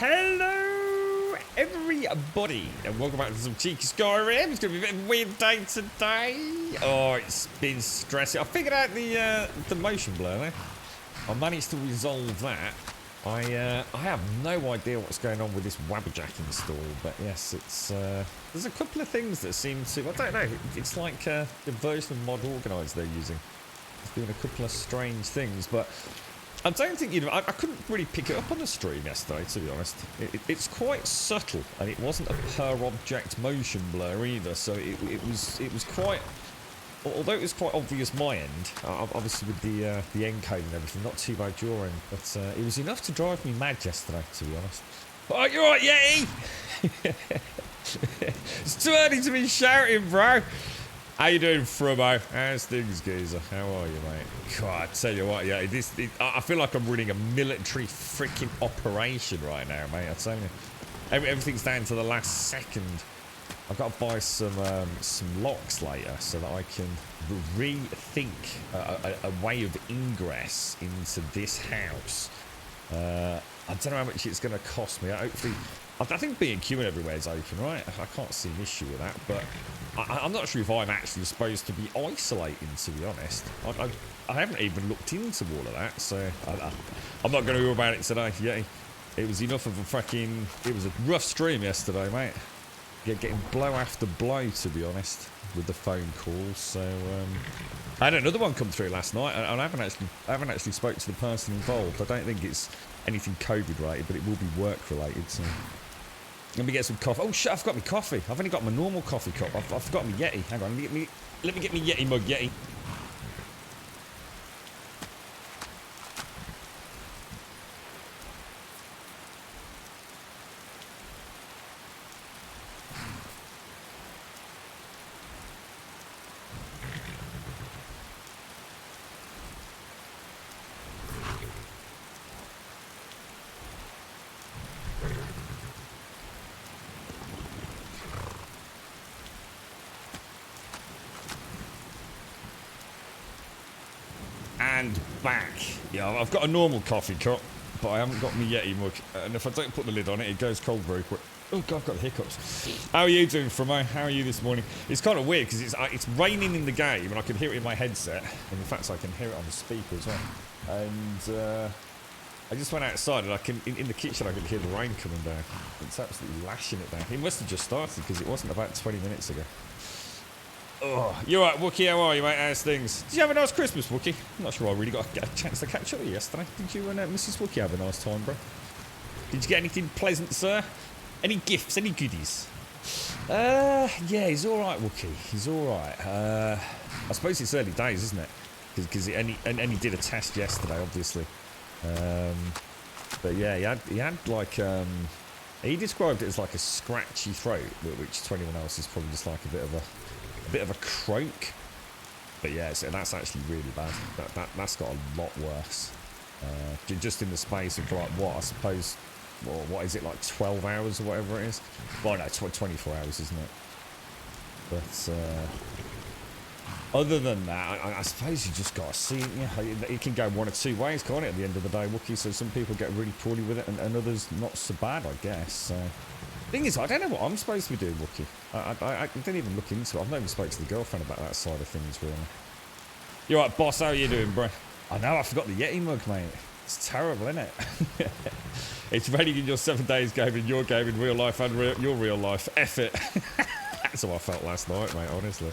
Hello, everybody, and welcome back to some cheeky Skyrim. It's going to be a bit of a weird day today. Oh, it's been stressy. I figured out the motion blur there. I managed to resolve that. I have no idea what's going on with this Wabberjack install, but yes, it's there's a couple of things that seem to, I don't know, it's like the version of Mod Organize they're using. It's doing a couple of strange things, but I don't think, I couldn't really pick it up on the stream yesterday, to be honest. It's quite subtle, and it wasn't a per object motion blur either, so it was quite, although it was quite obvious my end, obviously with the encode and everything, not too bad your end, but it was enough to drive me mad yesterday, to be honest. Oh, you're right, Yeti! It's too early to be shouting, bro! How you doing, Frummo? How's things, geezer? How are you, mate? God, I tell you what, yeah, I feel like I'm running a military freaking operation right now, mate. I tell you, everything's down to the last second. I've got to buy some locks later so that I can rethink a way of ingress into this house. I don't know how much it's going to cost me. Hopefully, I think B&Q and everywhere is open, right? I can't see an issue with that, but I'm not sure if I'm actually supposed to be isolating, to be honest. I haven't even looked into all of that, so I'm not going to go about it today. Yeah, it was enough of a fucking... It was a rough stream yesterday, mate. Getting blow after blow, to be honest, with the phone calls. So I had another one come through last night, and I haven't actually spoke to the person involved. I don't think it's anything COVID related, but it will be work related. So let me get some coffee. Oh shit! I've got my coffee. I've only got my normal coffee cup. I've forgotten my Yeti. Hang on. Let me get my Yeti mug. Yeti. And back. Yeah, I've got a normal coffee cup, but I haven't got my Yeti mug. And if I don't put the lid on it, it goes cold very quick. Oh god, I've got hiccups. How are you doing, Framo? How are you this morning? It's kind of weird because it's raining in the game and I can hear it in my headset. And in fact, I can hear it on the speaker as well. And I just went outside and I can in the kitchen I could hear the rain coming down. It's absolutely lashing it down. It must have just started because it wasn't about 20 minutes ago. Oh, you're right, Wookie. How are you, mate? How's things? Did you have a nice Christmas, Wookie? I'm not sure I really got a chance to catch up with you yesterday. Did you and Mrs. Wookie have a nice time, bro? Did you get anything pleasant, sir? Any gifts? Any goodies? Yeah, he's all right, Wookie. He's all right. I suppose it's early days, isn't it? Because he did a test yesterday, obviously. But yeah, he had like he described it as like a scratchy throat, which to anyone else is probably just like a bit of a croak. But yeah, so that's actually really bad. That's got a lot worse. Just in the space of like what I suppose, well, what is it, like 12 hours or whatever it is? Well, no, 24 hours, isn't it? But other than that, I suppose you just got to see it. Yeah, it can go one of two ways, can't it? At the end of the day, Wookie. So some people get really poorly with it, and others not so bad, I guess. So. Thing is, I don't know what I'm supposed to be doing, Wookie. I didn't even look into it. I've not even spoken to the girlfriend about that side of things, really. You're right, boss. How are you doing, bro? I know, I forgot the Yeti mug, mate. It's terrible, isn't it? It's raining in your 7 days game, in your game, in real life and your real life. F it. That's how I felt last night, mate, honestly.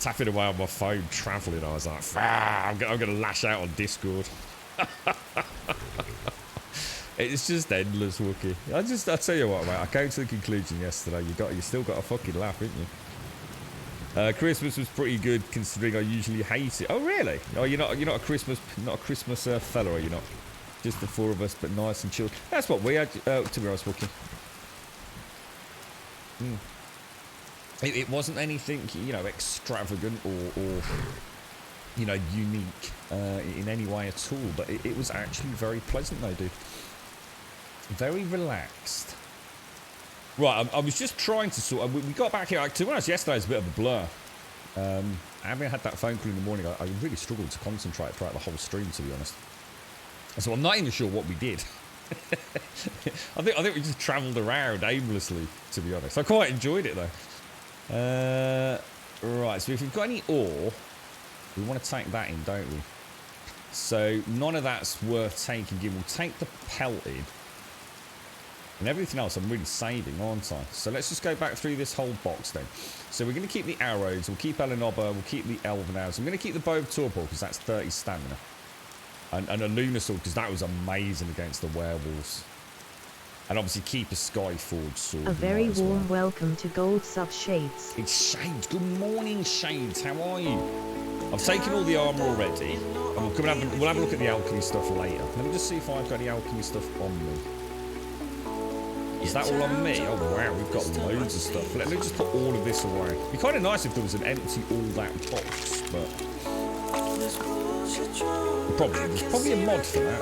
Tapping away on my phone, travelling, I was like, I'm going to lash out on Discord. It's just endless, Wookie. I tell you what, mate. I came to the conclusion yesterday. You still got a fucking laugh, haven't you? Christmas was pretty good, considering I usually hate it. Oh, really? Oh, you're not a Christmas fella, are you not? Just the four of us, but nice and chilled. That's what we had. To be honest, Wookie. It wasn't anything, extravagant or unique in any way at all. But it was actually very pleasant, though, dude. Very relaxed. Right, I was just trying to sort of... We got back here... To be honest, yesterday was a bit of a blur. Having had that phone call in the morning, I really struggled to concentrate throughout the whole stream, to be honest. So I'm not even sure what we did. I think we just travelled around aimlessly, to be honest. I quite enjoyed it, though. Right, so if we've got any ore, we want to take that in, don't we? So none of that's worth taking in. We'll take the pelted. And everything else I'm really saving, aren't I? So let's just go back through this whole box then. So we're going to keep the arrows, we'll keep Elenobba, we'll keep the elven arrows. I'm going to keep the bow of torpor because that's 30 stamina. And a lunar sword because that was amazing against the werewolves. And obviously keep a skyforged sword. A very warm welcome to Gold Sub Shades. It's Shades. Good morning, Shades. How are you? I've taken all the armour already. And we'll have a look at the alchemy stuff later. Let me just see if I've got any alchemy stuff on me. Is that all on me? Oh wow, we've got loads of stuff. Let me just put all of this away. It'd be kind of nice if there was an empty all that box, but there's probably a mod for that.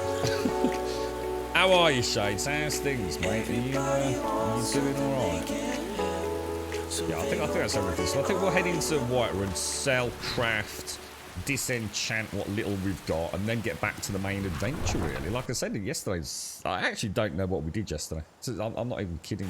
How are you, Shades? How's things, mate? Are you doing all right? Yeah, I think that's everything. So I think we'll head into Whiterun, sell, craft, disenchant what little we've got, and then get back to the main adventure, really. Like I said, I actually don't know what we did yesterday. I'm not even kidding.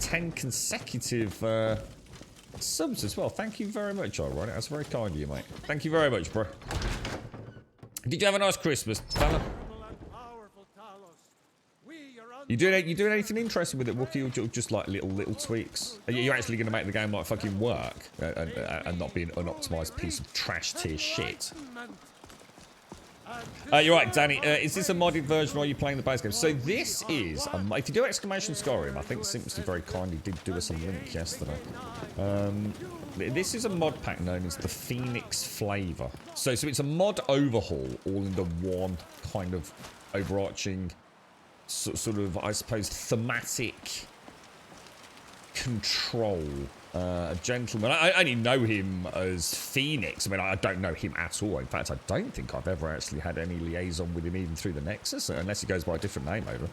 10 consecutive subs as well. Thank you very much, Ironic. That's very kind of you, mate. Thank you very much, bro. Did you have a nice Christmas, fella? You doing anything interesting with it, Wookie, or just like little tweaks? Are you actually going to make the game like fucking work and not be an unoptimized piece of trash tier shit? You're right, Danny. Is this a modded version or are you playing the base game? So this is, if you do exclamation Skyrim, I think Simpsons very kindly did do us a link yesterday. This is a mod pack known as the Phoenix Flavour. So it's a mod overhaul all into one kind of overarching sort of, I suppose, thematic control. A gentleman. I only know him as Phoenix. I mean, I don't know him at all. In fact, I don't think I've ever actually had any liaison with him even through the Nexus, unless he goes by a different name over.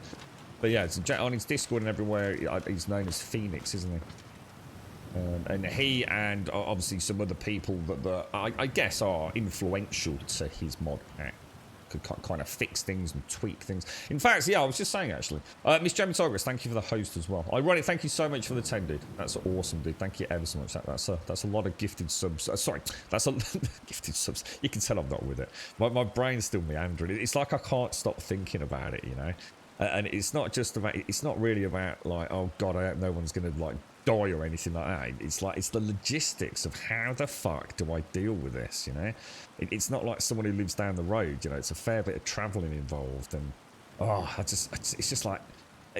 But yeah, it's on his Discord and everywhere, he's known as Phoenix, isn't he? And he and obviously some other people that I guess are influential to his mod pack could kind of fix things and tweak things. In fact, yeah, I was just saying actually. Miss Gemma Tigris, thank you for the host as well. Ironic, thank you so much for the 10, dude. That's awesome, dude. Thank you ever so much. That's a lot of gifted subs. Sorry, that's a gifted subs. You can tell I'm not with it. My brain's still meandering. It's like I can't stop thinking about it, you know. And it's not just about. It's not really about like, oh god, I hope no one's gonna like die or anything like that. It's like, it's the logistics of how the fuck do I deal with this, you know? It's not like someone who lives down the road, you know, it's a fair bit of travelling involved, and it's just like,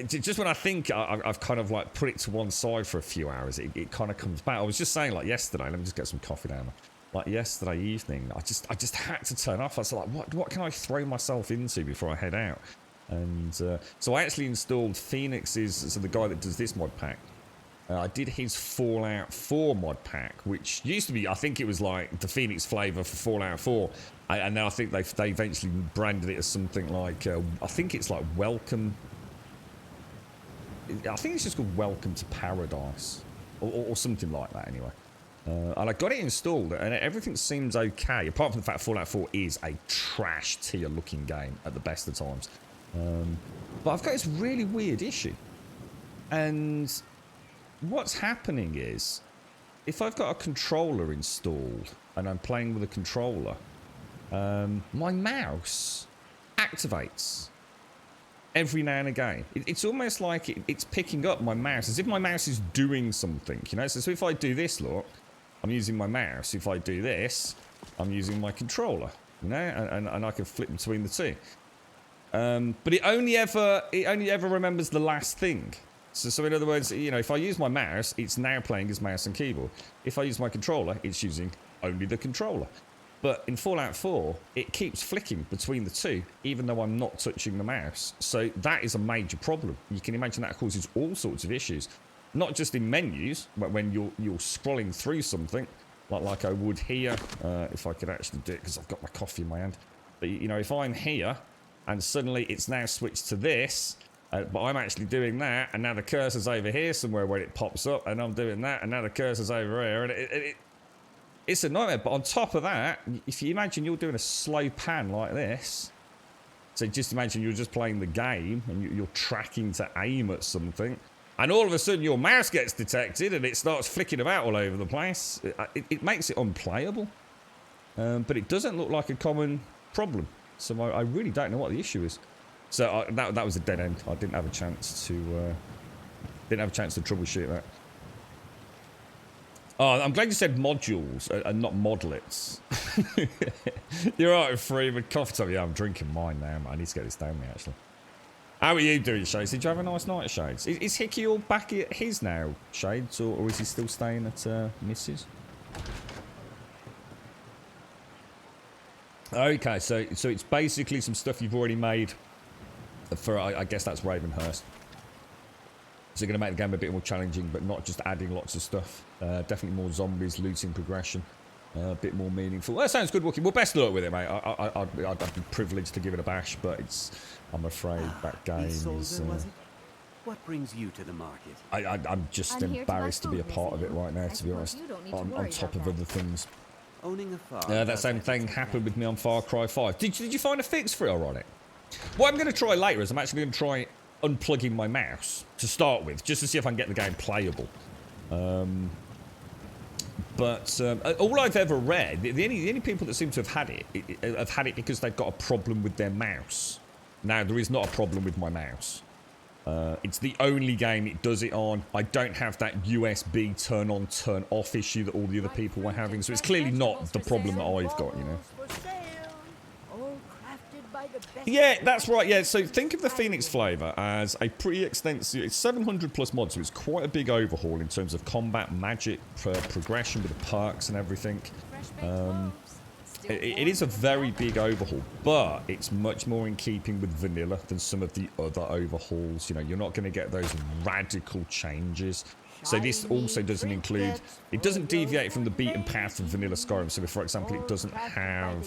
just when I think I've kind of like put it to one side for a few hours, it kind of comes back. I was just saying like yesterday, let me just get some coffee down there. Like yesterday evening, I just had to turn off. I was like, what can I throw myself into before I head out? And so I actually installed Phoenix's, so the guy that does this mod pack, I did his Fallout 4 mod pack, which used to be, I think it was like the Phoenix Flavour for Fallout 4. And now I think they eventually branded it as something like, I think it's like Welcome. I think it's just called Welcome to Paradise. Or something like that anyway. And I got it installed and everything seems okay. Apart from the fact Fallout 4 is a trash tier looking game at the best of times. But I've got this really weird issue. And what's happening is, if I've got a controller installed and I'm playing with a controller, my mouse activates every now and again. It's almost like it's picking up my mouse, as if my mouse is doing something, you know? So if I do this, look, I'm using my mouse. If I do this, I'm using my controller, you know? And I can flip between the two. But it only ever remembers the last thing. So in other words, you know, if I use my mouse, it's now playing as mouse and keyboard. If I use my controller, it's using only the controller. But in Fallout 4, it keeps flicking between the two, even though I'm not touching the mouse. So that is a major problem. You can imagine that causes all sorts of issues. Not just in menus, but when you're scrolling through something, like I would here, if I could actually do it, because I've got my coffee in my hand. But, you know, if I'm here, and suddenly it's now switched to this, but I'm actually doing that, and now the cursor's over here somewhere where it pops up, and I'm doing that, and now the cursor's over here, and it's a nightmare. But on top of that, if you imagine you're doing a slow pan like this, so just imagine you're just playing the game, and you're tracking to aim at something, and all of a sudden your mouse gets detected, and it starts flicking about all over the place. It makes it unplayable, but it doesn't look like a common problem. So I really don't know what the issue is. So that was a dead end. I didn't have a chance to troubleshoot that. Oh, I'm glad you said modules and not modlets. You're right, Freeman. Coffee time. Yeah, I'm drinking mine now. I need to get this down me actually. How are you doing, Shades? Did you have a nice night, Shades? Is Hickey all back at his now, Shades, or is he still staying at Mrs.? Okay, so it's basically some stuff you've already made for, I guess that's Ravenhurst. So going to make the game a bit more challenging, but not just adding lots of stuff. Definitely more zombies, looting progression, a bit more meaningful. That sounds good, Wookie. Well, best luck with it, mate. I'd be privileged to give it a bash, but I'm afraid that game is... What brings you to the market? I'm just embarrassed to be a part of it right now, to be honest. On top of other things. Owning a farm. That same thing happened with me on Far Cry 5. Did you find a fix for it, Ironic? What I'm going to try later is I'm actually going to try unplugging my mouse to start with, just to see if I can get the game playable. But all I've ever read, the only people that seem to have had it because they've got a problem with their mouse. Now, there is not a problem with my mouse. It's the only game it does it on. I don't have that USB turn on, turn off issue that all the other people were having. So it's clearly not the problem that I've got, you know. Yeah, that's right. Yeah, so think of the Phoenix Flavour as a pretty extensive... It's 700 plus mods, so it's quite a big overhaul in terms of combat, magic, progression with the perks and everything. It is a very big overhaul, but it's much more in keeping with vanilla than some of the other overhauls. You know, you're not going to get those radical changes. So this also doesn't include... It doesn't deviate from the beaten path of vanilla Skyrim. So, for example, it doesn't have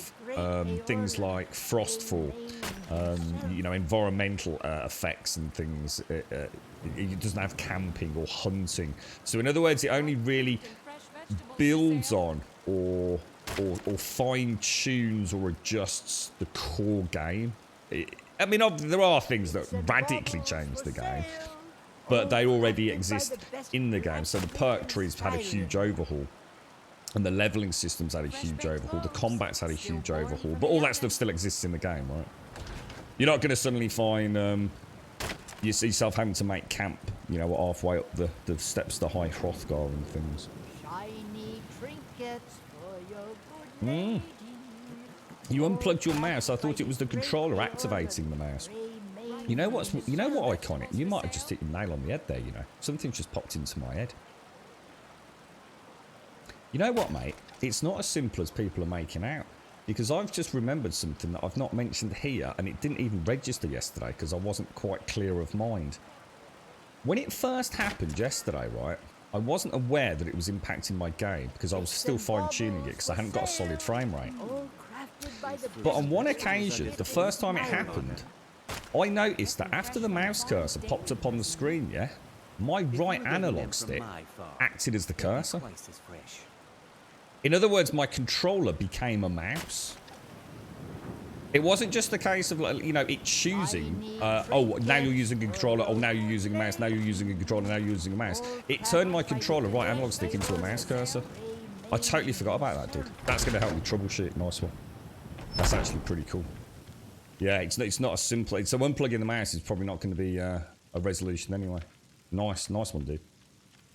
things like frostfall, you know, environmental effects and things. It doesn't have camping or hunting. So, in other words, it only really builds on or fine-tunes or adjusts the core game. I mean, there are things that radically change the game, but they already exist in the game. So the perk trees had a huge overhaul, and the leveling systems had a huge overhaul. The combat's had a huge overhaul, but all that stuff still exists in the game, right? You're not going to suddenly find yourself having to make camp, you know, halfway up the steps to High Hrothgar and things. Shiny trinkets for your good lady. You unplugged your mouse. I thought it was the controller activating the mouse. You know what, Iconic? You might have just hit your nail on the head there, you know. Something just popped into my head. You know what, mate? It's not as simple as people are making out. Because I've just remembered something that I've not mentioned here, and it didn't even register yesterday because I wasn't quite clear of mind. When it first happened yesterday, right, I wasn't aware that it was impacting my game because I was still fine-tuning it because I hadn't got a solid frame rate. But on one occasion, the first time it happened, I noticed that after the mouse cursor popped up on the screen, yeah, my right analog stick acted as the cursor. In other words, my controller became a mouse. It wasn't just a case of, you know, it choosing, oh, now you're using a controller, oh, now you're using a mouse, now you're using a controller, now you're using a mouse. It turned my controller right analog stick into a mouse cursor. I totally forgot about that, dude. That's going to help me troubleshoot. Nice one. That's actually pretty cool. Yeah, it's not as simple. So unplugging the mouse is probably not going to be a resolution anyway. Nice one, dude.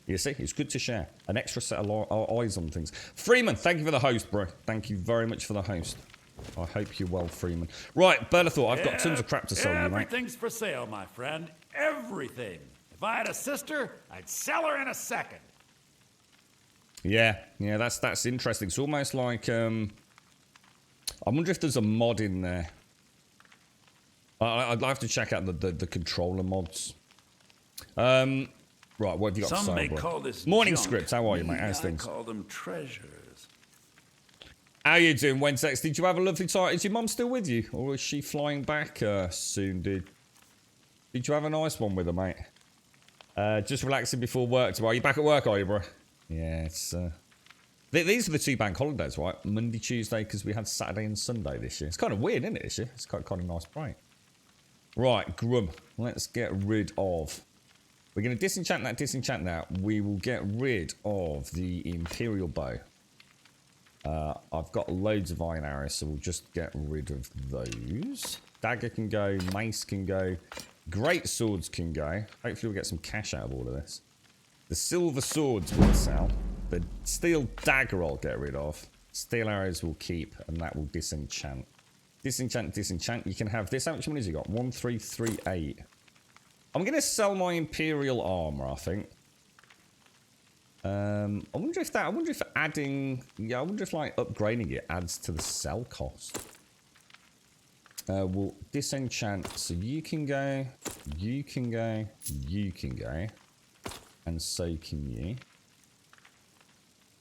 You see, it's good to share. An extra set of eyes on things. Freeman, thank you for the host, bro. Thank you very much for the host. I hope you're well, Freeman. Right, Bellathor, I've got tons of crap to sell you, mate. Everything's for sale, my friend. Everything. If I had a sister, I'd sell her in a second. Yeah, that's interesting. It's almost like, I wonder if there's a mod in there. I'd have to check out the controller mods. Right, what have you got Some to say, may bro? call this Morning junk. Scripts, how are you, mate? How's I things? call them treasures. How you doing, Wednesday? Did you have a lovely time? Is your mum still with you? Or is she flying back soon, dude? Did you have a nice one with her, mate? Just relaxing before work tomorrow. Are you back at work, are you, bro? Yeah, it's... These are the 2 bank holidays, right? Monday, Tuesday, because we had Saturday and Sunday this year. It's kind of weird, isn't it, this year? It's kind of nice break. Right, Grum. Let's get rid of... We're going to disenchant that. We will get rid of the Imperial Bow. I've got loads of iron arrows, so we'll just get rid of those. Dagger can go, mace can go, great swords can go. Hopefully we'll get some cash out of all of this. The silver swords will sell. The steel dagger I'll get rid of. Steel arrows will keep, and that will disenchant. Disenchant. You can have this. How much money has he got? 1338. I'm going to sell my Imperial armor, I think. I wonder if adding... Yeah, I wonder if, like, upgrading it adds to the sell cost. We'll disenchant. So you can go, you can go, you can go. And so can you.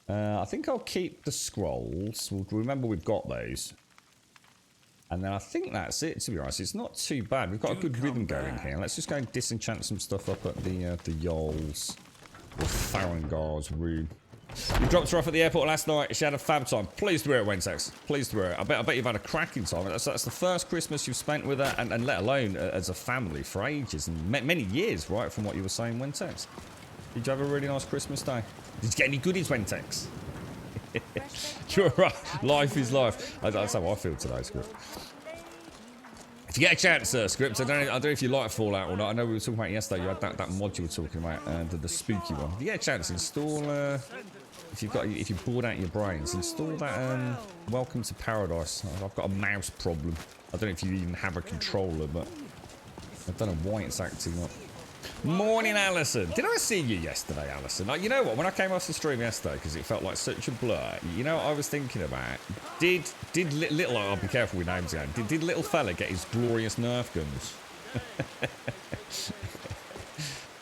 I think I'll keep the scrolls. We'll remember we've got those. And then I think that's it, to be honest. It's not too bad. We've got a good rhythm going here. Let's just go and disenchant some stuff up at the Jarl's or Farengar's room. You dropped her off at the airport last night. She had a fab time. Pleased to hear it, Wentex. Pleased to hear it. I bet you've had a cracking time. That's the first Christmas you've spent with her, and let alone as a family for ages and many years, right? From what you were saying, Wentex. Did you have a really nice Christmas day? Did you get any goodies, Wentex? You're right. Life is life. That's how I feel today, Script. If you get a chance, Script, I don't know if you like Fallout or not. I know we were talking about it yesterday. You had that mod you were talking about, the spooky one. If you get a chance, install. If you're bored out your brains, install that Welcome to Paradise. I've got a mouse problem. I don't know if you even have a controller, but I don't know why it's acting up. Morning, Alison. Did I see you yesterday, Alison? Like, you know what? When I came off the stream yesterday, because it felt like such a blur, you know what I was thinking about? Did little... I'll be careful with names again. Did little fella get his glorious Nerf guns?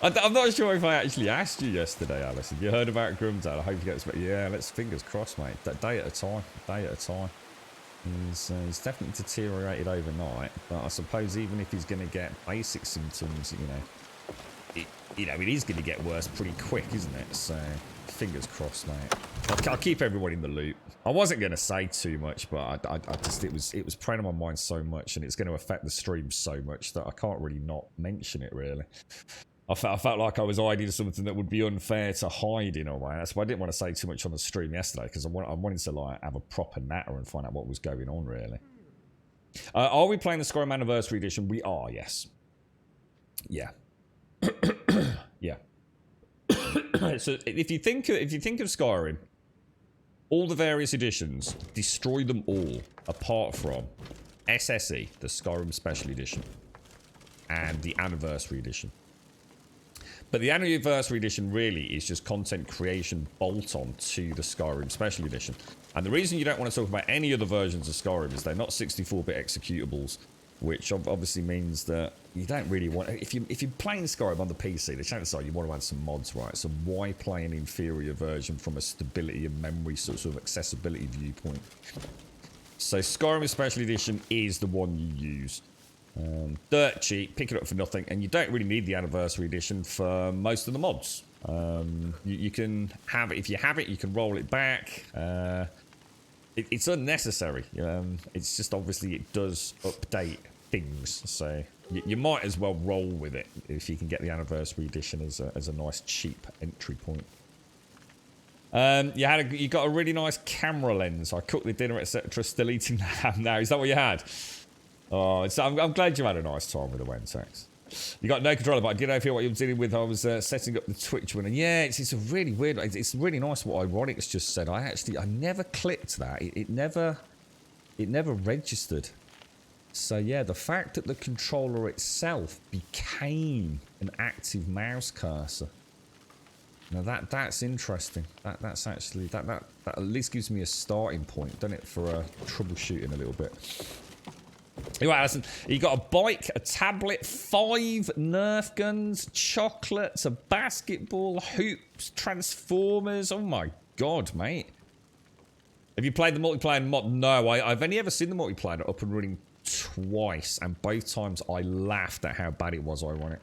I'm not sure if I actually asked you yesterday, Alison. You heard about Grumdale. I hope you get this. But yeah, let's fingers crossed, mate. That day at a time. Day at a time. He's definitely deteriorated overnight. But I suppose even if he's going to get basic symptoms, you know... it is going to get worse pretty quick, isn't it? So, fingers crossed, mate. I'll keep everyone in the loop. I wasn't going to say too much, but I just it was preying on my mind so much, and it's going to affect the stream so much that I can't really not mention it, really. I felt like I was hiding something that would be unfair to hide in a way. That's why I didn't want to say too much on the stream yesterday, because I wanted to like have a proper natter and find out what was going on, really. Are we playing the Skyrim Anniversary Edition? We are, yes. Yeah. Yeah. So if you think of Skyrim, all the various editions, destroy them all apart from SSE, the Skyrim Special Edition, and the Anniversary Edition. But the Anniversary Edition really is just content creation bolt-on to the Skyrim Special Edition. And the reason you don't want to talk about any other versions of Skyrim is they're not 64-bit executables, which obviously means that you don't really want... If you're playing Skyrim on the PC, the chances are you want to add some mods, right? So why play an inferior version from a stability and memory sort of accessibility viewpoint? So Skyrim Special Edition is the one you use. Dirt cheap, pick it up for nothing, and you don't really need the Anniversary Edition for most of the mods. You can have it. If you have it, you can roll it back. It's unnecessary. It's just obviously it does update things, so you might as well roll with it if you can get the Anniversary Edition as a nice cheap entry point. You got a really nice camera lens. I cooked the dinner, etc. Still eating the ham now. Is that what you had? Oh, I'm glad you had a nice time with the Wentex. You got no controller, but I did feel what you were dealing with. I was setting up the Twitch one, and yeah, it's a really weird. It's really nice what Ironic's just said. I never clicked that. It never registered. So yeah, the fact that the controller itself became an active mouse cursor. Now that's interesting. That's actually that at least gives me a starting point, doesn't it, for troubleshooting a little bit. Anyway, Alison, you got a bike, a tablet, 5 Nerf guns, chocolates, a basketball, hoops, transformers. Oh my god, mate. Have you played the multiplayer mod? No, I've only ever seen the multiplayer up and running twice, and both times I laughed at how bad it was, Ironic.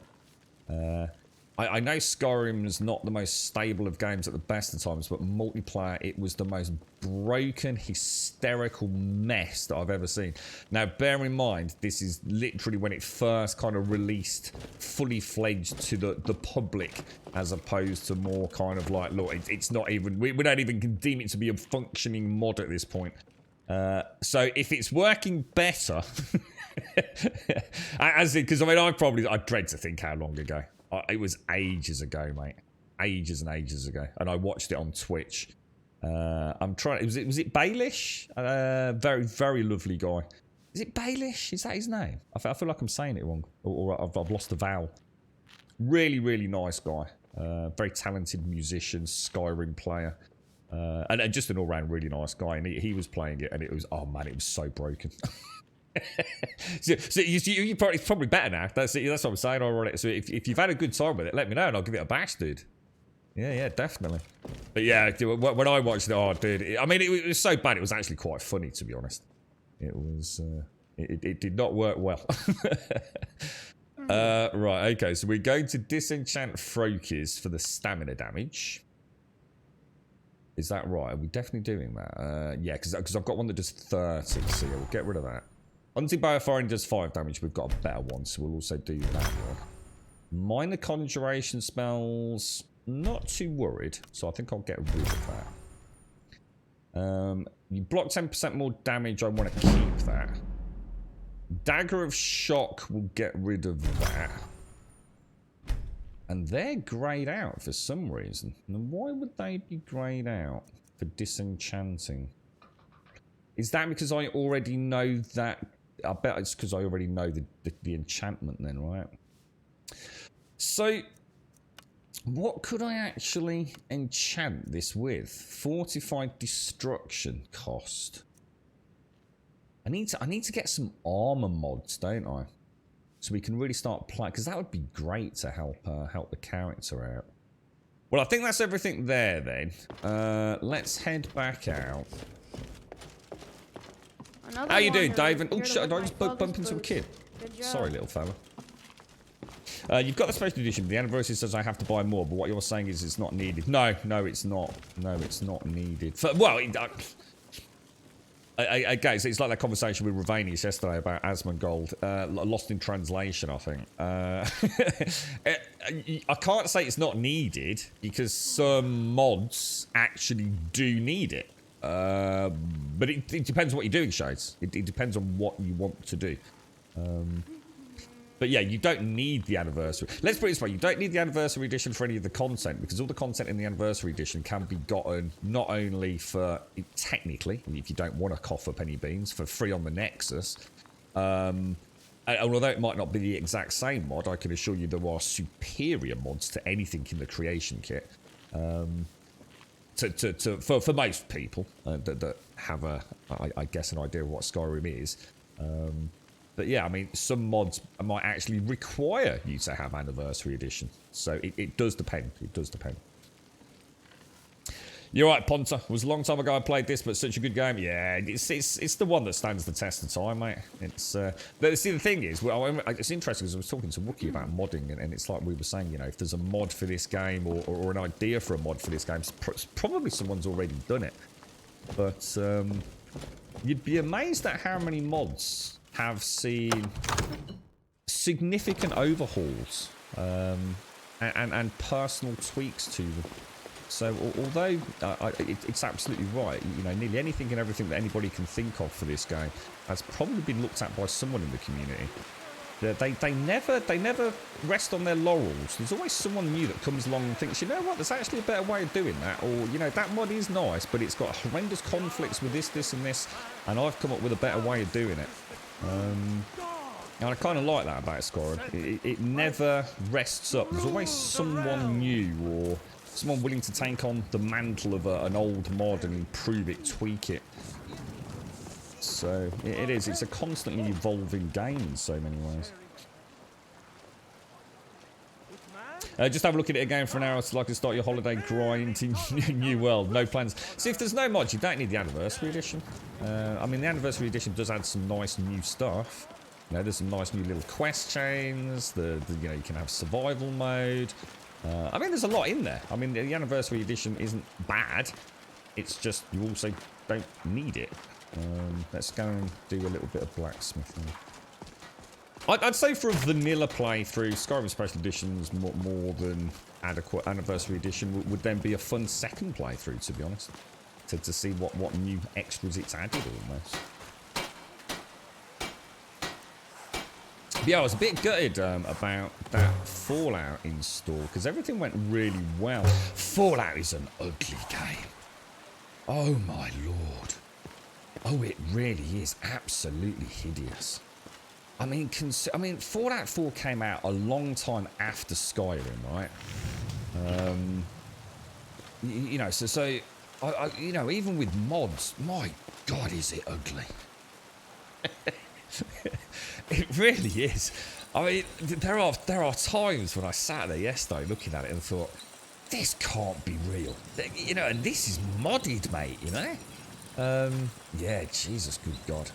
I know Skyrim's not the most stable of games at the best of times, but multiplayer, it was the most broken, hysterical mess that I've ever seen. Now, bear in mind, this is literally when it first kind of released fully fledged to the public, as opposed to more kind of like, look, it's not even, we don't even deem it to be a functioning mod at this point. So if it's working better, because I mean, I dread to think how long ago. It was ages ago, mate. Ages and ages ago. And I watched it on Twitch. I'm trying... Was it Baelish? Very, very lovely guy. Is it Baelish? Is that his name? I feel like I'm saying it wrong. Or I've lost the vowel. Really, really nice guy. Very talented musician, Skyrim player. And just an all-round really nice guy. And he was playing it, and it was... Oh, man, it was so broken. so it's probably better now. That's what I'm saying already. So if you've had a good time with it, let me know and I'll give it a bash, dude. Yeah, definitely. But yeah, when I watched it, oh, dude, I mean, it was so bad. It was actually quite funny, to be honest. It was. It did not work well. Right. Okay. So we're going to disenchant Frokies for the stamina damage. Is that right? Are we definitely doing that? Yeah, because I've got one that does 30, so yeah, we'll get rid of that. Anti-biofiring does 5 damage. We've got a better one, so we'll also do that one. Minor conjuration spells, not too worried, so I think I'll get rid of that. You block 10% more damage, I want to keep that. Dagger of Shock will get rid of that. And they're greyed out for some reason. Now, why would they be greyed out for disenchanting? Is that because I already know that? I bet it's because I already know the enchantment then, right? So, what could I actually enchant this with? Fortified Destruction cost. I need to get some armor mods, don't I? So we can really start playing, because that would be great to help the character out. Well, I think that's everything there then. Let's head back out. Another How you doing, wanderer Dave? Oh, appeared shit, with did I my just bump father's into a boots. kid? Good job. Sorry, little fella. You've got the special edition, but the anniversary says I have to buy more, but what you're saying is it's not needed. No, it's not. No, it's not needed. Well, again, so it's like that conversation with Ravanius yesterday about Asmongold. Lost in translation, I think. I can't say it's not needed, because some mods actually do need it. But it depends on what you're doing, Shades. It depends on what you want to do. But yeah, you don't need the anniversary. Let's put it this way, you don't need the anniversary edition for any of the content, because all the content in the anniversary edition can be gotten not only for, technically, if you don't want to cough up any beans, for free on the Nexus. And although it might not be the exact same mod, I can assure you there are superior mods to anything in the creation kit. For most people that have I guess an idea of what Skyrim is. But yeah, I mean, some mods might actually require you to have Anniversary Edition. So it does depend. It does depend. You're right, Ponta. It was a long time ago I played this, but such a good game. Yeah, it's the one that stands the test of time, mate. It's but see, the thing is, well, it's interesting because I was talking to Wookie about modding, and it's like we were saying, you know, if there's a mod for this game or an idea for a mod for this game, probably someone's already done it. But you'd be amazed at how many mods have seen significant overhauls and personal tweaks to them. So although it's absolutely right, you know, nearly anything and everything that anybody can think of for this game has probably been looked at by someone in the community. They never rest on their laurels. There's always someone new that comes along and thinks, you know what, there's actually a better way of doing that, or you know, that mod is nice, but it's got horrendous conflicts with this and this, and I've come up with a better way of doing it. And I kind of like that about Skyrim. It never rests up. There's always someone new or someone willing to take on the mantle of an old mod and improve it, tweak it. So it is. It's a constantly evolving game in so many ways. Just have a look at it again for an hour. It's like to start your holiday grind in New World. No plans. See, if there's no mods, you don't need the Anniversary Edition. I mean, the Anniversary Edition does add some nice new stuff. You know, there's some nice new little quest chains. You know, you can have survival mode. I mean, there's a lot in there. I mean, the Anniversary Edition isn't bad. It's just you also don't need it. Let's go and do a little bit of blacksmithing. I'd say for a vanilla playthrough, Skyrim Special Edition's more than adequate. Anniversary Edition would then be a fun second playthrough, to be honest. To see what new extras it's added almost. But yeah, I was a bit gutted about that Fallout install, because everything went really well. Fallout is an ugly game. Oh my lord. Oh, it really is absolutely hideous. I mean, Fallout 4 came out a long time after Skyrim, right? You know, so you know, even with mods, my God, is it ugly? It really is. I mean, there are times when I sat there yesterday looking at it and thought, this can't be real. You know, and this is modded, mate, you know? Yeah, Jesus, good God.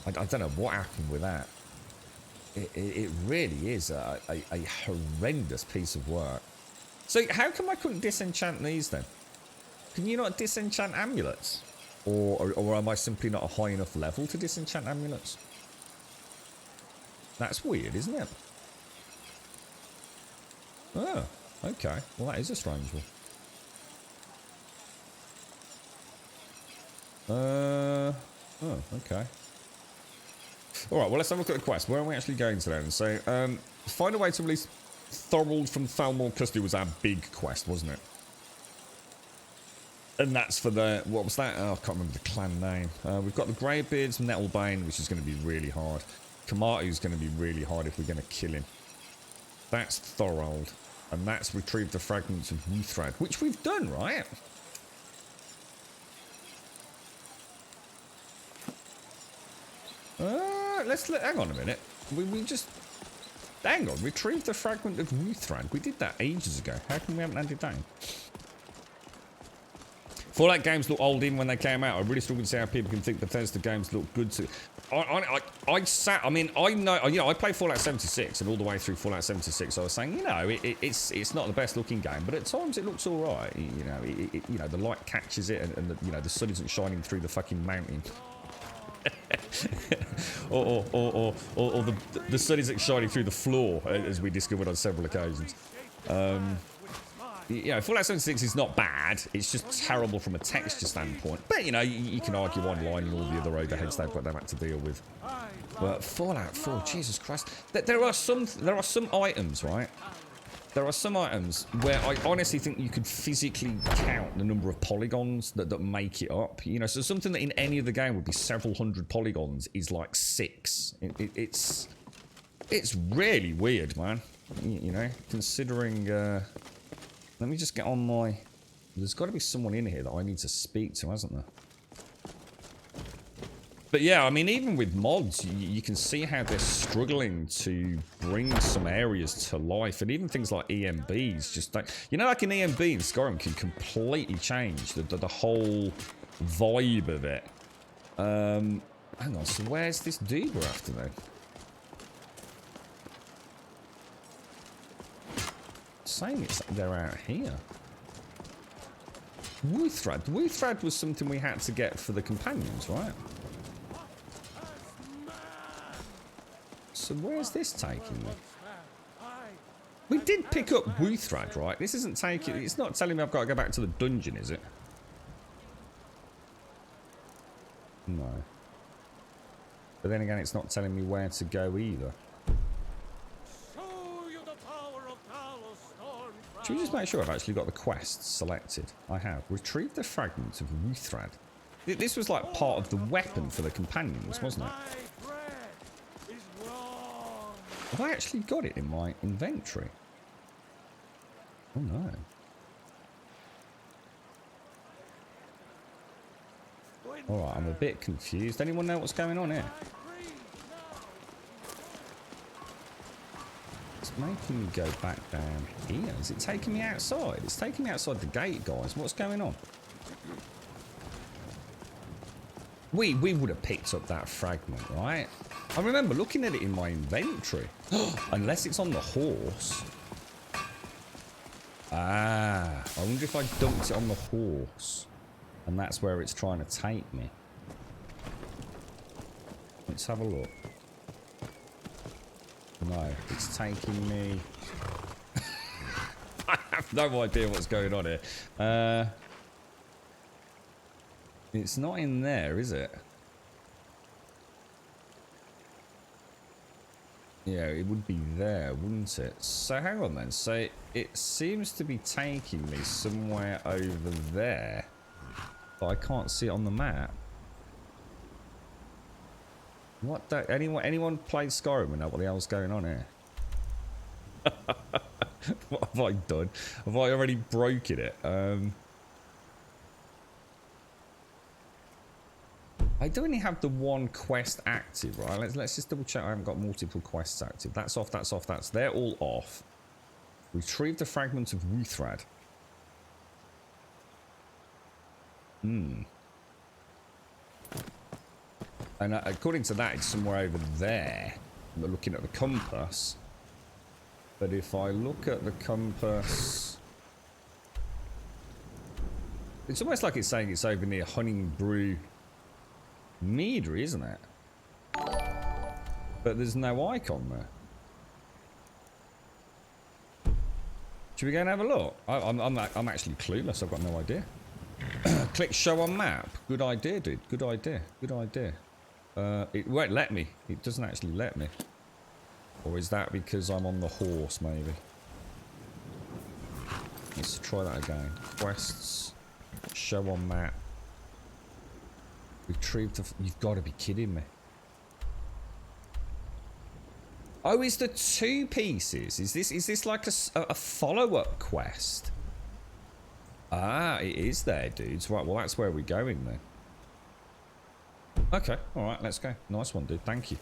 I don't know what happened with that. It really is a horrendous piece of work. So how come I couldn't disenchant these then? Can you not disenchant amulets? Or am I simply not a high enough level to disenchant amulets? That's weird, isn't it? Oh, okay. Well, that is a strange one. Oh, okay. Alright, well, let's have a look at the quest. Where are we actually going today? And so, find a way to release Thorold from Thalmor custody was our big quest, wasn't it? And that's for the... What was that? Oh, I can't remember the clan name. We've got the Greybeards, Nettlebane, which is going to be really hard. Kamatu's going to be really hard if we're going to kill him. That's Thorold. And that's retrieve the fragments of Wuthrad, which we've done, right? Hang on a minute. We just... Hang on, retrieve the fragment of Wuthrad. We did that ages ago. How come we haven't handed down? Fallout games look old even when they came out. I really struggle to see how people can think Bethesda games look good to... I mean, I know, you know, I played Fallout 76 and all the way through Fallout 76 I was saying, you know, it's not the best looking game, but at times it looks alright. You know, the light catches it and the, you know, the sun isn't shining through the fucking mountain. or the sun isn't shining through the floor, as we discovered on several occasions. You know, Fallout 76 is not bad. It's just terrible from a texture standpoint. But, you know, you can argue online and all the other overheads they've had to deal with. But Fallout 4, Jesus Christ. There are some items, right? There are some items where I honestly think you could physically count the number of polygons that make it up. You know, so something that in any other game would be several hundred polygons is like 6. It's really weird, man. You know, considering... let me just get on my... There's got to be someone in here that I need to speak to, hasn't there? But yeah, I mean, even with mods, you can see how they're struggling to bring some areas to life. And even things like EMBs just don't... You know, like an EMB in Skyrim can completely change the whole vibe of it. Hang on, so where's this dude we're after, though? Saying it's they're out here. Wuthrad. Wuthrad was something we had to get for the companions, right? So where's this taking me? We did pick up Wuthrad, right? This isn't taking... It's not telling me I've got to go back to the dungeon, is it? No. But then again, it's not telling me where to go either. Should we just make sure I've actually got the quests selected? I have. Retrieve the fragments of Wuthrad. This was like part of the weapon for the companions, wasn't it? Have I actually got it in my inventory? Oh no. Alright, I'm a bit confused. Anyone know what's going on here? It's making me go back down here. Is it taking me outside? It's taking me outside the gate, guys. What's going on? We would have picked up that fragment, right? I remember looking at it in my inventory. Unless it's on the horse. Ah, I wonder if I dumped it on the horse. And that's where it's trying to take me. Let's have a look. No, it's taking me... I have no idea what's going on here. It's not in there, is it? Yeah, it would be there, wouldn't it? So hang on then. So it seems to be taking me somewhere over there. But I can't see it on the map. What the... Anyone played Skyrim and know what the hell's going on here? What have I done? Have I already broken it? I do only have the one quest active, right? Let's just double check I haven't got multiple quests active. That's off, that's off, that's... They're all off. Retrieve the fragment of Wuthrad. Hmm. And according to that, it's somewhere over there. I'm looking at the compass. But if I look at the compass... It's almost like it's saying it's over near Honningbrew Meadery, isn't it? But there's no icon there. Should we go and have a look? I'm actually clueless. I've got no idea. Click show on map. Good idea, dude. Good idea. Good idea. It won't let me. It doesn't actually let me. Or is that because I'm on the horse, maybe? Let's try that again. Quests. Show on map. Retrieve the... You've got to be kidding me. Oh, it's the 2 pieces. Is this like a follow-up quest? Ah, it is there, dudes. Right, well, that's where we're going then. Okay, all right, let's go. Nice one, dude. Thank you.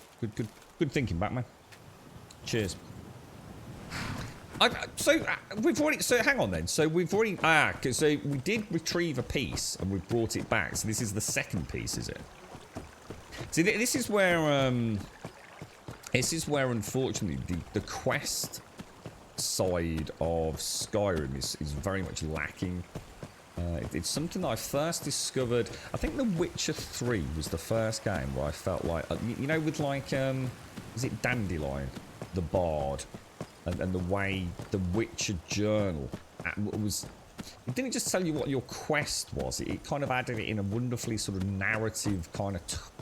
Good thinking, Batman. Cheers. We've already. So hang on then. So we've already. So we did retrieve a piece and we've brought it back. So this is the second piece, is it? See, this is where. This is where, unfortunately, the quest side of Skyrim is very much lacking. It's something that I first discovered. I think The Witcher 3 was the first game where I felt like, you know, with like, is it Dandelion, the Bard, and the way the Witcher journal was. It didn't just tell you what your quest was. It kind of added it in a wonderfully sort of narrative kind of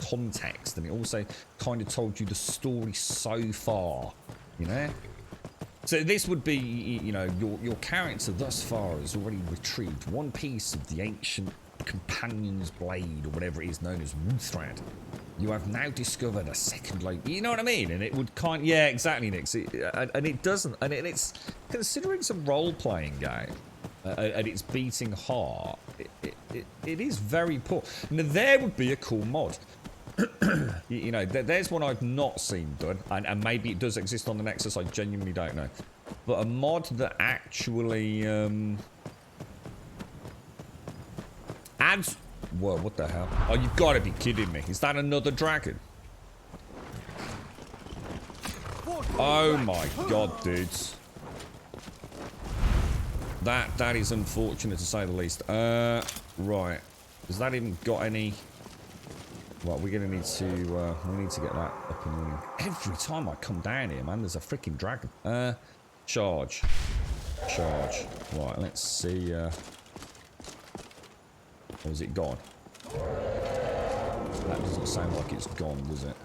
context, and it also kind of told you the story so far, you know. So this would be, you know, your character thus far has already retrieved 1 piece of the ancient companion's blade, or whatever it is known as Wuthrad. You have now discovered a second location. You know what I mean? And it would yeah, exactly, Nick. And it doesn't, and it's considering it's a role-playing game. And it's beating heart. It is very poor. Now there would be a cool mod. You know, there's one I've not seen done, and maybe it does exist on the Nexus. I genuinely don't know. But a mod that actually adds. Whoa! What the hell? Oh, you've got to be kidding me! Is that another dragon? Oh my god, dudes! That is unfortunate to say the least. Right. Has that even got any... Right, we're gonna need to, we need to get that up and running. Every time I come down here, man, there's a freaking dragon. Charge. Charge. Right, let's see, or is it gone? That doesn't sound like it's gone, does it?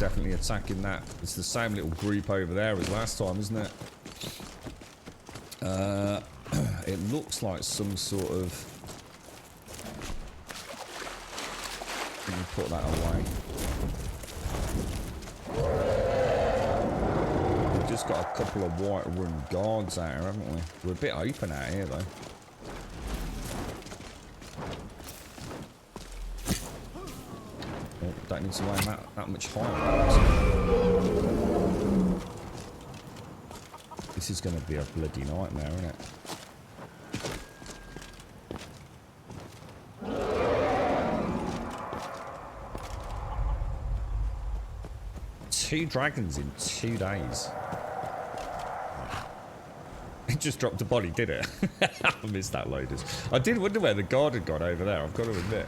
Definitely attacking that. It's the same little group over there as last time, isn't it? It looks like some sort of... Let me put that away. We've just got a couple of white-run guards out here, haven't we? We're a bit open out here, though. Don't need to aim that much higher. This is going to be a bloody nightmare, isn't it? Two dragons in 2 days. It just dropped a body, did it? I missed that, loaders. I did wonder where the guard had gone over there, I've got to admit.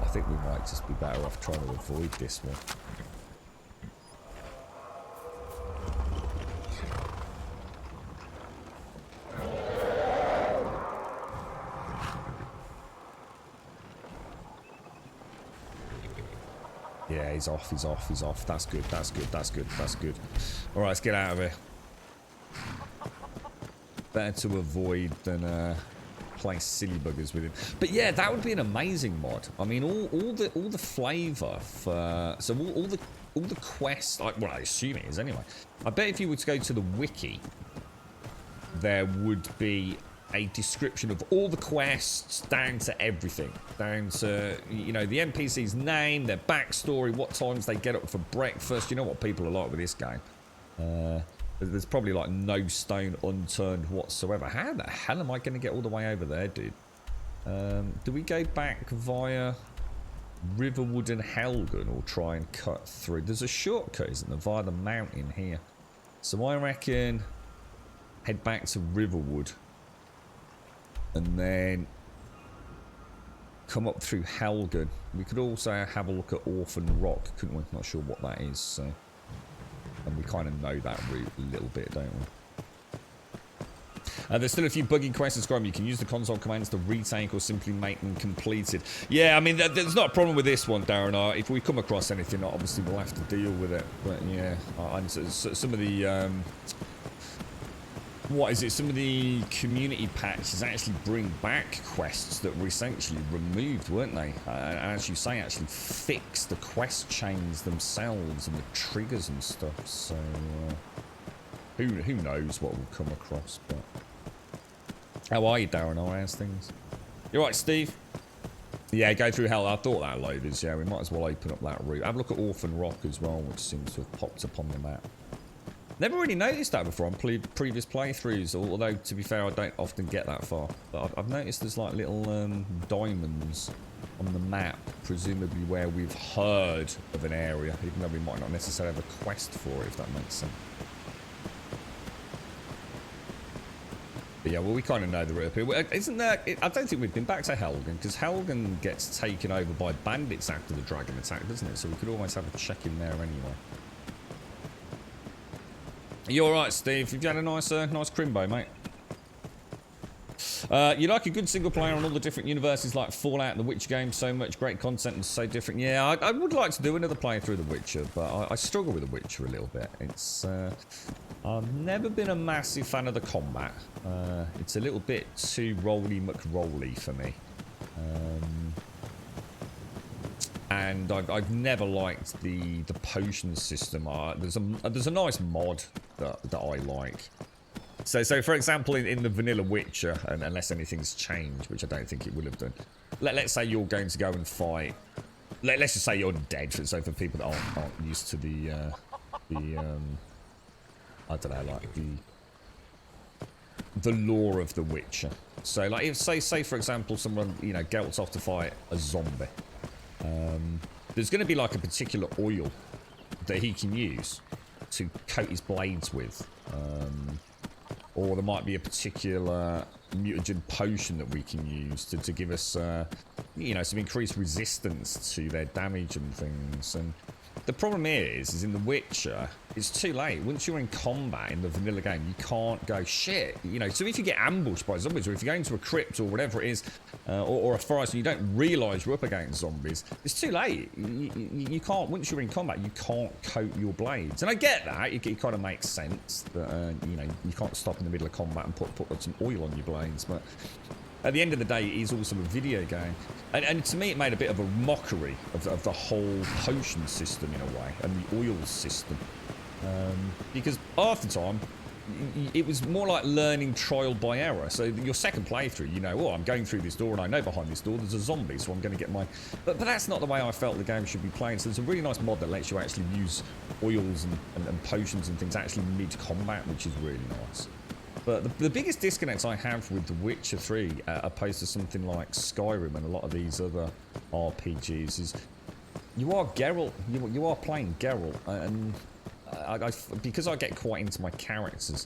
I think we might just be better off trying to avoid this one. Yeah, he's off, he's off, he's off. That's good, that's good, that's good, that's good. Alright, let's get out of here. Better to avoid than play silly buggers with him. But yeah, that would be an amazing mod. I mean, all the flavour for all the quests. Well, I assume it is anyway. I bet if you were to go to the wiki, there would be a description of all the quests, down to everything. Down to, you know, the NPC's name, their backstory, what times they get up for breakfast. You know what people are like with this game. There's probably like no stone unturned whatsoever. How the hell am I going to get all the way over there, dude? Do we go back via Riverwood and Helgen or try and cut through? There's a shortcut, isn't there, via the mountain here. So I reckon head back to Riverwood and then come up through Helgen. We could also have a look at Orphan Rock, couldn't we? Not sure what that is, so... And we kind of know that route a little bit, don't we? There's still a few buggy quests in Skyrim. You can use the console commands to retake or simply make them completed. Yeah, I mean, there's not a problem with this one, Darren. If we come across anything, obviously we'll have to deal with it. But yeah, some of the... what is it? Some of the community patches actually bring back quests that were essentially removed, weren't they? And as you say, actually fix the quest chains themselves and the triggers and stuff. So who knows what we'll come across? But how are you, Darren? How's things? You right, Steve? Yeah, go through hell. I thought that, Lovers. Yeah, we might as well open up that route. Have a look at Orphan Rock as well, which seems to have popped up on the map. Never really noticed that before on previous playthroughs, although, to be fair, I don't often get that far. But I've noticed there's like little diamonds on the map, presumably where we've heard of an area, even though we might not necessarily have a quest for it, if that makes sense. But yeah, well, we kind of know the route up here. Isn't there... I don't think we've been back to Helgen, because Helgen gets taken over by bandits after the dragon attack, doesn't it? So we could always have a check-in there anyway. You alright, Steve? Have you had a nice crimbo, mate? You like a good single player on all the different universes like Fallout and The Witcher games so much. Great content and so different. Yeah, I would like to do another playthrough of The Witcher, but I struggle with The Witcher a little bit. It's... I've never been a massive fan of the combat. It's a little bit too rolly-mcrolly for me. And I've never liked the potion system. There's a nice mod that I like. So for example, in the vanilla Witcher, and unless anything's changed, which I don't think it will have done, let's say you're going to go and fight. Let's just say you're dead. So for people that aren't used to the I don't know, like the lore of the Witcher. So like, if say for example, someone, you know, Geralt's off to fight a zombie. There's going to be like a particular oil that he can use to coat his blades with, or there might be a particular mutagen potion that we can use to give us, you know, some increased resistance to their damage and things. And the problem is in The Witcher, it's too late. Once you're in combat in the vanilla game, you can't go, shit, you know. So if you get ambushed by zombies, or if you're going to a crypt or whatever it is, or a forest, and you don't realise you're up against zombies, it's too late. You can't, once you're in combat, you can't coat your blades. And I get that. It kind of makes sense that, you know, you can't stop in the middle of combat and put some oil on your blades. But at the end of the day, it is also a video game. And to me, it made a bit of a mockery of the whole potion system in a way, and the oil system. Because half the time, it was more like learning trial by error. So your second playthrough, you know, oh, I'm going through this door and I know behind this door there's a zombie, so I'm going to get my... But that's not the way I felt the game should be playing. So there's a really nice mod that lets you actually use oils and potions and things actually mid-combat, which is really nice. But the biggest disconnect I have with The Witcher 3, opposed to something like Skyrim and a lot of these other RPGs, is you are Geralt. You are playing Geralt, and because I get quite into my characters,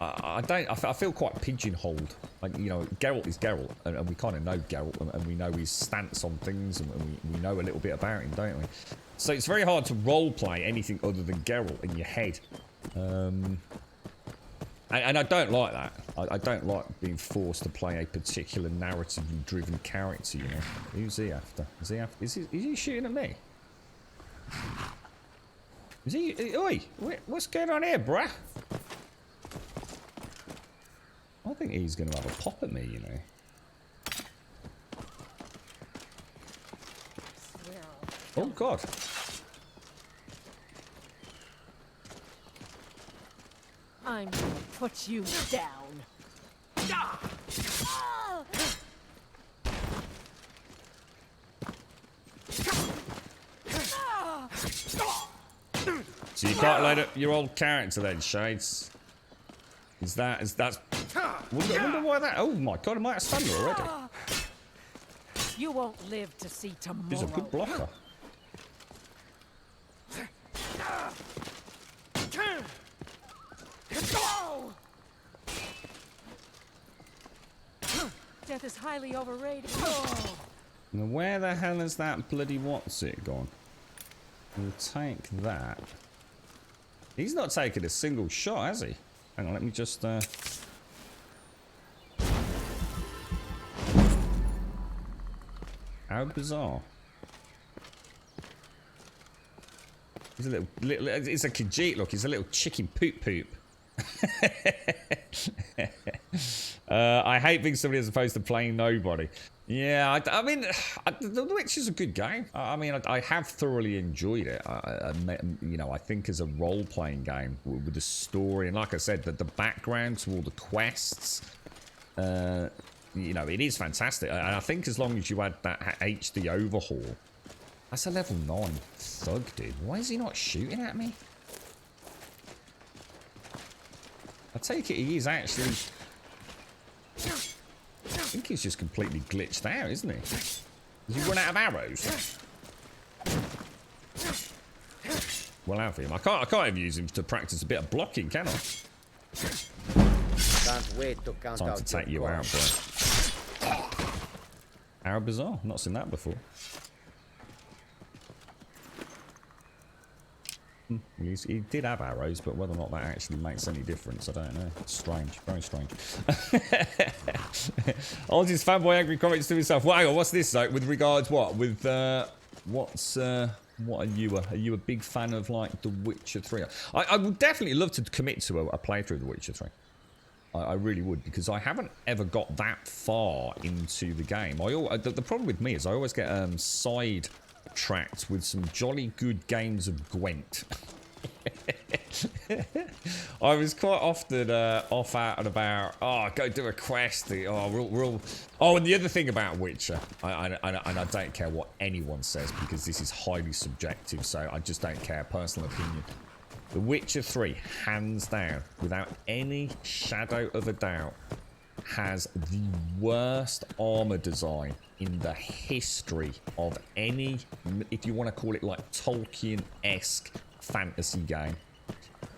I feel quite pigeonholed. Like, you know, Geralt is Geralt, and we kind of know Geralt, and we know his stance on things, and we know a little bit about him, don't we? So it's very hard to roleplay anything other than Geralt in your head. And I don't like that. I don't like being forced to play a particular narratively driven character, you know. Who's he after? Is he shooting at me? Is he... Oi! What's going on here, bruh? I think he's going to have a pop at me, you know. Oh, God. I'm gonna put you down. So you can't load up your old character then, Shades? That's... wonder why that... Oh my god, I might have stunned her already. You won't live to see tomorrow. He's a good blocker. Death is highly overrated. Now where the hell is that bloody what's it gone? We'll take that. He's not taking a single shot, has he? Hang on, let me just How bizarre. He's a little it's a Khajiit, look, he's a little chicken poop. I hate being somebody as opposed to playing nobody. Yeah, I mean, The Witcher's a good game. I mean, I have thoroughly enjoyed it. You know, I think as a role-playing game with the story, and like I said, the background to all the quests, you know, it is fantastic. And I think as long as you add that HD overhaul, that's a level 9 thug, dude. Why is he not shooting at me? I take it he is actually... I think he's just completely glitched out, isn't he? Does he run out of arrows? Well, have him. I can't even use him to practice a bit of blocking, can I? Can't wait to count Time to take you out, boy. How bizarre. Not seen that before. He did have arrows, but whether or not that actually makes any difference, I don't know. It's strange, very strange. Ozzy's fanboy angry comments to himself. Well, hang on, what's this though? With regards what? With what are you? Are you a big fan of like The Witcher 3? I would definitely love to commit to a playthrough of The Witcher 3. I really would, because I haven't ever got that far into the game. The problem with me is I always get side tracked with some jolly good games of Gwent. I was quite often off out and about. Oh, go do a quest. Oh, and the other thing about Witcher, and I don't care what anyone says because this is highly subjective, so I just don't care. Personal opinion. The Witcher 3, hands down, without any shadow of a doubt, has the worst armor design in the history of any, if you want to call it like Tolkien-esque fantasy game.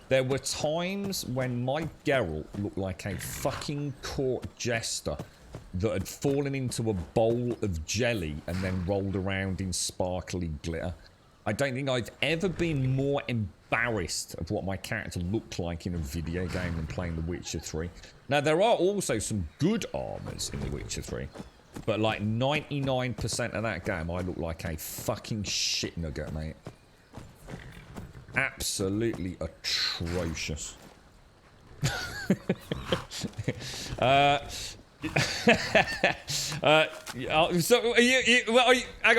There were times when my Geralt looked like a fucking court jester that had fallen into a bowl of jelly and then rolled around in sparkly glitter. I don't think I've ever been more embarrassed of what my character looked like in a video game than playing The Witcher 3. Now, there are also some good armors in The Witcher 3, but like 99% of that game, I look like a fucking shit nugget, mate. Absolutely atrocious. Hang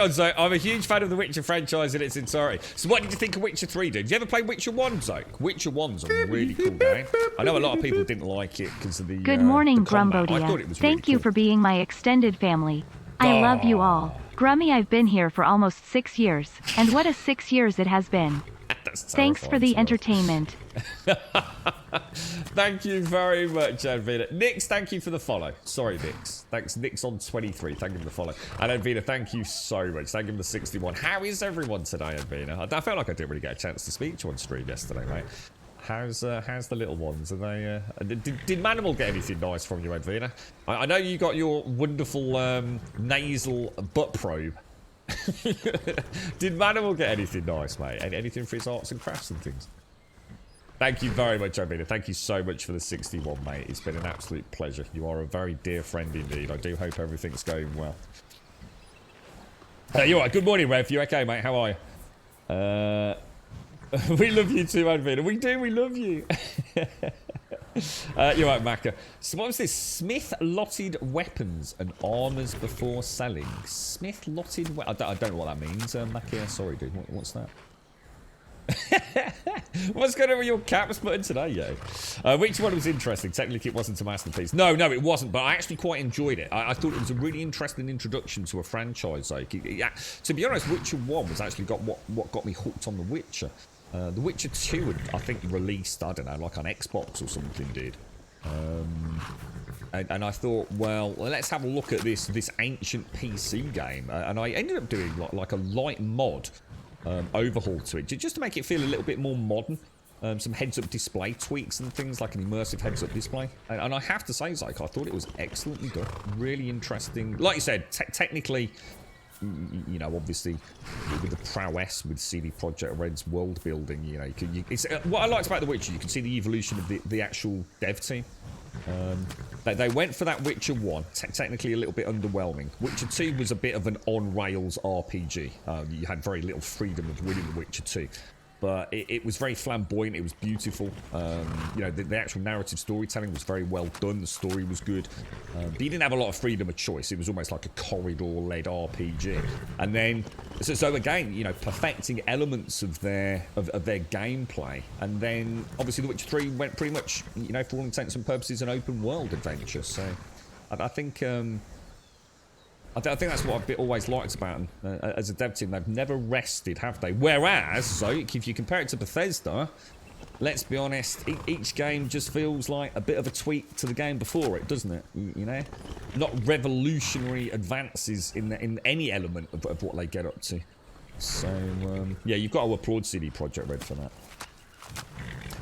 on, Zoe. I'm a huge fan of the Witcher franchise in its entirety. So what did you think of Witcher 3, dude? Did you ever play Witcher 1, Zoe? Witcher 1's a really cool game. I know a lot of people didn't like it because of the Good morning, the combat. I thought Grumbodia. it was Thank really you cool. for being my extended family. I love you all. Grummy, I've been here for almost 6 years. And what a 6 years it has been. Thanks for the entertainment. Thank you very much, Advina. Nix, thank you for the follow. Sorry, Nix. Thanks, Nix on 23. Thank you for the follow. And Advina, thank you so much. Thank you for the 61. How is everyone today, Advina? I felt like I didn't really get a chance to speak to you on stream yesterday, mate. How's the little ones? Are they? Did Manimal get anything nice from you, Advina? I know you got your wonderful nasal butt probe. Did Manimal get anything nice, mate? Anything for his arts and crafts and things? Thank you very much, Obina. Thank you so much for the 61, mate. It's been an absolute pleasure. You are a very dear friend indeed. I do hope everything's going well. You alright? Good morning, Rev. You okay, mate? How are you? We love you too, Advina. We do. We love you. You're right, Macca. So what was this? Smith-lotted weapons and armors before selling. Smith-lotted I don't know what that means, Macca. Sorry, dude. What's that? What's going on with your caps button today, yo? Which one was interesting? Technically, it wasn't a masterpiece. No, it wasn't, but I actually quite enjoyed it. I thought it was a really interesting introduction to a franchise. Like, yeah, to be honest, Witcher 1 was actually what got me hooked on The Witcher. The Witcher 2 had, I think, released, I don't know, like on Xbox or something did. And I thought, well, let's have a look at this ancient PC game. And I ended up doing like a light mod overhaul to it, just to make it feel a little bit more modern. Some heads-up display tweaks and things, like an immersive heads-up display. And I have to say, Zyke, I thought it was excellently done. Really interesting. Like you said, technically, you know, obviously, with the prowess with CD Projekt Red's world building, you know, what I liked about The Witcher, you can see the evolution of the actual dev team. They went for that Witcher 1, technically a little bit underwhelming. Witcher 2 was a bit of an on-rails RPG. You had very little freedom of winning The Witcher 2. But it was very flamboyant, it was beautiful. You know, the actual narrative storytelling was very well done, the story was good. But you didn't have a lot of freedom of choice, it was almost like a corridor-led RPG. And then, so again, you know, perfecting elements of their gameplay. And then, obviously, The Witcher 3 went pretty much, you know, for all intents and purposes, an open-world adventure. So, I think... I think that's what I've always liked about them. As a dev team, they've never rested, have they? Whereas, so if you compare it to Bethesda, let's be honest, each game just feels like a bit of a tweak to the game before it, doesn't it? You know? Not revolutionary advances in any element of what they get up to. So, yeah, you've got to applaud CD Projekt Red for that.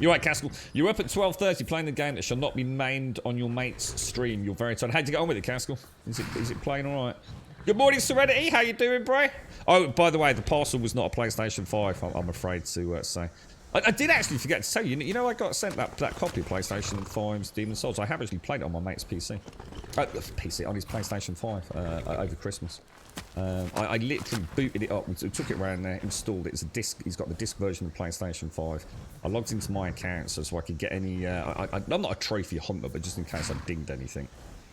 You're right, Caskell. You're up at 12:30 playing the game that shall not be named on your mate's stream. You're very tired. How'd you get on with it, Caskell? Is it playing all right? Good morning, Serenity. How you doing, bro? Oh, by the way, the parcel was not a PlayStation 5, I'm afraid to say. I did actually forget to tell you. You know, I got sent that copy of PlayStation 5's Demon's Souls. I have actually played it on my mate's PC. On his PlayStation 5 over Christmas. I literally booted it up, took it around there, installed it as a disc. He's got the disc version of PlayStation 5. I logged into my account so I could get any... I'm not a trophy hunter, but just in case I dinged anything.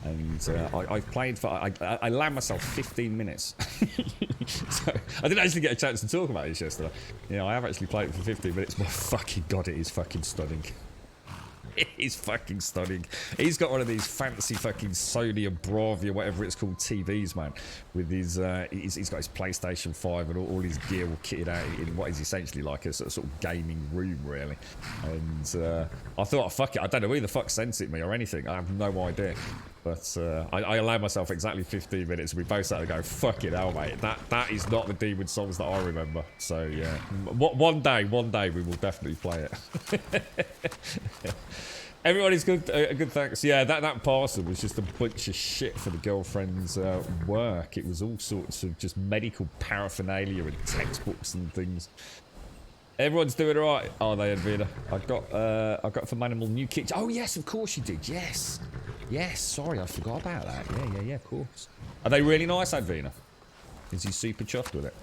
And I played for... I allowed myself 15 minutes. So I didn't actually get a chance to talk about this yesterday. Yeah, I have actually played it for 15 minutes. My fucking god, it is fucking stunning. It is fucking stunning. He's got one of these fancy fucking Sony and Bravia, whatever it's called, TVs, man. With his, he's got his PlayStation 5 and all his gear all kitted out in what is essentially like a sort of gaming room, really. And I thought, oh, fuck it, I don't know who the fuck sent it me or anything. I have no idea. But I allowed myself exactly 15 minutes. We both sat there going, fuck it hell, mate. That is not the Demon's Souls that I remember. So, yeah. One day we will definitely play it. Everybody's good, good thanks. Yeah, that parcel was just a bunch of shit for the girlfriend's work. It was all sorts of just medical paraphernalia and textbooks and things. Everyone's doing alright. Oh, they had Vina. I got for Manimal new kit. Oh yes, of course you did. Yes. Sorry, I forgot about that. Yeah, of course. Are they really nice, Advina? Is he super chuffed with it?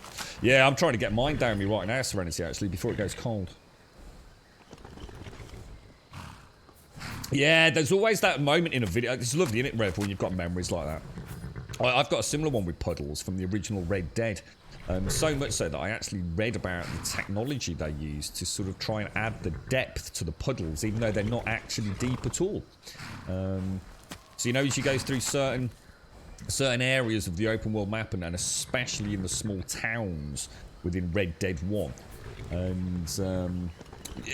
Yeah, I'm trying to get mine down me right now, Serenity, actually, before it goes cold. Yeah, there's always that moment in a video. It's lovely, isn't it, Rev, when you've got memories like that. I've got a similar one with puddles from the original Red Dead. So much so that I actually read about the technology they used to sort of try and add the depth to the puddles, even though they're not actually deep at all. So, you know, as you go through certain areas of the open world map, and especially in the small towns within Red Dead 1, and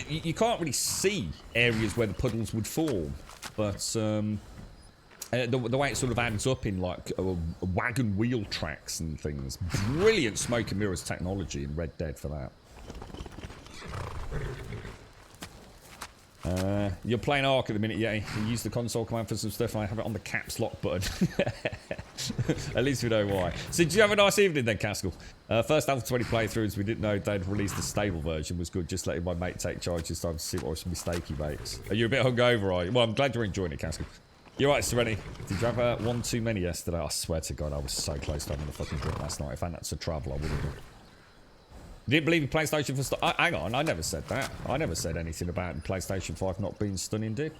you can't really see areas where the puddles would form, but the way it sort of adds up in like wagon wheel tracks and things. Brilliant smoke and mirrors technology in Red Dead for that. You're playing Ark at the minute, yeah. You use the console command for some stuff, and I have it on the caps lock button. At least we know why. So did you have a nice evening then, Caskell? First Alpha 20 playthroughs, we didn't know they'd released the stable version was good, just letting my mate take charge this time to see what was some mistakey mates. Are you a bit hungover, are you? Well, I'm glad you're enjoying it, Caskell. You're right, Serenity. Did you have one too many yesterday? I swear to God, I was so close to having a fucking drink last night. If I had to travel, I would have done. Didn't believe in PlayStation for stuff. Hang on, I never said that. I never said anything about PlayStation 5 not being stunning, dude.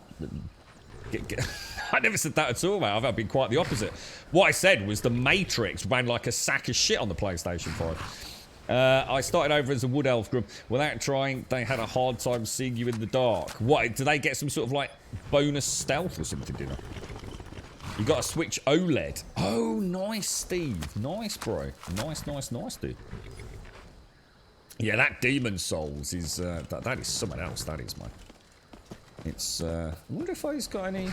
I never said that at all, mate. I've been quite the opposite. What I said was the Matrix ran like a sack of shit on the PlayStation 5. I started over as a wood elf group. Without trying, they had a hard time seeing you in the dark. What, do they get some sort of like bonus stealth or something, do they? You got to switch OLED. Oh, nice, Steve. Nice, bro. Nice, nice, nice, dude. Yeah, that Demon Souls is, that is something else, that is, man. It's, I wonder if he's got any...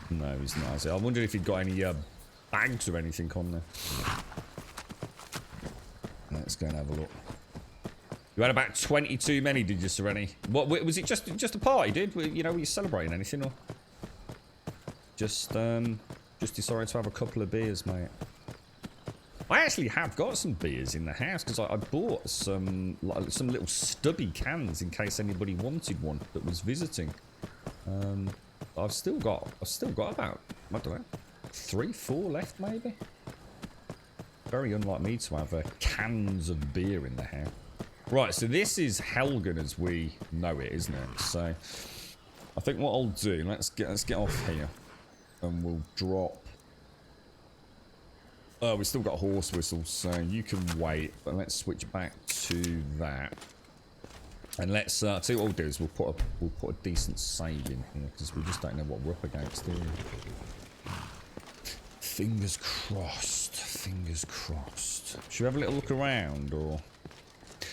No, he's not. I wonder if he'd got any, bags or anything on there. Let's go and have a look. You had about 20 too many, did you, Sereni? What, was it just a party, dude? You know, were you celebrating anything, or... Just decided to have a couple of beers, mate. I actually have got some beers in the house because I bought some little stubby cans in case anybody wanted one that was visiting. I've still got about, I don't know, 3, 4 left maybe. Very unlike me to have cans of beer in the house. Right, so this is Helgen as we know it, isn't it? So I think what I'll do, let's get off here, and we'll drop. Oh, we've still got horse whistles, so you can wait. But let's switch back to that, and let's see what we'll do is we'll put a decent save in here because we just don't know what we're up against, do we? Fingers crossed. Fingers crossed. Should we have a little look around, or?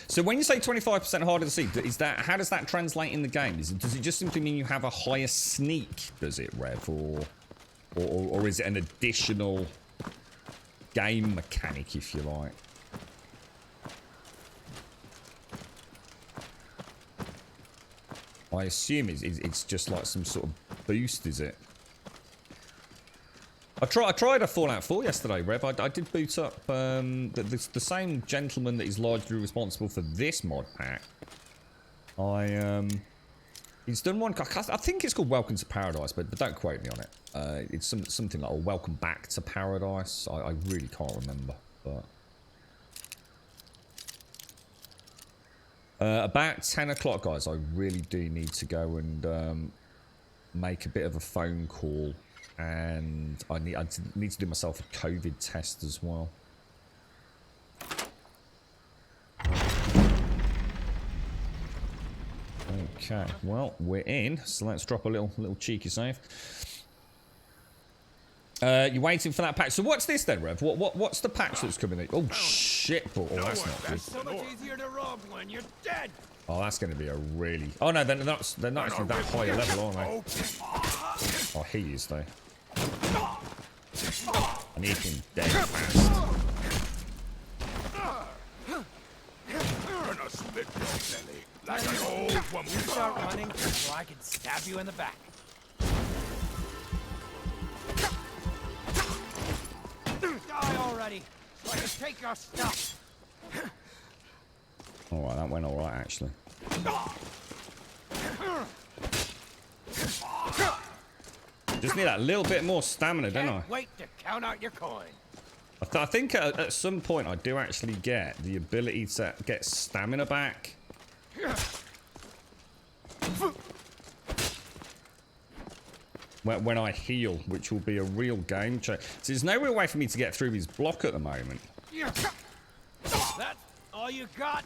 So when you say 25% harder to see, is that, how does that translate in the game? Does it just simply mean you have a higher sneak? Does it, Rev, or is it an additional game mechanic, if you like? I assume it's just like some sort of boost, is it? I tried a Fallout 4 yesterday, Rev. I did boot up the same gentleman that is largely responsible for this mod pack. He's done one. I think it's called Welcome to Paradise, but don't quote me on it. It's something like a Welcome Back to Paradise. I really can't remember, but about 10 o'clock, guys. I really do need to go and make a bit of a phone call. And I need to do myself a COVID test as well. Okay, well, we're in, so let's drop a little cheeky save. You're waiting for that patch. So what's this then, Rev? What's the patch that's coming in? Oh shit! Oh, that's not good. So much easier to rob when you're dead. Oh, that's going to be a really... Oh no, they're not actually that high a level, are they? Oh, he is though. I need him dead fast. Gonna split your belly like an old woman. Start running so I can stab you in the back. Die already, so I can take your stuff. Alright, that went alright actually. Just need that little bit more stamina, don't I? Can't wait to count out your coin. I think at some point I do actually get the ability to get stamina back. When I heal, which will be a real game changer. So there's no real way for me to get through his block at the moment. That's all you got?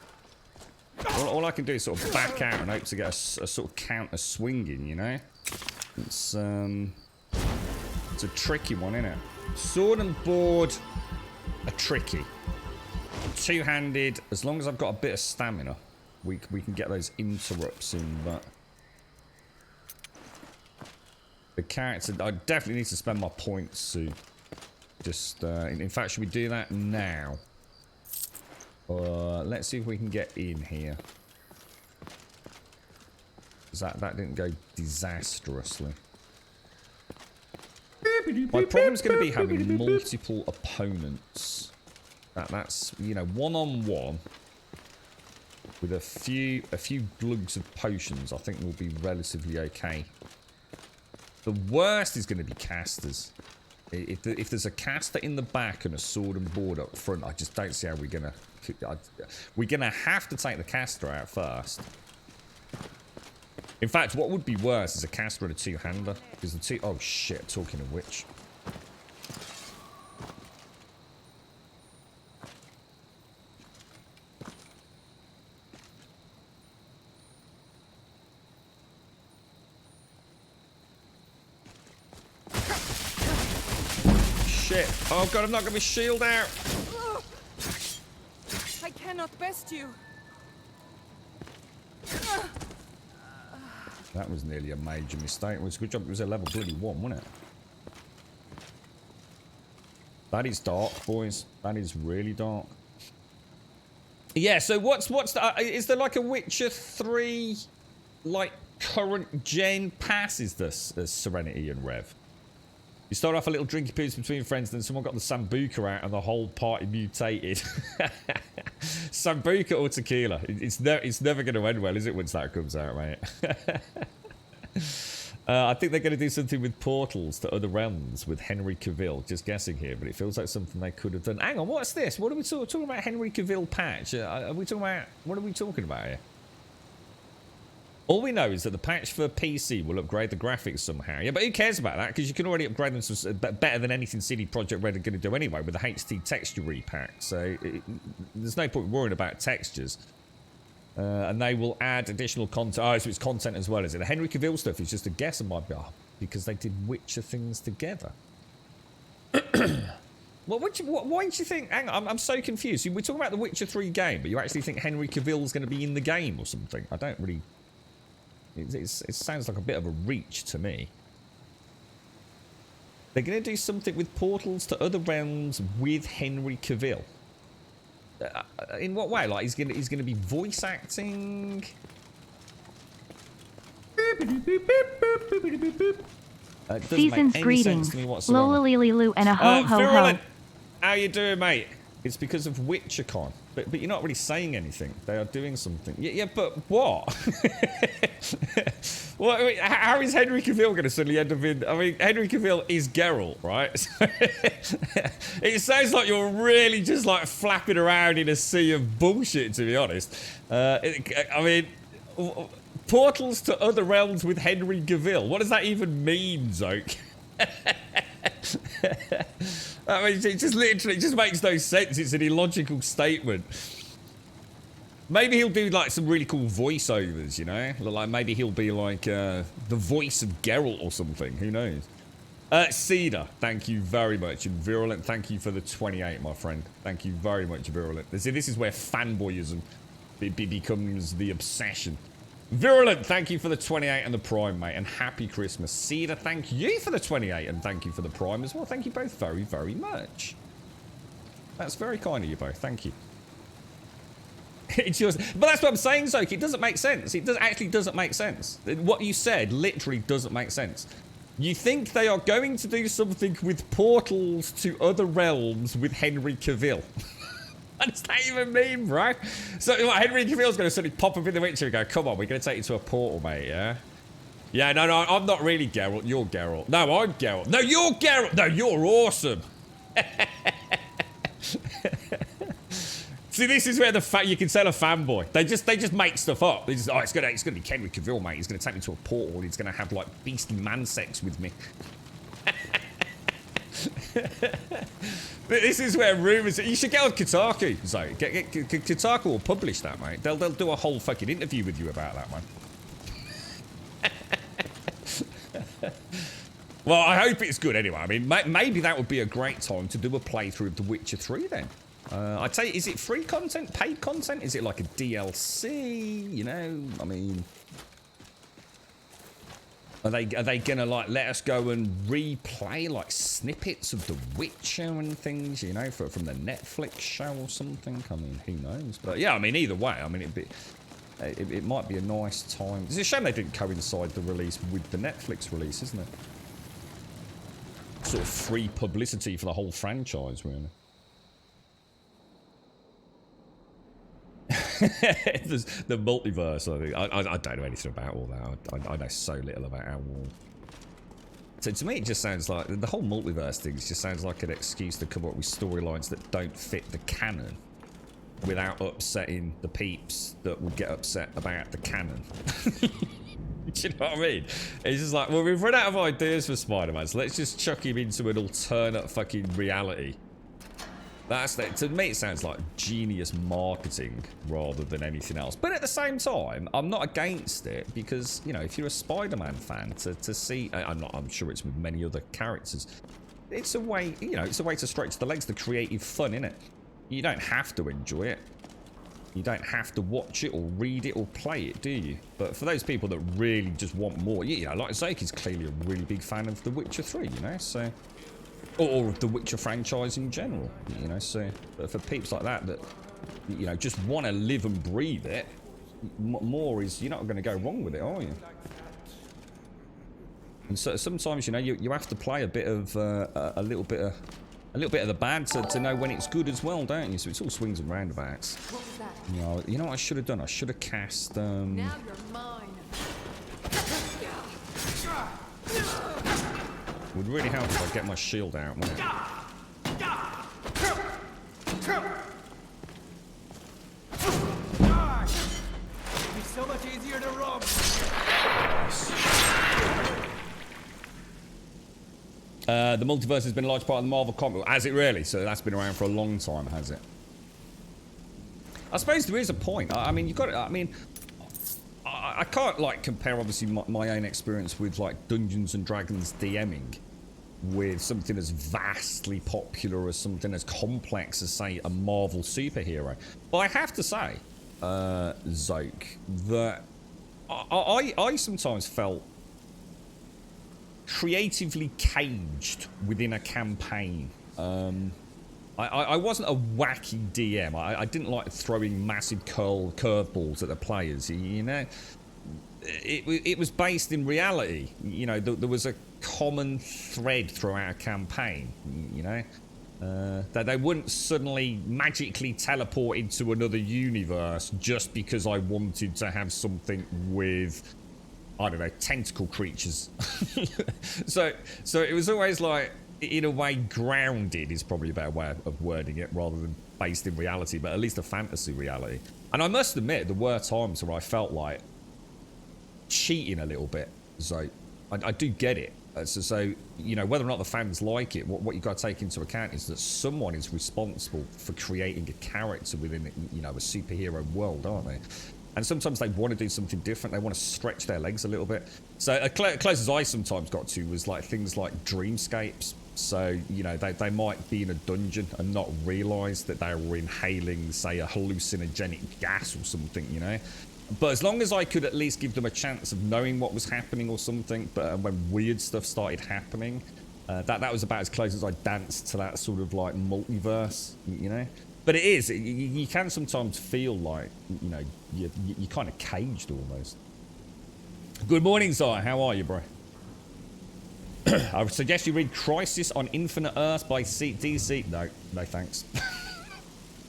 All I can do is sort of back out and hope to get a sort of counter swinging, you know? It's a tricky one, isn't it? Sword and board are tricky. Two-handed, as long as I've got a bit of stamina, we can get those interrupts in, but... The character, I definitely need to spend my points to just, in fact, should we do that now? Let's see if we can get in here. That didn't go disastrously. My problem's going to be having multiple opponents. That's, you know, one-on-one with a few glugs of potions. I think we'll be relatively okay. The worst is going to be casters. If there's a caster in the back and a sword and board up front, I just don't see how we're gonna. We're gonna have to take the caster out first. In fact, what would be worse is a caster and a two-hander, because the two. Oh shit! Talking of which, shit. Oh god, I'm not gonna be shield out. I cannot best you. That was nearly a major mistake. It was a good job it was a level bloody 1, wasn't it? That is dark, boys. That is really dark. Yeah, so what's the... is there like a Witcher 3, like, current gen passes this as Serenity and Rev? You start off a little drinky poos between friends, then someone got the Sambuca out and the whole party mutated. Sambuca or tequila. It's never going to end well, is it, once that comes out, mate? I think they're going to do something with portals to other realms with Henry Cavill. Just guessing here, but it feels like something they could have done. Hang on, what's this? What are we talking about? Henry Cavill patch? Are we talking about... What are we talking about here? All we know is that the patch for PC will upgrade the graphics somehow. Yeah, but who cares about that? Because you can already upgrade them to better than anything CD Projekt Red are going to do anyway with the HD texture repack. So there's no point worrying about textures. And they will add additional content. Oh, so it's content as well, is it? The Henry Cavill stuff is just a guess on my behalf because they did Witcher things together. Well, why do you think... Hang on, I'm so confused. We're talking about the Witcher 3 game, but you actually think Henry Cavill's going to be in the game or something? I don't really... It sounds like a bit of a reach to me. They're going to do something with portals to other realms with Henry Cavill. In what way? Like he's going to be voice acting? Season's greetings. Lola Lily Lou and a ho ho ho. How you doing, mate? It's because of WitcherCon. But you're not really saying anything. They are doing something. Yeah, but what? What? I mean, how is Henry Cavill going to suddenly end up in... I mean, Henry Cavill is Geralt, right? It sounds like you're really just like flapping around in a sea of bullshit, to be honest. I mean, portals to other realms with Henry Cavill. What does that even mean, Zoke? I mean, it just literally just makes no sense. It's an illogical statement. Maybe he'll do like some really cool voiceovers, you know? Like maybe he'll be like the voice of Geralt or something. Who knows? Cedar, thank you very much. And Virulent, thank you for the 28, my friend. Thank you very much, Virulent. See, this is where fanboyism becomes the obsession. Virulent, thank you for the 28 and the Prime, mate. And happy Christmas. Cedar, thank you for the 28 and thank you for the Prime as well. Thank you both very, very much. That's very kind of you both. Thank you. It's yours. But that's what I'm saying, Zoke. It doesn't make sense. It actually doesn't make sense. What you said literally doesn't make sense. You think they are going to do something with portals to other realms with Henry Cavill. What does that even mean, bro? So what, Henry Cavill's going to suddenly pop up in the Witcher and go, come on, we're going to take you to a portal, mate, yeah? Yeah, no, I'm not really Geralt. You're Geralt. No, I'm Geralt. No, you're Geralt. No, you're awesome. See, this is where you can tell a fanboy. They just make stuff up. They just, oh, it's gonna be Henry Cavill, mate. He's gonna take me to a portal. He's gonna have like beastly man sex with me. But this is where rumors. You should get on Kotaku, Zoe. Kotaku will publish that, mate. They'll do a whole fucking interview with you about that, man. Well, I hope it's good anyway. I mean, maybe that would be a great time to do a playthrough of The Witcher 3 then. I'd say, is it free content, paid content? Is it like a DLC? You know, I mean, are they gonna like let us go and replay like snippets of The Witcher and things? You know, from the Netflix show or something. I mean, who knows? But yeah, I mean, either way, I mean, it might be a nice time. It's a shame they didn't coincide the release with the Netflix release, isn't it? Sort of free publicity for the whole franchise, really. The multiverse, I think. I don't know anything about all that. I know so little about our world. So to me, it just sounds like the whole multiverse thing just sounds like an excuse to come up with storylines that don't fit the canon without upsetting the peeps that would get upset about the canon. Do you know what I mean? It's just like, well, we've run out of ideas for Spider-Man, so let's just chuck him into an alternate fucking reality. To me, it sounds like genius marketing rather than anything else. But at the same time, I'm not against it because, you know, if you're a Spider-Man fan, to see, I'm sure it's with many other characters, it's a way, you know, it's a way to stretch the legs, the creative fun, innit? You don't have to enjoy it. You don't have to watch it or read it or play it, do you? But for those people that really just want more, you know, like Zoki's clearly a really big fan of The Witcher 3, you know, so... Or of the Witcher franchise in general, you know, so... But for peeps like that, you know, just want to live and breathe it, more is, you're not going to go wrong with it, are you? And so sometimes, you know, you have to play a bit of, a little bit of the bad to know when it's good as well, don't you? So it's all swings and roundabouts. What was that? You know what I should have done? I should have cast, Now you're mine. Would really help if I get my shield out, wouldn't it? It'd be so much easier to rob. The multiverse has been a large part of the Marvel comic. Has it really? So that's been around for a long time, has it? I suppose there is a point. I mean, you've got to, I mean, I can't, like, compare, obviously, my own experience with, like, Dungeons and Dragons DMing with something as vastly popular as something as complex as, say, a Marvel superhero. But I have to say, Zoke, that I sometimes felt creatively caged within a campaign. I wasn't a wacky DM. I didn't like throwing massive curveballs at the players, you know. It was based in reality. You know, there was a common thread throughout a campaign, you know. That they wouldn't suddenly magically teleport into another universe just because I wanted to have something with, I don't know, tentacle creatures. so it was always like, in a way, grounded is probably a better way of wording it, rather than based in reality, but at least a fantasy reality. And I must admit, there were times where I felt like cheating a little bit. So I do get it. So, you know, whether or not the fans like it, what you've got to take into account is that someone is responsible for creating a character within, you know, a superhero world, aren't they? And sometimes they want to do something different. They want to stretch their legs a little bit. So closest I sometimes got to was like things like dreamscapes. So, you know, they might be in a dungeon and not realise that they were inhaling, say, a hallucinogenic gas or something, you know. But as long as I could at least give them a chance of knowing what was happening or something, but when weird stuff started happening, that was about as close as I danced to that sort of like multiverse, you know. But it is, you can sometimes feel like, you know, you're kind of caged almost. Good morning, Zaya. How are you, bro? I would suggest you read Crisis on Infinite Earth by DC. No thanks.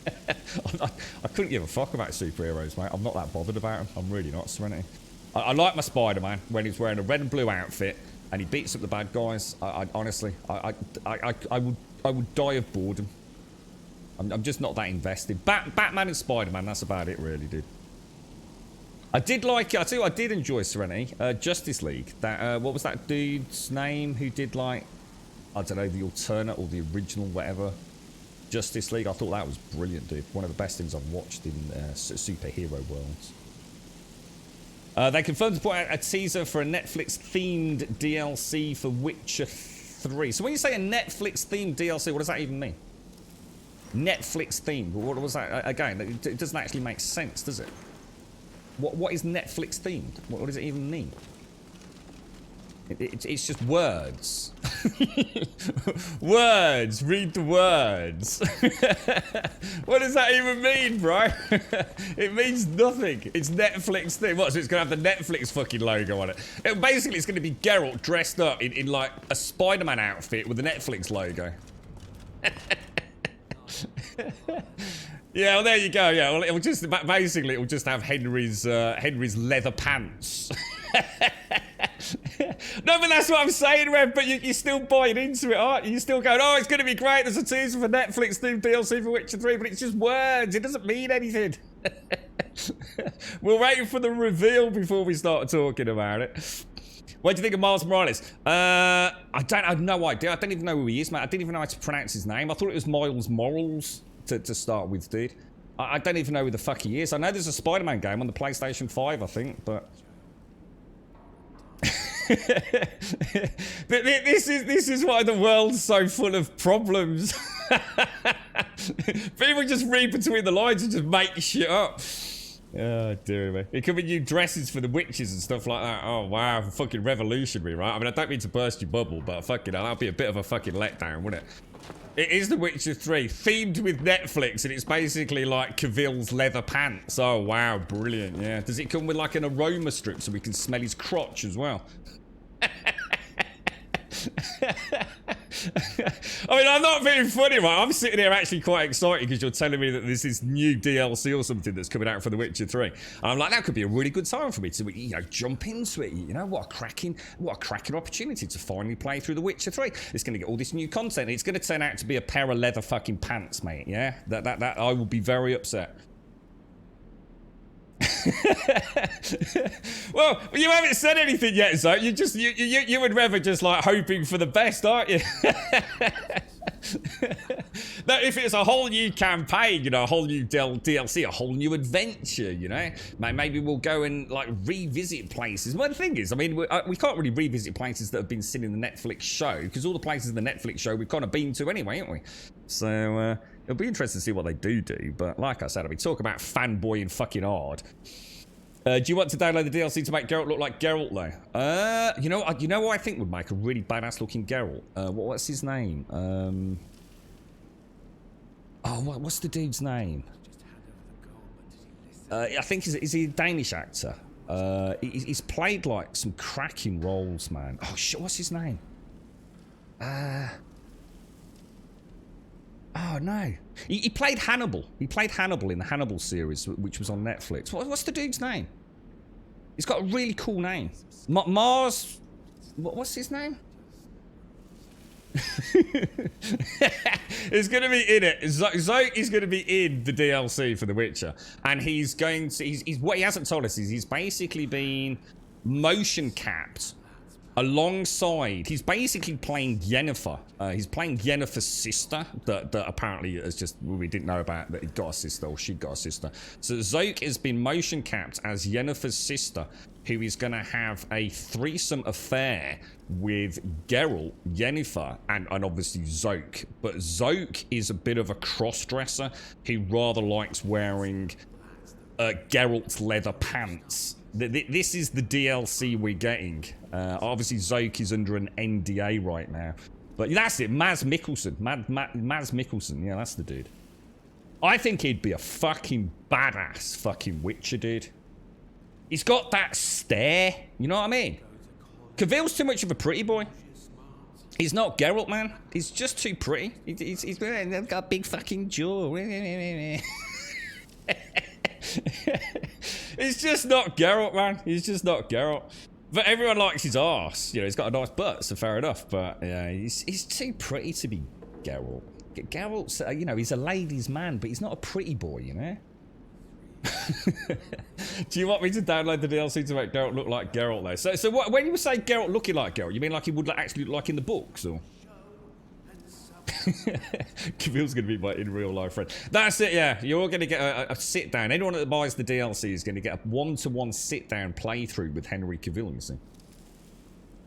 I couldn't give a fuck about superheroes, mate. I'm not that bothered about them. I'm really not, Serenity. I like my Spider-Man when he's wearing a red and blue outfit and he beats up the bad guys. Honestly, I would die of boredom. I'm just not that invested. Batman and Spider-Man, that's about it, really, dude. I did like it. I tell you what, I did enjoy, Serenity. Justice League. That what was that dude's name who did, like, I don't know, the alternate or the original, whatever, Justice League? I thought that was brilliant, dude. One of the best things I've watched in superhero worlds. They confirmed to put out a teaser for a Netflix-themed DLC for Witcher 3. So when you say a Netflix-themed DLC, what does that even mean? Netflix-themed. What was that? Again, it doesn't actually make sense, does it? What is Netflix-themed? What does it even mean? It's just words. Words. Read the words. What does that even mean, bro? It means nothing. It's Netflix thing. What? So it's going to have the Netflix fucking logo on it. Basically, it's going to be Geralt dressed up in like a Spider-Man outfit with the Netflix logo. Yeah, well, there you go. Yeah, well, it'll just basically it'll just have Henry's leather pants. No, but that's what I'm saying, Rev. But you're still buying into it, aren't you? You're still going, oh, it's going to be great. There's a teaser for Netflix new DLC for Witcher 3, but it's just words. It doesn't mean anything. We're waiting for the reveal before we start talking about it. What do you think of Miles Morales? I have no idea. I don't even know who he is, man. I didn't even know how to pronounce his name. I thought it was Miles Morales to start with, dude. I don't even know who the fuck he is. I know there's a Spider-Man game on the PlayStation 5, I think, but... This is why the world's so full of problems. People just read between the lines and just make shit up. Oh, dear me. It could be new dresses for the witches and stuff like that. Oh, wow. Fucking revolutionary, right? I mean, I don't mean to burst your bubble, but fucking hell, that'd be a bit of a fucking letdown, wouldn't it? It is The Witcher 3, themed with Netflix, and it's basically like Cavill's leather pants. Oh, wow. Brilliant, yeah. Does it come with like an aroma strip so we can smell his crotch as well? I mean, I'm not being funny, right? I'm sitting here actually quite excited because you're telling me that this is new DLC or something that's coming out for The Witcher 3. And I'm like, that could be a really good time for me to, you know, jump into it. You know, what a cracking opportunity to finally play through The Witcher 3. It's going to get all this new content. It's going to turn out to be a pair of leather fucking pants, mate. Yeah, that I will be very upset. Well, you haven't said anything yet, so you would rather just like hoping for the best, aren't you? Now, if it's a whole new campaign, you know, a whole new DLC, a whole new adventure, you know, maybe we'll go and like revisit places. Well, the thing is, I mean, we can't really revisit places that have been seen in the Netflix show because all the places in the Netflix show we've kind of been to anyway, haven't we? So it'll be interesting to see what they do. But like I said, I'll be talking about fanboying fucking hard. Do you want to download the DLC to make Geralt look like Geralt, though? You know what I think would make a really badass looking Geralt? What's his name? What's the dude's name? I think is he a Danish actor? He's played like some cracking roles, man. Oh shit, what's his name? Oh no, he played Hannibal. He played Hannibal in the Hannibal series, which was on Netflix. What's the dude's name? He's got a really cool name. Mars. What's his name? It's gonna be in it. Zoke is gonna be in the DLC for The Witcher, and he's going to. He's what he hasn't told us is he's basically been motion capped alongside. He's basically playing Yennefer. He's playing Yennefer's sister that apparently is just, we didn't know about, that he got a sister or she got a sister. So Zoke has been motion capped as Yennefer's sister, who is going to have a threesome affair with Geralt, Yennefer, and obviously Zoke. But Zoke is a bit of a cross-dresser. He rather likes wearing Geralt's leather pants. This is the DLC we're getting. Obviously, Zoke is under an NDA right now. But that's it, Mads Mikkelsen. Mads Mikkelsen, yeah, that's the dude. I think he'd be a fucking badass fucking Witcher, dude. He's got that stare, you know what I mean? Cavill's too much of a pretty boy. He's not Geralt, man. He's just too pretty. He's got a big fucking jaw. He's just not Geralt, man. He's just not Geralt. But everyone likes his arse. You know, he's got a nice butt, so fair enough. But yeah, he's too pretty to be Geralt. Geralt's, you know, he's a ladies' man, but he's not a pretty boy, you know? Do you want me to download the DLC to make Geralt look like Geralt, though? So what, when you say Geralt looking like Geralt, you mean like he would actually look like in the books, or? Cavill's going to be my in real life friend. That's it, yeah. You're going to get a sit down. Anyone that buys the DLC is going to get a one-to-one sit down playthrough with Henry Cavill, you see.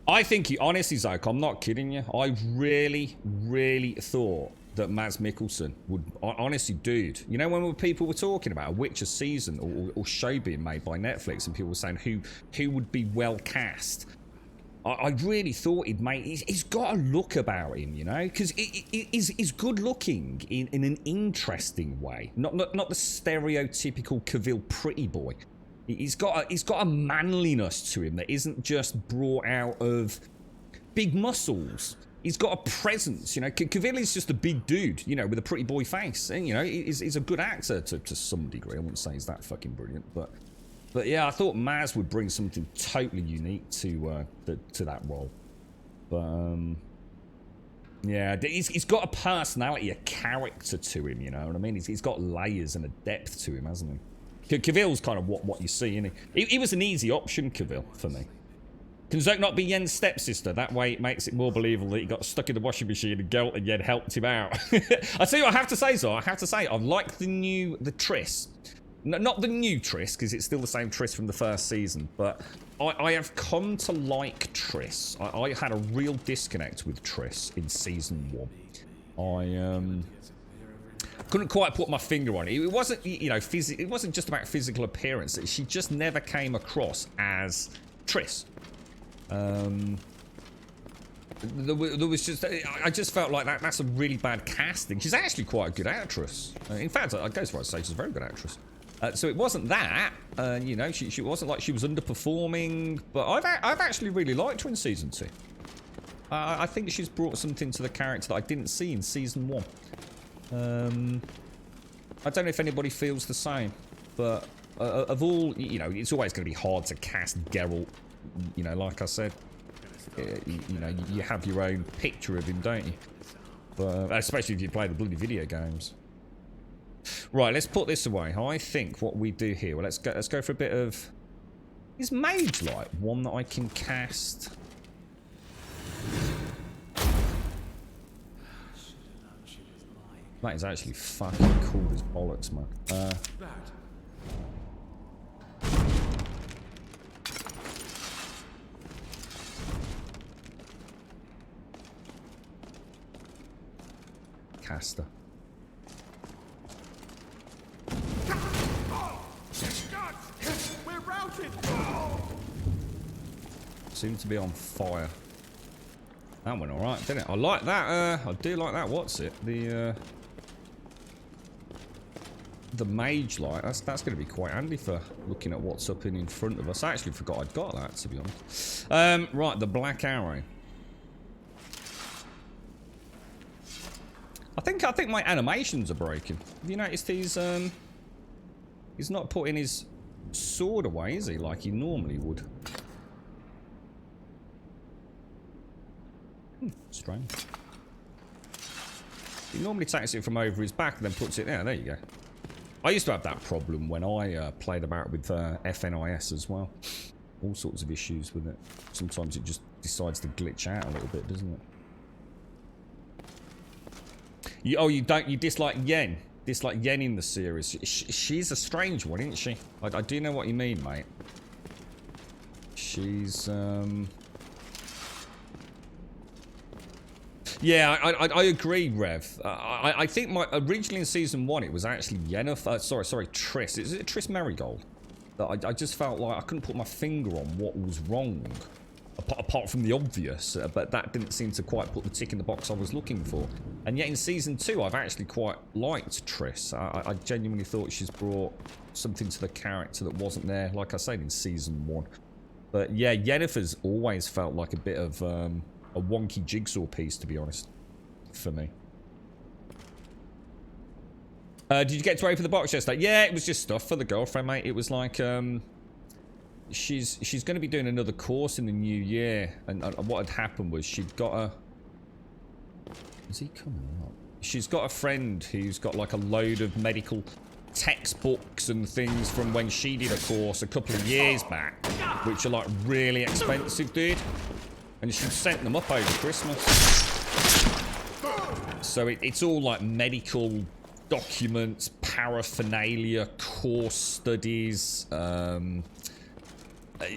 I think he, honestly, Zoke, I'm not kidding you. I really, really thought that Mads Mikkelsen would, honestly, dude, you know when people were talking about a Witcher season or show being made by Netflix and people were saying who would be well cast, I really thought he's got a look about him, you know, because he's good looking in an interesting way, not the stereotypical Cavill pretty boy. He's got a manliness to him that isn't just brought out of big muscles. He's got a presence, you know. Cavill is just a big dude, you know, with a pretty boy face, and you know, he's a good actor to some degree. I wouldn't say he's that fucking brilliant, but yeah, I thought Maz would bring something totally unique to that role. But yeah, he's got a personality, a character to him, you know what I mean? He's got layers and a depth to him, hasn't he? Cavill's kind of what you see, isn't he? He was an easy option, Cavill, for me. Can Zoke not be Yen's stepsister? That way it makes it more believable that he got stuck in the washing machine and Geralt and Yen helped him out. I tell you what, I have to say, I like the Triss. Not the new Triss, because it's still the same Triss from the first season, but I have come to like Triss. I had a real disconnect with Triss in season 1. I couldn't quite put my finger on it. It wasn't, you know, it wasn't just about physical appearance. She just never came across as Triss. There was just, I just felt like that's a really bad casting. She's actually quite a good actress. In fact, I'd go as far as to say she's a very good actress. So it wasn't that, you know, she wasn't like she was underperforming, but I've actually really liked her in season 2. I think she's brought something to the character that I didn't see in season 1. I don't know if anybody feels the same, but of all, you know, it's always going to be hard to cast Geralt. You know, like I said, you know, you have your own picture of him, don't you? But especially if you play the bloody video games. Right, let's put this away. I think what we do here, well, let's go for a bit of... Is Mage Light one that I can cast? That is actually fucking cool as bollocks, man. Caster. We're routed. Seem to be on fire. That went alright, didn't it? I like that, I do like that, what's it? The Mage Light, that's going to be quite handy for looking at what's up in front of us. I actually forgot I'd got that, to be honest. Right, the Black Arrow. I think my animations are breaking. Have you noticed he's not putting his sword away, is he, like he normally would? Strange. He normally takes it from over his back and then puts it there. There you go. I used to have that problem when I played about with FNIS as well. All sorts of issues with it. Sometimes it just decides to glitch out a little bit, doesn't it? You dislike Yen? Dislike Yen in the series? She's a strange one, isn't she? I do know what you mean, mate. She's yeah, I agree, Rev. I think originally in season 1 it was actually Yennefer. Sorry, Triss. Is it Triss Merigold? That I just felt like I couldn't put my finger on what was wrong, apart from the obvious. But that didn't seem to quite put the tick in the box I was looking for. And yet in season 2, I've actually quite liked Triss. I genuinely thought she's brought something to the character that wasn't there, like I said, in season 1. But yeah, Yennefer's always felt like a bit of a wonky jigsaw piece, to be honest, for me. Did you get to open the box yesterday? Yeah, it was just stuff for the girlfriend, mate. It was like, she's going to be doing another course in the new year, and what had happened was she'd got a... Is he coming up? She's got a friend who's got like a load of medical textbooks and things from when she did a course a couple of years back, which are like really expensive, dude. And she sent them up over Christmas. So it's all like medical documents, paraphernalia, course studies,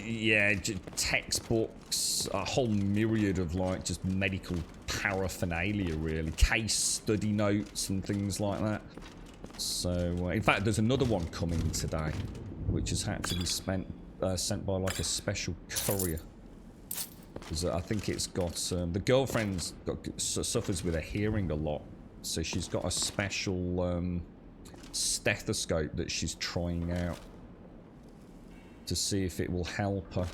yeah, textbooks, a whole myriad of like just medical paraphernalia, really. Case study notes and things like that. So, in fact, there's another one coming today, which has had to be sent by like a special courier. Because I think it's got the girlfriend's suffers with her hearing a lot, so she's got a special stethoscope that she's trying out to see if it will help her.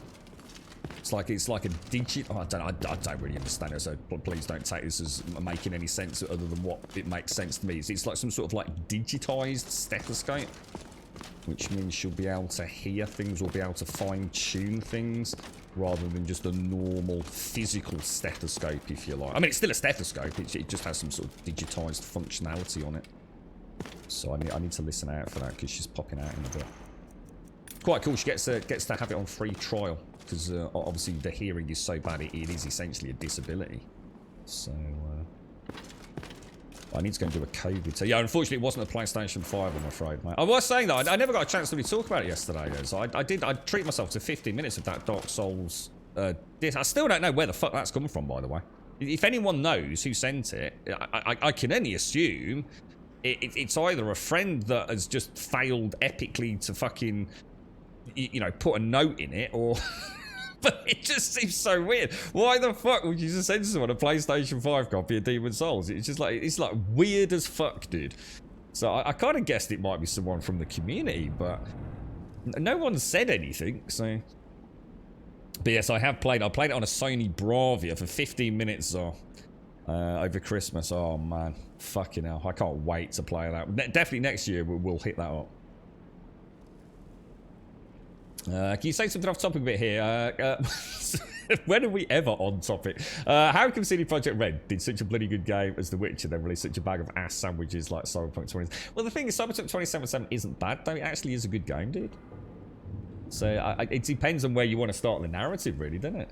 It's like a digit. Oh, I don't really understand it, so please don't take this as making any sense other than what it makes sense to me. It's like some sort of like digitized stethoscope, which means she'll be able to hear things or be able to fine-tune things rather than just a normal physical stethoscope, if you like. I mean, it's still a stethoscope. It just has some sort of digitized functionality on it. So I need to listen out for that because she's popping out in a bit. Quite cool. She gets to have it on free trial because obviously the hearing is so bad it is essentially a disability. So I need to go and do a COVID. So yeah, unfortunately, it wasn't a PlayStation 5, I'm afraid, mate. I was saying that I never got a chance to really talk about it yesterday. So I treat myself to 15 minutes of that Dark Souls disc. I still don't know where the fuck that's coming from, by the way. If anyone knows who sent it, I can only assume it's either a friend that has just failed epically to fucking, you know, put a note in it, or... But it just seems so weird. Why the fuck would you just send someone a PlayStation 5 copy of Demon's Souls? It's just like, it's like weird as fuck, dude. So I kind of guessed it might be someone from the community, but no one said anything, so... But yes, I played it on a Sony Bravia for 15 minutes over Christmas. Oh man, fucking hell. I can't wait to play that. Definitely next year we'll hit that up. Can you say something off topic a bit here? When are we ever on topic? How come CD Projekt Red did such a bloody good game as The Witcher, then released such a bag of ass sandwiches like Cyberpunk 20? Well, the thing is, Cyberpunk 2077 isn't bad, though. It actually is a good game, dude. So it depends on where you want to start the narrative, really, doesn't it?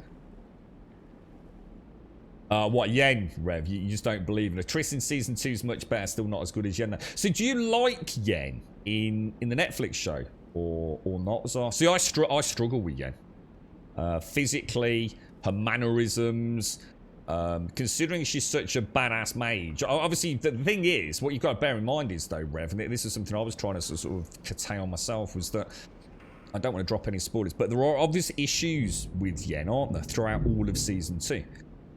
What, Yen, Rev? You just don't believe in it. Triss in Season 2 is much better, still not as good as Yen. So do you like Yen in the Netflix show? Or not, Zar? See, I struggle with Yen. Physically, her mannerisms, considering she's such a badass mage. Obviously, the thing is, what you've got to bear in mind is, though, Rev, and this is something I was trying to sort of curtail myself, was that I don't want to drop any spoilers, but there are obvious issues with Yen, aren't there, throughout all of Season 2.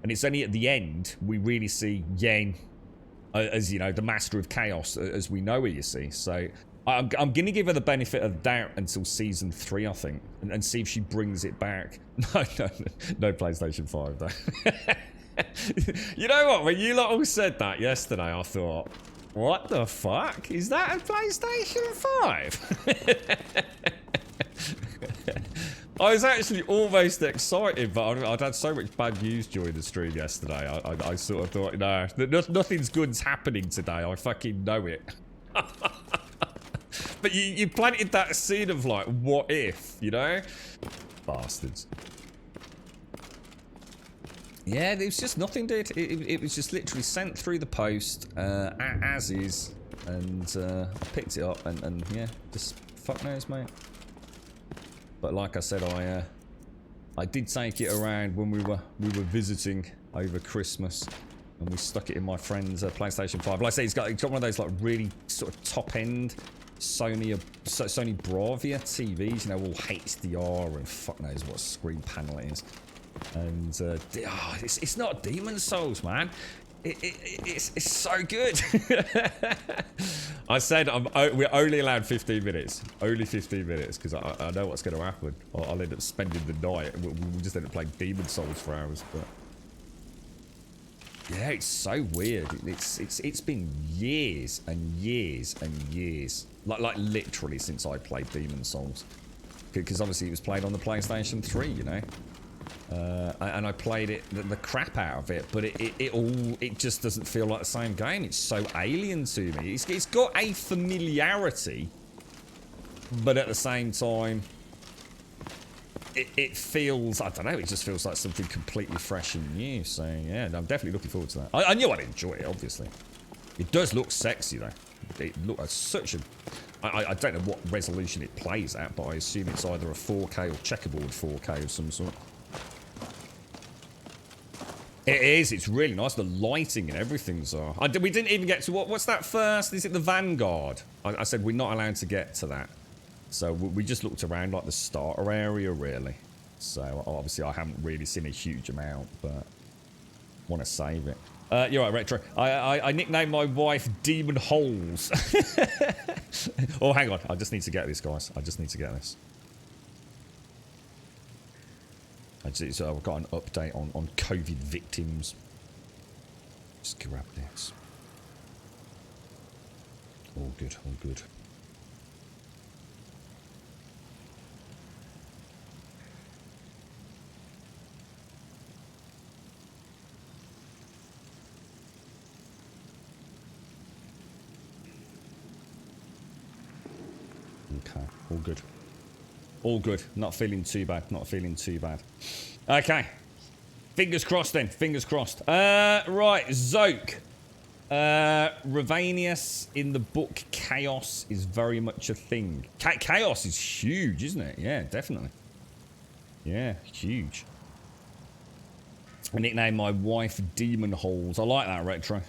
And it's only at the end we really see Yen as, you know, the master of chaos, as we know her, you see. So I'm going to give her the benefit of the doubt until Season 3, I think, and see if she brings it back. No PlayStation 5, though. You know what? When you lot all said that yesterday, I thought, what the fuck? Is that a PlayStation 5? I was actually almost excited, but I'd had so much bad news during the stream yesterday. I sort of thought, no, nothing's good's happening today. I fucking know it. But you planted that seed of like, what if, you know? Bastards. Yeah, it was just nothing, dude. It was just literally sent through the post, as is, and I picked it up, and yeah, just fuck knows, mate. But like I said, I did take it around when we were visiting over Christmas, and we stuck it in my friend's PlayStation 5. Like I say, it's got one of those like really sort of top end Sony Bravia TVs, you know, all HDR and fuck knows what screen panel it is. And it's not Demon's Souls, man. It's so good. I said we're only allowed 15 minutes. Only 15 minutes, because I know what's going to happen. I'll end up spending the night. We'll just end up playing Demon's Souls for hours. But yeah, it's so weird. It's been years and years and years, like literally since I played Demon's Souls, because obviously it was played on the PlayStation 3, you know. And I played it the crap out of it, but it just doesn't feel like the same game. It's so alien to me. It's got a familiarity, but at the same time, it feels, I don't know, it just feels like something completely fresh and new. So yeah, I'm definitely looking forward to that. I knew I'd enjoy it, obviously. It does look sexy though. It looks such a, I don't know what resolution it plays at, but I assume it's either a 4K or checkerboard 4K of some sort. It is. It's really nice. The lighting and everything's we didn't even get to what's that first? Is it the Vanguard? I said we're not allowed to get to that. So we just looked around like the starter area, really. So obviously I haven't really seen a huge amount, but want to save it. You're right, Retro. I nicknamed my wife Demon Holes. Oh, hang on. I just need to get this, guys. I just need to get this. So I've got an update on COVID victims. Just grab this. All good, all good. Okay, all good. All good. Not feeling too bad. Not feeling too bad. Okay. Fingers crossed then. Fingers crossed. Right. Zoke. Ravanius in the book Chaos is very much a thing. Chaos is huge, isn't it? Yeah, definitely. Yeah, huge. I nicknamed my wife Demon Holes. I like that, Retro.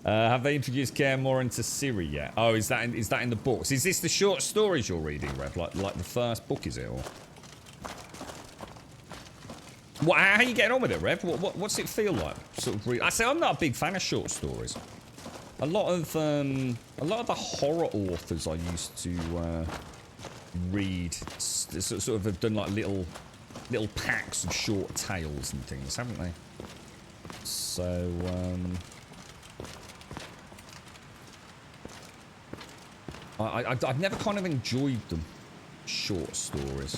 Have they introduced Care more into Siri yet? Oh, is that in the books? Is this the short stories you're reading, Rev? Like the first book, is it? Or what? How are you getting on with it, Rev? What's it feel like? Sort of I say I'm not a big fan of short stories. A lot of the horror authors I used to read sort of have done like little packs of short tales and things, haven't they? So I've never kind of enjoyed them, short stories.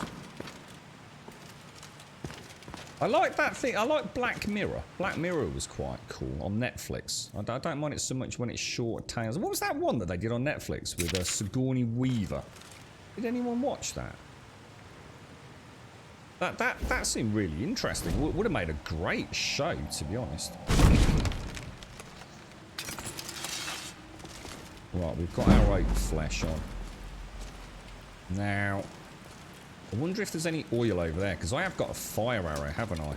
I like that thing. I like Black Mirror. Black Mirror was quite cool on Netflix. I don't mind it so much when it's short tales. What was that one that they did on Netflix with Sigourney Weaver? Did anyone watch that? That seemed really interesting. Would have made a great show, to be honest. Right, we've got our oak flesh on. Now, I wonder if there's any oil over there, because I have got a fire arrow, haven't I?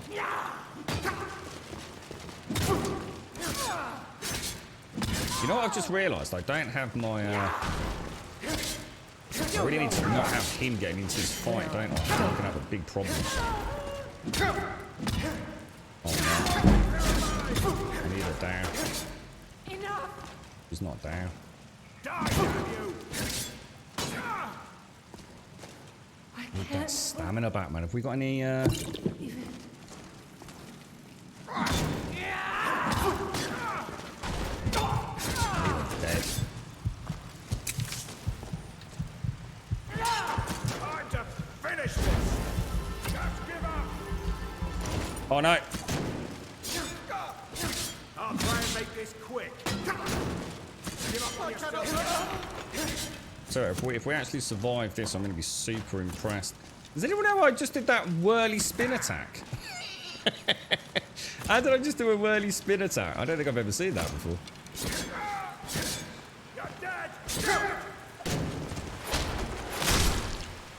You know what I've just realised? I don't have my... I really need to not have him getting into this fight, don't I? I'm going to have a big problem. Oh no. I need her down. He's not down. Need that stamina back, man. Have we got any, Dead. Time to finish this. Just give up. Oh no. I'll try and make this quick. Give up on yourself. So if we actually survive this, I'm going to be super impressed. Does anyone know I just did that whirly spin attack? How did I just do a whirly spin attack? I don't think I've ever seen that before. You're dead.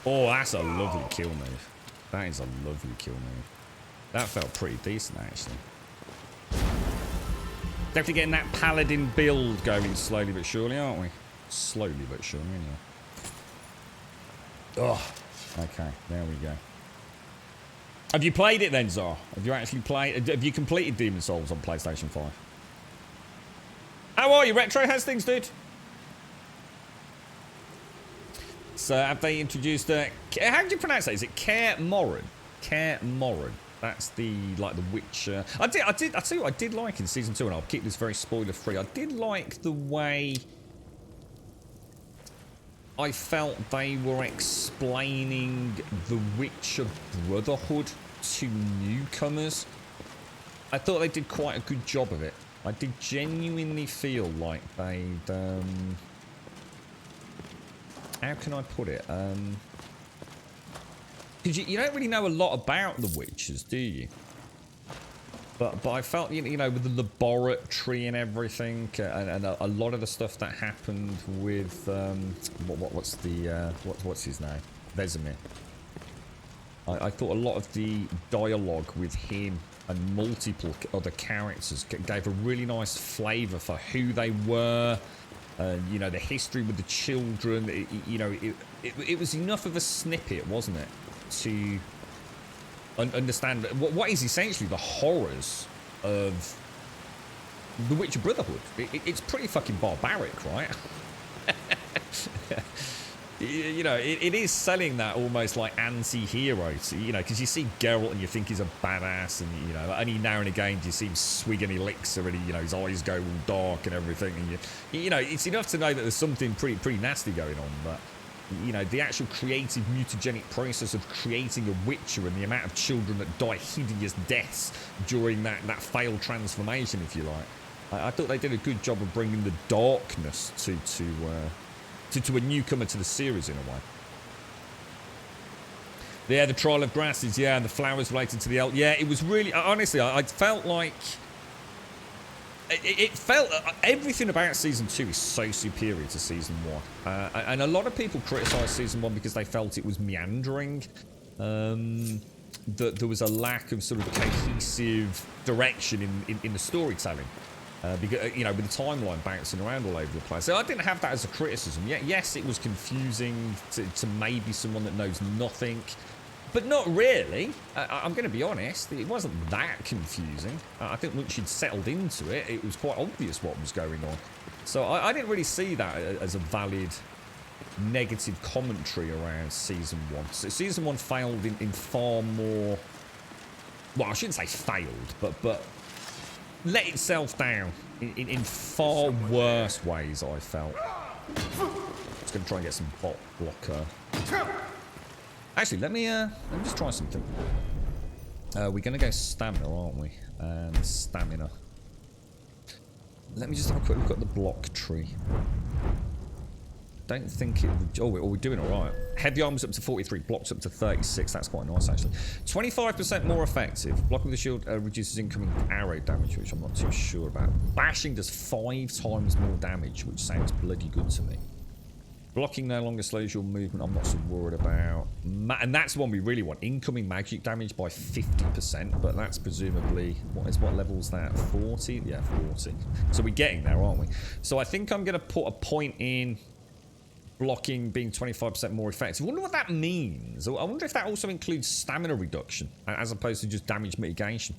Oh, that's a lovely kill move. That is a lovely kill move. That felt pretty decent, actually. Definitely getting that paladin build going slowly but surely, aren't we? Slowly but surely, anyway. Oh, okay, there we go. Have you played it then, Zar? Have you actually played? Have you completed Demon's Souls on PlayStation 5? How are you, Retro? How's things, dude? So, have they introduced how do you pronounce that? Is it Kaer Morhen? Kaer Morhen. That's the Witcher. I tell you what I did like in season 2, and I'll keep this very spoiler free. I did like the way I felt they were explaining the Witcher Brotherhood to newcomers. I thought they did quite a good job of it. I did genuinely feel like they'd how can I put it? Because you don't really know a lot about the Witchers, do you? But I felt, you know, with the laboratory and everything, and a lot of the stuff that happened with what's his name, Vesemir. I thought a lot of the dialogue with him and multiple other characters gave a really nice flavour for who they were, you know, the history with the children. It was enough of a snippet, wasn't it, to understand what is essentially the horrors of the Witcher Brotherhood. It's pretty fucking barbaric, right? You know, it is selling that almost like anti-hero, you know, because you see Geralt and you think he's a badass, and, you know, only now and again do you see him swig an elixir and, you know, his eyes go all dark and everything, and you know, it's enough to know that there's something pretty nasty going on, but, you know, the actual creative mutagenic process of creating a Witcher and the amount of children that die hideous deaths during that failed transformation, if you like. I thought they did a good job of bringing the darkness to a newcomer to the series in a way. Yeah, the Trial of Grasses, yeah, and the flowers related to the elk. Yeah, it was really, honestly, I felt like It felt everything about season 2 is so superior to season 1, and a lot of people criticise season 1 because they felt it was meandering. That there was a lack of sort of cohesive direction in the storytelling. Because, you know, with the timeline bouncing around all over the place. So I didn't have that as a criticism. Yes, it was confusing to maybe someone that knows nothing. But not really. I'm going to be honest. It wasn't that confusing. I think once you'd settled into it, it was quite obvious what was going on. So I didn't really see that as a valid negative commentary around Season 1. So Season 1 failed in far more... Well, I shouldn't say failed, but let itself down in far worse ways, I felt. Just going to try and get some bot blocker. Actually, let me just try something. We're going to go stamina, aren't we? Stamina. Let me just have a quick look at the block tree. Don't think it... Oh, we're doing all right. Heavy arms up to 43, blocks up to 36. That's quite nice, actually. 25% more effective. Blocking the shield reduces incoming arrow damage, which I'm not too sure about. Bashing does 5 times more damage, which sounds bloody good to me. Blocking no longer slows your movement. I'm not so worried about. And that's the one we really want. Incoming magic damage by 50%, but that's presumably... What level's that? 40? Yeah, 40. So we're getting there, aren't we? So I think I'm going to put a point in blocking being 25% more effective. I wonder what that means. I wonder if that also includes stamina reduction, as opposed to just damage mitigation.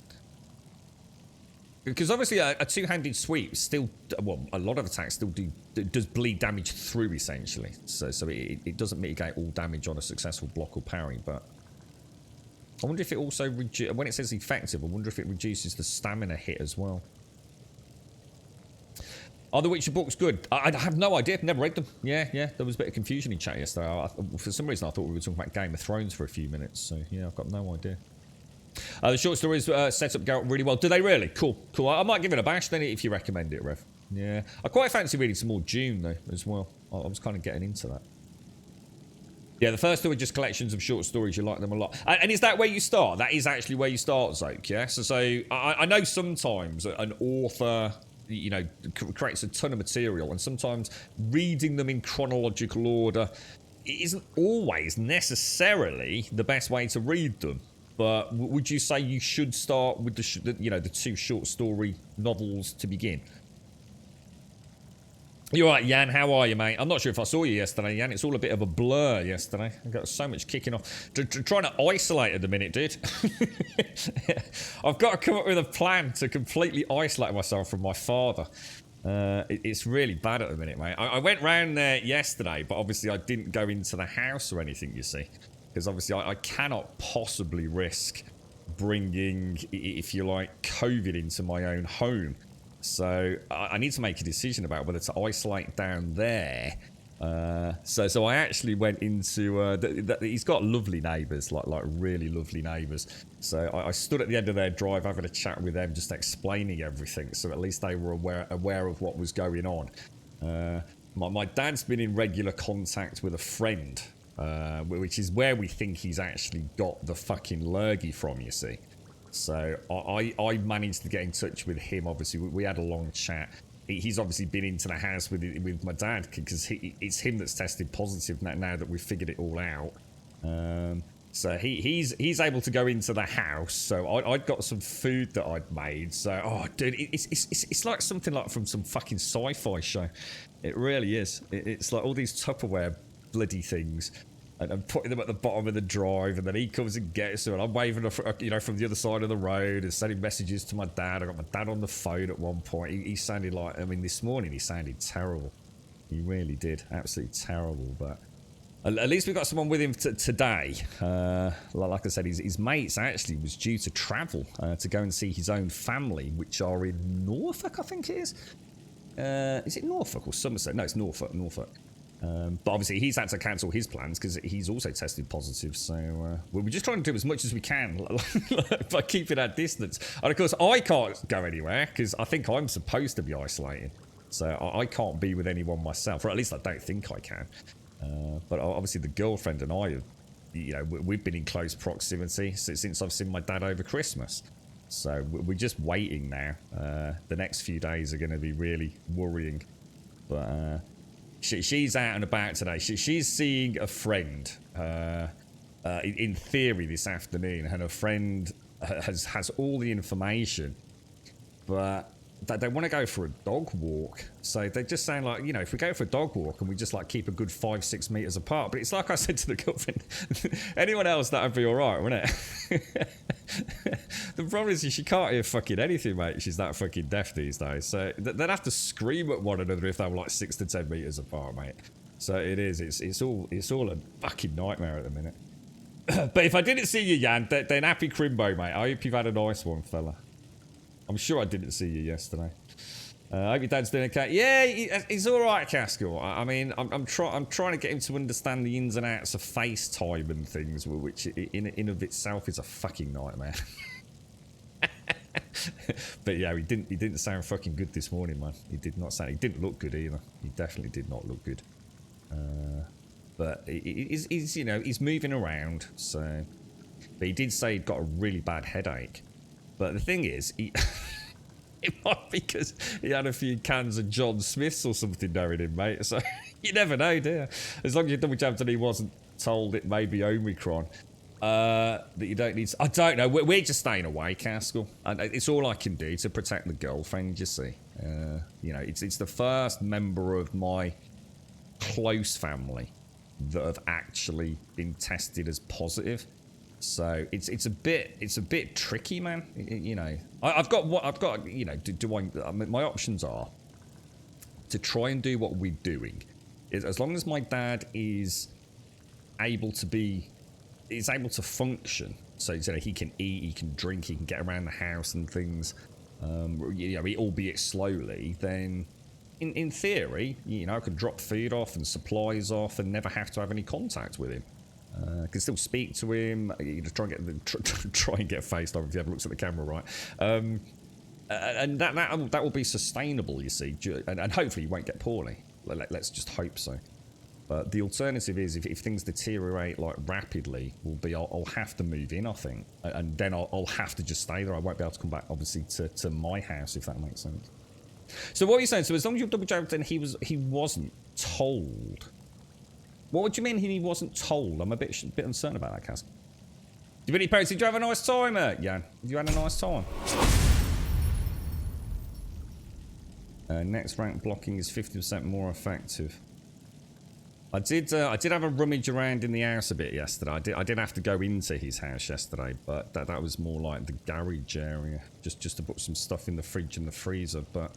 Because obviously a two-handed sweep still, well, a lot of attacks still does bleed damage through, essentially. So it doesn't mitigate all damage on a successful block or parry, but I wonder if it also, when it says effective, I wonder if it reduces the stamina hit as well. Are the Witcher books good? I have no idea. Never read them. Yeah. There was a bit of confusion in chat yesterday. For some reason, I thought we were talking about Game of Thrones for a few minutes. So, yeah, I've got no idea. The short stories set up Geralt really well. Do they really? Cool. I might give it a bash then if you recommend it, Rev. Yeah. I quite fancy reading some more Dune, though, as well. I was kind of getting into that. Yeah, the first two are just collections of short stories. You like them a lot. And is that where you start? That is actually where you start, Zoke, yeah? So I know sometimes an author... you know, creates a ton of material, and sometimes reading them in chronological order isn't always necessarily the best way to read them. But would you say you should start with the 2 short story novels to begin? You're right, Jan. How are you, mate? I'm not sure if I saw you yesterday, Jan. It's all a bit of a blur yesterday. I've got so much kicking off. Trying to isolate at the minute, dude. I've got to come up with a plan to completely isolate myself from my father. It's really bad at the minute, mate. I went round there yesterday, but obviously I didn't go into the house or anything, you see. Because obviously I cannot possibly risk bringing, if you like, COVID into my own home. So I need to make a decision about whether to isolate down there. So I actually went into... he's got lovely neighbours, like really lovely neighbours. So I stood at the end of their drive having a chat with them, just explaining everything. So at least they were aware of what was going on. My dad's been in regular contact with a friend, which is where we think he's actually got the fucking lurgy from, you see. So I managed to get in touch with him. Obviously, we had a long chat. He's obviously been into the house with my dad because it's him that's tested positive now that we've figured it all out. So he's able to go into the house. So I'd got some food that I'd made. So dude, it's like something like from some fucking sci-fi show. It really is. It's like all these Tupperware bloody things. And I'm putting them at the bottom of the drive, and then he comes and gets them, and I'm waving, from the other side of the road and sending messages to my dad. I got my dad on the phone at one point. He sounded like, this morning he sounded terrible. He really did, absolutely terrible. But at least we got someone with him today. Like I said, his mates actually was due to travel to go and see his own family, which are in Norfolk, I think it is. Is it Norfolk or Somerset? No, it's Norfolk. But obviously he's had to cancel his plans because he's also tested positive. So we're just trying to do as much as we can by keeping our distance. And of course I can't go anywhere because I think I'm supposed to be isolating. So I can't be with anyone myself, or at least I don't think I can. But obviously the girlfriend and I have, we've been in close proximity since I've seen my dad over Christmas. So we're just waiting now. The next few days are going to be really worrying. But she's out and about today. She's seeing a friend in theory this afternoon. And her friend has all the information. But they want to go for a dog walk. So they're just saying, like, you know, if we go for a dog walk and we just, like, keep a good 5-6 meters apart. But it's like I said to the girlfriend, anyone else, that'd be all right, wouldn't it? The problem is she can't hear fucking anything, mate. She's that fucking deaf these days. So they'd have to scream at one another if they were, like, 6 to 10 meters apart, mate. So it is. It's all a fucking nightmare at the minute. But if I didn't see you, Jan, then happy Crimbo, mate. I hope you've had a nice one, fella. I'm sure I didn't see you yesterday. I hope your dad's doing okay. Yeah, he's all right, Caskell. I mean, I'm trying to get him to understand the ins and outs of FaceTime and things, which in of itself is a fucking nightmare. But yeah, he didn't sound fucking good this morning, man. He did not sound. He didn't look good either. He definitely did not look good. But he's you know, he's moving around. So, but he did say he'd got a really bad headache. But the thing is, it might be because he had a few cans of John Smith's or something knowing him, mate. So you never know, do you? As long as you double jumped and he wasn't told it may be Omicron. That you don't need... I don't know. We're just staying away, Caskell. And it's all I can do to protect the girlfriend, you see. You know, it's the first member of my close family that have actually been tested as positive. So it's a bit tricky, man. You know, I've got you know, I mean, my options are to try and do what we're doing. As long as my dad is able to function, so you know, he can eat, he can drink, he can get around the house and things, you know, albeit slowly, then in theory, you know, I could drop food off and supplies off and never have to have any contact with him. I can still speak to him. You know, try and get FaceTime if you ever looks at the camera, right? And that will be sustainable, you see, and hopefully you won't get poorly. Let's just hope so. But the alternative is, if things deteriorate like rapidly, I'll have to move in, I think, and then I'll have to just stay there. I won't be able to come back, obviously, to my house, if that makes sense. So what are you saying? So as long as you're double jumped, then he wasn't told. What do you mean he wasn't told? I'm a bit uncertain about that, Cass. Did you have a nice time, Jan? Have you had a nice time? Next rank blocking is 50% more effective. I did have a rummage around in the house a bit yesterday. I did have to go into his house yesterday, but that was more like the garage area, just to put some stuff in the fridge and the freezer. But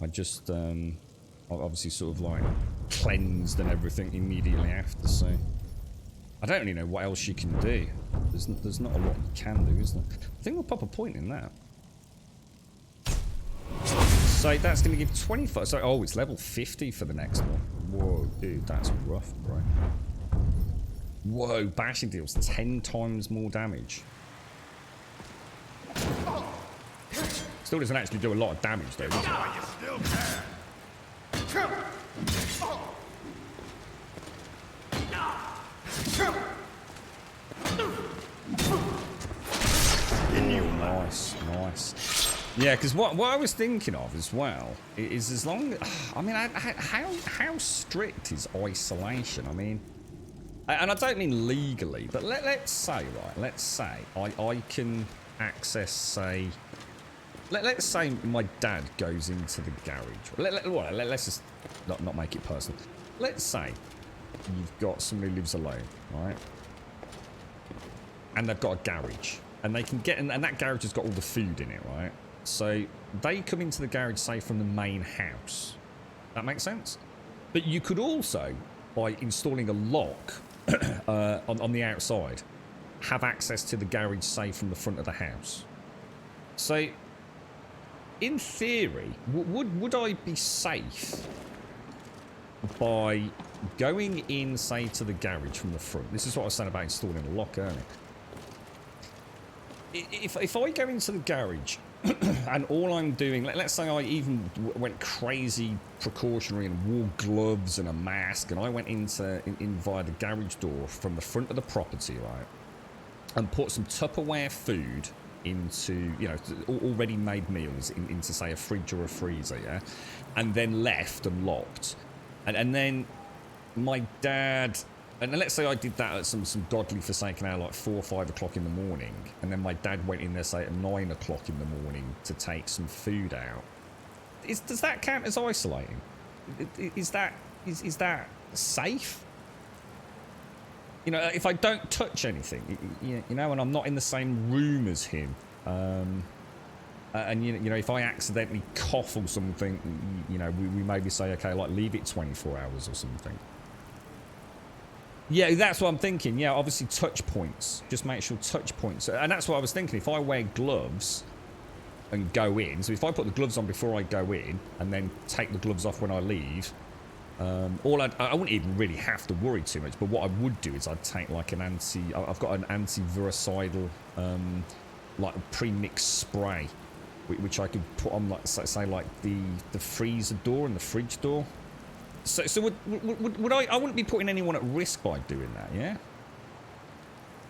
I just obviously sort of like cleansed and everything immediately after. So I don't really know what else you can do. There's not a lot you can do, is there? I think we'll pop a point in that. So that's going to give 25. So, oh, it's level 50 for the next one. Whoa, dude, that's rough, bro. Whoa, bashing deals 10 times more damage. Still doesn't actually do a lot of damage, though, does it? You still can. Nice. Yeah, because what I was thinking of as well is, as long, I mean, how strict is isolation? I mean, and I don't mean legally, but let's say I can access, say, let's say my dad goes into the garage. Let's just not make it personal. Let's say you've got somebody who lives alone, right? And they've got a garage, and they can get in, and that garage has got all the food in it, right? So they come into the garage, say, from the main house. That makes sense? But you could also, by installing a lock on the outside, have access to the garage, say, from the front of the house. So, in theory, would I be safe by going in, say, to the garage from the front? This is what I was saying about installing a lock earlier. If I go into the garage and all I'm doing, let's say I even went crazy precautionary and wore gloves and a mask, and I went in via the garage door from the front of the property, right, and put some Tupperware food into, you know, already made meals into, say, a fridge or a freezer, yeah? And then left and locked. And then my dad... And let's say I did that at some godly forsaken hour, like 4 or 5 o'clock in the morning, and then my dad went in there, say, at 9 o'clock in the morning to take some food out. Does that count as isolating? Is that safe? You know, if I don't touch anything, you know, and I'm not in the same room as him, and you know, if I accidentally cough or something, you know, we maybe say, okay, like leave it 24 hours or something. Yeah, that's what I'm thinking. Yeah, obviously touch points. Just make sure touch points. And that's what I was thinking. If I wear gloves and go in, so if I put the gloves on before I go in and then take the gloves off when I leave, I wouldn't even really have to worry too much. But what I would do is I'd take like I've got an anti-virucidal, like a pre-mixed spray, which I could put on, like, say like the freezer door and the fridge door. So would I wouldn't be putting anyone at risk by doing that, yeah?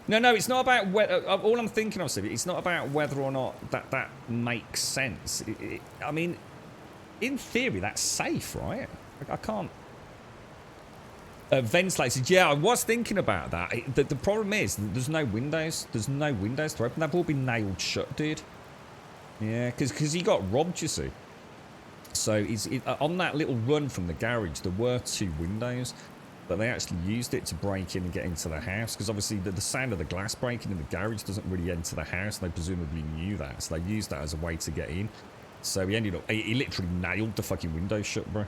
No, it's not about whether... all I'm thinking of, Steve, it's not about whether or not that makes sense. I mean, in theory, that's safe, right? I can't... ventilators, yeah, I was thinking about that. The problem is, there's no windows. There's no windows to open. They've all been nailed shut, dude. Yeah, because he got robbed, you see. So on that little run from the garage, there were 2 windows, but they actually used it to break in and get into the house, because obviously the sound of the glass breaking in the garage doesn't really enter the house, and they presumably knew that, so they used that as a way to get in. So he ended up, he literally nailed the fucking window shut, bro.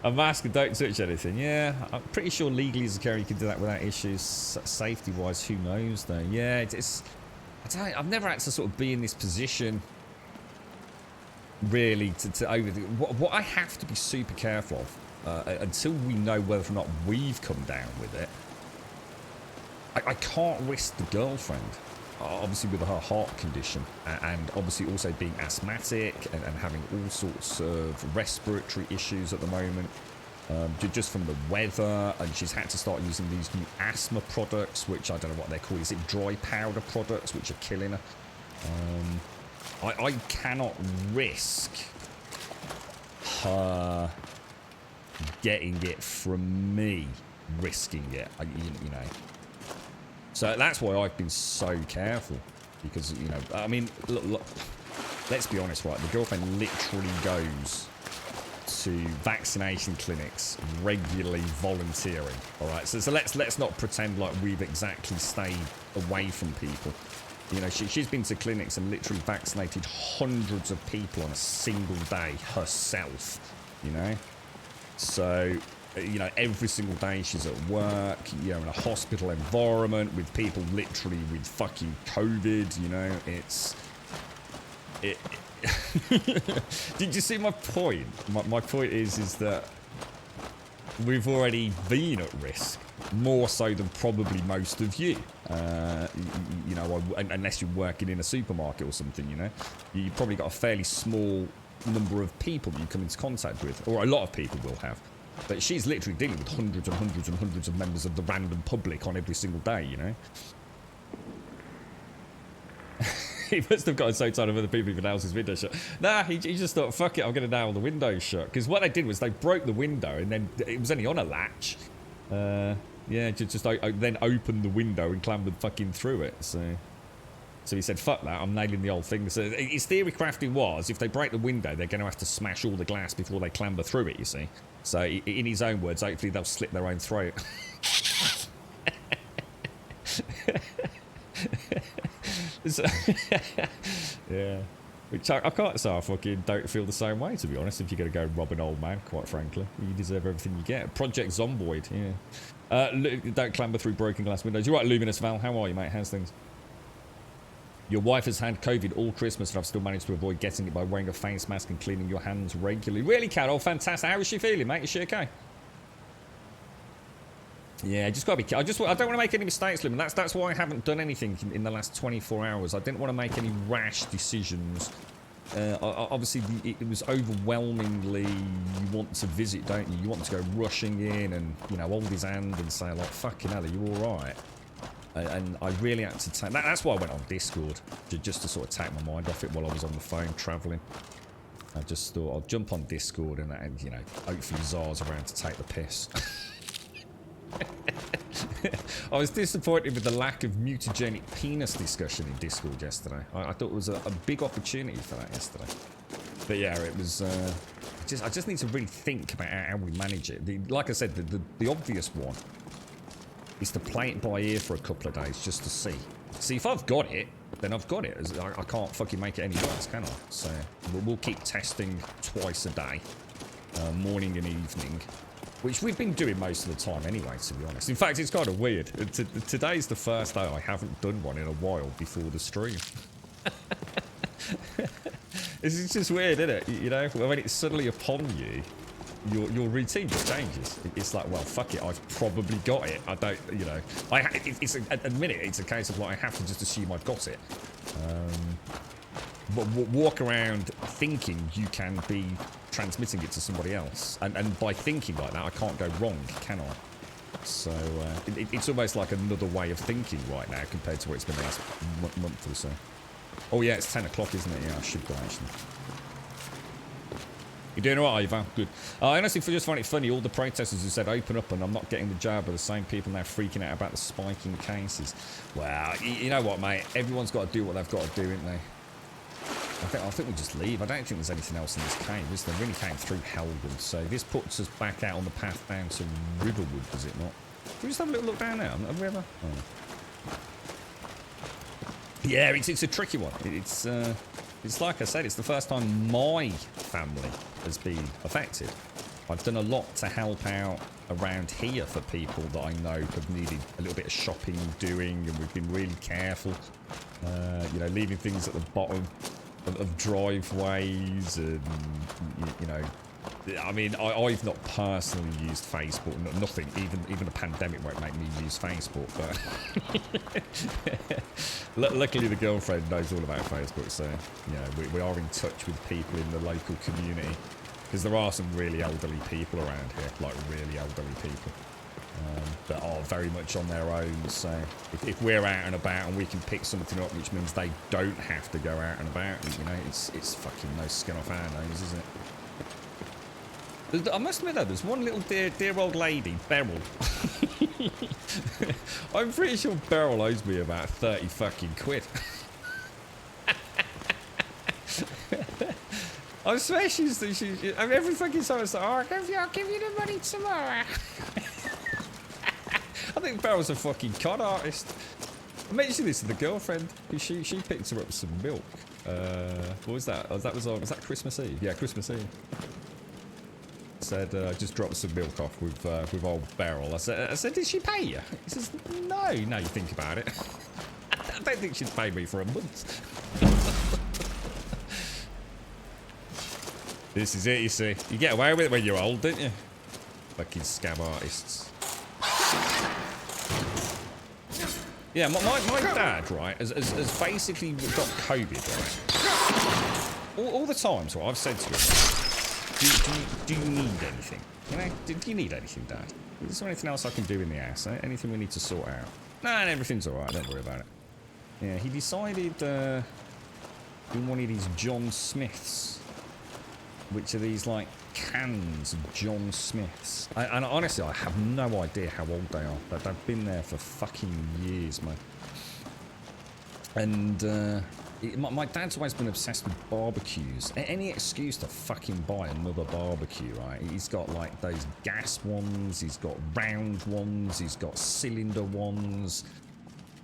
A mask and don't touch anything. Yeah, I'm pretty sure legally as a carrier you can do that without issues. Safety-wise, who knows though? Yeah, I've never had to sort of be in this position really to overthink. What I have to be super careful of until we know whether or not we've come down with it. I can't risk the girlfriend, obviously with her heart condition, and obviously also being asthmatic and having all sorts of respiratory issues at the moment, just from the weather, and she's had to start using these new asthma products, which I don't know what they're called. Is it dry powder products, which are killing her? I cannot risk her getting it from me, risking it, you know. So that's why I've been so careful, because, you know, I mean, look, let's be honest, right? The girlfriend literally goes to vaccination clinics regularly, volunteering. All right, so let's not pretend like we've exactly stayed away from people. You know, she's been to clinics and literally vaccinated hundreds of people on a single day herself, you know? So, you know, every single day she's at work, you know, in a hospital environment with people literally with fucking COVID, you know? Did you see my point? My point is that we've already been at risk, more so than probably most of you. You know, unless you're working in a supermarket or something, you know, you've probably got a fairly small number of people that you come into contact with, or a lot of people will have. But she's literally dealing with hundreds and hundreds and hundreds of members of the random public on every single day, you know. He must have gotten so tired of other people who nailed his window shut. Nah, he just thought, fuck it, I'm going to nail the window shut. Because what they did was they broke the window, and then it was only on a latch. Yeah, just then opened the window and clambered fucking through it. So he said, fuck that, I'm nailing the old thing. So his theory crafting was, if they break the window, they're going to have to smash all the glass before they clamber through it, you see. So in his own words, hopefully they'll slit their own throat. So, yeah. Which I can't say I fucking don't feel the same way, to be honest, if you're going to go rob an old man, quite frankly. You deserve everything you get. Project Zomboid, yeah. Don't clamber through broken glass windows. You're right, Luminous Val. How are you, mate? How's things? Your wife has had COVID all Christmas, and I've still managed to avoid getting it by wearing a face mask and cleaning your hands regularly. Really, Carol? Fantastic. How is she feeling, mate? Is she okay? Yeah, just gotta be careful. I don't want to make any mistakes, Lim, and that's why I haven't done anything in the last 24 hours. I didn't want to make any rash decisions. Obviously, it was overwhelmingly, you want to visit, don't you? You want to go rushing in and, you know, hold his hand and say, like, fucking hell, are you alright? And I really had to take... That's why I went on Discord, just to sort of take my mind off it while I was on the phone travelling. I just thought I'll jump on Discord and you know, hopefully Zar's around to take the piss. I was disappointed with the lack of mutagenic penis discussion in Discord yesterday. I thought it was a big opportunity for that yesterday. But yeah, it was... I just need to really think about how we manage it. Like I said, the obvious one is to play it by ear for a couple of days just to see. See, if I've got it, then I've got it. I can't fucking make it any worse, can I? So we'll keep testing twice a day, morning and evening, which we've been doing most of the time anyway, to be honest. In fact, it's kind of weird. Today's the first day I haven't done one in a while before the stream. It's just weird, isn't it? You know, when it's suddenly upon you, your routine just changes. It's like, well, fuck it, I've probably got it. I don't, you know, at the minute, it's a case of like, I have to just assume I've got it. But walk around thinking you can be transmitting it to somebody else. And by thinking like that, I can't go wrong, can I? So it's almost like another way of thinking right now compared to what it's been the last month or so. Oh yeah, it's 10 o'clock, isn't it? Yeah, I should go actually. You doing alright, Ivan? Good. I honestly just find it funny, all the protesters who said open up and I'm not getting the job are the same people now freaking out about the spiking cases. Well, you know what, mate? Everyone's got to do what they've got to do, ain't they? I think we just leave. I don't think there's anything else in this cave, is there? Really came through Hellwood, so this puts us back out on the path down to Riverwood, does it not? Can we just have a little look down there? Have we ever? Oh. Yeah, it's a tricky one. It's like I said, it's the first time my family has been affected. I've done a lot to help out around here for people that I know have needed a little bit of shopping doing, and we've been really careful. You know, leaving things at the bottom of driveways, and you know, I mean, I've not personally used Facebook. Nothing, even a pandemic won't make me use Facebook. But luckily, the girlfriend knows all about Facebook, so yeah, we are in touch with people in the local community, because there are some really elderly people around here, like really elderly people, that are very much on their own. So if we're out and about and we can pick something up, which means they don't have to go out and about, you know, it's fucking no skin off our nose, isn't it? I must admit though, there's one little dear old lady, Beryl. I'm pretty sure Beryl owes me about 30 fucking quid. I swear she's I mean, every fucking time it's like, oh, I'll give you the money tomorrow. I think Beryl's a fucking con artist. I mentioned this to the girlfriend, because she picked her up some milk. What was that? Was that Christmas Eve? Yeah, Christmas Eve. Said, just dropped some milk off with old Beryl. I said, did she pay you? He says, no, you think about it. I don't think she's paid me for a month. This is it, you see. You get away with it when you're old, don't you? Fucking scam artists. Yeah, my dad, right, has basically got COVID, right? All the times, right, I've said to him, do you need anything? You know, do you need anything, Dad? Is there anything else I can do in the house? Anything we need to sort out? No, everything's alright, don't worry about it. Yeah, he decided he wanted his John Smiths, which are these, like, cans of John Smiths. And honestly, I have no idea how old they are. But they've been there for fucking years, mate. And, my dad's always been obsessed with barbecues. Any excuse to fucking buy another barbecue, right? He's got like those gas ones, he's got round ones, he's got cylinder ones.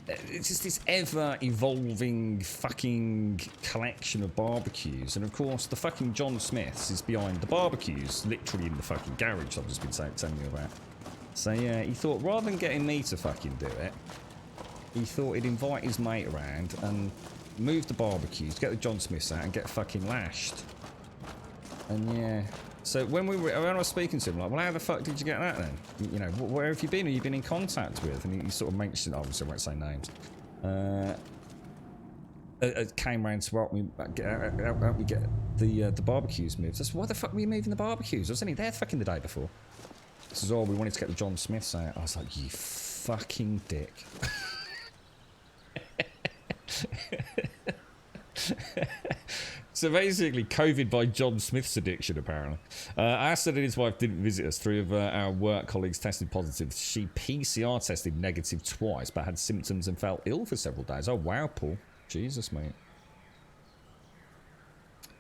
It's just this ever-evolving fucking collection of barbecues. And of course, the fucking John Smith's is behind the barbecues, literally in the fucking garage I've just been telling you about. So yeah, he thought rather than getting me to fucking do it, he thought he'd invite his mate around and move the barbecues, get the John Smiths out and get fucking lashed. And yeah, so when I was speaking to him, like, well, how the fuck did you get that then? You know, where have you been? Have you been in contact with? And he sort of mentioned, obviously I won't say names. Came round to help me get the barbecues moved. I said, why the fuck were you moving the barbecues? I was only there fucking the day before. He says, oh, we wanted to get the John Smiths out. I was like, you fucking dick. So basically, COVID by John Smith's addiction, apparently. Asad and his wife didn't visit us. 3 of our work colleagues tested positive. She PCR tested negative twice, but had symptoms and felt ill for several days. Oh, wow, Paul. Jesus, mate.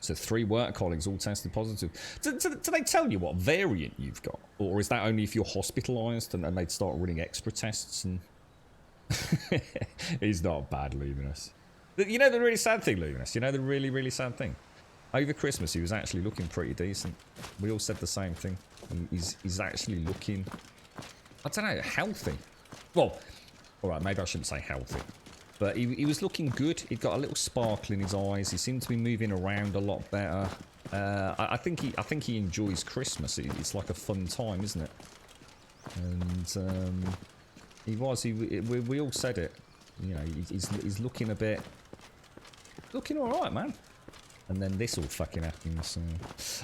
So 3 work colleagues all tested positive. Do they tell you what variant you've got? Or is that only if you're hospitalised and they'd start running extra tests? And he's not bad, Luminous. You know the really sad thing, Luminous? You know the really, really sad thing? Over Christmas, he was actually looking pretty decent. We all said the same thing. He's actually looking, I don't know, healthy. Well, alright, maybe I shouldn't say healthy. But he was looking good. He'd got a little sparkle in his eyes. He seemed to be moving around a lot better. I think he enjoys Christmas. It's like a fun time, isn't it? And he was. We all said it. You know, he's looking a bit, looking all right, man. And then this all fucking happens.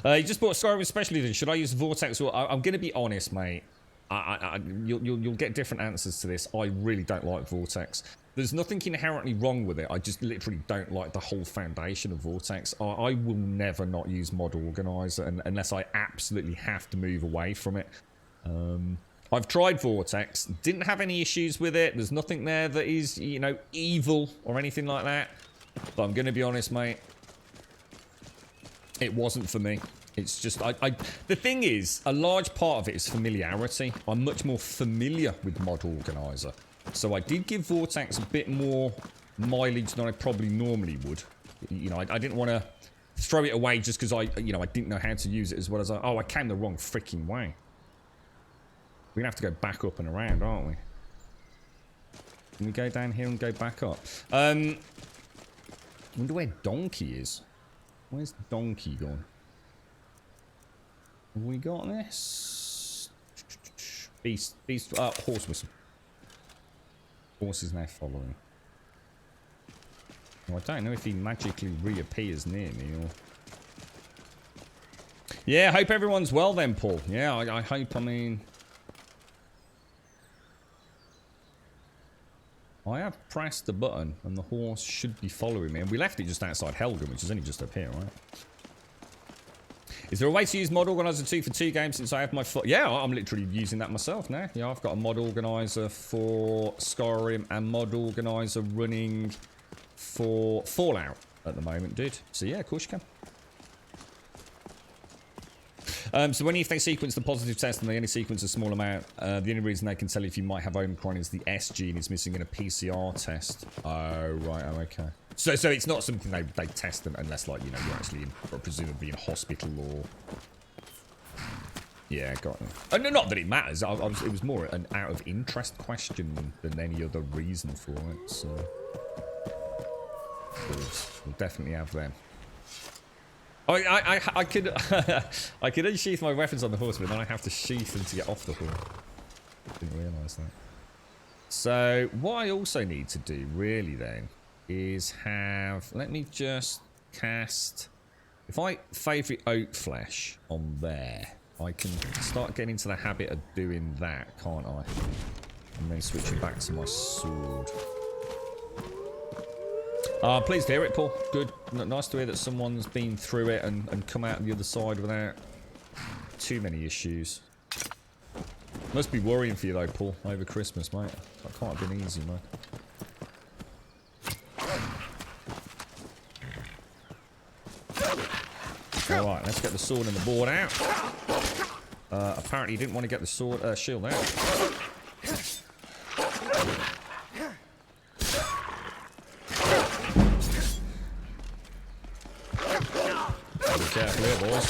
You just bought Skyrim Special Edition. Should I use Vortex? Well, I'm going to be honest, mate. You'll get different answers to this. I really don't like Vortex. There's nothing inherently wrong with it. I just literally don't like the whole foundation of Vortex. I will never not use Mod Organizer unless I absolutely have to move away from it. I've tried Vortex. Didn't have any issues with it. There's nothing there that is, you know, evil or anything like that. But I'm going to be honest, mate. It wasn't for me. It's just, the thing is, a large part of it is familiarity. I'm much more familiar with Mod Organizer. So I did give Vortex a bit more mileage than I probably normally would. You know, I didn't want to throw it away just because I didn't know how to use it as well as I came the wrong freaking way. We're going to have to go back up and around, aren't we? Can we go down here and go back up? I wonder where Donkey is. Where's Donkey gone? Have we got this? Beast, horse whistle. Horse is now following. Well, I don't know if he magically reappears near me or... Yeah, I hope everyone's well then, Paul. Yeah, I hope, I mean... I have pressed the button and the horse should be following me. And we left it just outside Helgen, which is only just up here, right? Is there a way to use Mod Organizer 2 for 2 games since I have my... Yeah, I'm literally using that myself now. Yeah, I've got a Mod Organizer for Skyrim and Mod Organizer running for Fallout at the moment, dude. So yeah, of course you can. So when if they sequence the positive test and they only sequence a small amount, the only reason they can tell if you might have Omicron is the S gene is missing in a PCR test. Oh, right, oh, okay. So it's not something they test them unless, like, you know, you're actually presumably in hospital or... Yeah, got it. No, not that it matters. It was more an out of interest question than any other reason for it, so... We'll definitely have them. I could I could unsheath my weapons on the horse, but then I have to sheath them to get off the horse. Didn't realise that. So what I also need to do really then is have, let me just cast, if I favourite oat flesh on there, I can start getting into the habit of doing that, can't I? And then switching back to my sword. Pleased to hear it, Paul. Good. Nice to hear that someone's been through it and come out the other side without too many issues. Must be worrying for you though, Paul, over Christmas, mate. That can't have been easy, man. Alright, let's get the sword and the board out. Apparently you didn't want to get the sword, shield out. Be careful here, boys.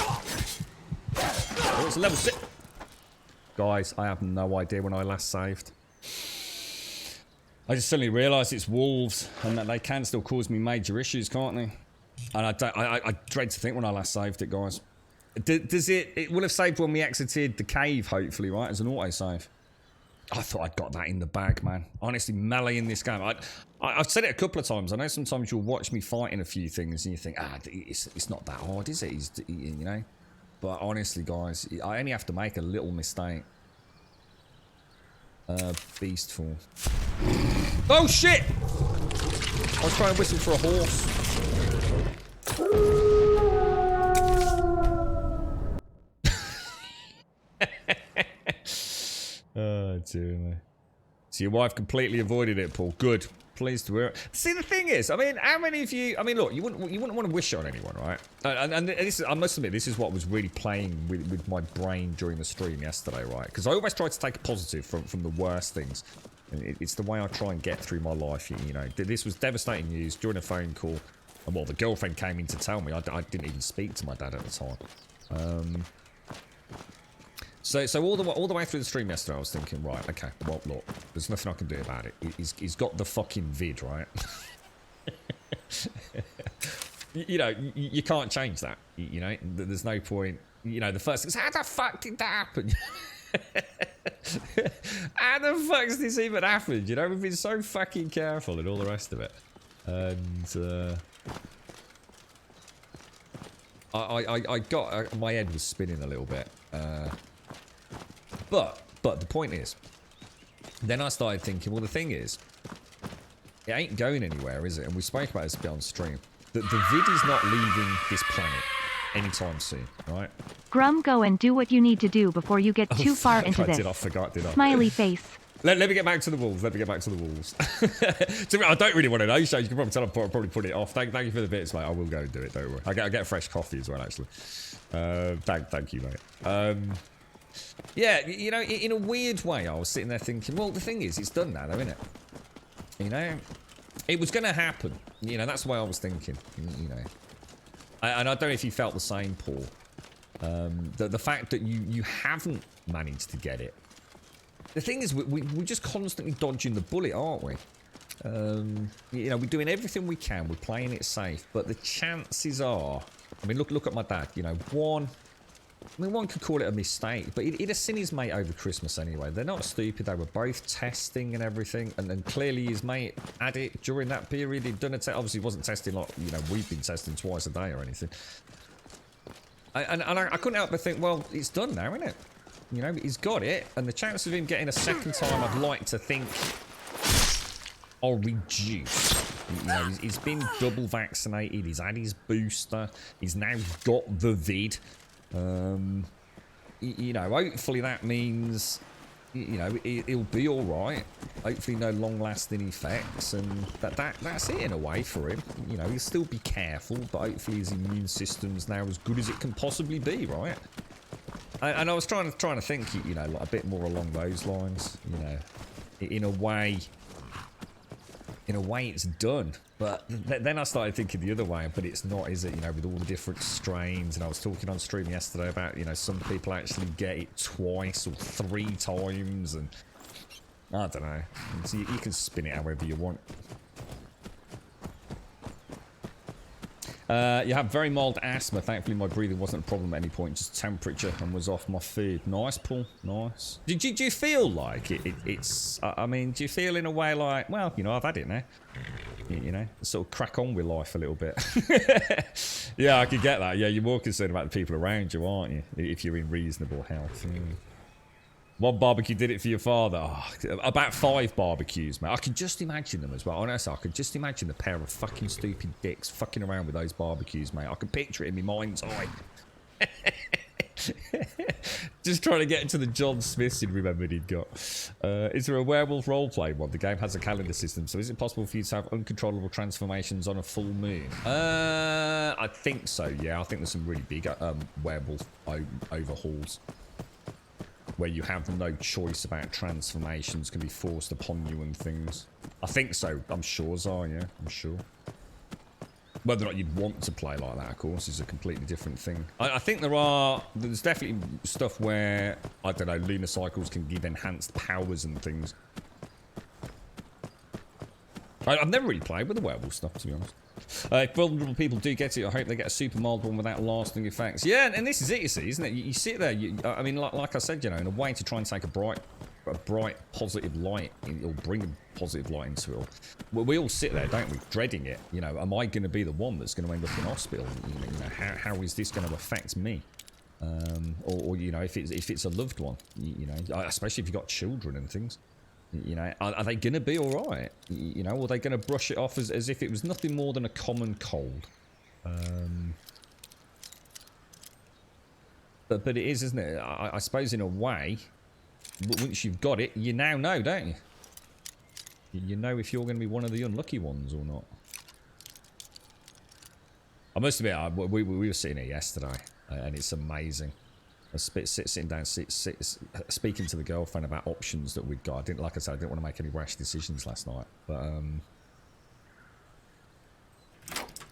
Oh, it's a level 6. Guys, I have no idea when I last saved. I just suddenly realised it's wolves and that they can still cause me major issues, can't they? And I dread to think when I last saved it, guys. Does it will have saved when we exited the cave, hopefully, right? As an autosave. I thought I'd got that in the bag, man. Honestly, melee in this game. I've said it a couple of times. I know sometimes you'll watch me fighting a few things and you think, it's not that hard, is it? You know? But honestly, guys, I only have to make a little mistake. Beastful. Oh, shit! was trying to whistle for a horse. Oh, dear me. So your wife completely avoided it, Paul. Good. Pleased to hear it. See, the thing is, I mean, how many of you... I mean, look, you wouldn't want to wish it on anyone, right? And this is, I must admit, this is what was really playing with my brain during the stream yesterday, right? Because I always try to take a positive from the worst things. And it's the way I try and get through my life, you know. This was devastating news during a phone call. And, well, the girlfriend came in to tell me. I didn't even speak to my dad at the time. So all the way through the stream yesterday, I was thinking, right, okay, well, look, there's nothing I can do about it. He's got the fucking vid, right? you know, you can't change that. You know, there's no point. You know, the first thing is, how the fuck did that happen? How the fuck has this even happened? You know, we've been so fucking careful and all the rest of it. And I got my head was spinning a little bit. But the point is, then I started thinking, well, the thing is, it ain't going anywhere, is it? And we spoke about this a bit on stream. The vid is not leaving this planet anytime soon, right? Grum, go and do what you need to do before you get too far into this. I forgot, did I? Smiley face. Let me get back to the wolves. Let me get back to the wolves. I don't really want to know, so you can probably tell I'll probably put it off. Thank you for the bits, mate. I will go and do it, don't worry. I get fresh coffee as well, actually. Thank you, mate. Yeah, you know, in a weird way, I was sitting there thinking, well, the thing is, it's done now, though, isn't it? You know, it was going to happen. You know, that's the way I was thinking, you know. And I don't know if you felt the same, Paul. The fact that you haven't managed to get it. The thing is, we're just constantly dodging the bullet, aren't we? You know, we're doing everything we can. We're playing it safe. But the chances are... I mean, look at my dad. You know, one could call it a mistake. But he'd have seen his mate over Christmas anyway. They're not stupid. They were both testing and everything. And then clearly his mate had it during that period. He'd done a test. Obviously, he wasn't testing like, you know, we've been testing twice a day or anything. And I couldn't help but think, well, it's done now, isn't it? You know, he's got it, and the chance of him getting a second time, I'd like to think, are reduced. You know, he's been double vaccinated, he's had his booster, he's now got the vid. You know, hopefully that means, you know, he'll be all right. Hopefully no long-lasting effects, and that's it in a way for him. You know, he'll still be careful, but hopefully his immune system's now as good as it can possibly be, right? And I was trying to think, you know, like a bit more along those lines. You know, in a way, it's done. But then I started thinking the other way, but it's not, is it? You know, with all the different strains. And I was talking on stream yesterday about, you know, some people actually get it twice or 3 times, and I don't know. So you can spin it however you want. You have very mild asthma. Thankfully, my breathing wasn't a problem at any point. Just temperature, and was off my food. Nice, Paul. Nice. Do you feel like it's... I mean, do you feel in a way like, well, you know, I've had it now. You know, sort of crack on with life a little bit. Yeah, I could get that. Yeah, you're more concerned about the people around you, aren't you? If you're in reasonable health. One barbecue did it for your father. Oh, about 5 barbecues, mate. I can just imagine them as well. Honestly, I could just imagine the pair of fucking stupid dicks fucking around with those barbecues, mate. I can picture it in my mind's eye. Just trying to get into the John Smiths he remembered he'd got. Is there a werewolf roleplay mod? The game has a calendar system, so is it possible for you to have uncontrollable transformations on a full moon? I think so, yeah. I think there's some really big werewolf overhauls, where you have no choice about transformations, can be forced upon you and things. I think so. I'm sure, Zara, yeah. I'm sure. Whether or not you'd want to play like that, of course, is a completely different thing. I think there's definitely stuff where, I don't know, lunar cycles can give enhanced powers and things. I've never really played with the werewolf stuff, to be honest. If vulnerable people do get it, I hope they get a super mild one without lasting effects. Yeah, and this is it, you see, isn't it? You sit there, I mean, like I said, you know, in a way to try and take a bright, positive light, or bring a positive light into it. Well, we all sit there, don't we, dreading it. You know, am I going to be the one that's going to end up in hospital? You know, how is this going to affect me? Or you know, if it's a loved one, you know, especially if you've got children and things. You know, are they going to be all right? You know, or are they going to brush it off as if it was nothing more than a common cold? But it is, isn't it? I suppose in a way, once you've got it, you now know, don't you? You know if you're going to be one of the unlucky ones or not. I must admit, we were sitting here yesterday, and it's amazing. I was sitting down, speaking to the girlfriend about options that we'd got. Like I said, I didn't want to make any rash decisions last night, but oh,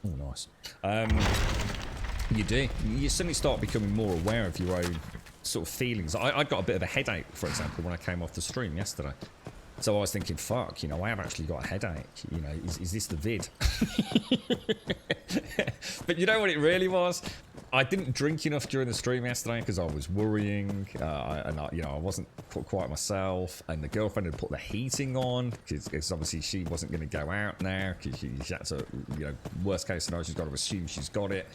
nice. You do. You suddenly start becoming more aware of your own sort of feelings. I got a bit of a headache, for example, when I came off the stream yesterday. So I was thinking, fuck, you know, I have actually got a headache. You know, is this the vid? But you know what it really was? I didn't drink enough during the stream yesterday because I was worrying, and you know, I wasn't quite myself. And the girlfriend had put the heating on because obviously she wasn't going to go out now. Cause she had to, you know, worst case scenario, she's got to assume she's got it.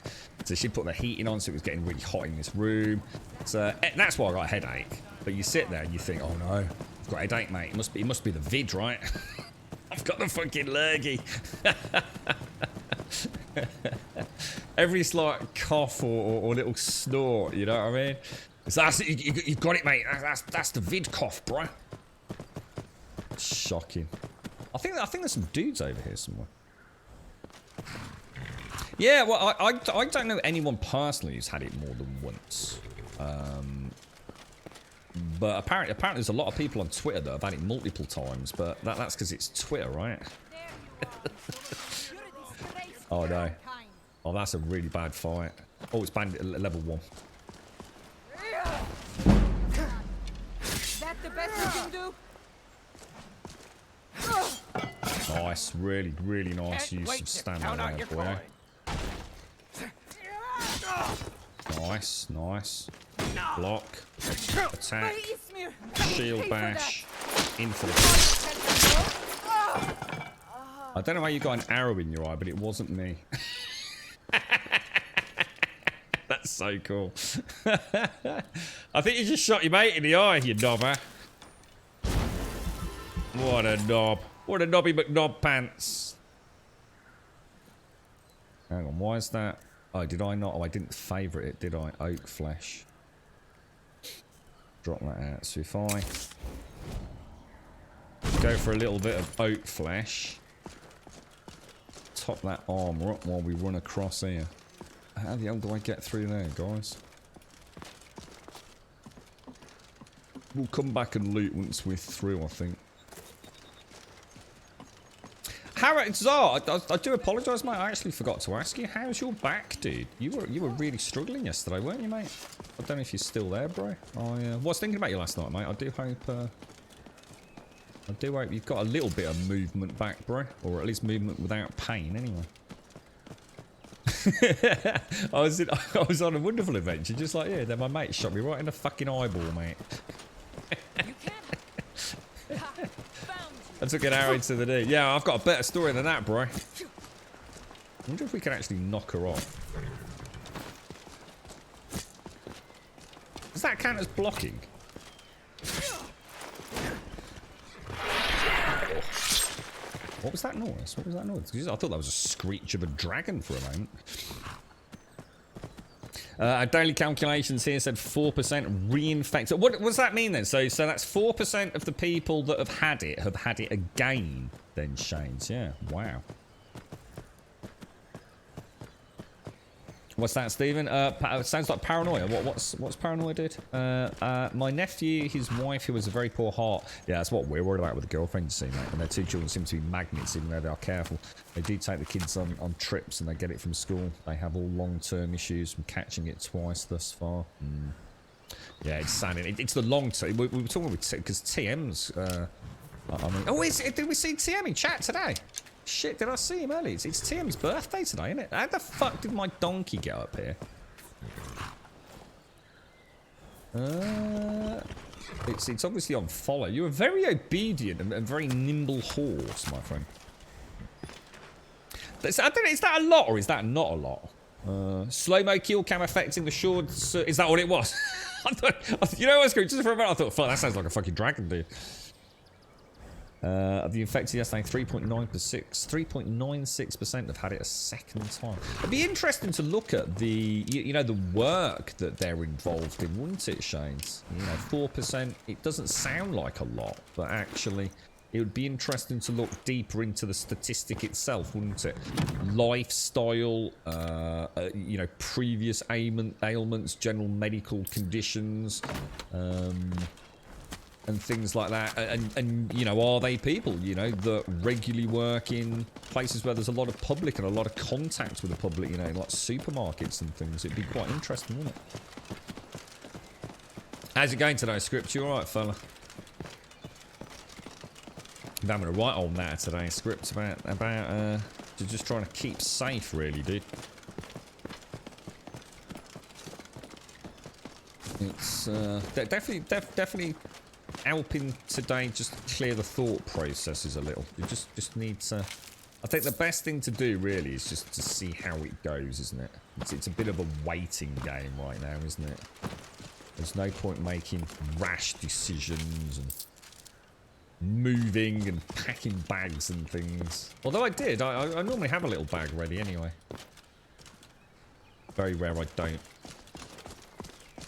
So she put the heating on, so it was getting really hot in this room. So that's why I got a headache. But you sit there and you think, oh no, I've got a headache, mate. It must be the vid, right? I've got the fucking lurgy. Every slight cough or little snort, you know what I mean? So you've got it, mate. That's the vid cough, bro. Shocking. I think there's some dudes over here somewhere. Yeah, well, I don't know anyone personally who's had it more than once. But apparently there's a lot of people on Twitter that have had it multiple times. But that's because it's Twitter, right? Oh no. Oh, that's a really bad fight. Oh, it's banned at level 1. Is that the best you can do? Nice, really, really nice use of stamina there, boy. Nice, nice. Block, attack, shield bash, into the... I don't know how you got an arrow in your eye, but it wasn't me. That's so cool. I think you just shot your mate in the eye, you knobber. What a knob. What a knobby McNob pants. Hang on, why is that? Oh, did I not? Oh, I didn't favourite it, did I? Oak flesh. Drop that out. So if I go for a little bit of oak flesh, top that armour up while we run across here. How the hell do I get through there, guys? We'll come back and loot once we're through, I think. Zar, I do apologise, mate. I actually forgot to ask you. How's your back, dude? You were really struggling yesterday, weren't you, mate? I don't know if you're still there, bro. I was thinking about you last night, mate. I do hope you've got a little bit of movement back, bro. Or at least movement without pain, anyway. I was on a wonderful adventure, just like, yeah, then my mate shot me right in the fucking eyeball, mate. I took an arrow into the knee. Yeah, I've got a better story than that, bro. I wonder if we can actually knock her off. Does that count as blocking? What was that noise? What was that noise? I thought that was a screech of a dragon for a moment. Our daily calculations here said 4% reinfected. What does that mean then? So that's 4% of the people that have had it again. Then Shane's, yeah. Wow. What's that, Stephen? Sounds like paranoia. What's paranoia did? My nephew, his wife, who has a very poor heart. Yeah, that's what we're worried about with the girlfriend, you see, mate. And their 2 children seem to be magnets, even though they are careful. They do take the kids on trips, and they get it from school. They have all long-term issues from catching it twice thus far. Yeah, it's sad. It's the long-term. We were talking with because TM's. I mean, oh, did we see TM in chat today? Shit, did I see him early? It's TM's birthday today, isn't it? How the fuck did my donkey get up here? It's obviously on follow. You're a very obedient and very nimble horse, my friend. I don't know, is that a lot or is that not a lot? Slow-mo kill cam affecting the short... Is that what it was? You know what's good? Just for a minute I thought, fuck, that sounds like a fucking dragon, dude. Of the infected yesterday, 3.96% have had it a second time. It'd be interesting to look at the, you know, the work that they're involved in, wouldn't it, Shades? You know, 4%, it doesn't sound like a lot, but actually, it would be interesting to look deeper into the statistic itself, wouldn't it? Lifestyle, you know, previous ailments, general medical conditions, and things like that, and you know, are they people, you know, that regularly work in places where there's a lot of public and a lot of contact with the public, you know, like supermarkets and things? It'd be quite interesting, wouldn't it? How's it going today, Script? You alright, fella? I'm having a right old natter today, Script, about just trying to keep safe, really, dude. It's definitely helping today just clear the thought processes a little. You just need to... I think the best thing to do really is just to see how it goes, isn't it? It's a bit of a waiting game right now, isn't it? There's no point making rash decisions and moving and packing bags and things. Although I normally have a little bag ready anyway. Very rare I don't.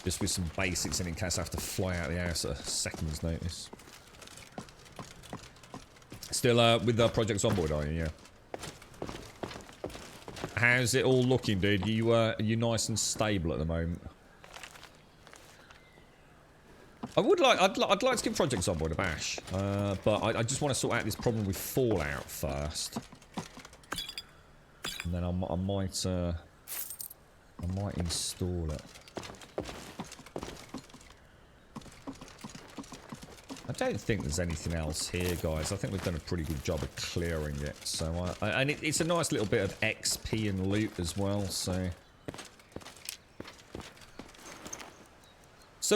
Just with some basics in case I have to fly out of the house at a second's notice. Still with the projects on board, are you? Yeah. How's it all looking, dude? Are you nice and stable at the moment? I'd like to give projects on board a bash, but I just want to sort out this problem with Fallout first, and then I might install it. I don't think there's anything else here, guys. I think we've done a pretty good job of clearing it. So, and it's a nice little bit of XP and loot as well. So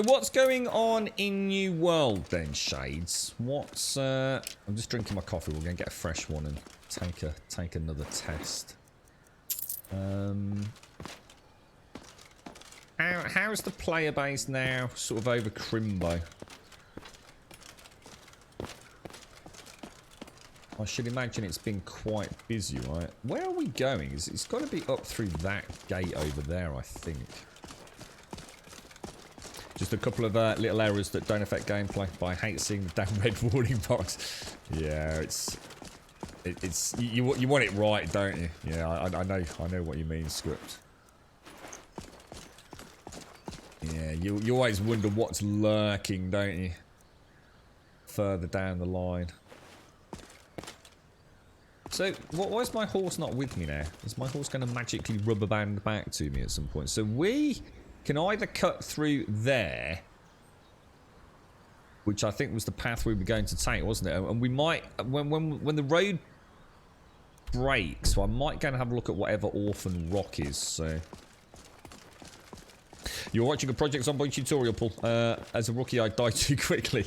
what's going on in New World then, Shades? What's I'm just drinking my coffee. We're gonna get a fresh one and take another test. How's the player base now? Sort of over Crimbo. I should imagine it's been quite busy, right? Where are we going? It's got to be up through that gate over there, I think. Just a couple of little errors that don't affect gameplay, but I hate seeing the damn red warning box. Yeah, you want it right, don't you? Yeah, I know what you mean, Script. Yeah, you always wonder what's lurking, don't you? Further down the line. So, why is my horse not with me now? Is my horse going to magically rubber band back to me at some point? So we can either cut through there, which I think was the path we were going to take, wasn't it? And we might, when the road breaks, so I might go and have a look at whatever Orphan Rock is, so... You're watching a Project Zomboid tutorial, Paul. As a rookie, I died too quickly.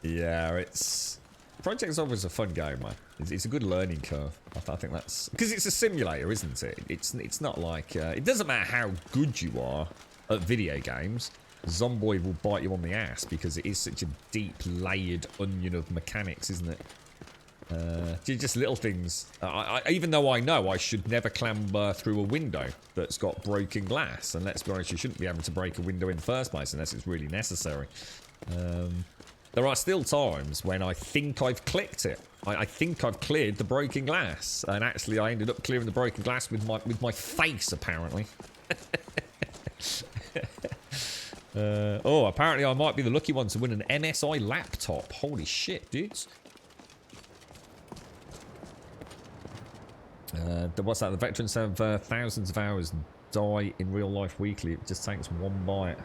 Yeah, it's... Project Zomboid is a fun game, man. It's a good learning curve. I think that's... Because it's a simulator, isn't it? It's not like... it doesn't matter how good you are at video games. Zomboid will bite you on the ass because it is such a deep, layered onion of mechanics, isn't it? Just little things. Even though I know I should never clamber through a window that's got broken glass. And let's be honest, you shouldn't be having to break a window in the first place unless it's really necessary. There are still times when I think I've clicked it. I think I've cleared the broken glass, and actually I ended up clearing the broken glass with my face, apparently. Oh, apparently I might be the lucky one to win an MSI laptop. Holy shit, dudes. What's that? The veterans have thousands of hours and die in real life weekly. It just takes one bite.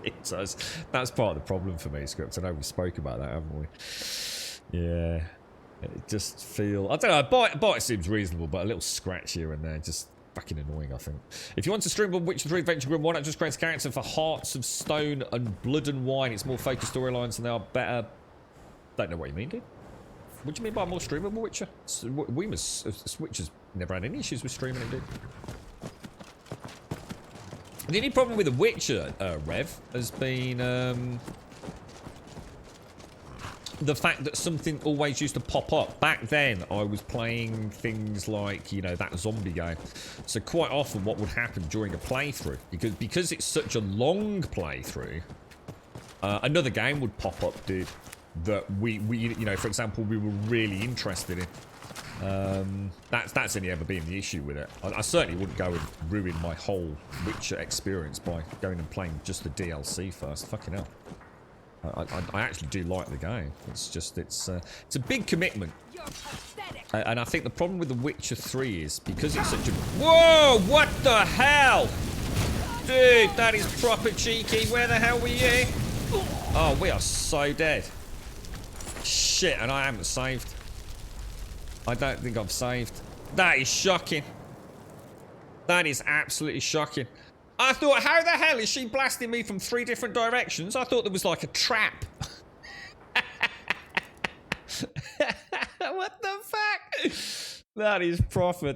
It does. That's part of the problem for me, Script. I know we spoke about that, haven't we? Yeah. It just feel... I don't know. Bite seems reasonable, but a little scratch here and there. Just fucking annoying, I think. If you want to stream on Witcher 3 Adventure Grim, why not just create a character for Hearts of Stone and Blood and Wine? It's more focused storylines and they are better. Don't know what you mean, dude. What do you mean by more streamable Witcher? Witcher's never had any issues with streaming it, dude. The only problem with The Witcher, Rev, has been, the fact that something always used to pop up. Back then, I was playing things like, you know, that zombie game. So quite often what would happen during a playthrough, because it's such a long playthrough, another game would pop up, dude, that we you know, for example, we were really interested in. That's only ever been the issue with it. I certainly wouldn't go and ruin my whole Witcher experience by going and playing just the DLC first. Fucking hell. I actually do like the game. It's just, it's a big commitment. And I think the problem with The Witcher 3 is because it's such a... Whoa! What the hell? Dude, that is proper cheeky. Where the hell were you? Oh, we are so dead. Shit, and I haven't saved. I don't think I've saved. That is shocking. That is absolutely shocking. I thought, how the hell is she blasting me from 3 different directions? I thought there was like a trap. What the fuck? That is proper.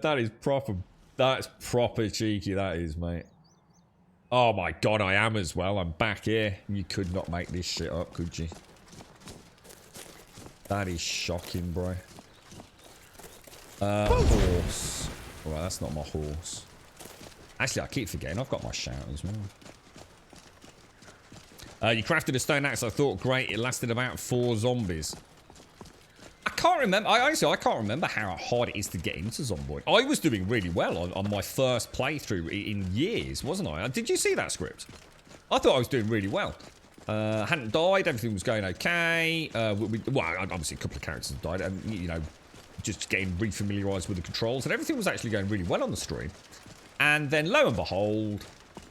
That's proper cheeky, that is, mate. Oh my god, I am as well. I'm back here. You could not make this shit up, could you? That is shocking, bro. Horse. Alright, that's not my horse. Actually, I keep forgetting. I've got my shout as well. You crafted a stone axe. I thought, great. It lasted about 4 zombies. I can't remember. I can't remember how hard it is to get into Zomboid. I was doing really well on my first playthrough in years, wasn't I? Did you see that script? I thought I was doing really well. Hadn't died. Everything was going okay. Well, obviously, a couple of characters had died. And, you know, just getting refamiliarized with the controls. And everything was actually going really well on the stream. And then, lo and behold,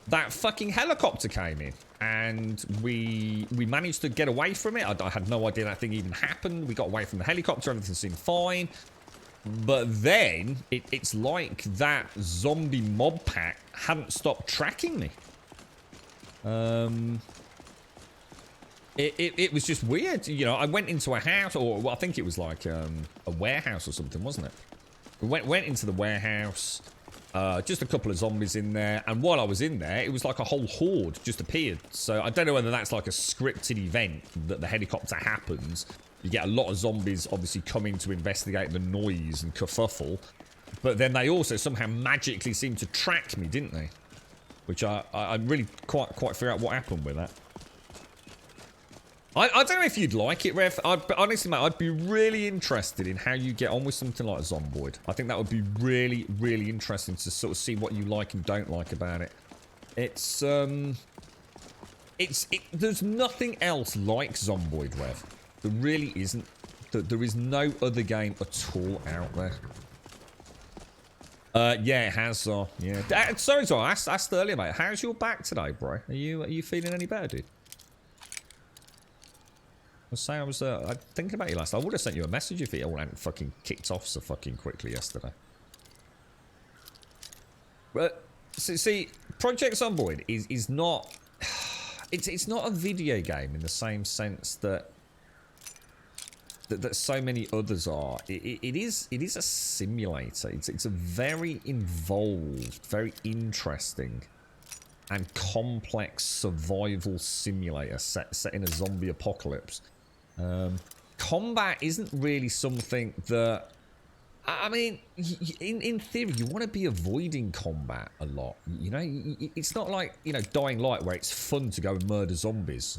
that fucking helicopter came in. And we managed to get away from it. I had no idea that thing even happened. We got away from the helicopter. Everything seemed fine. But then, it's like that zombie mob pack hadn't stopped tracking me. It was just weird. You know, I went into a house, or well, I think it was like a warehouse or something, wasn't it? We went into the warehouse. Just a couple of zombies in there, and while I was in there, it was like a whole horde just appeared. So I don't know whether that's like a scripted event that the helicopter happens. You get a lot of zombies obviously coming to investigate the noise and kerfuffle, but then they also somehow magically seemed to track me, didn't they? Which I really quite figure out what happened with that. I don't know if you'd like it, Rev. Honestly, mate, I'd be really interested in how you get on with something like Zomboid. I think that would be really, really interesting to sort of see what you like and don't like about it. There's nothing else like Zomboid, Rev. There really isn't. There is no other game at all out there. Yeah, it has, yeah. Sorry, I asked earlier, mate. How's your back today, bro? Are you feeling any better, dude? I was saying I was thinking about you last night. I would have sent you a message if it all hadn't fucking kicked off so fucking quickly yesterday. But see, Project Zomboid is not. It's not a video game in the same sense that so many others are. It is a simulator. It's a very involved, very interesting, and complex survival simulator set in a zombie apocalypse. Combat isn't really something that... I mean, in theory, you want to be avoiding combat a lot. You know, it's not like, you know, Dying Light where it's fun to go and murder zombies.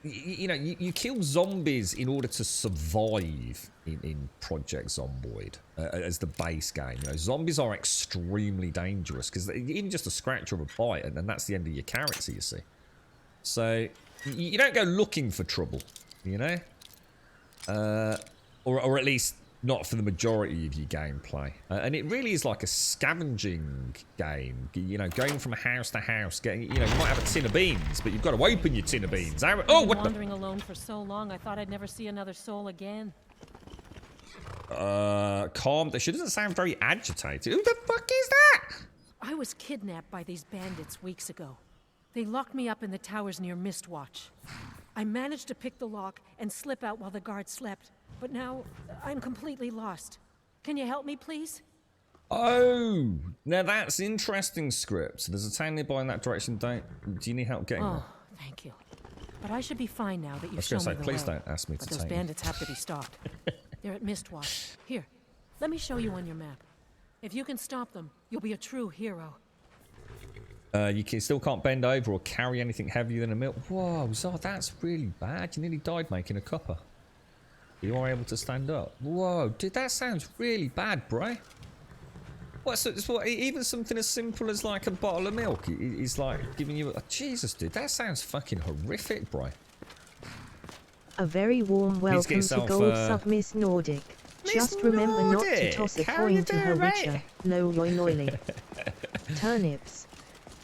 You know, you kill zombies in order to survive in Project Zomboid as the base game. You know, zombies are extremely dangerous because even just a scratch or a bite, and that's the end of your character, you see. So you don't go looking for trouble, you know, or at least not for the majority of your gameplay. And it really is like a scavenging game, you know, going from house to house, getting, you know, you might have a tin of beans, but you've got to open your tin of beans. Oh, what the? Wandering alone for so long, I thought I'd never see another soul again. Calm. She doesn't sound very agitated. Who the fuck is that? I was kidnapped by these bandits weeks ago. They locked me up in the towers near Mistwatch. I managed to pick the lock and slip out while the guards slept, but now I'm completely lost. Can you help me, please? Oh, now that's interesting, Script. There's a town nearby in that direction. Do you need help getting there? Oh, thank you. but I should be fine now that I you've was shown going to me say, the please way. don't ask me But to those take you. bandits have to be stopped. They're at Mistwatch. Here, let me show you on your map. If you can stop them, you'll be a true hero. Still can't bend over or carry anything heavier than a milk. Whoa, Zod, that's really bad. You nearly died making a cuppa. You are able to stand up. Whoa, dude, that sounds really bad, bro. What, even something as simple as like a bottle of milk is like giving you a... Jesus, dude, that sounds fucking horrific, bro. A very warm welcome to Gold Sub Miss Nordic. Just remember not to toss a coin to her witcher. No yoy noily. Turnips.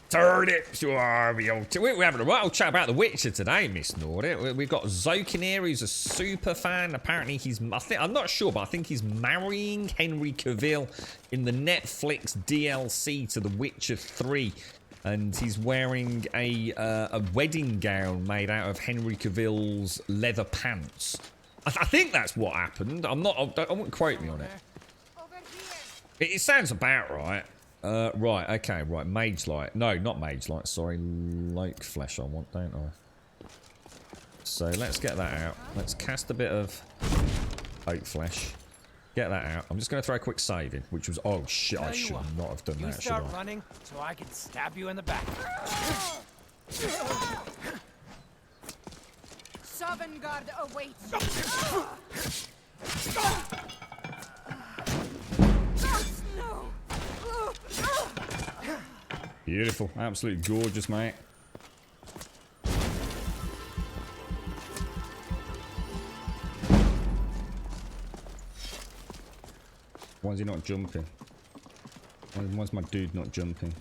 Turnips, you are the old... We're having a right old chat about The Witcher today, Miss Nordic. We've got Zokin here, who's a super fan. Apparently he's... I'm not sure, but I think he's marrying Henry Cavill in the Netflix DLC to The Witcher 3. And he's wearing a wedding gown made out of Henry Cavill's leather pants. I think that's what happened. I won't quote me on it. It sounds about right. Right, okay, right. Mage Light. No, not Mage Light, sorry. Lake Flesh I want, don't I? So let's get that out. Let's cast a bit of Oak Flesh. Get that out. I'm just going to throw a quick save in, which was... Oh, shit, I should not have done that, should I? You start running so I can stab you in the back. Sovngarde awaits. Beautiful. Absolutely gorgeous, mate. Why is he not jumping? Why's my dude not jumping?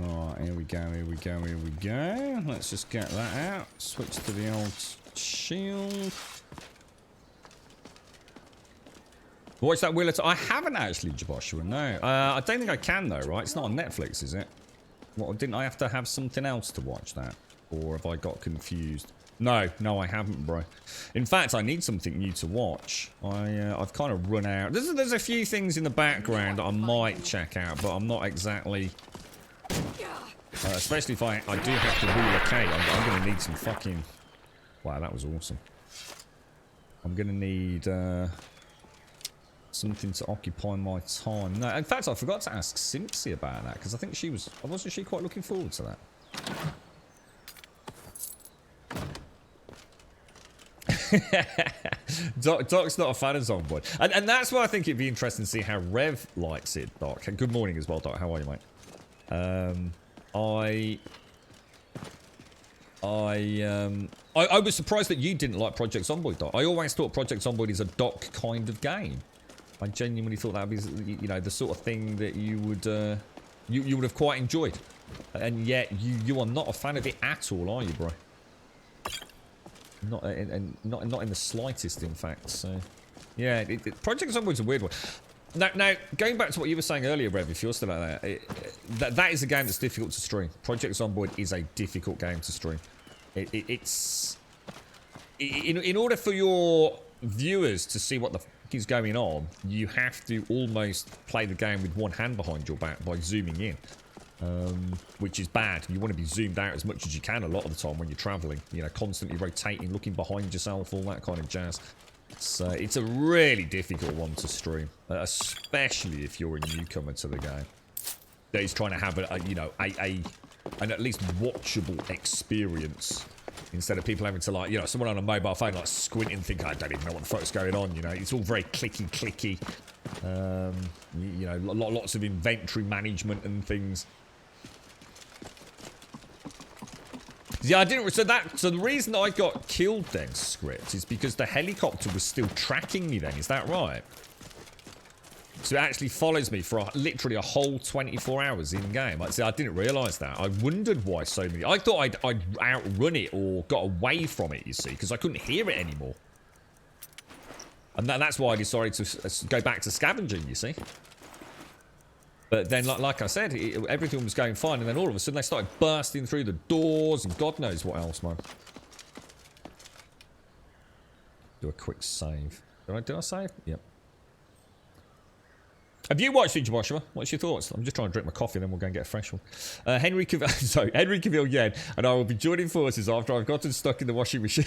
Alright, here we go, here we go, here we go. Let's just get that out. Switch to the old shield. Watch that Wheel of Time. I haven't actually, Joshua, no. I don't think I can though, right? It's not on Netflix, is it? What, didn't I have to have something else to watch that? Or have I got confused? No, I haven't, bro. In fact, I need something new to watch. I've kind of run out. There's a few things in the background that I might check out, but I'm not exactly... especially if I do have to rule a K. I'm going to need some fucking... Wow, that was awesome. I'm going to need... something to occupy my time. No, in fact, I forgot to ask Cincy about that because I think wasn't she quite looking forward to that? Doc's not a fan of Zomboid, and that's why I think it'd be interesting to see how Rev likes it. Doc, good morning as well, Doc. How are you, mate? I was surprised that you didn't like Project Zomboid, Doc. I always thought Project Zomboid is a Doc kind of game. I genuinely thought that would be, you know, the sort of thing that you would you would have quite enjoyed, and yet you are not a fan of it at all, are you, bro? Not in the slightest, in fact. So, yeah, Project Zomboid's a weird one. Now, going back to what you were saying earlier, Rev, if you're still out there, that is a game that's difficult to stream. Project Zomboid is a difficult game to stream. It's in order for your viewers to see what the is going on, you have to almost play the game with one hand behind your back by zooming in, which is bad. You want to be zoomed out as much as you can a lot of the time when you're traveling, you know, constantly rotating, looking behind yourself, all that kind of jazz. So it's a really difficult one to stream, especially if you're a newcomer to the game that is trying to have an at least watchable experience. Instead of people having to, like, you know, someone on a mobile phone, like, squinting, think, I don't even know what the fuck's going on, you know. It's all very clicky. You know, lots of inventory management and things. Yeah, I didn't... So the reason I got killed then, Script, is because the helicopter was still tracking me then. Is that right? So it actually follows me for literally a whole 24 hours in-game. I didn't realise that. I wondered why so many... I thought I'd outrun it or got away from it, you see, because I couldn't hear it anymore. And that's why I decided to go back to scavenging, you see. But then, like I said, everything was going fine, and then all of a sudden they started bursting through the doors and God knows what else, man. Do a quick save. Did I save? Yep. Have you watched it, Joshua? What's your thoughts? I'm just trying to drink my coffee, and then we'll go and get a fresh one. Henry Cavill, Yen, and I will be joining forces after I've gotten stuck in the washing machine.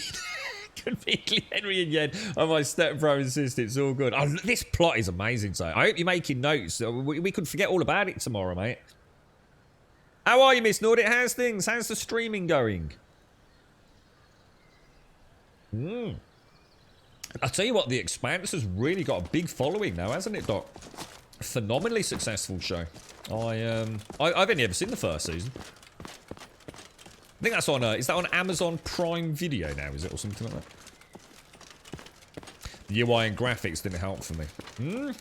Conveniently, Henry and Yen are my stepbro and sister. It's all good. Oh, this plot is amazing, so I hope you're making notes. We could forget all about it tomorrow, mate. How are you, Miss Nordic? How's things? How's the streaming going? I'll tell you what, The Expanse has really got a big following now, hasn't it, Doc? Phenomenally successful show. I've only ever seen the first season. I think that's on, is that on Amazon Prime Video now, is it, or something like that? The UI and graphics didn't help for me.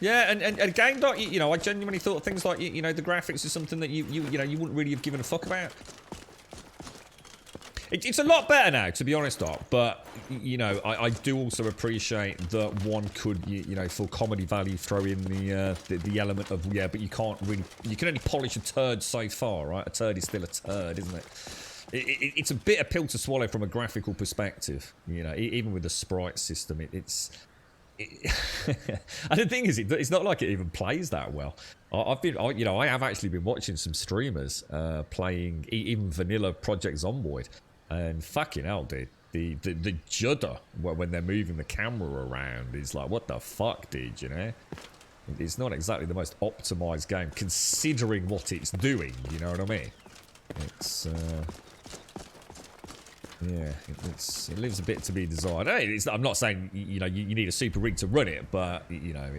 Yeah, and again, Doc, you know, I genuinely thought things like, you know, the graphics is something that you know, you wouldn't really have given a fuck about. It's a lot better now, to be honest, Doc, but, you know, I do also appreciate that one could, you know, for comedy value, throw in the element of, yeah, but you can't really, you can only polish a turd so far, right? A turd is still a turd, isn't it? It's a bitter pill to swallow from a graphical perspective, you know, even with the sprite system, and the thing is, it's not like it even plays that well. You know, I have actually been watching some streamers playing even vanilla Project Zomboid. And fucking hell, dude. The judder when they're moving the camera around is like, what the fuck, dude, you know? It's not exactly the most optimized game, considering what it's doing, you know what I mean? It's, yeah, it leaves a bit to be desired. Hey, I'm not saying, you know, you need a super rig to run it, but, you know,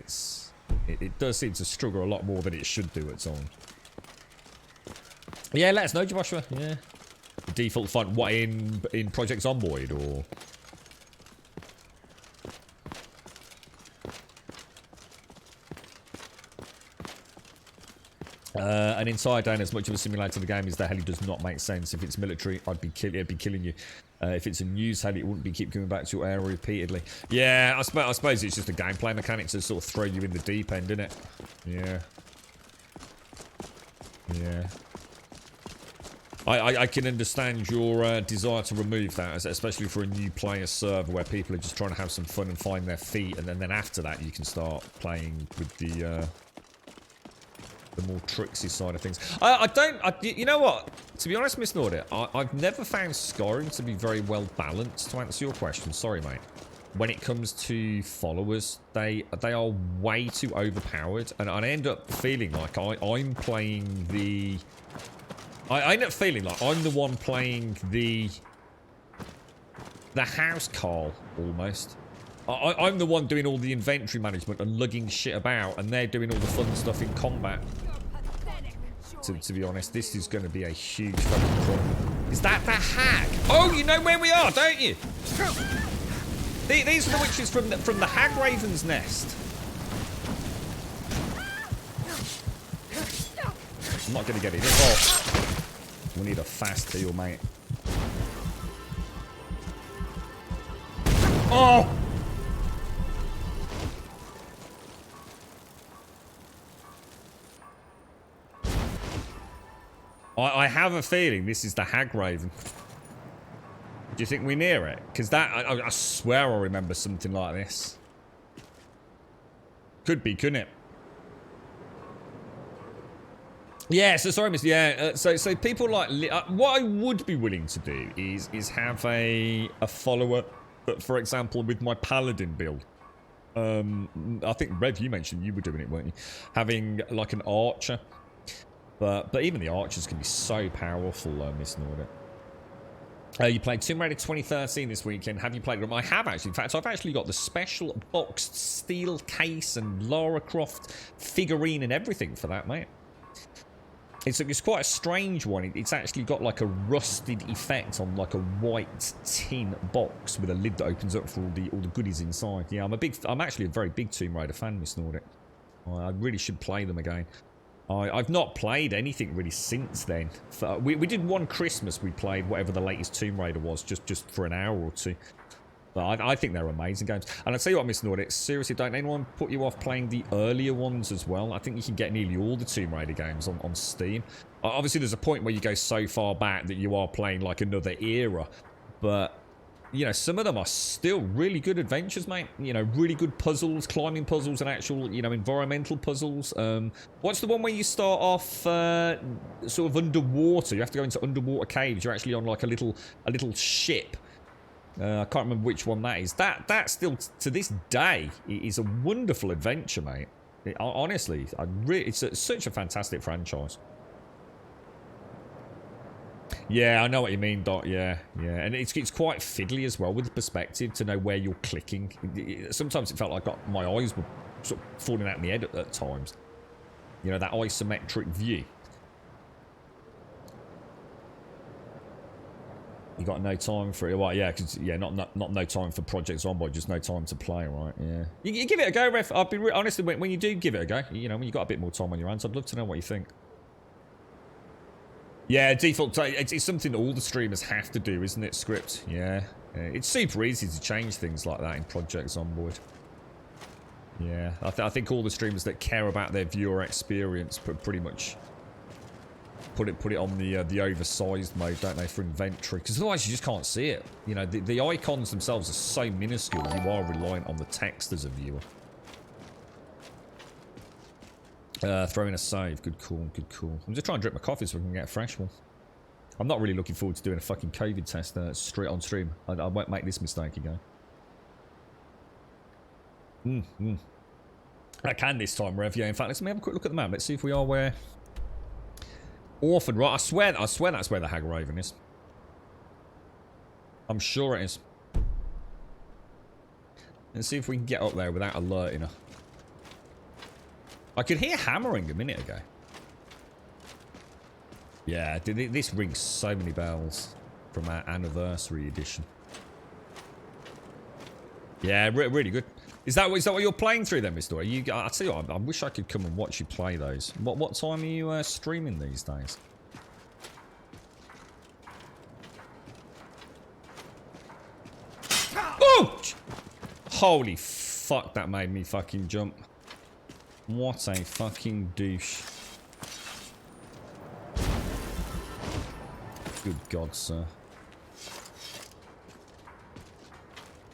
it does seem to struggle a lot more than it should do at times. Yeah, let us know, Joshua, yeah. Default font, what, in Project Zomboid, or... And inside down, as much of a simulator the game is, the heli does not make it'd be military, it'd be killing you. If it's a news heli, it wouldn't be keep coming back to your area repeatedly. Yeah, I suppose it's just a gameplay mechanic to sort of throw you in the deep end, isn't it? Yeah. Yeah. I can understand your desire to remove that, especially for a new player server where people are just trying to have some fun and find their feet, and then after that you can start playing with the more tricksy side of things. You know what? To be honest, Miss Nordic, I've never found Skyrim to be very well balanced, to answer your question. Sorry, mate. When it comes to followers, they are way too overpowered, and I end up feeling like I'm playing the... I end up feeling like I'm the one playing the house call, almost. I'm the one doing all the inventory management and lugging shit about, and they're doing all the fun stuff in combat. To be honest, this is going to be a huge fucking problem. Is that the hag? Oh, you know where we are, don't you? These are the witches from the Hag Raven's nest. I'm not going to get it. Oh. We need a fast heal, mate. Oh! I have a feeling this is the Hag Raven. Do you think we're near it? Because that, I swear I remember something like this. Could be, couldn't it? Yeah, so sorry, Mr. Yeah, so people like... what I would be willing to do is have a follower, for example, with my Paladin build. I think, Rev, you mentioned you were doing it, weren't you? Having, like, an Archer. But even the Archers can be so powerful, Miss Nordic. You played Tomb Raider 2013 this weekend. Have you played them? I have, actually. In fact, I've actually got the special boxed steel case and Lara Croft figurine and everything for that, mate. It's quite a strange one. It's actually got like a rusted effect on like a white tin box with a lid that opens up for all the goodies inside. Yeah, I'm actually a very big Tomb Raider fan, Miss Nordic. I really should play them again. I've not played anything really since then. We did one Christmas, we played whatever the latest Tomb Raider was, just for an hour or two. But I think they're amazing games. And I'll tell you what, Miss Nordic, seriously, don't anyone put you off playing the earlier ones as well? I think you can get nearly all the Tomb Raider games on Steam. Obviously, there's a point where you go so far back that you are playing like another era. But you know, some of them are still really good adventures, mate. You know, really good puzzles, climbing puzzles and actual, you know, environmental puzzles. What's the one where you start off sort of underwater? You have to go into underwater caves. You're actually on like a little ship. I can't remember which one that is. That still, to this day, is a wonderful adventure, mate. Honestly, it's such a fantastic franchise. Yeah, I know what you mean, Dot. Yeah. And it's quite fiddly as well with the perspective to know where you're clicking. Sometimes it felt like my eyes were sort of falling out in the head at times. You know, that isometric view. You got no time for it. Well, yeah, because not no time for Project Zomboid, just no time to play, right? Yeah. You give it a go, Ref. I'll be honestly, when you do give it a go, you know, when you got a bit more time on your hands, I'd love to know what you think. Yeah, default. It's something that all the streamers have to do, isn't it? Script. Yeah. It's super easy to change things like that in Project Zomboid. Yeah, I think all the streamers that care about their viewer experience pretty much put it on the oversized mode, don't they, for inventory? Because otherwise you just can't see it. You know, the icons themselves are so minuscule. You are reliant on the text as a viewer. Throw in a save. Good call, good call. I'm just trying to drink my coffee so we can get a fresh one. I'm not really looking forward to doing a fucking COVID test straight on stream. I won't make this mistake again. I can this time, Rev. Yeah, in fact, let's have a quick look at the map. Let's see if we are where... Orphan, right? I swear that's where the Hag Raven is. I'm sure it is. Let's see if we can get up there without alerting her. I could hear hammering a minute ago. Yeah, this rings so many bells from our anniversary edition. Yeah, really good. Is that what you're playing through then, Mr. I tell you what, I wish I could come and watch you play those. What time are you streaming these days? Oh! Holy fuck, that made me fucking jump. What a fucking douche. Good God, sir.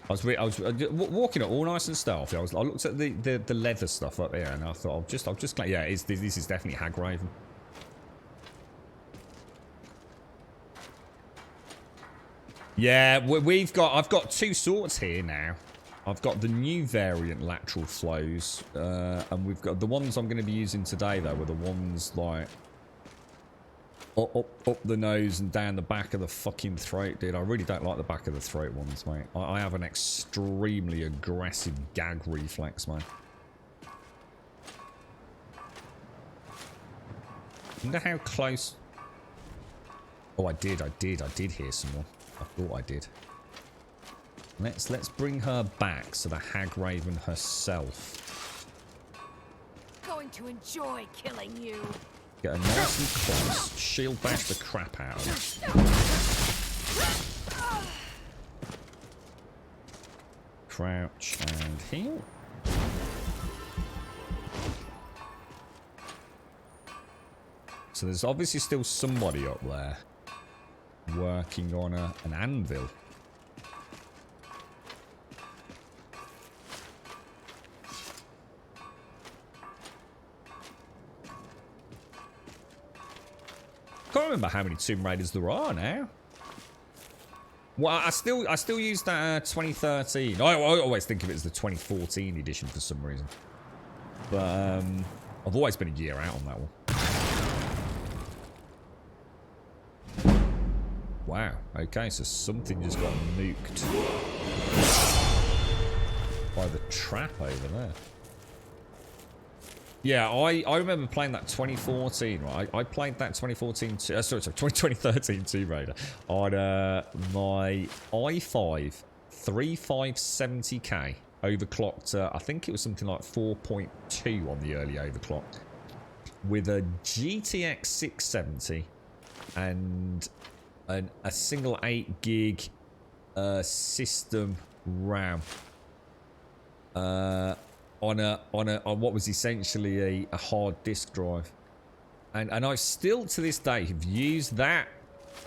I was walking it all nice and stealthy. I looked at the leather stuff up there, and I thought, I'll just yeah, this is definitely Hag Raven. Yeah, I've got two sorts here now. I've got the new variant lateral flows, and we've got the ones I'm going to be using today though, were the ones like up the nose and down the back of the fucking throat, dude. I really don't like the back of the throat ones, mate. I have an extremely aggressive gag reflex, mate. Wonder how close. Oh, I did hear someone. I thought I did. Let's bring her back, so the Hag Raven herself. Going to enjoy killing you. Get her nice and close. Shield bash the crap out of her. Crouch and heal. So there's obviously still somebody up there working on an anvil. I can't remember how many Tomb Raiders there are now. Well, I still use that 2013. I always think of it as the 2014 edition for some reason. But I've always been a year out on that one. Wow. Okay, so something just got nuked by the trap over there. Yeah, I remember playing that 2014, right? I played that 2013 Tomb Raider on my i5 3570K overclocked. I think it was something like 4.2 on the early overclock with a GTX 670 and a single 8 gig system RAM. On what was essentially a hard disk drive, and I still to this day have used that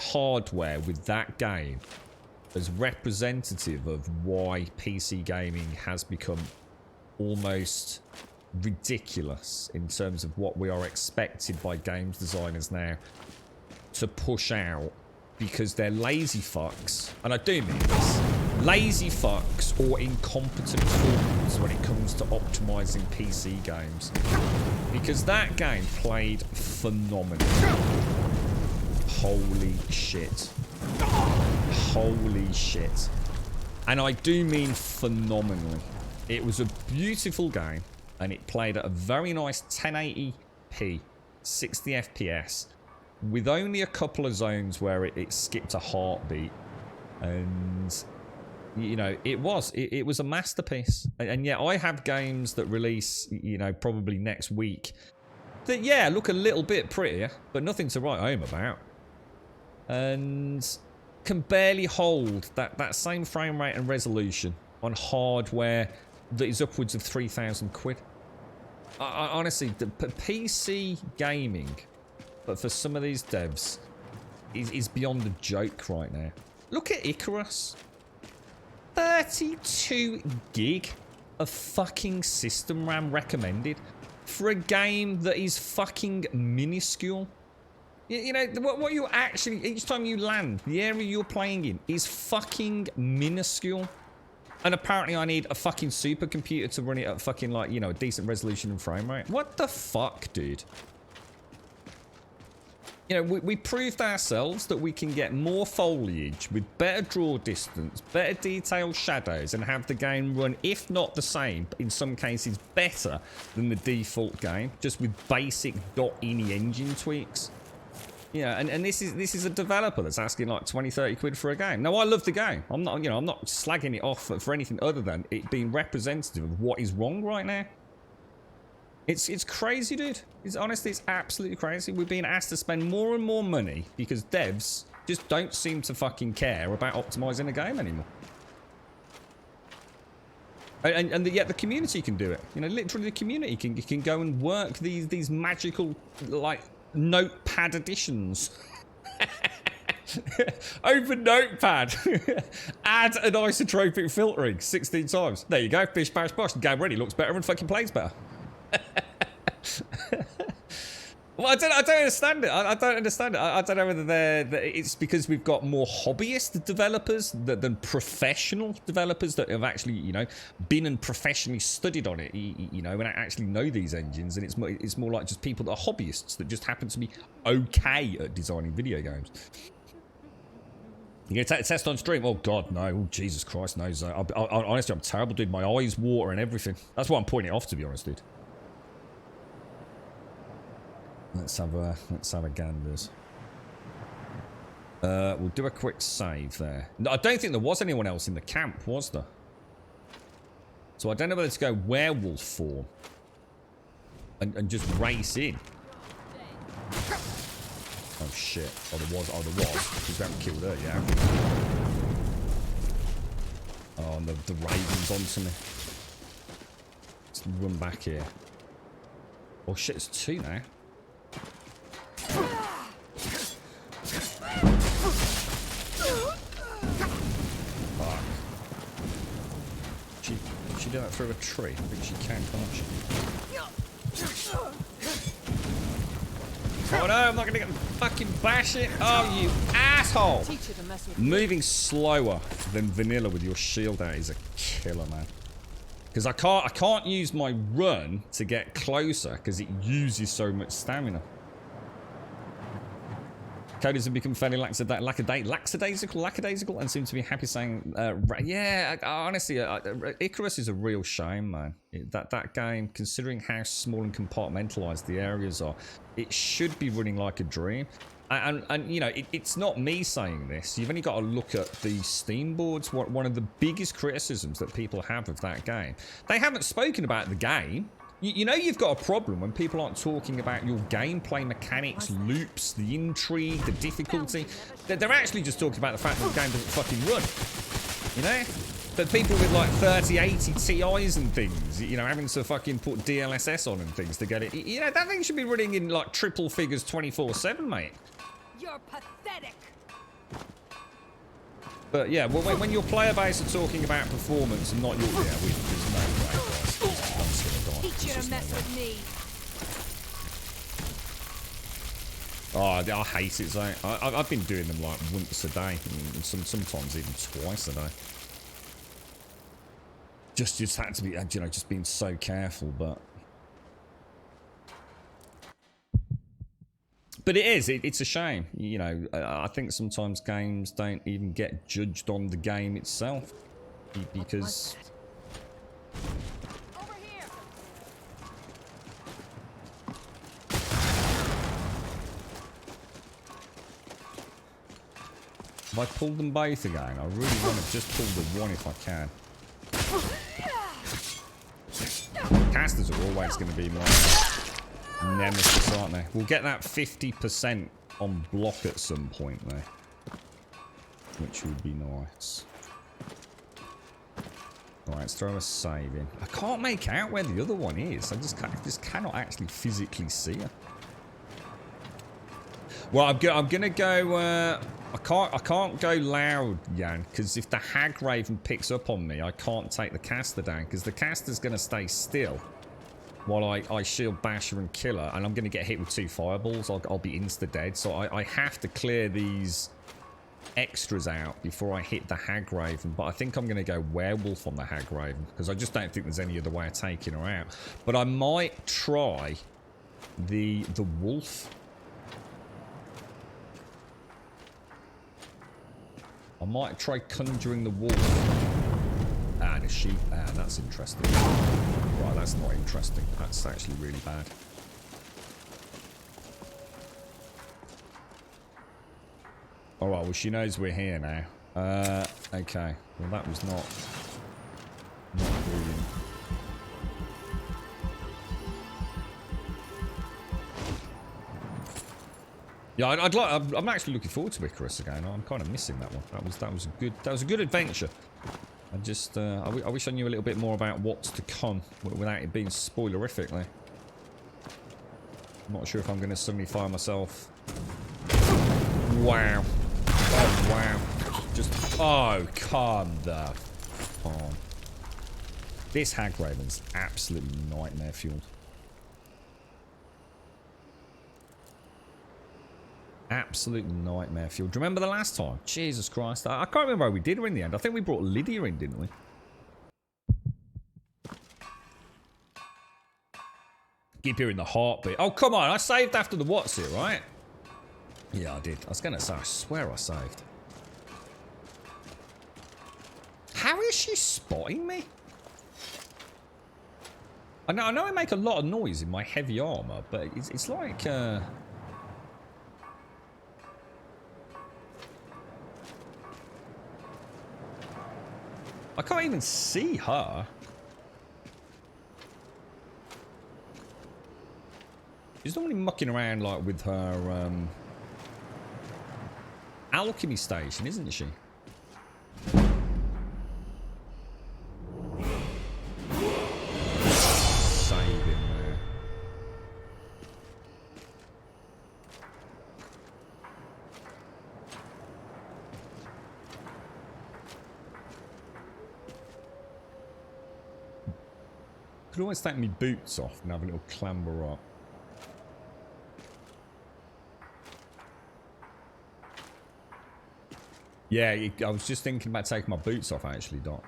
hardware with that game as representative of why PC gaming has become almost ridiculous in terms of what we are expected by games designers now to push out, because they're lazy fucks, and I do mean this, lazy fucks or incompetent fools when it comes to optimizing PC games, because that game played phenomenally. Holy shit. Holy shit. And I do mean phenomenally. It was a beautiful game, and it played at a very nice 1080p, 60 FPS, with only a couple of zones where it skipped a heartbeat. And, you know, it was a masterpiece. And yet I have games that release, you know, probably next week that, yeah, look a little bit prettier, but nothing to write home about. And can barely hold that same frame rate and resolution on hardware that is upwards of 3,000 quid. Honestly, the PC gaming, but for some of these devs, is beyond a joke right now. Look at Icarus. 32 gig of fucking system RAM recommended for a game that is fucking minuscule. You know, what you actually, each time you land, the area you're playing in is fucking minuscule. And apparently I need a fucking supercomputer to run it at fucking, like, you know, a decent resolution and frame rate. What the fuck, dude? You know, we proved ourselves that we can get more foliage with better draw distance, better detailed shadows, and have the game run, if not the same, but in some cases better than the default game, just with basic .ini engine tweaks. Yeah, and this is a developer that's asking like 20, 30 quid for a game. Now, I love the game. I'm not, you know, I'm not slagging it off for anything other than it being representative of what is wrong right now. It's crazy, dude. It's honestly, it's absolutely crazy. We're being asked to spend more and more money because devs just don't seem to fucking care about optimizing a game anymore. And yet the community can do it. You know, literally the community can go and work these magical, like, notepad editions. Open notepad. Add an isotropic filtering 16 times. There you go. Bish bash bosh. The game already looks better and fucking plays better. Well, I don't understand it. I don't understand it. I don't know whether it's because we've got more hobbyist developers than professional developers that have actually, you know, been and professionally studied on it, you know, and actually know these engines. And it's more like just people that are hobbyists that just happen to be okay at designing video games. You gonna take a test on stream? Oh God, no! Oh Jesus Christ, no! Honestly, I'm terrible, dude. My eyes water and everything. That's why I'm pointing it off, to be honest, dude. Let's have a ganders. We'll do a quick save there. No, I don't think there was anyone else in the camp, was there? So I don't know whether to go werewolf form and just race in. Oh shit! Oh, there was. Because we haven't killed her yet. Oh, and the raven's onto me. Let's run back here. Oh shit! It's 2 now. Fuck. She do that through a tree? I think she can, can't she? Oh no, I'm not gonna get fucking bash it. Oh, you asshole! Moving slower than vanilla with your shield out is a killer, man. Because I can't use my run to get closer because it uses so much stamina. Coders have become fairly lackadaisical, and seem to be happy saying, yeah, honestly, Icarus is a real shame, man. That game, considering how small and compartmentalized the areas are, it should be running like a dream. And you know, it's not me saying this. You've only got to look at the Steam boards. One of the biggest criticisms that people have of that game. They haven't spoken about the game. You know you've got a problem when people aren't talking about your gameplay mechanics, loops, the intrigue, the difficulty. They're actually just talking about the fact that the game doesn't fucking run. You know? But people with like 3080 Ti's and things, you know, having to fucking put DLSS on and things to get it. You know, that thing should be running in like triple figures 24/7, mate. You're pathetic. But yeah, well, when your player base are talking about performance and not your... Yeah, there's no way, guys. I'm just going to die. Teach you to mess with me. Oh, I hate it, Zay. I've been doing them like once a day, and sometimes even twice a day. Just had to be, you know, just being so careful, but it is. It's a shame, you know. I think sometimes games don't even get judged on the game itself because. If I pulled them both again, I really want to just pull the one if I can. Casters are always going to be my nemesis, aren't they? We'll get that 50% on block at some point, though. Which would be nice. Alright, let's throw a save in. I can't make out where the other one is. I just cannot actually physically see her. Well, I'm gonna go. I can't go loud, Jan, because if the Hag Raven picks up on me, I can't take the caster down because the caster's gonna stay still while I shield Basher and kill her, and I'm gonna get hit with 2 fireballs. I'll be insta dead, so I have to clear these extras out before I hit the Hag Raven. But I think I'm gonna go werewolf on the Hag Raven because I just don't think there's any other way of taking her out. But I might try the wolf. I might try conjuring the wolf. And a sheep. Ah, that's interesting. Right, that's not interesting. That's actually really bad. Alright, well, she knows we're here now. Okay. Well, that was not brilliant. Yeah, I'm actually looking forward to Icarus again. I'm kind of missing that one. That was a good adventure. I wish I knew a little bit more about what's to come without it being spoilerific. Like. I'm not sure if I'm going to suddenly find myself. Wow. Oh wow. Come the on. This Hag Raven's absolutely nightmare fueled. Absolute nightmare fuel. Do you remember the last time? Jesus Christ. I can't remember how we did her in the end. I think we brought Lydia in, didn't we? Keep hearing the heartbeat. Oh, come on. I saved after the what's it, right? Yeah, I did. I was going to say, I swear I saved. How is she spotting me? I know I make a lot of noise in my heavy armor, but it's like... I can't even see her. She's normally mucking around like with her alchemy station, isn't she? Saving there. Could always take me boots off and have a little clamber up. Yeah, I was just thinking about taking my boots off actually, Doc.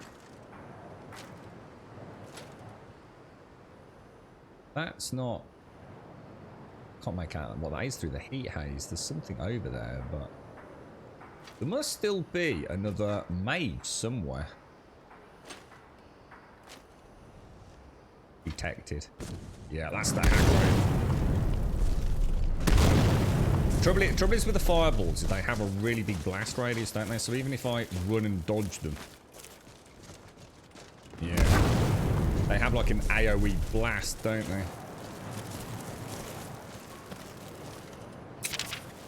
That's not... Can't make out what that is through the heat haze. There's something over there, but... There must still be another mage somewhere. Detected. Yeah, that's the Hag Raven. Trouble is with the fireballs is they have a really big blast radius, don't they? So even if I run and dodge them... Yeah. They have like an AoE blast, don't they?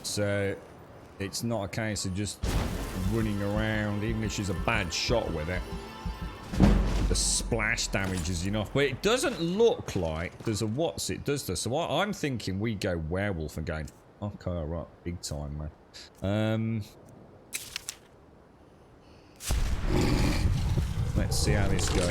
So it's not a case of just running around, even if she's a bad shot with it. The splash damage is enough. But it doesn't look like there's a what's it does this. So I'm thinking we go werewolf and go... Okay, right, big time, man. Let's see how this goes.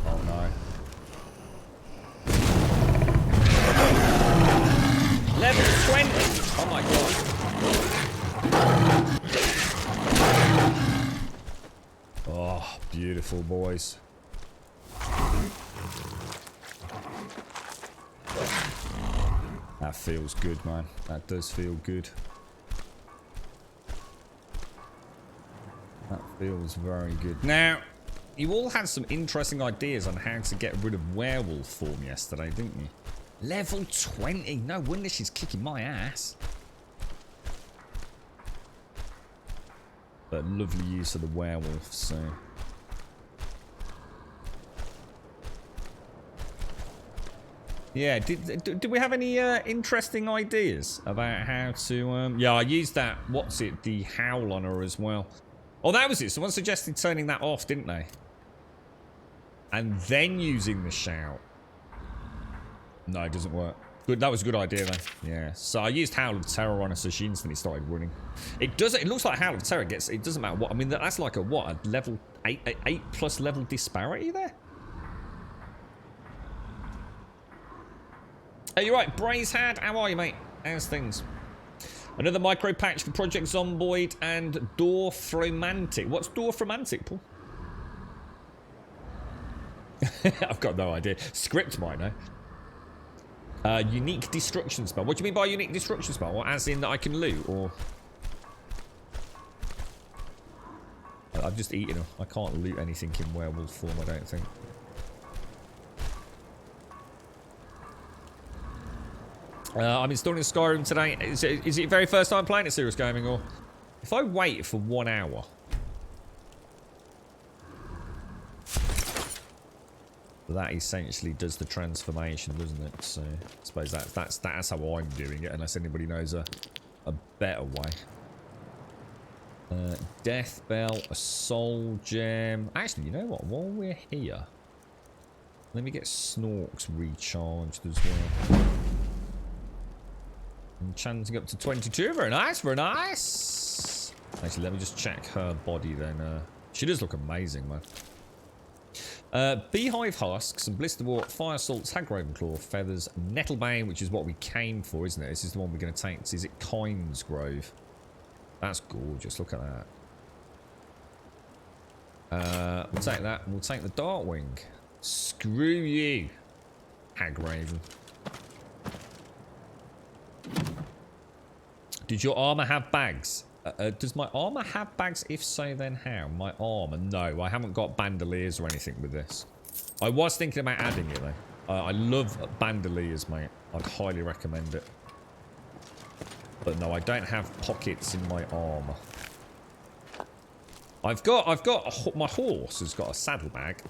Oh no. Level 20! Oh my god. Oh, beautiful, boys. That feels good, man. That does feel good. That feels very good. Now, you all had some interesting ideas on how to get rid of werewolf form yesterday, didn't you? Level 20. No wonder she's kicking my ass. But lovely use of the werewolf, so... Yeah, did we have any interesting ideas about how to... Yeah, I used that, what's it, the howl on her as well. Oh, that was it. Someone suggested turning that off, didn't they? And then using the shout. No, it doesn't work. Good, that was a good idea then. Yeah. So I used Howl of Terror on her, so she instantly started running. It does. It looks like Howl of Terror gets. It doesn't matter what. I mean, that's like a what? A level 8 plus level disparity there. Hey, you're right, Brazehead. How are you, mate? How's things? Another micro patch for Project Zomboid and Dwarfromantic. What's Dwarfromantic, Paul? I've got no idea. Script might know. Unique destruction spell. What do you mean by unique destruction spell? What, as in that I can loot, or? I've just eaten them. I can't loot anything in werewolf form, I don't think. I'm installing Skyrim today. Is it your very first time playing it, Serious Gaming, or? If I wait for 1 hour... that essentially does the transformation, doesn't it? So I suppose that's how I'm doing it, unless anybody knows a better way. Death Bell, a soul gem. Actually, you know what? While we're here, let me get Snorks recharged as well. Enchanting up to 22. Very nice, very nice. Actually, let me just check her body then. She does look amazing, man. Beehive husks and blisterwort, fire salts, hag ravenclaw, feathers, nettlebane, which is what we came for, isn't it? This is the one we're going to take. Is it Kynes Grove? That's gorgeous. Look at that. We'll take that. And we'll take the Darkwing. Screw you, hag raven. Did your armor have bags? Does my armor have bags? If so, then how? My armor? No, I haven't got bandoliers or anything with this. I was thinking about adding it, though. I love bandoliers, mate. I'd highly recommend it. But no, I don't have pockets in my armor. My horse has got a saddlebag.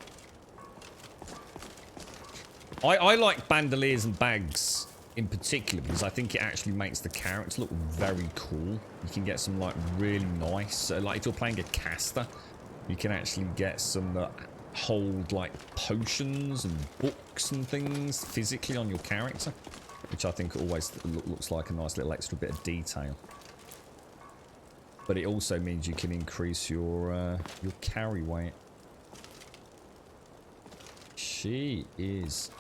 I like bandoliers and bags in particular because I think it actually makes the character look very cool. You can get some like really nice, like if you're playing a caster, you can actually get some that hold like potions and books and things physically on your character, which I think always looks like a nice little extra bit of detail. But it also means you can increase your carry weight. She is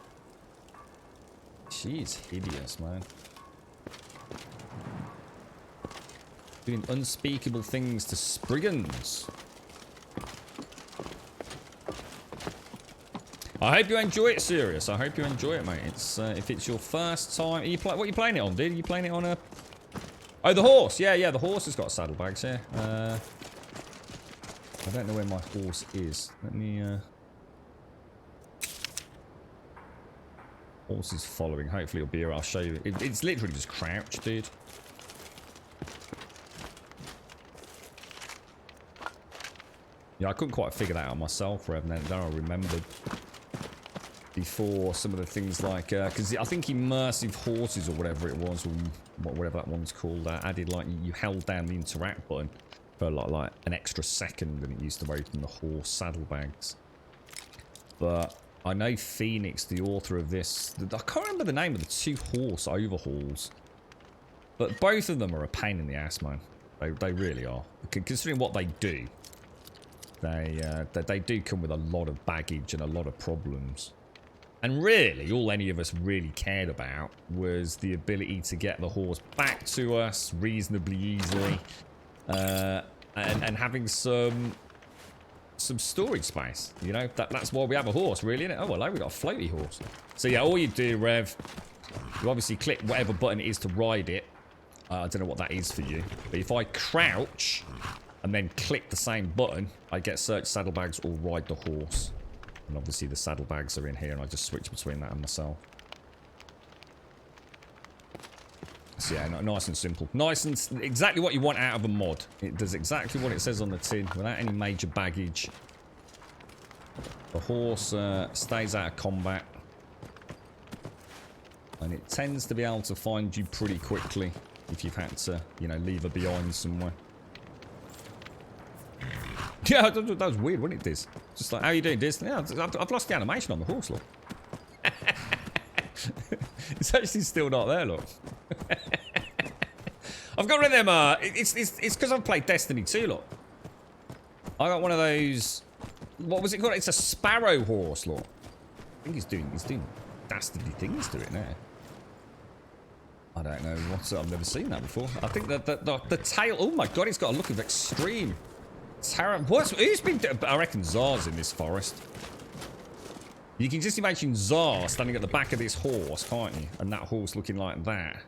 hideous, man. Doing unspeakable things to Spriggans. I hope you enjoy it, Sirius. I hope you enjoy it, mate. It's if it's your first time. What are you playing it on, dude? Are you playing it on a... Oh, the horse. Yeah, the horse has got saddlebags here. I don't know where my horse is. Let me... Horse is following. Hopefully it'll be here. I'll show you. It's literally just crouched, dude. Yeah, I couldn't quite figure that out myself, Rev. Then I remembered before some of the things like... because I think Immersive Horses or whatever it was, or whatever that one's called, added like you held down the interact button for like an extra second than it used to open the horse saddlebags. But I know Phoenix, the author of this, I can't remember the name of the 2 horse overhauls, but both of them are a pain in the ass, man. They really are. Considering what they do, they do come with a lot of baggage and a lot of problems. And really, all any of us really cared about was the ability to get the horse back to us reasonably easily, and having some storage space. You know, that's why we have a horse, really, isn't it? Oh, hello, we got a floaty horse. So yeah, all you do, Rev, you obviously click whatever button it is to ride it. I don't know what that is for you, but if I crouch and then click the same button, I get search saddlebags or ride the horse. And obviously the saddlebags are in here, and I just switch between that and myself. So yeah, nice and simple. Nice and exactly what you want out of a mod. It does exactly what it says on the tin, without any major baggage. The horse stays out of combat. And it tends to be able to find you pretty quickly if you've had to, you know, leave her behind somewhere. Yeah, that was weird, wasn't it, Diz? Just like, how are you doing, Diz? Yeah, I've lost the animation on the horse, look. It's actually still not there, look. I've got rid of them, it's because I've played Destiny 2, look. I got one of those, what was it called? It's a sparrow horse, look. I think he's doing dastardly things to it now. I don't know what's I've never seen that before. I think that the tail, oh my god, it's got a look of extreme terror. Who's been, I reckon Zar's in this forest. You can just imagine Zar standing at the back of this horse, can't you? And that horse looking like that.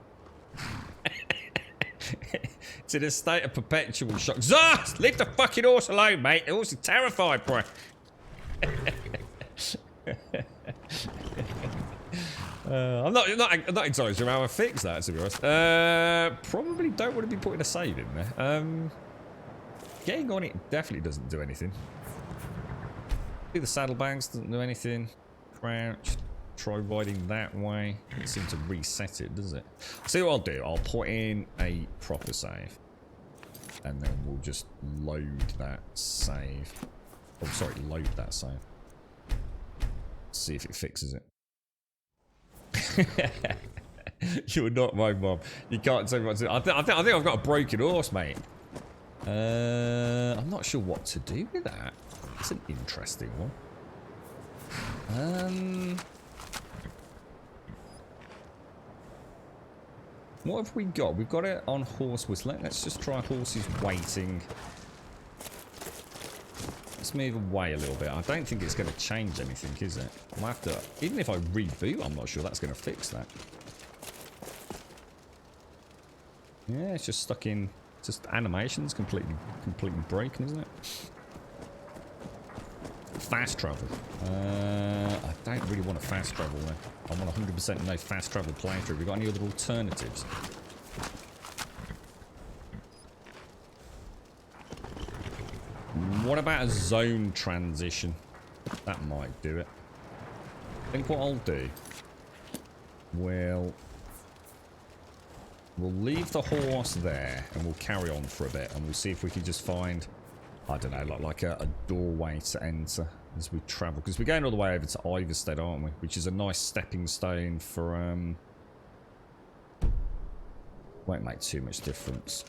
It's in a state of perpetual shock. Zar! Leave the fucking horse alone, mate. The horse is terrified, bro. I'm not entirely sure how I fix that, to be honest. Probably don't want to be putting a save in there. Getting on it definitely doesn't do anything. The saddlebags doesn't do anything. Crouch. Try riding that way. Doesn't seem to reset it, does it? See what I'll do. I'll put in a proper save. And then we'll just load that save. Oh, sorry, load that save. See if it fixes it. You are not my mom. You can't tell me what to do. I think I've got a broken horse, mate. I'm not sure what to do with that. It's an interesting one. What have we got? We've got it on horse whistle. Let's just try horses waiting. Let's move away a little bit. I don't think it's going to change anything, is it? I'll have to, even if I reboot, I'm not sure that's going to fix that. Yeah, it's just stuck in, just animations completely broken, isn't it? Fast travel. I don't really want to fast travel there. I want 100% no fast travel playthrough. Have we got any other alternatives? What about a zone transition? That might do it. I think what I'll do, we'll leave the horse there and we'll carry on for a bit and we'll see if we can just find, I don't know, like a doorway to enter as we travel. Because we're going all the way over to Iverstead, aren't we? Which is a nice stepping stone for, won't make too much difference.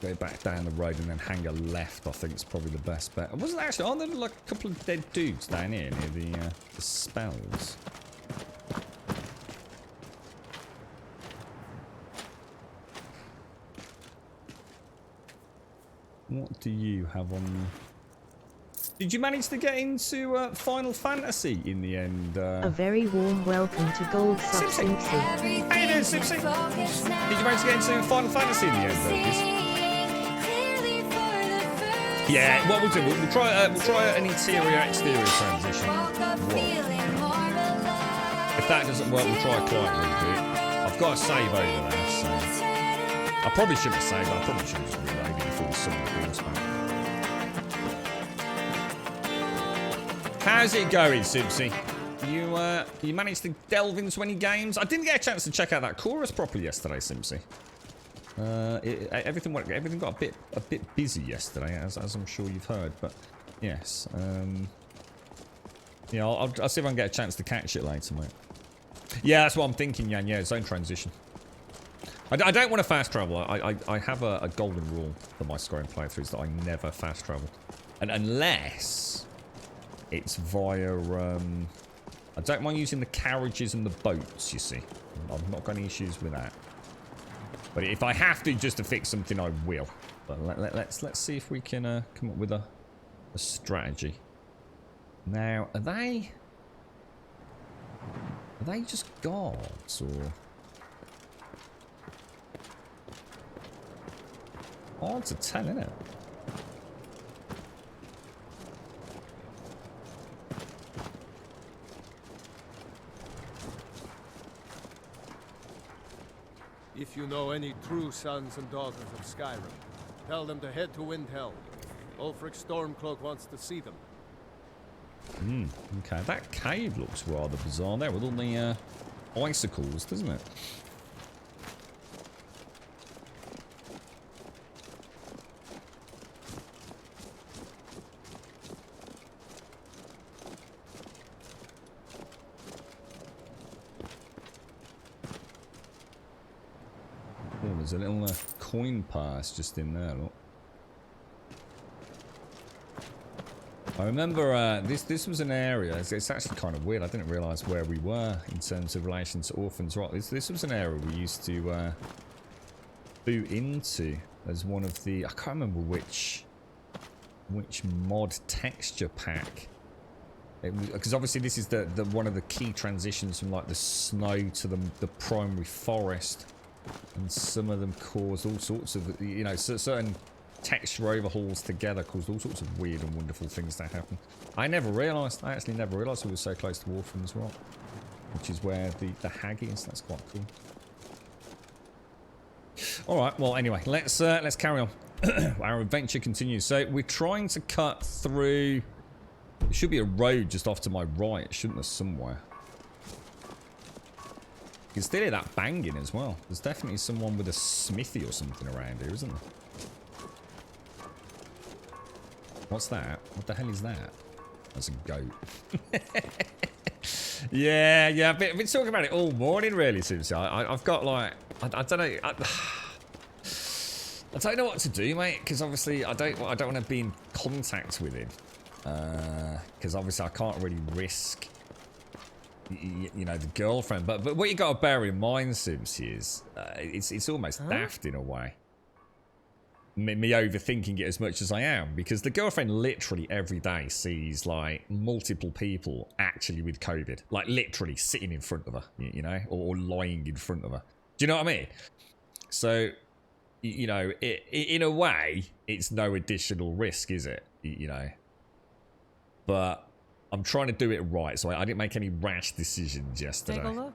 Go back down the road and then hang a left, I think is probably the best bet. Wasn't there actually, aren't there like a couple of dead dudes down here near the spells? What do you have on? Did you manage to get into Final Fantasy in the end? A very warm welcome to Gold Sub Simpsy. How you doing, Simpsy? Did you manage to get into Final Fantasy in the end, yeah, what we'll do, we'll try an interior-exterior transition. If that doesn't work, we'll try a client reboot. I've got a save over there, so I probably shouldn't have saved. I probably should have just reloaded if it was something else, man. How's it going, Simpsy? you managed to delve into any games? I didn't get a chance to check out that chorus properly yesterday, Simpsy. Everything got a bit busy yesterday, as I'm sure you've heard. But yes, yeah, I'll see if I can get a chance to catch it later, mate. Yeah, that's what I'm thinking, Jan. Yeah, zone transition. I don't want to fast travel. I have a golden rule for my Skyrim playthroughs that I never fast travel, and unless it's via I don't mind using the carriages and the boats. You see, I've not got any issues with that. But if I have to just to fix something, I will. But let's see if we can come up with a strategy. Now, are they just guards or? Hard to tell, isn't it? If you know any true sons and daughters of Skyrim, tell them to head to Windhelm. Ulfric Stormcloak wants to see them. Okay, that cave looks rather bizarre there with all the icicles, doesn't it? Oh, there's a little coin pass just in there, look. I remember this was an area, it's actually kind of weird, I didn't realise where we were in terms of relation to Orphan's Rock. This was an area we used to boot into as one of the, I can't remember which mod texture pack. Because obviously this is the one of the key transitions from like the snow to the primary forest. And some of them caused all sorts of, you know, certain texture overhauls together caused all sorts of weird and wonderful things to happen. I actually never realised we were so close to Orphan's Rock, which is where the hag is. That's quite cool. Alright, well anyway, let's carry on. Our adventure continues. So we're trying to cut through, there should be a road just off to my right, shouldn't there, somewhere? You can still hear that banging as well. There's definitely someone with a smithy or something around here, isn't there? What's that? What the hell is that? That's a goat. yeah, I've been talking about it all morning, really, Susie. I've got like, I don't know, I don't know what to do, mate, because obviously I don't want to be in contact with him, because obviously I can't really risk, you know, the girlfriend. But what you got to bear in mind, Sims, is it's almost daft in a way. Me overthinking it as much as I am, because the girlfriend literally every day sees like multiple people actually with COVID, like literally sitting in front of her, you know, or lying in front of her. Do you know what I mean? So, you know, in a way, it's no additional risk, is it? You know, but I'm trying to do it right, so I didn't make any rash decisions yesterday. Take a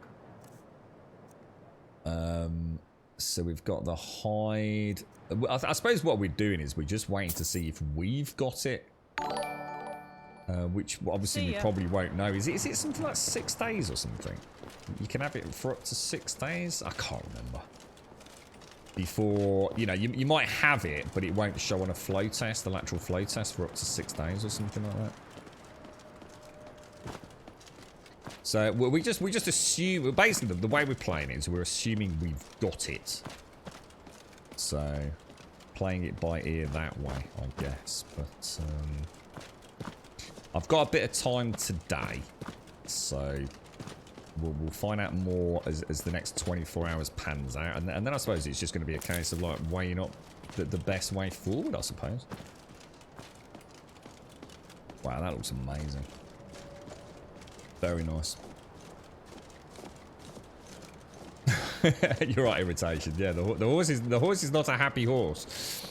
look. So we've got the hide. I suppose what we're doing is we're just waiting to see if we've got it. Which obviously we probably won't know. Is it something like 6 days or something? You can have it for up to 6 days? I can't remember. Before, you know, you might have it, but it won't show on a flow test, the lateral flow test, for up to 6 days or something like that. So we just assume, basically the way we're playing it is we're assuming we've got it. So playing it by ear that way, I guess. But I've got a bit of time today, so we'll find out more as the next 24 hours pans out, and then I suppose it's just going to be a case of like weighing up the best way forward, I suppose. Wow, that looks amazing. Very nice. You're right, irritation. Yeah, the horse is not a happy horse.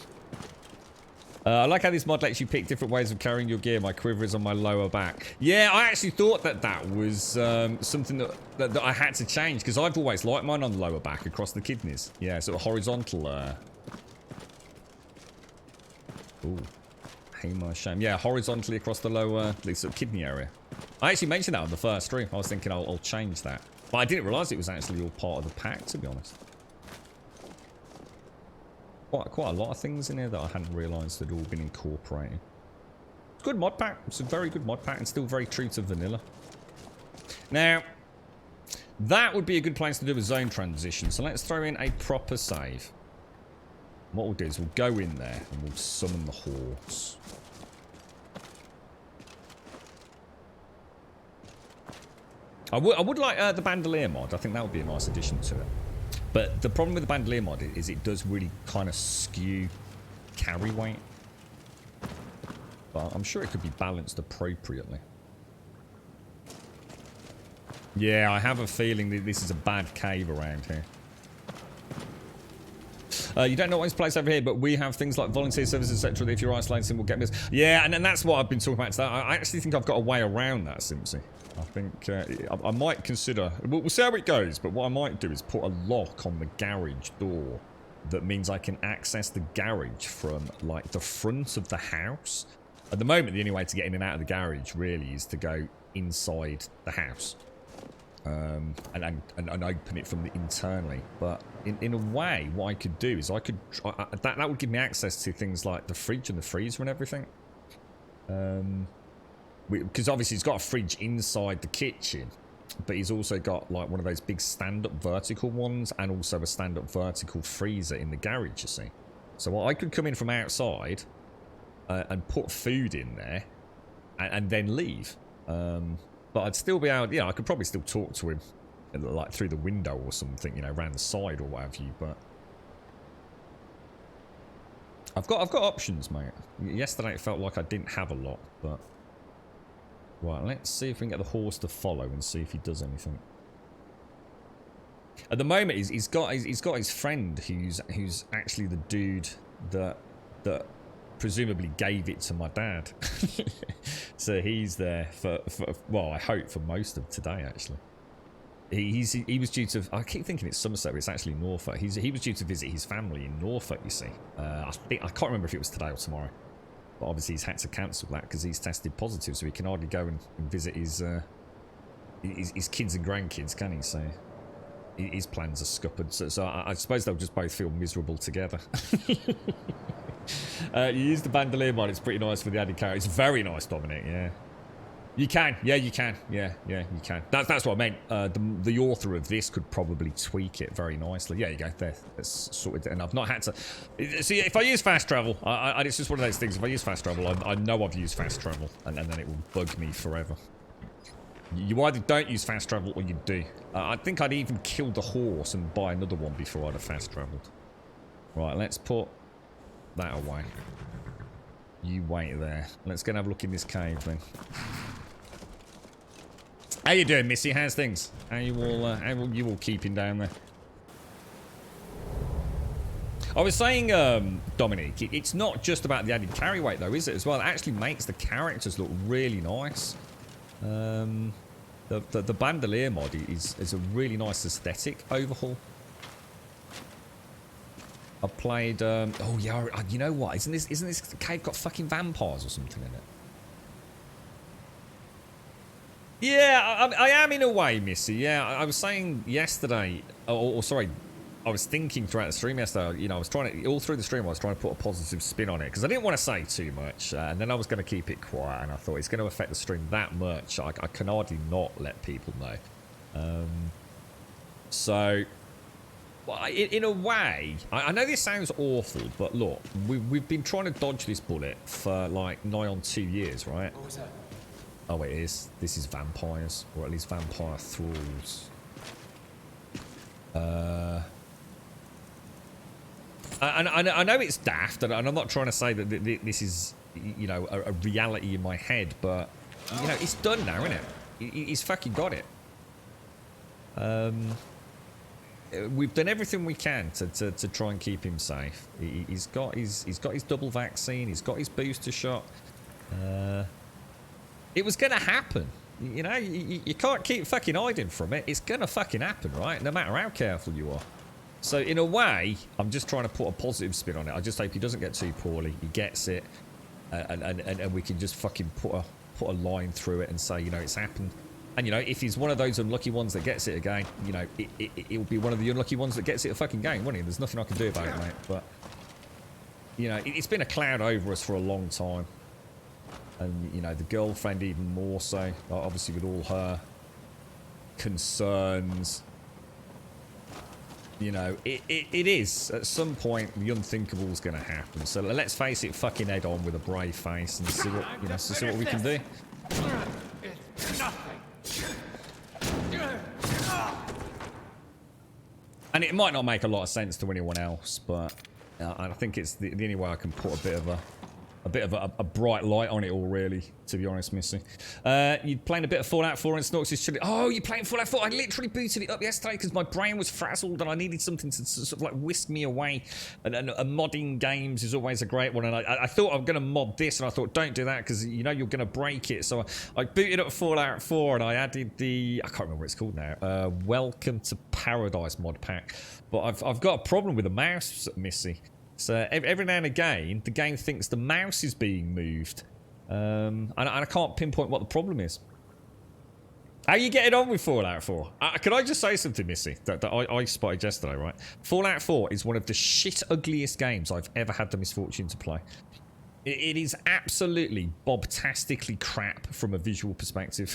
I like how this mod lets you pick different ways of carrying your gear. My quiver is on my lower back. Yeah, I actually thought that was something that I had to change, because I've always liked mine on the lower back across the kidneys. Yeah, sort of horizontal. Ooh, hey, my shame. Yeah, horizontally across the lower, the sort of kidney area. I actually mentioned that on the first stream. I was thinking I'll change that. But I didn't realise it was actually all part of the pack, to be honest. Quite a lot of things in here that I hadn't realised had all been incorporated. It's a good mod pack. It's a very good mod pack and still very true to vanilla. Now, that would be a good place to do a zone transition. So let's throw in a proper save. What we'll do is we'll go in there and we'll summon the horse. I would like the bandolier mod. I think that would be a nice addition to it. But the problem with the bandolier mod is it does really kind of skew carry weight. But I'm sure it could be balanced appropriately. Yeah, I have a feeling that this is a bad cave around here. You don't know what is placed over here, but we have things like volunteer services, etc. If you're isolating, we'll get this. Yeah, and that's what I've been talking about today. I actually think I've got a way around that, Simpsy. I think I might consider... We'll see how it goes, but what I might do is put a lock on the garage door that means I can access the garage from, like, the front of the house. At the moment, the only way to get in and out of the garage, really, is to go inside the house. And open it from the internally. But in a way, what I could do is I could... that would give me access to things like the fridge and the freezer and everything. Because obviously he's got a fridge inside the kitchen, but he's also got like one of those big stand-up vertical ones and also a stand-up vertical freezer in the garage, you see. So I could come in from outside and put food in there and then leave. But I'd still be able, I could probably still talk to him like through the window or something, around the side or what have you, but I've got options, mate. Yesterday it felt like I didn't have a lot, but right, let's see if we can get the horse to follow and see if he does anything. At the moment, he's got his friend who's actually the dude that presumably gave it to my dad. So he's there for well, I hope for most of today actually. He was due to, I keep thinking it's Somerset, but it's actually Norfolk. He was due to visit his family in Norfolk, you see. I can't remember if it was today or tomorrow. But obviously he's had to cancel that because he's tested positive, so he can hardly go and visit his kids and grandkids, can he? So his plans are scuppered. So I suppose they'll just both feel miserable together. You use the bandolier mod, it's pretty nice for the added character. It's very nice, Dominic, yeah. You can, yeah, you can. Yeah, you can. That's what I meant. The author of this could probably tweak it very nicely. Yeah, you go, there. That's sorted. And I've not had to... See, if I use fast travel, it's just one of those things. If I use fast travel, I know I've used fast travel, and then it will bug me forever. You either don't use fast travel or you do. I think I'd even kill the horse and buy another one before I'd have fast traveled. Right, let's put that away. You wait there. Let's go and have a look in this cave then. How you doing, Missy? How's things? How you all keeping down there? I was saying, Dominic, it's not just about the added carry weight though, is it, as well? It actually makes the characters look really nice. The bandolier mod is a really nice aesthetic overhaul. I played, oh yeah, you know what? Isn't this cave got fucking vampires or something in it? Yeah, I am in a way, Missy. Yeah, I was saying yesterday, or sorry, I was thinking throughout the stream yesterday, I was trying to, all through the stream, I was trying to put a positive spin on it, because I didn't want to say too much, and then I was going to keep it quiet, and I thought it's going to affect the stream that much, I can hardly not let people know. So, in a way, I know this sounds awful, but look, we've been trying to dodge this bullet for like nigh on 2 years, right? What was that? Oh, it is. This is vampires, or at least vampire thralls. I know it's daft, and I'm not trying to say that this is, a reality in my head, but, it's done now, isn't it? He's fucking got it. We've done everything we can to try and keep him safe. He's got his double vaccine. He's got his booster shot. It was going to happen. You can't keep fucking hiding from it. It's going to fucking happen, right? No matter how careful you are. So, in a way, I'm just trying to put a positive spin on it. I just hope he doesn't get too poorly. He gets it. And we can just fucking put put a line through it and say, you know, it's happened. And, you know, if he's one of those unlucky ones that gets it again, you know, it will be one of the unlucky ones that gets it a fucking game, won't he? There's nothing I can do about it, mate. But, you know, it's been a cloud over us for a long time. And, you know, the girlfriend even more so. Obviously with all her concerns. You know, it is. At some point, the unthinkable is going to happen. So let's face it fucking head on with a brave face and see what, you know, see what we can do. And it might not make a lot of sense to anyone else, but I think it's the only way I can put a bit of a bright light on it all, really, to be honest, Missy. You playing a bit of Fallout 4 and Snorks is chilling. Oh, you playing Fallout 4? I literally booted it up yesterday because my brain was frazzled and I needed something to sort of like whisk me away. And modding games is always a great one. And I thought I'm going to mod this, and I thought, don't do that because you know you're going to break it. So I booted up Fallout 4 and I added the, I can't remember what it's called now, Welcome to Paradise mod pack. But I've got a problem with the mouse, Missy. So every now and again, the game thinks the mouse is being moved. And I can't pinpoint what the problem is. How are you getting on with Fallout 4? Can I just say something, Missy, that I spotted yesterday, right? Fallout 4 is one of the shit ugliest games I've ever had the misfortune to play. It is absolutely bobtastically crap from a visual perspective.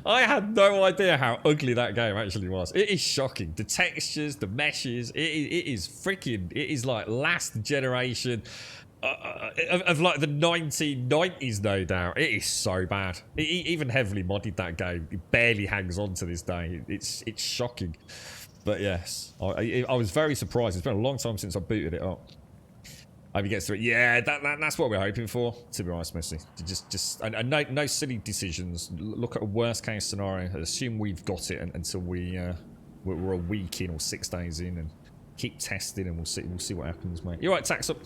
I had no idea how ugly that game actually was. It is shocking. The textures, the meshes, it is freaking, it is like last generation of like the 1990s, no doubt. It is so bad. Even heavily modded that game. It barely hangs on to this day. It's shocking. But yes, I was very surprised. It's been a long time since I booted it up. I hope he gets through it. Yeah, that's what we're hoping for, to be honest, Missy. And no silly decisions. Look at a worst case scenario. Assume we've got it until we're a week in or 6 days in, and keep testing, and we'll see what happens, mate. You all right, Tax Up?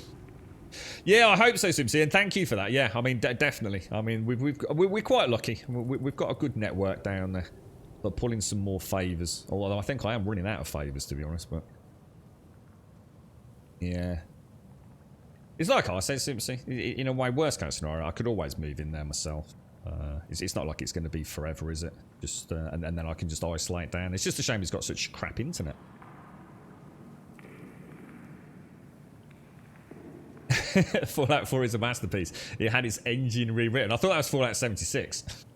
Yeah, I hope so, Simpsy, and thank you for that. Yeah, I mean, definitely. I mean, we're quite lucky. We've got a good network down there, but pulling some more favours. Although I think I am running out of favours, to be honest. But yeah. It's like I said, Simpsy, in a way, worst case scenario, I could always move in there myself. It's not like it's going to be forever, is it? Just and then I can just isolate down. It's just a shame he's got such crap internet. Fallout 4 is a masterpiece. It had its engine rewritten. I thought that was Fallout 76.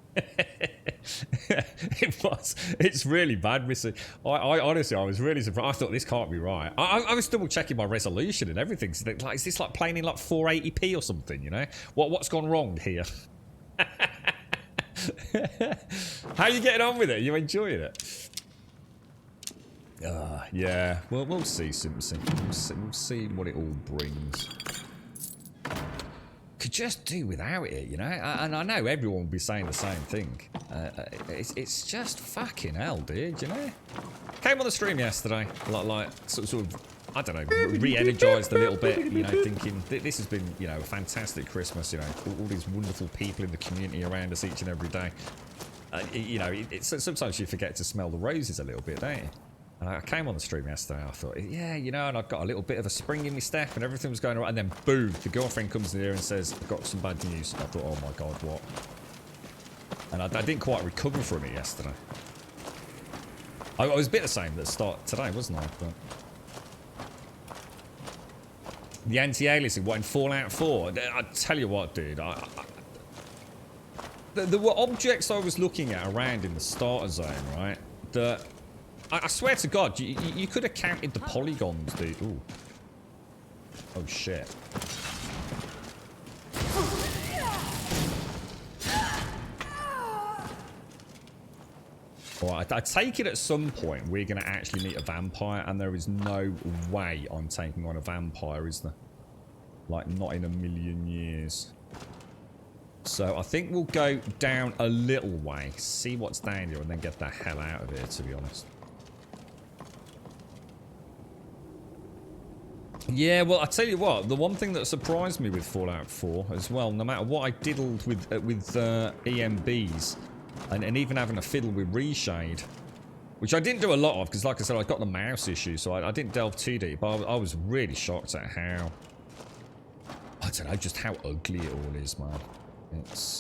It was. It's really bad, Missy. I honestly, I was really surprised. I thought this can't be right. I was double checking my resolution and everything. So like, is this like playing in like 480p or something? You know, what's gone wrong here? How are you getting on with it? You enjoying it? Yeah. Well, we'll see, Simpson. We'll see what it all brings. Could just do without it, you know? And I know everyone will be saying the same thing. It's just fucking hell, dude, you know? Came on the stream yesterday, like sort of, I don't know, re-energized a little bit, you know, thinking this has been, you know, a fantastic Christmas, you know, all these wonderful people in the community around us each and every day. You know, sometimes you forget to smell the roses a little bit, don't you? And I came on the stream yesterday, I thought, yeah, you know, and I've got a little bit of a spring in my step and everything was going all right. And then, boom, the girlfriend comes in here and says, I've got some bad news. And I thought, oh my God, what? And I didn't quite recover from it yesterday. I was a bit the same at the start today, wasn't I? But the anti-aliasing, what, in Fallout 4? I tell you what, dude, there were objects I was looking at around in the starter zone, right, that I swear to God, you could have counted the polygons, dude. Ooh. Oh, shit. Alright, I take it at some point we're going to actually meet a vampire, and there is no way I'm taking on a vampire, is there? Like, not in a million years. So I think we'll go down a little way, see what's down here, and then get the hell out of here, to be honest. Yeah, well, I tell you what, the one thing that surprised me with Fallout 4 as well, no matter what I diddled with EMBs, and even having a fiddle with reshade, which I didn't do a lot of, because like I said, I got the mouse issue, so I didn't delve too deep, but I was really shocked at how, I don't know just how ugly it all is, man.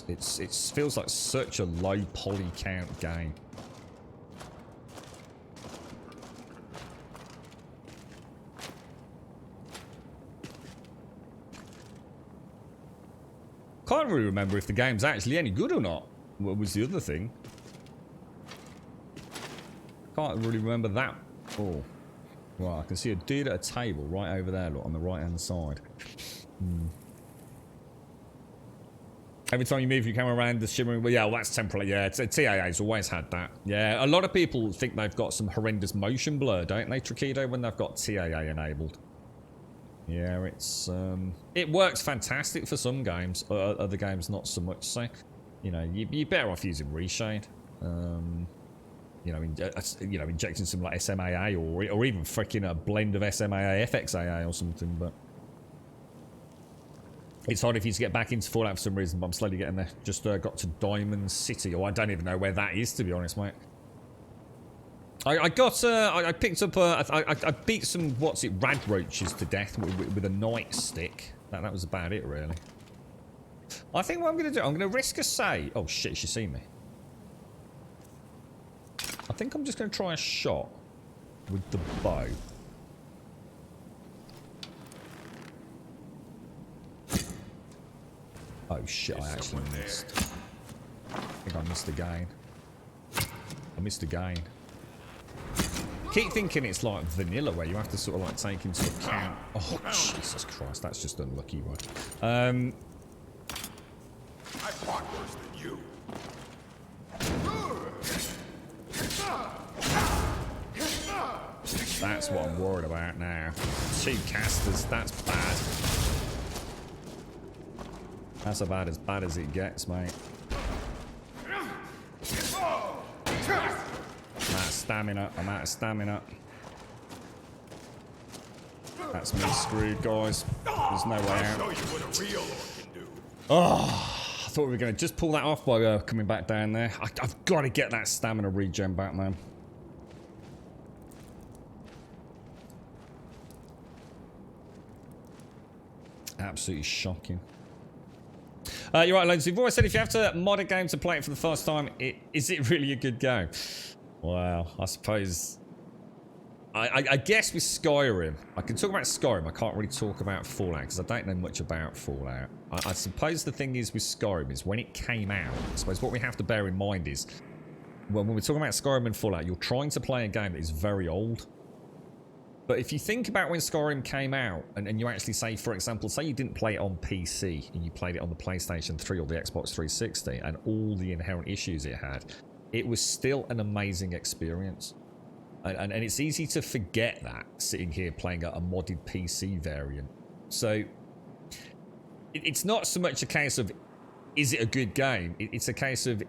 It feels like such a low poly count game. Can't really remember if the game's actually any good or not. What was the other thing? Can't really remember that. Oh, right. I can see a dude at a table right over there. Look, on the right-hand side. Every time you move your camera around the shimmering... Well, yeah, well, that's temporal. Yeah, TAA's always had that. Yeah, a lot of people think they've got some horrendous motion blur, don't they, Trakido, when they've got TAA enabled. Yeah, it's... it works fantastic for some games. Other games, not so much, so... You know, you're better off using Reshade. You know, injecting some, like, SMAA or even freaking a blend of SMAA, FXAA or something, but... It's hard if you to get back into Fallout for some reason, but I'm slowly getting there. Just got to Diamond City, or I don't even know where that is, to be honest, mate. I picked up I beat some rad roaches to death with a nightstick. That was about it, really. I think what I'm gonna do, I'm gonna risk a say. Oh shit, she see me. I think I'm just gonna try a shot with the bow. Oh shit, I actually missed. I think I missed again. I missed again. Keep thinking it's like vanilla where you have to sort of like take into account... Oh, Jesus Christ, that's just unlucky, right? I fought worse than you. That's what I'm worried about now. 2 casters, that's bad. That's about as bad as it gets, mate. I'm out of stamina. I'm out of stamina. That's me screwed, guys. There's no way out. Oh, I thought we were going to just pull that off by coming back down there. I've got to get that stamina regen back, man. Absolutely shocking. You're right, Loads. You've always said if you have to mod a game to play it for the first time, is it really a good game? Well, I suppose... I guess with Skyrim, I can talk about Skyrim, I can't really talk about Fallout, because I don't know much about Fallout. I suppose the thing is with Skyrim is when it came out, I suppose what we have to bear in mind is, when we're talking about Skyrim and Fallout, you're trying to play a game that is very old. But if you think about when Skyrim came out, and you actually say, for example, say you didn't play it on PC, and you played it on the PlayStation 3 or the Xbox 360, and all the inherent issues it had, it was still an amazing experience. And it's easy to forget that, sitting here playing a modded PC variant. So, it's not so much a case of, is it a good game? It's a case of,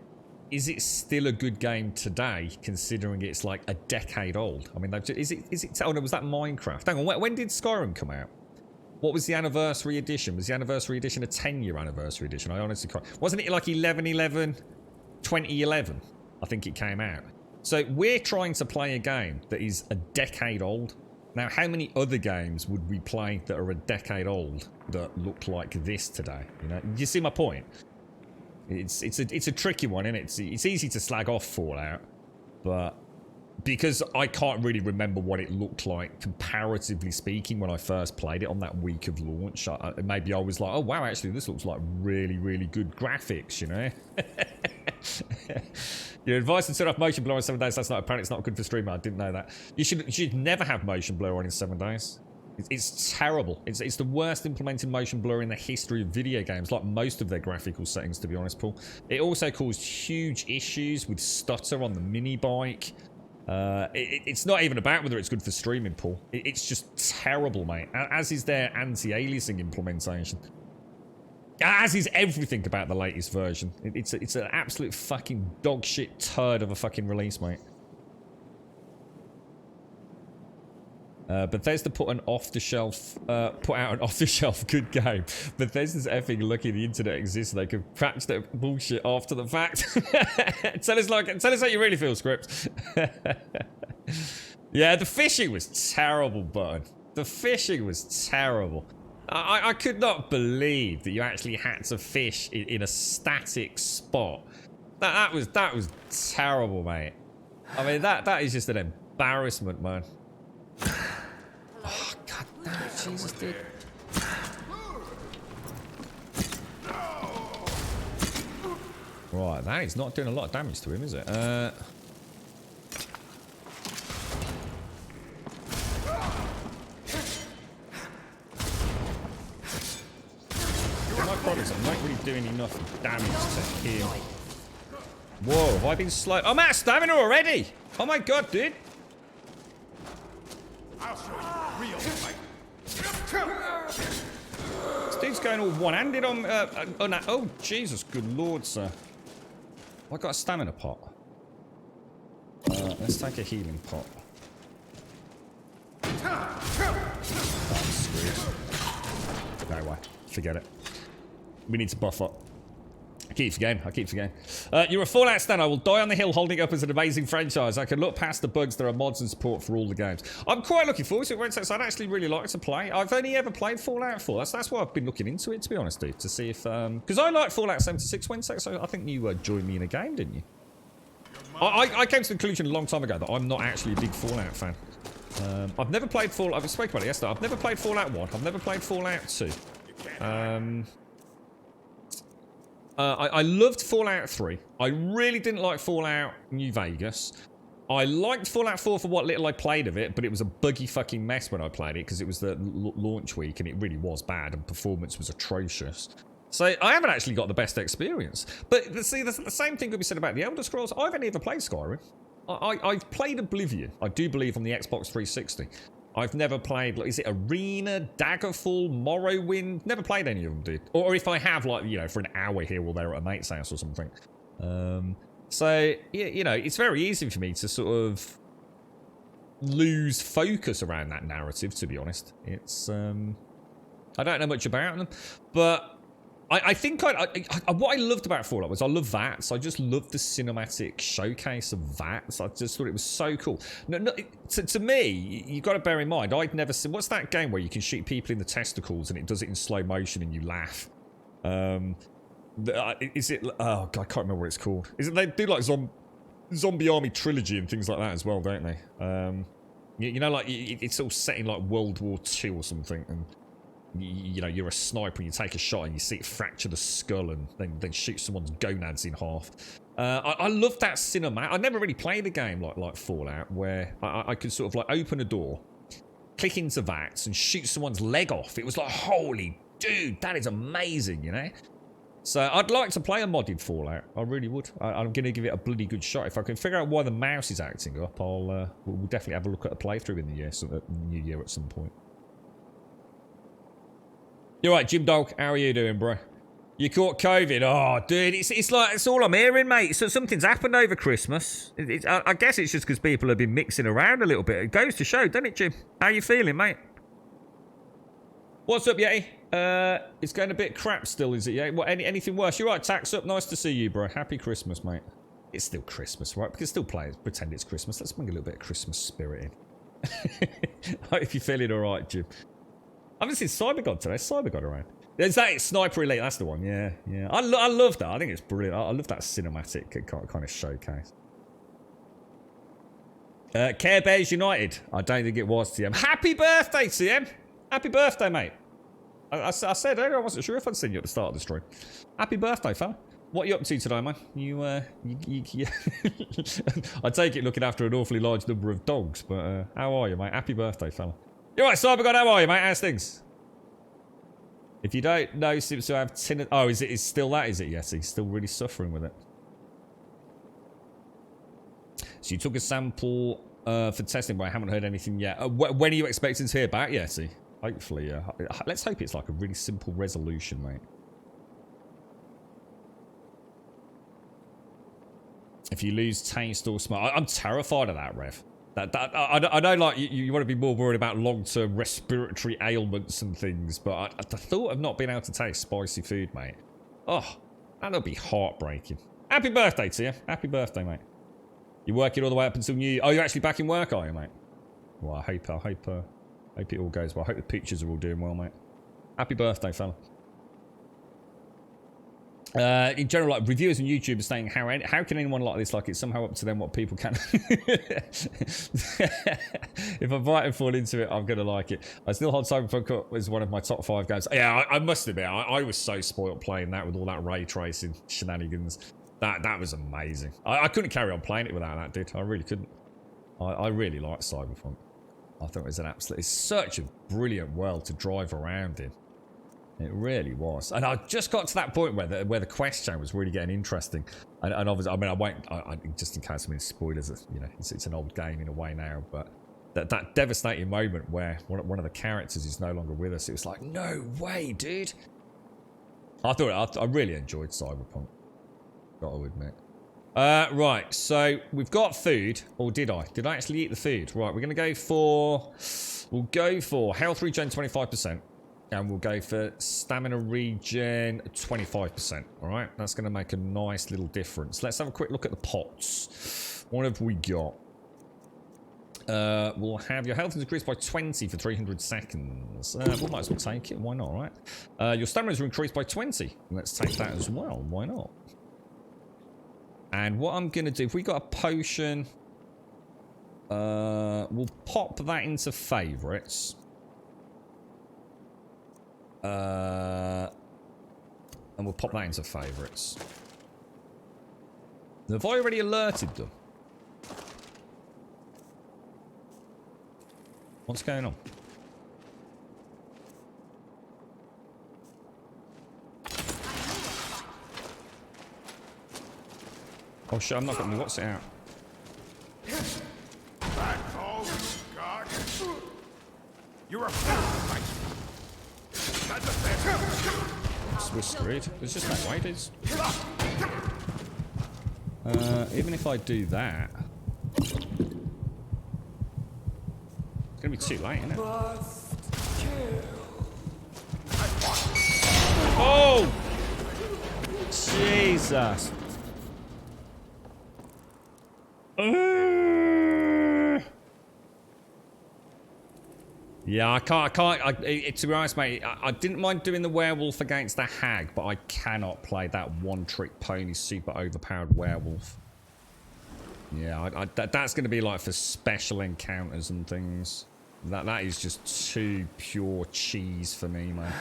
is it still a good game today, considering it's like a decade old? I mean, is it? Oh no, was that Minecraft? Hang on, when did Skyrim come out? What was the anniversary edition? Was the anniversary edition a 10-year anniversary edition? I honestly can't. Wasn't it like 11/11, 2011? I think it came out. So we're trying to play a game that is a decade old. Now, how many other games would we play that are a decade old that look like this today? You know, you see my point? It's a tricky one, isn't it? It's easy to slag off Fallout, but because I can't really remember what it looked like, comparatively speaking, when I first played it on that week of launch, maybe I was like, oh wow, actually this looks like really, really good graphics, you know? Your advice to turn off motion blur in 7 days last night, apparently it's not good for streaming. I didn't know that. You should never have motion blur on in 7 days. It's terrible. It's the worst implemented motion blur in the history of video games, like most of their graphical settings, to be honest, Paul. It also caused huge issues with stutter on the mini bike. It's not even about whether it's good for streaming, Paul. It's just terrible, mate. As is their anti-aliasing implementation. As is everything about the latest version. It's an absolute fucking dog shit turd of a fucking release, mate. Bethesda put out an off-the-shelf good game. Bethesda's effing lucky the internet exists. They could patch that bullshit after the fact. tell us how you really feel, Script. Yeah, the fishing was terrible, bud. The fishing was terrible. I could not believe that you actually had to fish in a static spot. That was terrible, mate. I mean, that is just an embarrassment, man. Oh, God damn it, Jesus, dude. Right, that is not doing a lot of damage to him, is it? My problem is I'm not really doing enough damage to him. Whoa, have I been slow? I'm out of stamina already! Oh my god, dude! I'll show you real fight. This dude's going all one-handed on that. Oh, Jesus, good lord, sir. I got a stamina pot. Let's take a healing pot. I'm screwed. No way. Forget it. We need to buff up. I keep forgetting. You're a Fallout stan. I will die on the hill holding up as an amazing franchise. I can look past the bugs. There are mods and support for all the games. I'm quite looking forward to it. So I'd actually really like to play. I've only ever played Fallout 4. That's why I've been looking into it, to be honest, dude. To see if... Because I liked Fallout 76 Wednesday, so I think you joined me in a game, didn't you? I came to the conclusion a long time ago that I'm not actually a big Fallout fan. I've never played Fallout... I've spoken about it yesterday. I've never played Fallout 1. I've never played Fallout 2. I loved Fallout 3. I really didn't like Fallout New Vegas. I liked Fallout 4 for what little I played of it, but it was a buggy fucking mess when I played it because it was the launch week and it really was bad and performance was atrocious. So I haven't actually got the best experience. But see, the same thing could be said about the Elder Scrolls. I've only ever played Skyrim. I've played Oblivion, I do believe, on the Xbox 360. I've never played, like, is it Arena, Daggerfall, Morrowind? Never played any of them, dude. Or if I have, like, you know, for an hour here or there at a mate's house or something. So, yeah, you know, it's very easy for me to sort of lose focus around that narrative, to be honest. It's, I don't know much about them, but I think what I loved about Fallout was I love VATS. I just loved the cinematic showcase of VATS. I just thought it was so cool. To me, you got to bear in mind, I'd never seen... What's that game where you can shoot people in the testicles and it does it in slow motion and you laugh? Is it... Oh, God, I can't remember what it's called. Is it they do like Zombie Army Trilogy and things like that as well, don't they? You know, like, it's all set in like World War II or something, and... You know, you're a sniper and you take a shot and you see it fracture the skull and then shoot someone's gonads in half. I love that cinema. I never really played a game like Fallout where I could sort of like open a door, click into VATS and shoot someone's leg off. It was like, holy dude, that is amazing, you know? So I'd like to play a modded Fallout. I really would. I'm going to give it a bloody good shot. If I can figure out why the mouse is acting up, we'll definitely have a look at a playthrough in the new year at some point. You're right, Jim Dog. How are you doing, bro? You caught COVID. Oh, dude, it's like, it's all I'm hearing, mate. So something's happened over Christmas. I guess it's just because people have been mixing around a little bit. It goes to show, doesn't it, Jim? How you feeling, mate? What's up, Yeti? It's going a bit crap still, is it, Yeti? What, anything worse? You're right, Tax Up. Nice to see you, bro. Happy Christmas, mate. It's still Christmas, right? We can still pretend it's Christmas. Let's bring a little bit of Christmas spirit in. I hope you're feeling all right, Jim. I haven't seen CyberGod today. CyberGod around. Is that Sniper Elite? That's the one. Yeah, yeah. I love that. I think it's brilliant. I love that cinematic kind of showcase. Care Bears United. I don't think it was, TM. Happy birthday, TM. Happy birthday, mate. I said earlier I wasn't sure if I'd seen you at the start of the stream. Happy birthday, fella. What are you up to today, man? You I take it looking after an awfully large number of dogs, but how are you, mate? Happy birthday, fella. You're right, CyberGod, how are you, mate? How's things? If you don't know, seems to have tinnitus. Oh, is it still that, is it? Yes, he's still really suffering with it. So you took a sample for testing, but I haven't heard anything yet. When are you expecting to hear back, Yeti? Hopefully, let's hope it's like a really simple resolution, mate. If you lose taste or smell, I'm terrified of that, Rev. I know, like, you want to be more worried about long-term respiratory ailments and things, but the thought of not being able to taste spicy food, mate. Oh, that'll be heartbreaking. Happy birthday to you. Happy birthday, mate. You're working all the way up until New Year. Oh, you're actually back in work, are you, mate? Well, I hope it all goes well. I hope the pictures are all doing well, mate. Happy birthday, fella. In general, like reviewers on YouTube are saying, how can anyone like this? Like it's somehow up to them what people can. If I bite and fall into it, I'm gonna like it. I still hold Cyberpunk as one of my top 5 games. Yeah, I must admit, I was so spoiled playing that with all that ray tracing shenanigans. That was amazing. I couldn't carry on playing it without that, dude. I really couldn't. I really liked Cyberpunk. I thought it was it's such a brilliant world to drive around in. It really was. And I just got to that point where the quest chain was really getting interesting. And obviously, I mean, I won't, just in case I'm in spoilers, you know, it's an old game in a way now, but that devastating moment where one of the characters is no longer with us, it was like, no way, dude. I really enjoyed Cyberpunk. Gotta admit. Right, so we've got food. Or did I? Did I actually eat the food? Right, we're going to go for... We'll go for health regen 25%. And we'll go for stamina regen 25%. Alright, that's going to make a nice little difference. Let's have a quick look at the pots. What have we got? We'll have your health increased by 20 for 300 seconds. We might as well take it. Why not, right? Your stamina is increased by 20. Let's take that as well. Why not? And what I'm going to do, if we got a potion, we'll pop that into favourites. And we'll pop that into favourites. Have I already alerted them? What's going on? Oh shit, I'm not getting my what's it out. That's all you got. You're a fool. That's a fair. We're screwed. There's just no way, dudes. Even if I do that, it's gonna be too late, isn't it? Oh! Jesus! Yeah, I can't, to be honest, mate, I didn't mind doing the werewolf against the hag, but I cannot play that one-trick pony super overpowered werewolf. Yeah, that's going to be like for special encounters and things. That is just too pure cheese for me, man.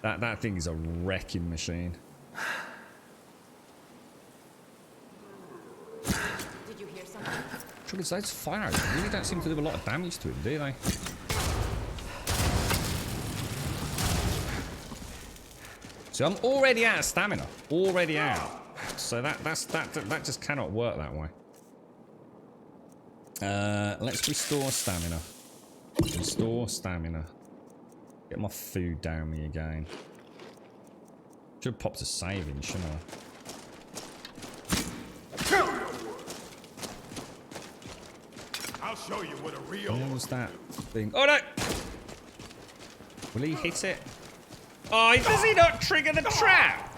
That thing is a wrecking machine. Did you hear something? Trouble is, those fire arrows really don't seem to do a lot of damage to him, do they? So I'm already out of stamina. Already out. So that just cannot work that way. Let's restore stamina. Restore stamina. Get my food down me again. Should have popped a save in, shouldn't I? I'll show you what a real. Where was that thing? Oh no! Will he hit it? Oh, does he not trigger the trap?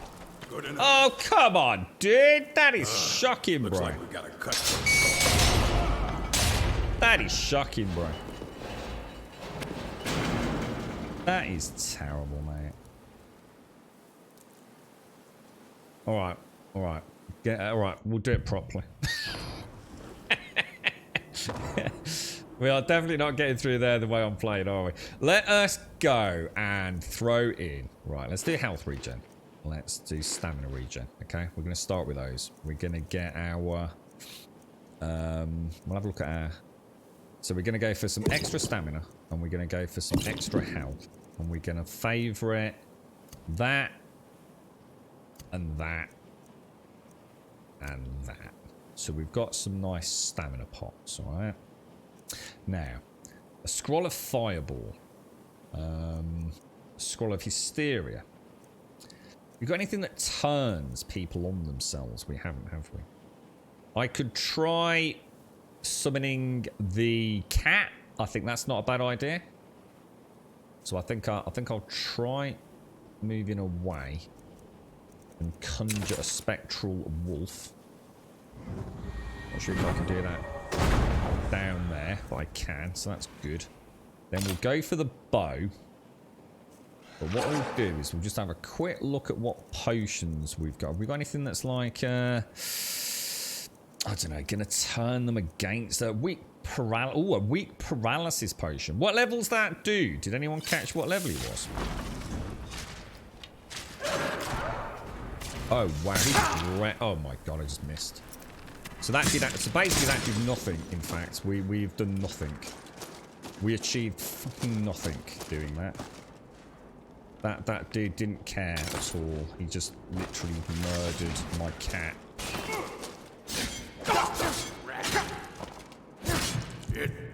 Good enough. Oh, come on, dude. That is shocking, Looks bro. like we gotta cut. That is shocking, bro. That is terrible, mate. Alright, alright. Alright, we'll do it properly. We are definitely not getting through there the way I'm playing, are we? Let us go and throw in. Right, let's do health regen. Let's do stamina regen. Okay, we're going to start with those. We're going to get our... we'll have a look at our... So we're going to go for some extra stamina. And we're going to go for some extra health. And we're going to favourite that. And that. And that. So we've got some nice stamina pots, alright? Now, a scroll of fireball. A scroll of hysteria. We got anything that turns people on themselves? We haven't, have we? I could try summoning the cat. I think that's not a bad idea. So I think I'll try moving away and conjure a spectral wolf. Not sure if I can do that down there, but I can, so that's good. Then we'll go for the bow. But what we'll do is we'll just have a quick look at what potions we've got. Have we got anything that's like, I don't know, going to turn them against a weak a weak paralysis potion. What level's that do? Did anyone catch what level he was? Oh, wow. Oh, my God, I just missed. So that did, so basically that did nothing, in fact. We've done nothing. We achieved fucking nothing doing that. That dude didn't care at all. He just literally murdered my cat.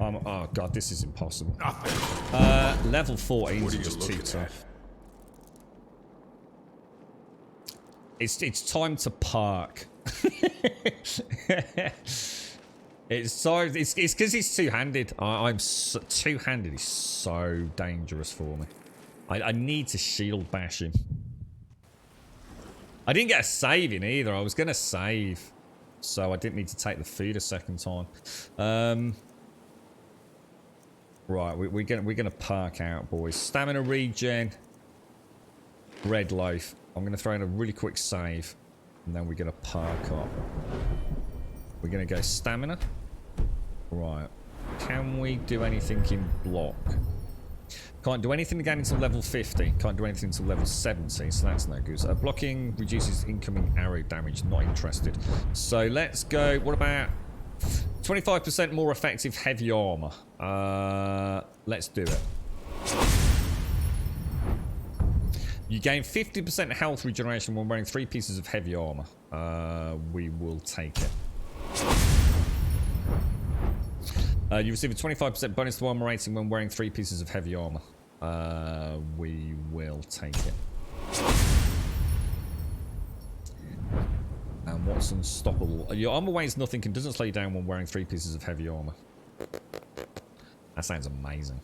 Oh god, this is impossible. Level 14 is just too tough. It's time to park. It's because he's two-handed. I'm so, two-handed is so dangerous for me. I need to shield bash him. I didn't get a save in either. I was gonna save, so I didn't need to take the food a second time. Right, we're gonna park out, boys. Stamina regen. Red loaf. I'm gonna throw in a really quick save, and then we're gonna park up. We're gonna go stamina. Right. Can we do anything in block? Can't do anything again until level 50. Can't do anything until level 70, so that's no good. Blocking reduces incoming arrow damage. Not interested. So let's go. What about 25% more effective heavy armor? Let's do it. You gain 50% health regeneration when wearing 3 pieces of heavy armor. We will take it. You receive a 25% bonus to armor rating when wearing 3 pieces of heavy armor. We will take it. And what's unstoppable? Your armor weighs nothing and doesn't slow you down when wearing 3 pieces of heavy armor. That sounds amazing.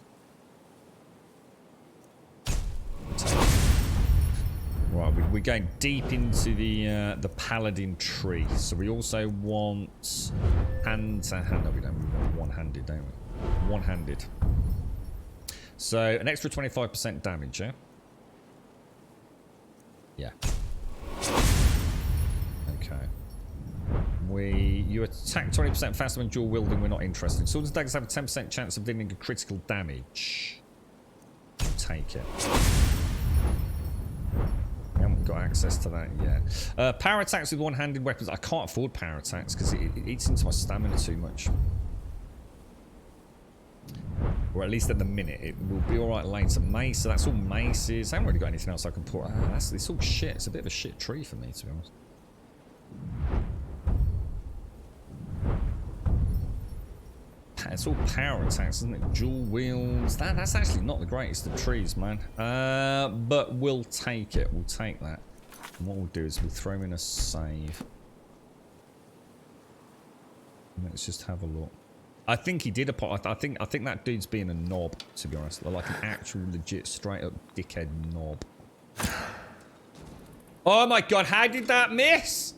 Right, we're going deep into the paladin tree. So we also want hand to hand. No, we don't. We want one-handed, don't we? One-handed. So an extra 25% damage, yeah? Yeah. Okay. You attack 20% faster when dual wielding. We're not interested. Swords and daggers have a 10% chance of dealing a critical damage. We'll take it. We haven't got access to that yet. Power attacks with one-handed weapons. I can't afford power attacks because it eats into my stamina too much. Or at least at the minute. It will be alright later. Mace, so that's all maces. I haven't really got anything else I can put. It's all shit. It's a bit of a shit tree for me, to be honest. It's all power attacks, isn't it? Dual wheels. That's actually not the greatest of trees, man. But we'll take it. We'll take that. And what we'll do is we'll throw in a save. Let's just have a look. I think he did a pot. I think that dude's being a knob, to be honest. Like an actual legit straight up dickhead knob. Oh my god, how did that miss?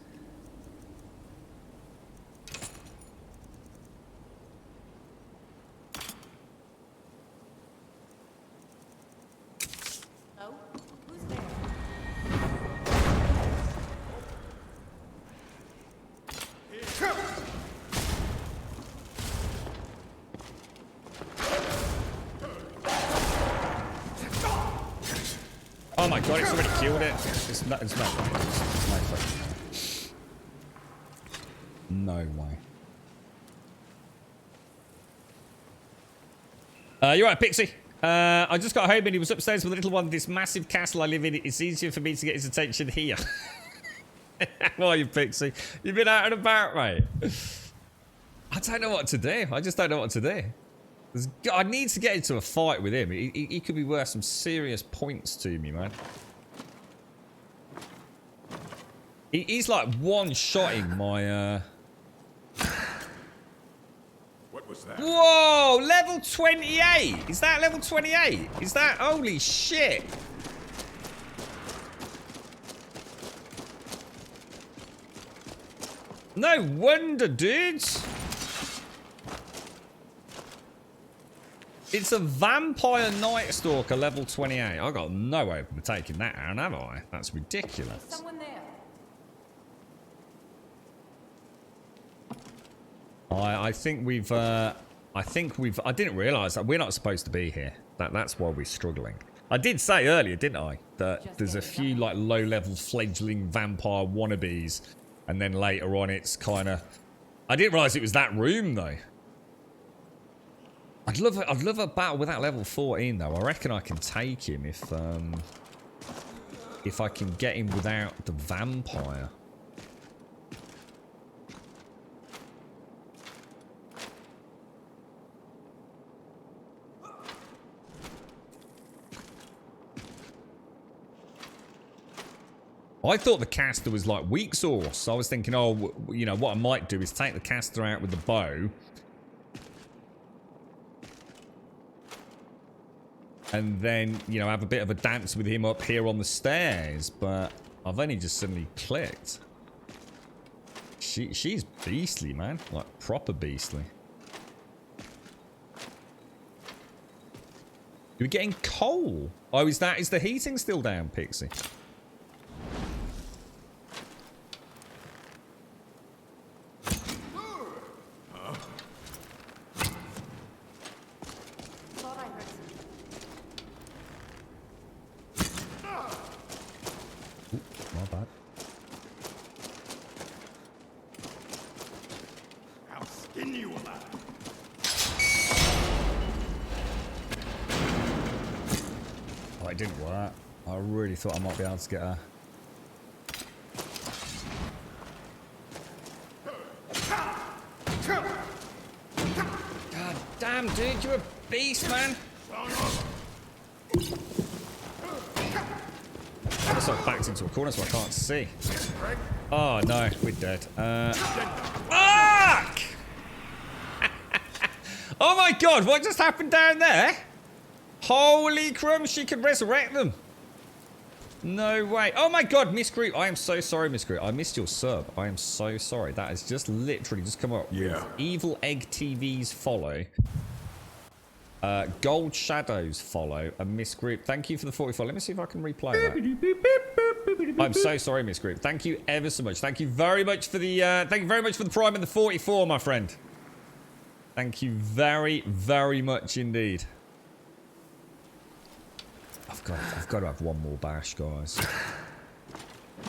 Oh my god, it's already killed it. It's not right. It's no fucking way. No way. You're right, Pixie. I just got home and he was upstairs with a little one. This massive castle I live in, it's easier for me to get his attention here. Why are you, Pixie? You've been out and about, mate. I don't know what to do. I just don't know what to do. I need to get into a fight with him. He could be worth some serious points to me, man. He's like one-shotting my... What was that? Whoa! Level 28! Is that level 28? Is that... Holy shit! No wonder, dudes! It's a Vampire Night Stalker level 28. I got no hope of taking that out, have I? That's ridiculous. Someone there. I think we've I didn't realise that we're not supposed to be here. That's why we're struggling. I did say earlier, didn't I, that there's a few like low-level fledgling vampire wannabes, and then later on it's kind of. I didn't realise it was that room though. I'd love a battle with that level 14 though. I reckon I can take him if I can get him without the vampire. I thought the caster was like weak sauce. So I was thinking, oh, you know, what I might do is take the caster out with the bow. And then, you know, have a bit of a dance with him up here on the stairs. But I've only just suddenly clicked. She's beastly, man. Like, proper beastly. You're getting coal. Oh, is the heating still down, Pixie? Thought I might be able to get her. God damn, dude, you're a beast, man. I just got backed into a corner so I can't see. Oh no, we're dead. Fuck! Oh my god, what just happened down there? Holy crumbs, she can resurrect them. No way. Oh my god, Miss Group. I am so sorry, Miss Group. I missed your sub. I am so sorry. That has just literally just come up. Yeah. Evil Egg TV's follow. Gold Shadows follow. And Miss Group, thank you for the 44. Let me see if I can replay that. I'm so sorry, Miss Group. Thank you ever so much. Thank you very much for the Prime and the 44, my friend. Thank you very, very much indeed. I've got to have one more bash, guys.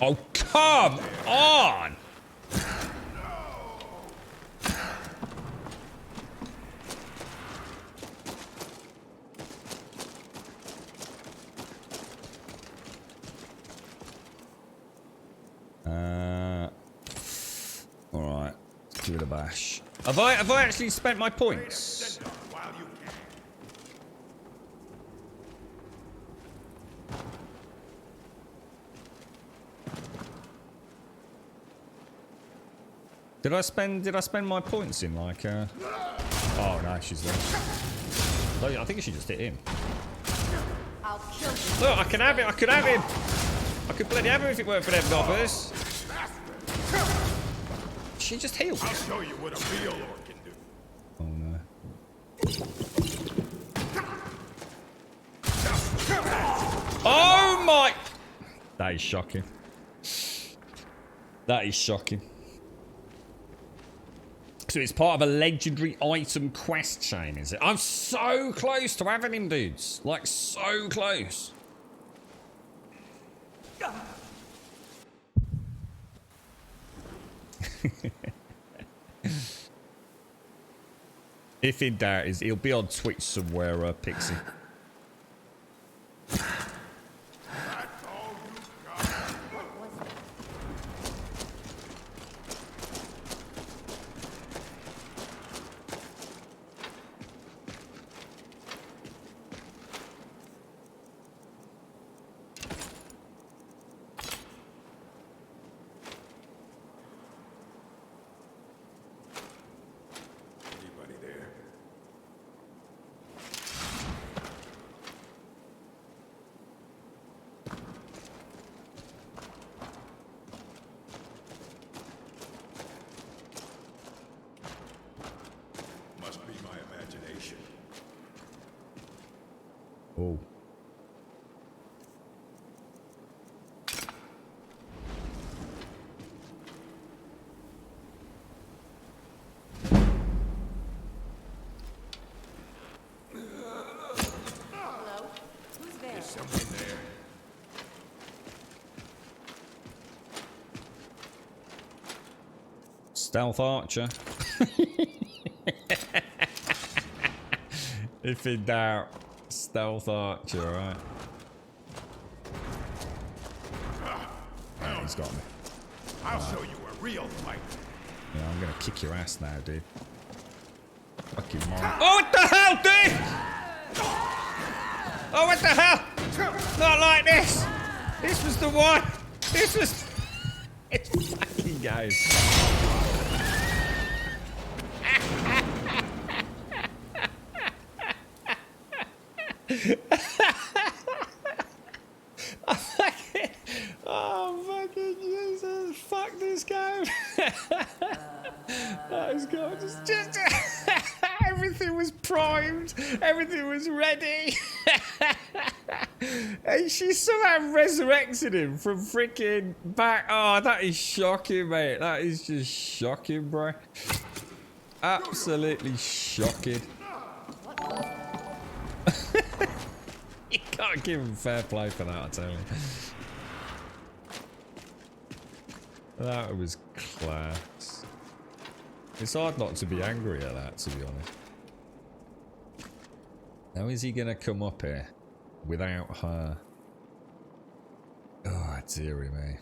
Oh, come on! Alright. Let's give it a bash. Have I actually spent my points? Did I spend my points in like oh no, she's there. I think she just hit him. I'll kill you. Look, I can have it, I could have him. I could bloody have him if it weren't for them knobbers. She just healed. I'll show you what a real orc can do. Oh no. Oh my! That is shocking. That is shocking. So it's part of a legendary item quest chain, is it? I'm so close to having him, dudes. Like, so close. If in doubt, he'll be on Twitch somewhere, Pixie. Whoa. Hello? Who's there? There's someone there. Stealth archer. If in doubt, stealth archer, right? Oh, he's got me. I'll show you a real fight. Yeah, I'm gonna kick your ass now, dude. Fucking moron. Oh, what the hell, dude? Oh, what the hell? Not like this. This was the one. This was... It's fucking guys. Oh, fucking Jesus. Fuck this game. That is good. Just everything was primed. Everything was ready. And she somehow resurrected him from freaking back. Oh, that is shocking, mate. That is just shocking, bro. Absolutely shocking. You can't give him fair play for that, I tell you. That was class. It's hard not to be angry at that, to be honest. How is he gonna come up here without her? Oh, dearie me.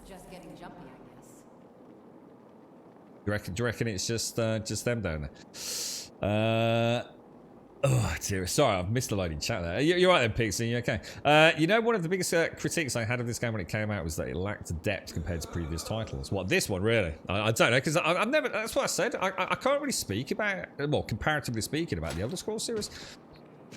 Just getting jumpy, I guess. Do you reckon it's just them down there? Oh dear, sorry, I've missed a load in chat there. You're right then, Pixie, you okay? You know, one of the biggest critiques I had of this game when it came out was that it lacked depth compared to previous titles. What, this one, really? I don't know, because I've never, that's what I said, I can't really speak about, well, comparatively speaking, about the Elder Scrolls series.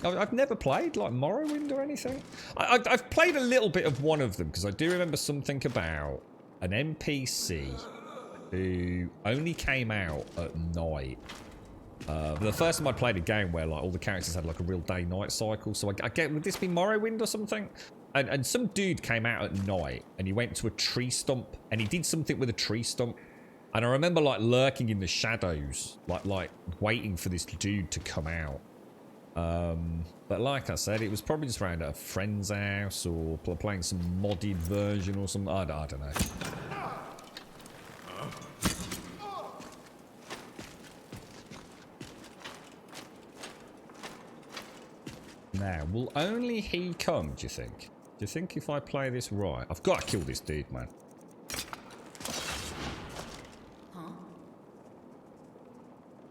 I've never played, like, Morrowind or anything. I've played a little bit of one of them, because I do remember something about an NPC who only came out at night. The first time I played a game where like all the characters had like a real day-night cycle, so I get, would this be Morrowind or something? And some dude came out at night and he went to a tree stump and he did something with a tree stump. And I remember like lurking in the shadows, like waiting for this dude to come out. But like I said, it was probably just around at a friend's house or playing some modded version or something. I don't know. Now, will only he come, do you think? Do you think if I play this right? I've got to kill this dude, man. Huh?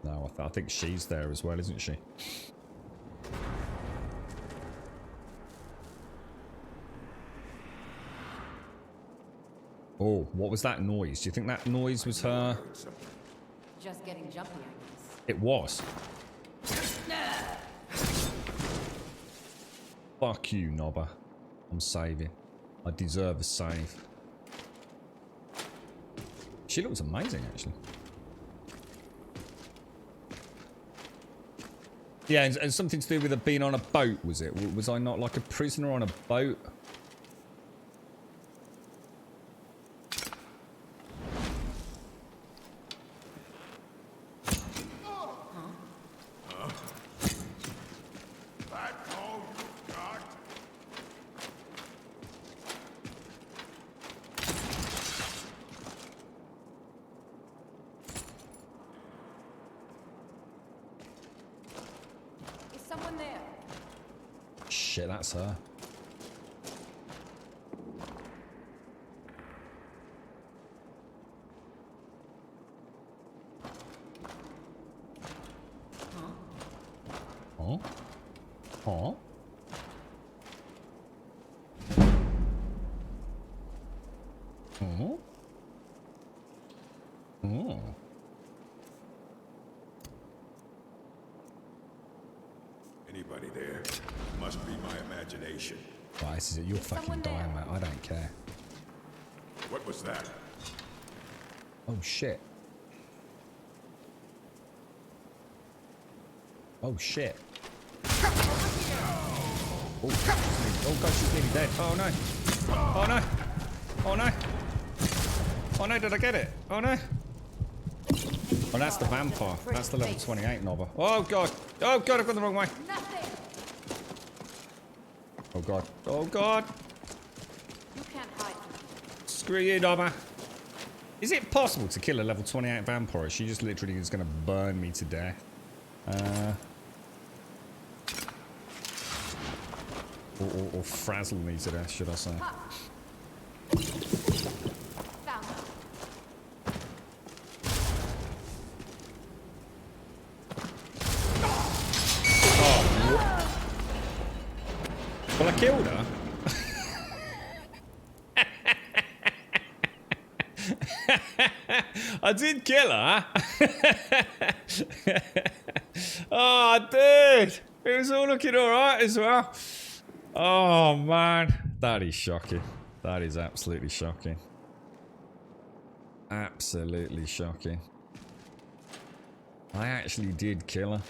No, I think she's there as well, isn't she? Oh, what was that noise? Do you think that noise was her? Just getting jumpy, I guess. It was. Fuck you, Nobber. I'm saving. I deserve a save. She looks amazing, actually. Yeah, and something to do with her being on a boat, was it? Was I not like a prisoner on a boat? Shit, that's her. Huh? Huh? Huh? Oh. Anybody there? Must be my imagination. Right, this is it. You're fucking dying, mate. I don't care. What was that? Oh, shit. Oh, shit. Oh, God, she's nearly dead. Oh, no. Oh, no. Oh, no. Oh, no, did I get it? Oh, no. Oh, that's the vampire. That's the level 28 nobber. Oh, God. Oh, God, I've gone the wrong way. Oh, God. Oh, God. Screw you, nobber. Is it possible to kill a level 28 vampire? She just literally is going to burn me to death. Or frazzle me to death, should I say. Oh, well, I killed her. I did kill her. Oh, dude. It was all looking alright as well. Oh, man. That is shocking. That is absolutely shocking. Absolutely shocking. I actually did kill her.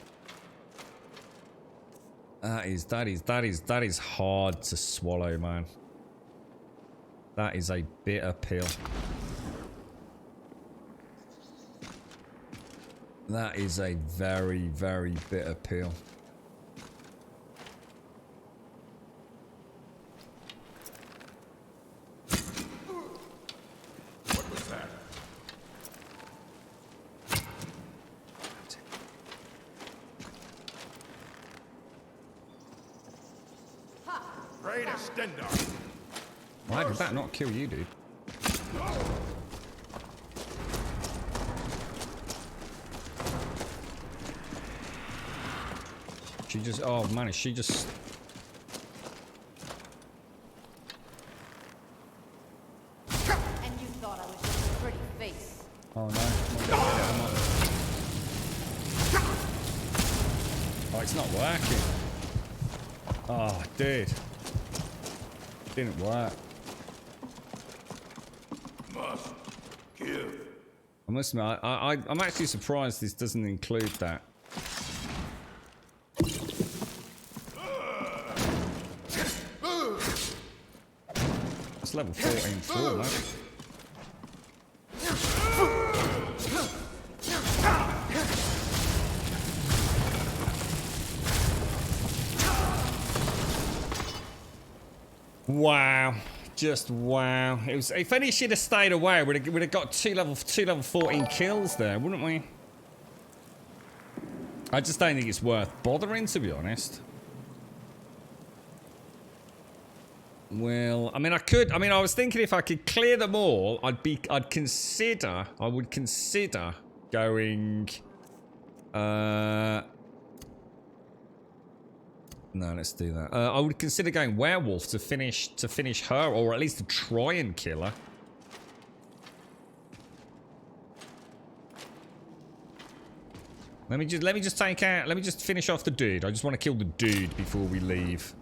That is hard to swallow, man. That is a bitter pill. That is a very, very bitter pill. What was that? Great extender. Why did that not kill you, dude? She just, oh man, is she just... And you thought I was just a pretty face. Oh no. Oh, it's not working. Oh, dude. Didn't work. Must give. I must admit, I'm actually surprised this doesn't include that. It's level 14 floor, man. Wow. Just wow. It was, if only she'd have stayed away, we'd have got two level 14 kills there, wouldn't we? I just don't think it's worth bothering, to be honest. Well, I mean, I was thinking if I could clear them all, I would consider going, no, let's do that. I would consider going werewolf to finish her, or at least to try and kill her. Let me just finish off the dude. I just want to kill the dude before we leave.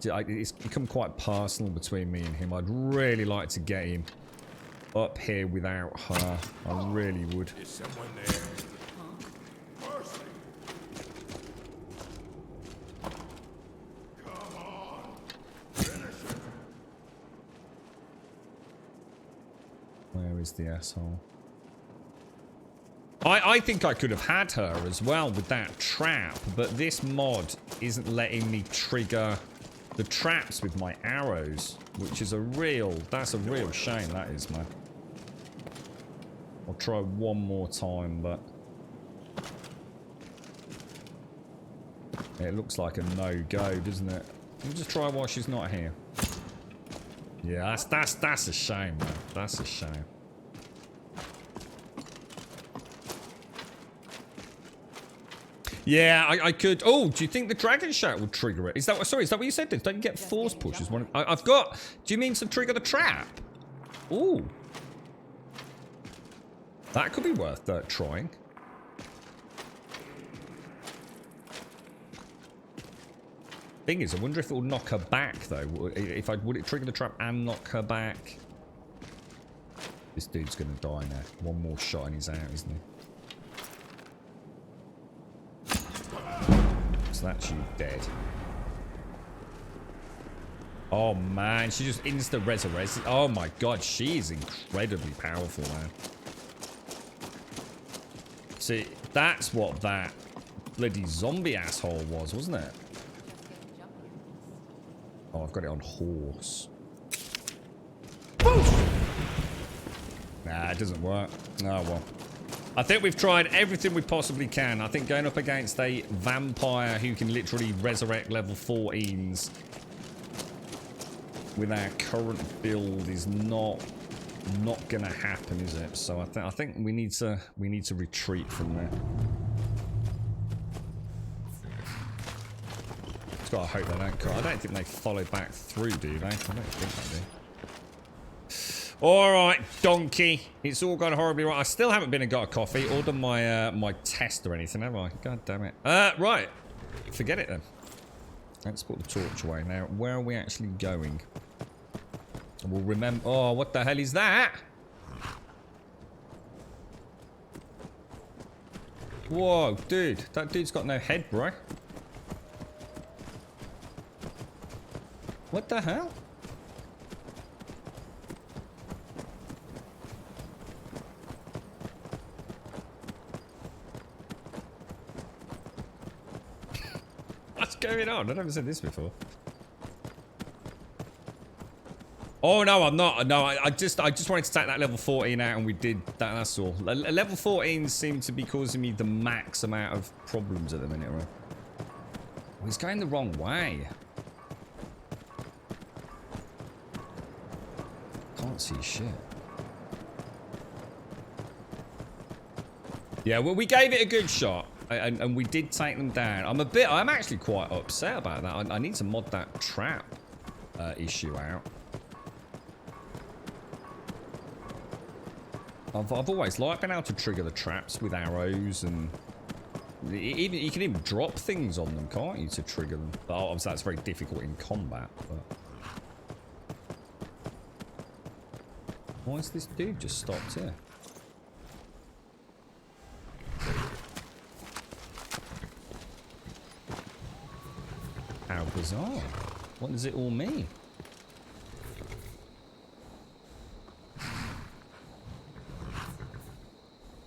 It's become quite personal between me and him. I'd really like to get him up here without her. I really would. Is someone there? Mercy. Come on. Finish it. Where is the asshole? I think I could have had her as well with that trap, but this mod isn't letting me trigger the traps with my arrows, which is that's a real shame, that is, man. I'll try one more time, but it looks like a no-go, doesn't it? Let me just try while she's not here. Yeah, that's a shame, man. That's a shame. Yeah, I could. Oh, do you think the dragon shout would trigger it? Is that sorry? Is that what you said? Don't you get force pushes? I've got. Do you mean to trigger the trap? Ooh, that could be worth trying. Thing is, I wonder if it will knock her back though. Would it trigger the trap and knock her back? This dude's gonna die now. One more shot and he's out, isn't he? So that's you dead. Oh man, she just insta-resurrects. Oh my god, she is incredibly powerful, man. See, that's what that bloody zombie asshole was, wasn't it? Oh, I've got it on horse. Nah, it doesn't work. Oh well. I think we've tried everything we possibly can. I think going up against a vampire who can literally resurrect level 14s with our current build is not gonna happen, is it? So I think we need to retreat from there. Just gotta hope they don't. I don't think they follow back through, do they? I don't think they do. All right, donkey. It's all gone horribly wrong. I still haven't been and got a coffee or done my my test or anything, have I? God damn it. Right. Forget it then. Let's put the torch away now. Where are we actually going? We'll remember. Oh, what the hell is that? Whoa, dude. That dude's got no head, bro. What the hell? What's going on? I've never said this before. Oh no, I'm not. No, I just wanted to take that level 14 out, and we did that. That's all. Level 14 seem to be causing me the max amount of problems at the minute, right? Oh, he's going the wrong way. Can't see shit. Yeah, well, we gave it a good shot. And we did take them down. I'm actually quite upset about that. I need to mod that trap issue out. I've always liked being able to trigger the traps with arrows, and even you can even drop things on them, can't you, to trigger them? But obviously that's very difficult in combat. But why is this dude just stopped here? How bizarre. What does it all mean?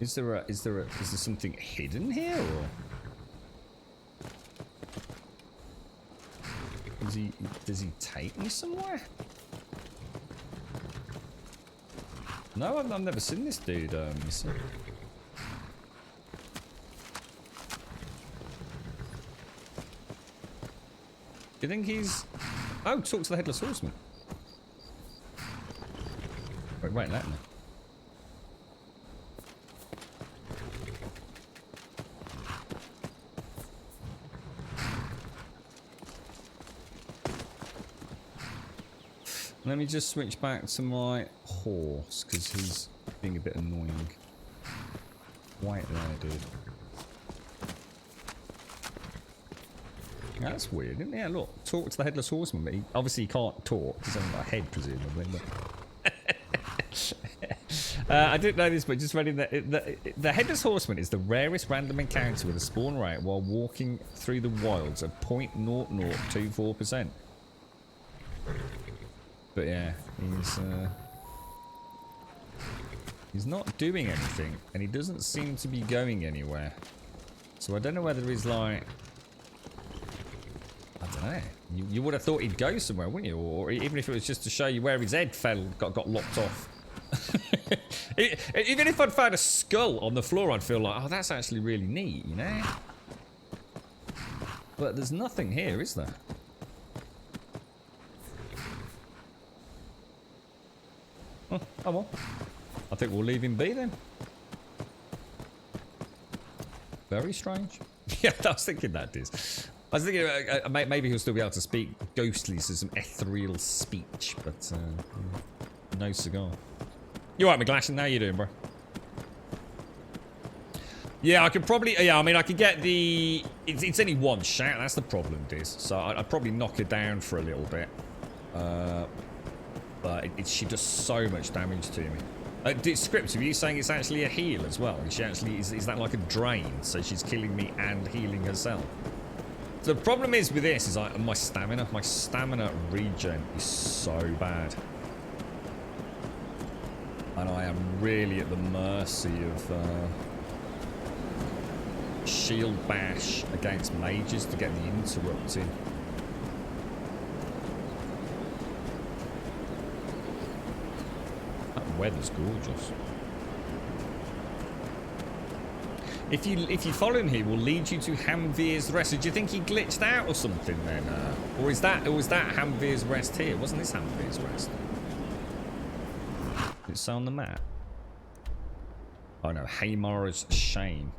Is there something hidden here, or does he take me somewhere? No, I've never seen this dude missing. Do you think he's... Oh, talk to the Headless Horseman. Wait, let me. Let me just switch back to my horse, because he's being a bit annoying. Wait there, dude. That's weird, isn't it? Yeah, look. Talk to the Headless Horseman, but obviously he can't talk. He's only got a head, presumably. I didn't know this, but just reading that the Headless Horseman is the rarest random encounter with a spawn rate while walking through the wilds of 0.0024%. But yeah, he's not doing anything, and he doesn't seem to be going anywhere. So I don't know whether he's like... I don't know. You would have thought he'd go somewhere, wouldn't you? Or even if it was just to show you where his head got locked off. Even if I'd found a skull on the floor, I'd feel like, oh, that's actually really neat, you know? But there's nothing here, is there? Oh well. I think we'll leave him be then. Very strange. Yeah, I was thinking that is. I was thinking maybe he'll still be able to speak ghostly, so some ethereal speech, but no cigar. You alright, McGlashan? How you doing, bro? Yeah, I could probably... Yeah, I mean, I could get the... It's only one shot, that's the problem, Diz. So I'd probably knock her down for a little bit. But she does so much damage to me. Script, are you saying it's actually a heal as well? Is she actually... Is that like a drain? So she's killing me and healing herself? The problem is with this is my stamina regen is so bad. And I am really at the mercy of shield bash against mages to get the interrupt in. That weather's gorgeous. If you follow him, he will lead you to Hamvir's Rest. So do you think he glitched out or something then? Or was that Hamvir's Rest here? Wasn't this Hamvir's Rest? Did it say on the map? Oh no, Haymar's Shame.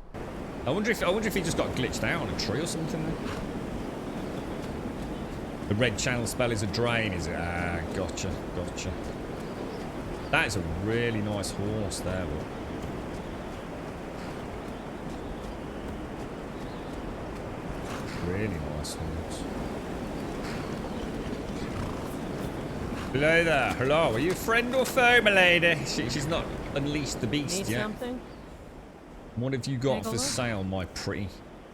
I wonder if he just got glitched out on a tree or something then. The red channel spell is a drain, is it? Ah, gotcha. That is a really nice horse there, look. Really nice horse. Hello there. Hello. Are you friend or foe, my lady? She's not unleashed the beast Need yet. something? What have you got for sale, my pretty?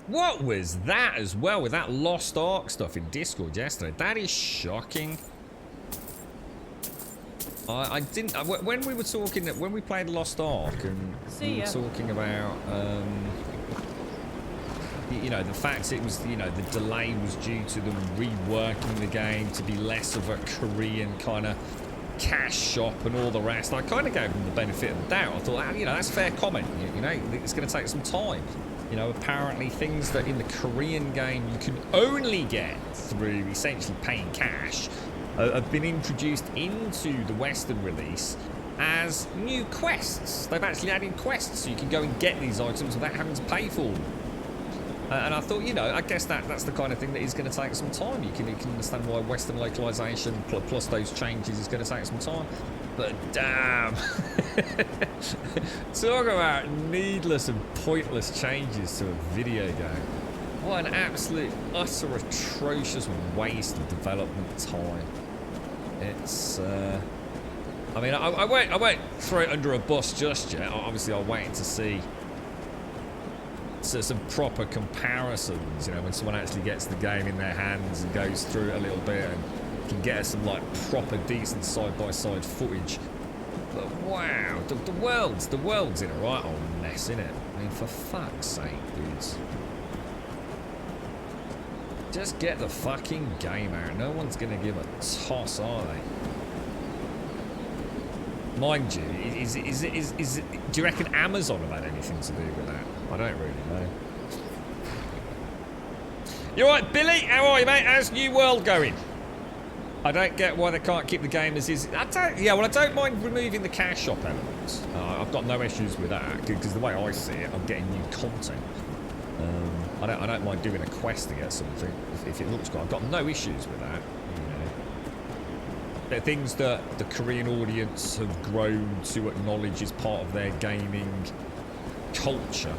What was that as well with that Lost Ark stuff in Discord yesterday? That is shocking. I didn't. When we were talking, when we played Lost Ark, and we were talking about, you know, the fact it was, you know, the delay was due to them reworking the game to be less of a Korean kind of cash shop and all the rest. I kind of gave them the benefit of the doubt. I thought, you know, that's fair comment. You know, it's going to take some time. You know, apparently things that in the Korean game you can only get through essentially paying cash have been introduced into the Western release as new quests. They've actually added quests so you can go and get these items without having to pay for them. And I thought, you know, I guess that's the kind of thing that is going to take some time. You can understand why Western localization plus those changes is going to take some time. But damn. Talk about needless and pointless changes to a video game. What an absolute, utter, atrocious waste of development time. It's, I mean, I won't throw it under a bus just yet. Obviously, I'll wait to see some proper comparisons, you know, when someone actually gets the game in their hands and goes through it a little bit and can get us some, like, proper decent side-by-side footage. But wow, the world's in a right old mess, isn't it? I mean, for fuck's sake, dudes. Just get the fucking game out. No one's gonna give a toss, are they? Mind you, is it, do you reckon Amazon have had anything to do with that? I don't really know. You alright, Billy? How are you, mate? How's New World going? I don't get why they can't keep the game as is. I don't mind removing the cash shop elements. I've got no issues with that, because the way I see it, I'm getting new content. I don't mind doing a quest to get something if it looks good. I've got no issues with that. You know, they're things that the Korean audience have grown to acknowledge as part of their gaming culture.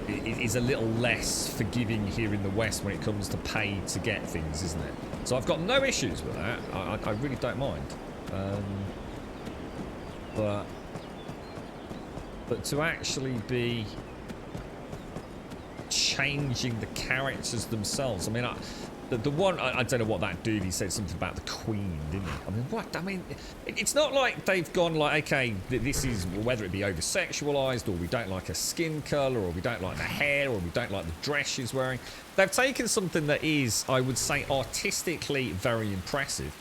It is a little less forgiving here in the West when it comes to pay to get things, isn't it? So I've got no issues with that. I really don't mind. But to actually be changing the characters themselves. I mean, the one, I don't know what that dude, he said something about the Queen, didn't he? I mean, what? I mean, it's not like they've gone like, okay, this is, whether it be over-sexualized, or we don't like her skin colour, or we don't like the hair, or we don't like the dress she's wearing. They've taken something that is, I would say, artistically very impressive.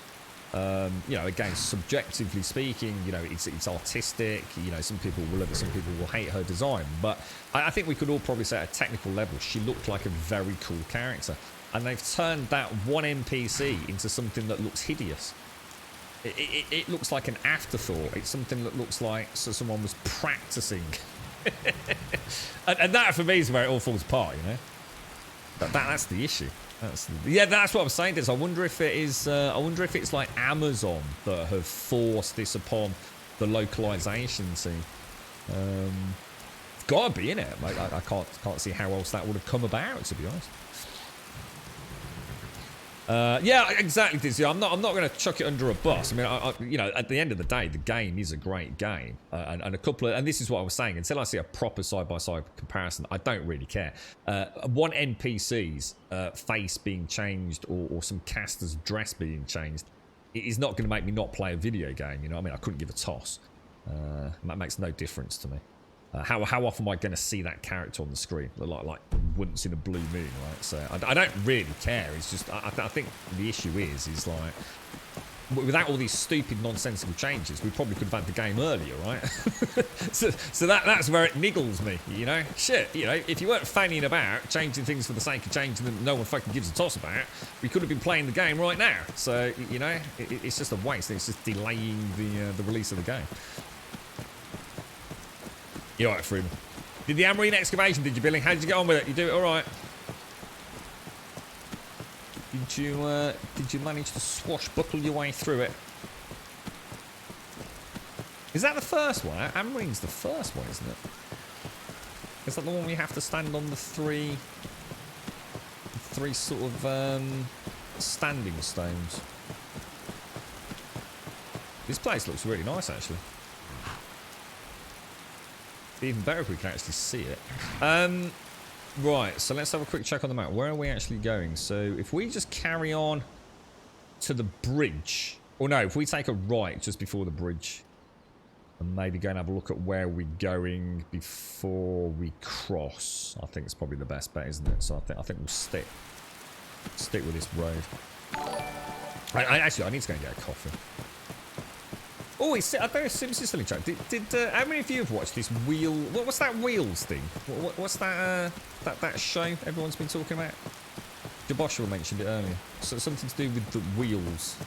You know, again, subjectively speaking, you know, it's artistic. You know, some people will love it, some people will hate her design. But I think we could all probably say at a technical level, she looked like a very cool character. And they've turned that one NPC into something that looks hideous. It looks like an afterthought. It's something that looks like someone was practicing. and that, for me, is where it all falls apart, you know? That's the issue. That's what I'm saying. Is I wonder if it is. I wonder if it's like Amazon that have forced this upon the localization team. It's got to be in it. Like, I can't see how else that would have come about. To be honest. Yeah, exactly, Dizzy. I'm not going to chuck it under a bus. I mean, you know, at the end of the day, the game is a great game, and a couple of, and this is what I was saying. Until I see a proper side-by-side comparison, I don't really care. One NPC's face being changed or some caster's dress being changed, it is not going to make me not play a video game. You know what I mean? I couldn't give a toss. That makes no difference to me. How often am I going to see that character on the screen? Like once in a blue moon, right? So I don't really care. It's just I think the issue is like without all these stupid nonsensical changes, we probably could have had the game earlier, right? so that's where it niggles me, you know? Shit, you know, if you weren't fanning about changing things for the sake of changing them, no one fucking gives a toss about, we could have been playing the game right now. So, you know, it's just a waste. It's just delaying the release of the game. You alright, Freeman? Did the Amarine excavation, did you, Billy? How did you get on with it? You do it alright? Did you manage to swashbuckle your way through it? Is that the first one? Amarine's the first one, isn't it? Is that the one where you have to stand on the three sort of standing stones? This place looks really nice, actually. Even better if we can actually see it. Right, so let's have a quick check on the map. Where are we actually going? So if we just carry on to the bridge, or no, if we take a right just before the bridge, and maybe go and have a look at where we're going before we cross, I think it's probably the best bet, isn't it? So I think we'll stick with this road. Actually, I need to go and get a coffee. Oh, I don't know if Sims is still in chat. How many of you have watched this wheel? What's that wheels thing? What's that that show everyone's been talking about? Joshua mentioned it earlier. So something to do with the wheels.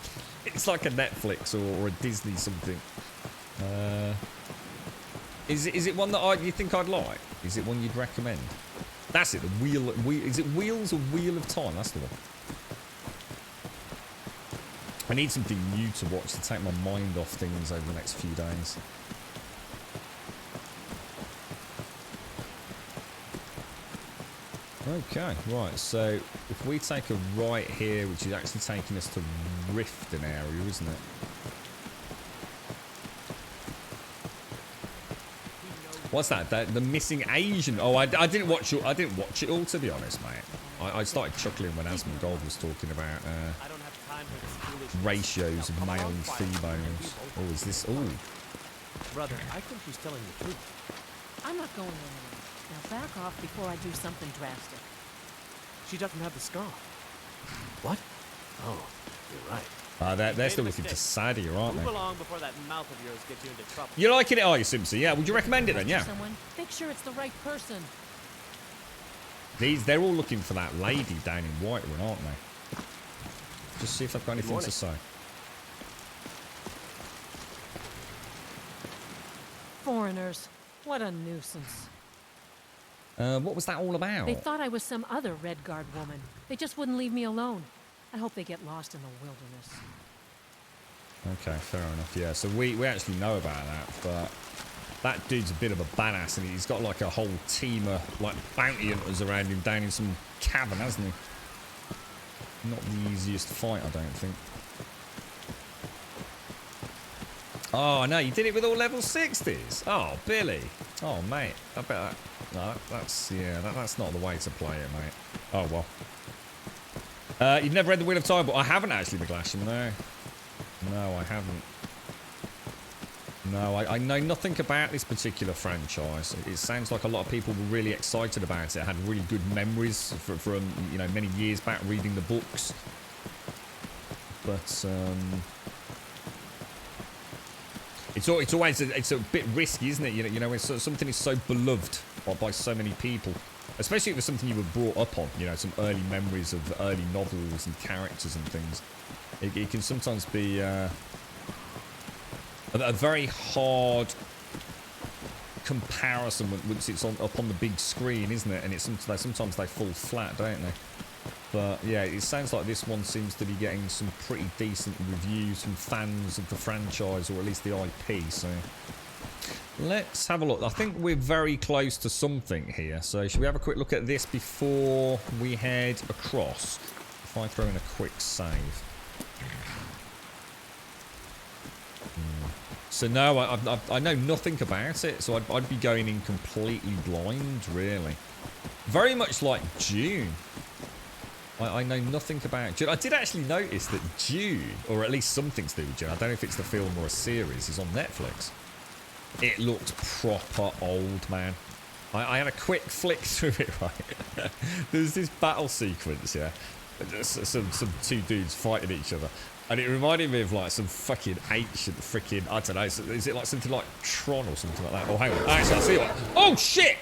It's like a Netflix or a Disney something. Is it one that you think I'd like? Is it one you'd recommend? That's it. The wheel. Is it Wheels or Wheel of Time? That's the one. I need something new to watch to take my mind off things over the next few days. Okay, right, so if we take a right here, which is actually taking us to Riften area, isn't it? What's that? The missing Asian? Oh, I didn't watch it. I didn't watch it all, to be honest, mate. I started chuckling when Asmongold was talking about ratios of male and females. Oh, is this? Oh, brother, I think she's telling the truth. I'm not going anywhere. Now back off before I do something drastic. She doesn't have the scar. What? Oh, you're right. They're still listening to Sadie, aren't they? Move along before that mouth of yours gets you into trouble. You're liking it, are you, Simpson? Yeah. Would you recommend it then? Yeah. Someone, make sure it's the right person. They're all looking for that lady down in Whiterun, aren't they? Just see if I've got anything to say. Foreigners. What a nuisance. What was that all about? They thought I was some other Red Guard woman. They just wouldn't leave me alone. I hope they get lost in the wilderness. Okay, fair enough. Yeah, so we actually know about that, but that dude's a bit of a badass, and he's got like a whole team of like bounty hunters around him down in some cavern, hasn't he? Not the easiest fight, I don't think. Oh no, you did it with all level 60s. Oh, Billy. Oh mate, I bet that. No, that's not the way to play it, mate. Oh well. You've never read The Wheel of Time, but I haven't actually, McGlashan. No, I haven't. No, I know nothing about this particular franchise. It sounds like a lot of people were really excited about it. I had really good memories from you know, many years back reading the books. But it's always a bit risky, isn't it? You know, when something is so beloved by so many people, especially if it's something you were brought up on. You know, some early memories of early novels and characters and things. It can sometimes be a very hard comparison once it's up on the big screen, isn't it? And it's sometimes they fall flat, don't they? But yeah, it sounds like this one seems to be getting some pretty decent reviews from fans of the franchise, or at least the IP. So let's have a look. I think we're very close to something here. So should we have a quick look at this before we head across? if I throw in a quick save. So no, I know nothing about it, so I'd be going in completely blind, really. Very much like Dune. I know nothing about Dune. I did actually notice that Dune, or at least something to do with Dune, I don't know if it's the film or a series, is on Netflix. It looked proper old, man. I had a quick flick through it, right? There's this battle sequence, yeah. Some two dudes fighting each other. And it reminded me of like some fucking ancient freaking, I don't know, is it like something like Tron or something like that? Oh, hang on. Actually, I'll see what. Oh, shit!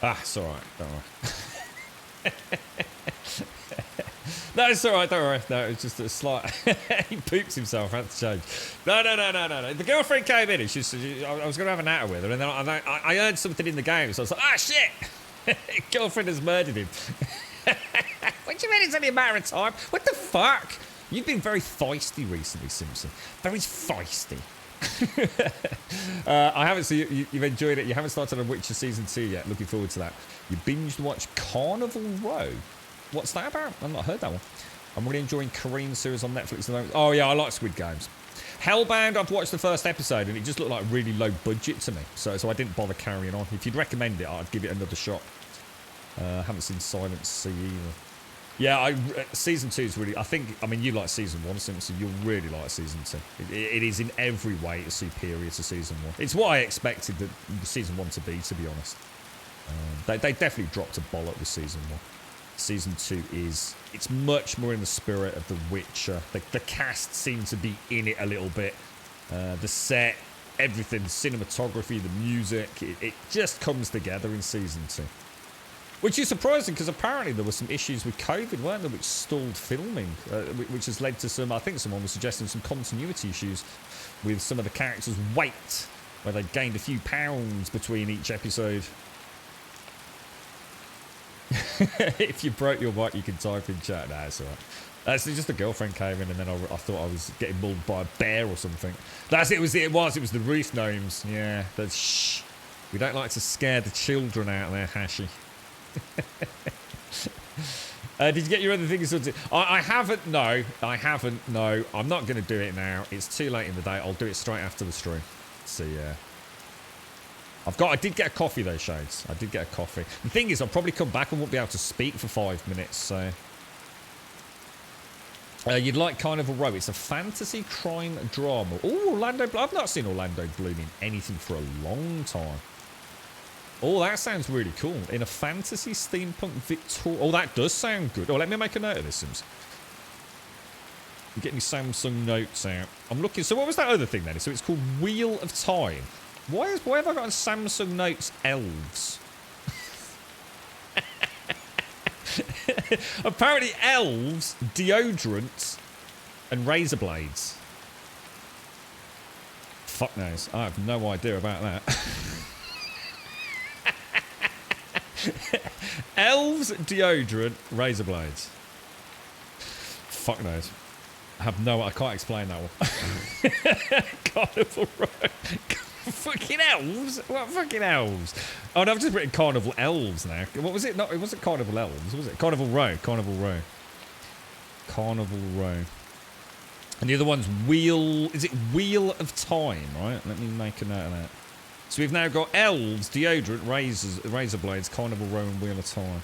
Ah, it's alright, don't worry. No, it's alright, don't worry. No, it's just a slight... he poops himself, I had to change. No. The girlfriend came in and I was going to have a natter with her, and then I heard something in the game, so I was like, ah, shit! Girlfriend has murdered him. What do you mean it's only a matter of time? What the fuck? You've been very feisty recently, Simpson. Very feisty. I haven't seen you've enjoyed it. You haven't started on Witcher Season 2 yet. Looking forward to that. You binged watch Carnival Row. What's that about? I've not heard that one. I'm really enjoying Korean series on Netflix at the moment. Oh yeah, I like Squid Games. Hellbound, I've watched the first episode and it just looked like really low budget to me. So I didn't bother carrying on. If you'd recommend it, I'd give it another shot. Haven't seen Silent Sea either. Yeah, Season 2 is really... I mean, you like Season 1, Simpson. You'll really like Season 2. It is in every way superior to Season 1. It's what I expected Season 1 to be honest. They definitely dropped a bollock with Season 1. Season 2 is... It's much more in the spirit of The Witcher. The cast seem to be in it a little bit. The set, everything, the cinematography, the music. It just comes together in Season 2. Which is surprising because apparently there were some issues with COVID, weren't there, which stalled filming, which has led to some, I think someone was suggesting some continuity issues with some of the characters' weight, where they gained a few pounds between each episode. If you broke your mic, you can type in chat. Nah, it's alright. That's just a girlfriend came in, and then I thought I was getting mauled by a bear or something. That's it. It was the roof gnomes. Yeah. That's shh. We don't like to scare the children out there, Hashi. Did you get your other things? I haven't. No, I haven't. No, I'm not going to do it now. It's too late in the day. I'll do it straight after the stream. So yeah. I did get a coffee though, Shades. I did get a coffee. The thing is, I'll probably come back and won't be able to speak for 5 minutes, so... you'd like Carnival Row. It's a fantasy crime drama. Oh, Orlando Bloom. I've not seen Orlando Bloom in anything for a long time. Oh, that sounds really cool. In a fantasy steampunk Victoria... Oh, that does sound good. Oh, let me make a note of this, Sims. I'm getting Samsung notes out. I'm looking... So what was that other thing then? So it's called Wheel of Time. Why have I got on Samsung Notes elves? Apparently elves, deodorants, and razor blades. Fuck knows. I have no idea about that. Elves, deodorant, razor blades. Fuck knows. I can't explain that one. Carnival Road. Fucking elves? What fucking elves? Oh no, I've just written Carnival Elves now. What was it? No, it wasn't Carnival Elves, was it? Carnival Row. Carnival Row. Carnival Row. And the other one's Wheel... Is it Wheel of Time, right? Let me make a note of that. So we've now got elves, deodorant, razor blades, Carnival Row, and Wheel of Time.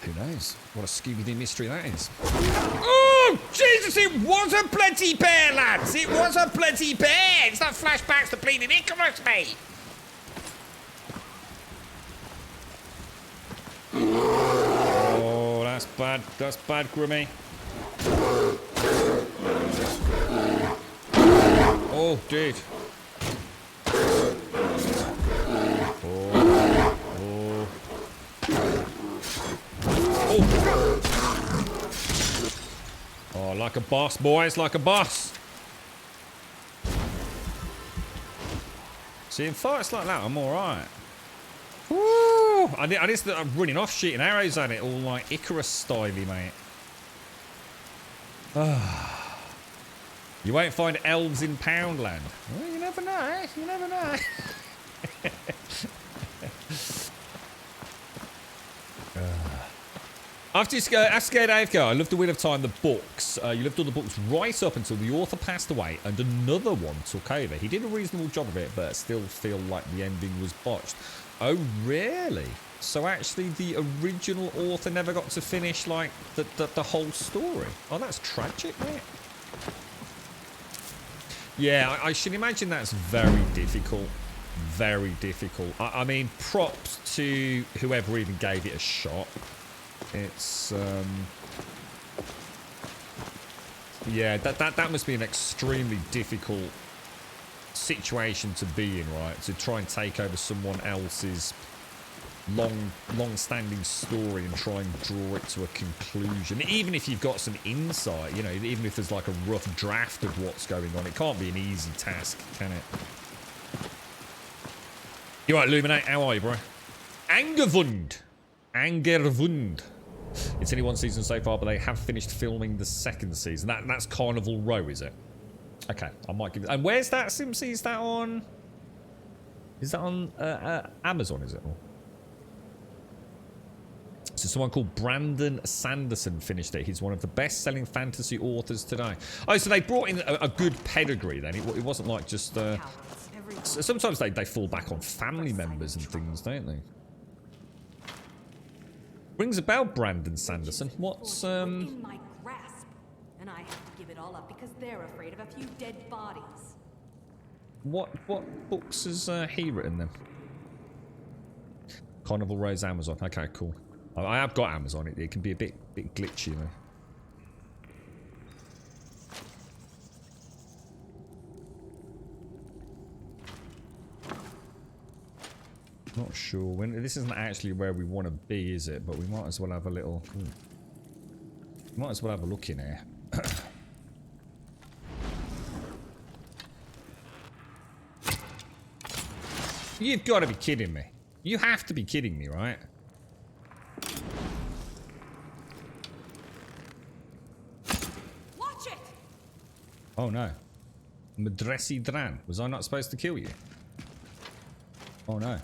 Who knows? What a Scooby-Doo mystery that is. Oh, Jesus, it was a bloody bear, lads! It was a bloody bear! It's not flashbacks to bleeding Icarus, mate! Oh, that's bad. That's bad, Grummy. Oh, dude. Oh, like a boss, boys, like a boss. See, in fights like that, I'm alright. Woo! I'm running off shooting arrows at it, all like Icarus-styly, mate. You won't find elves in Poundland. Well, you never know, you never know. After Scared AFK, I loved The Wheel of Time, the books. You loved all the books right up until the author passed away and another one took over. He did a reasonable job of it, but I still feel like the ending was botched. Oh, really? So actually the original author never got to finish, like, the whole story? Oh, that's tragic, mate. Yeah, I should imagine that's very difficult. Very difficult. I mean, props to whoever even gave it a shot. It's yeah, that must be an extremely difficult situation to be in, right? To try and take over someone else's long-standing story and try and draw it to a conclusion. Even if you've got some insight, you know, even if there's like a rough draft of what's going on, it can't be an easy task, can it? You right, Luminate? How are you, bro? Angerwund. It's only one season so far, but they have finished filming the second season. That's Carnival Row, is it? Okay, I might give it... And where's that, Simpsy? Is that on... Is that on Amazon, is it? So someone called Brandon Sanderson finished it. He's one of the best-selling fantasy authors today. Oh, so they brought in a good pedigree then. It wasn't like just... sometimes they fall back on family members and things, don't they? Rings a bell, Brandon Sanderson. What's, in my grasp, and I have to give it all up because they're afraid of a few dead bodies. What books has he written then? Carnival Row's Amazon. Okay, cool. I have got Amazon. It can be a bit glitchy, though. Not sure. This isn't actually where we want to be, is it? But we might as well have a little... Might as well have a look in here. You've got to be kidding me. You have to be kidding me, right? Oh no. Madresi Dran. Was I not supposed to kill you? Oh no.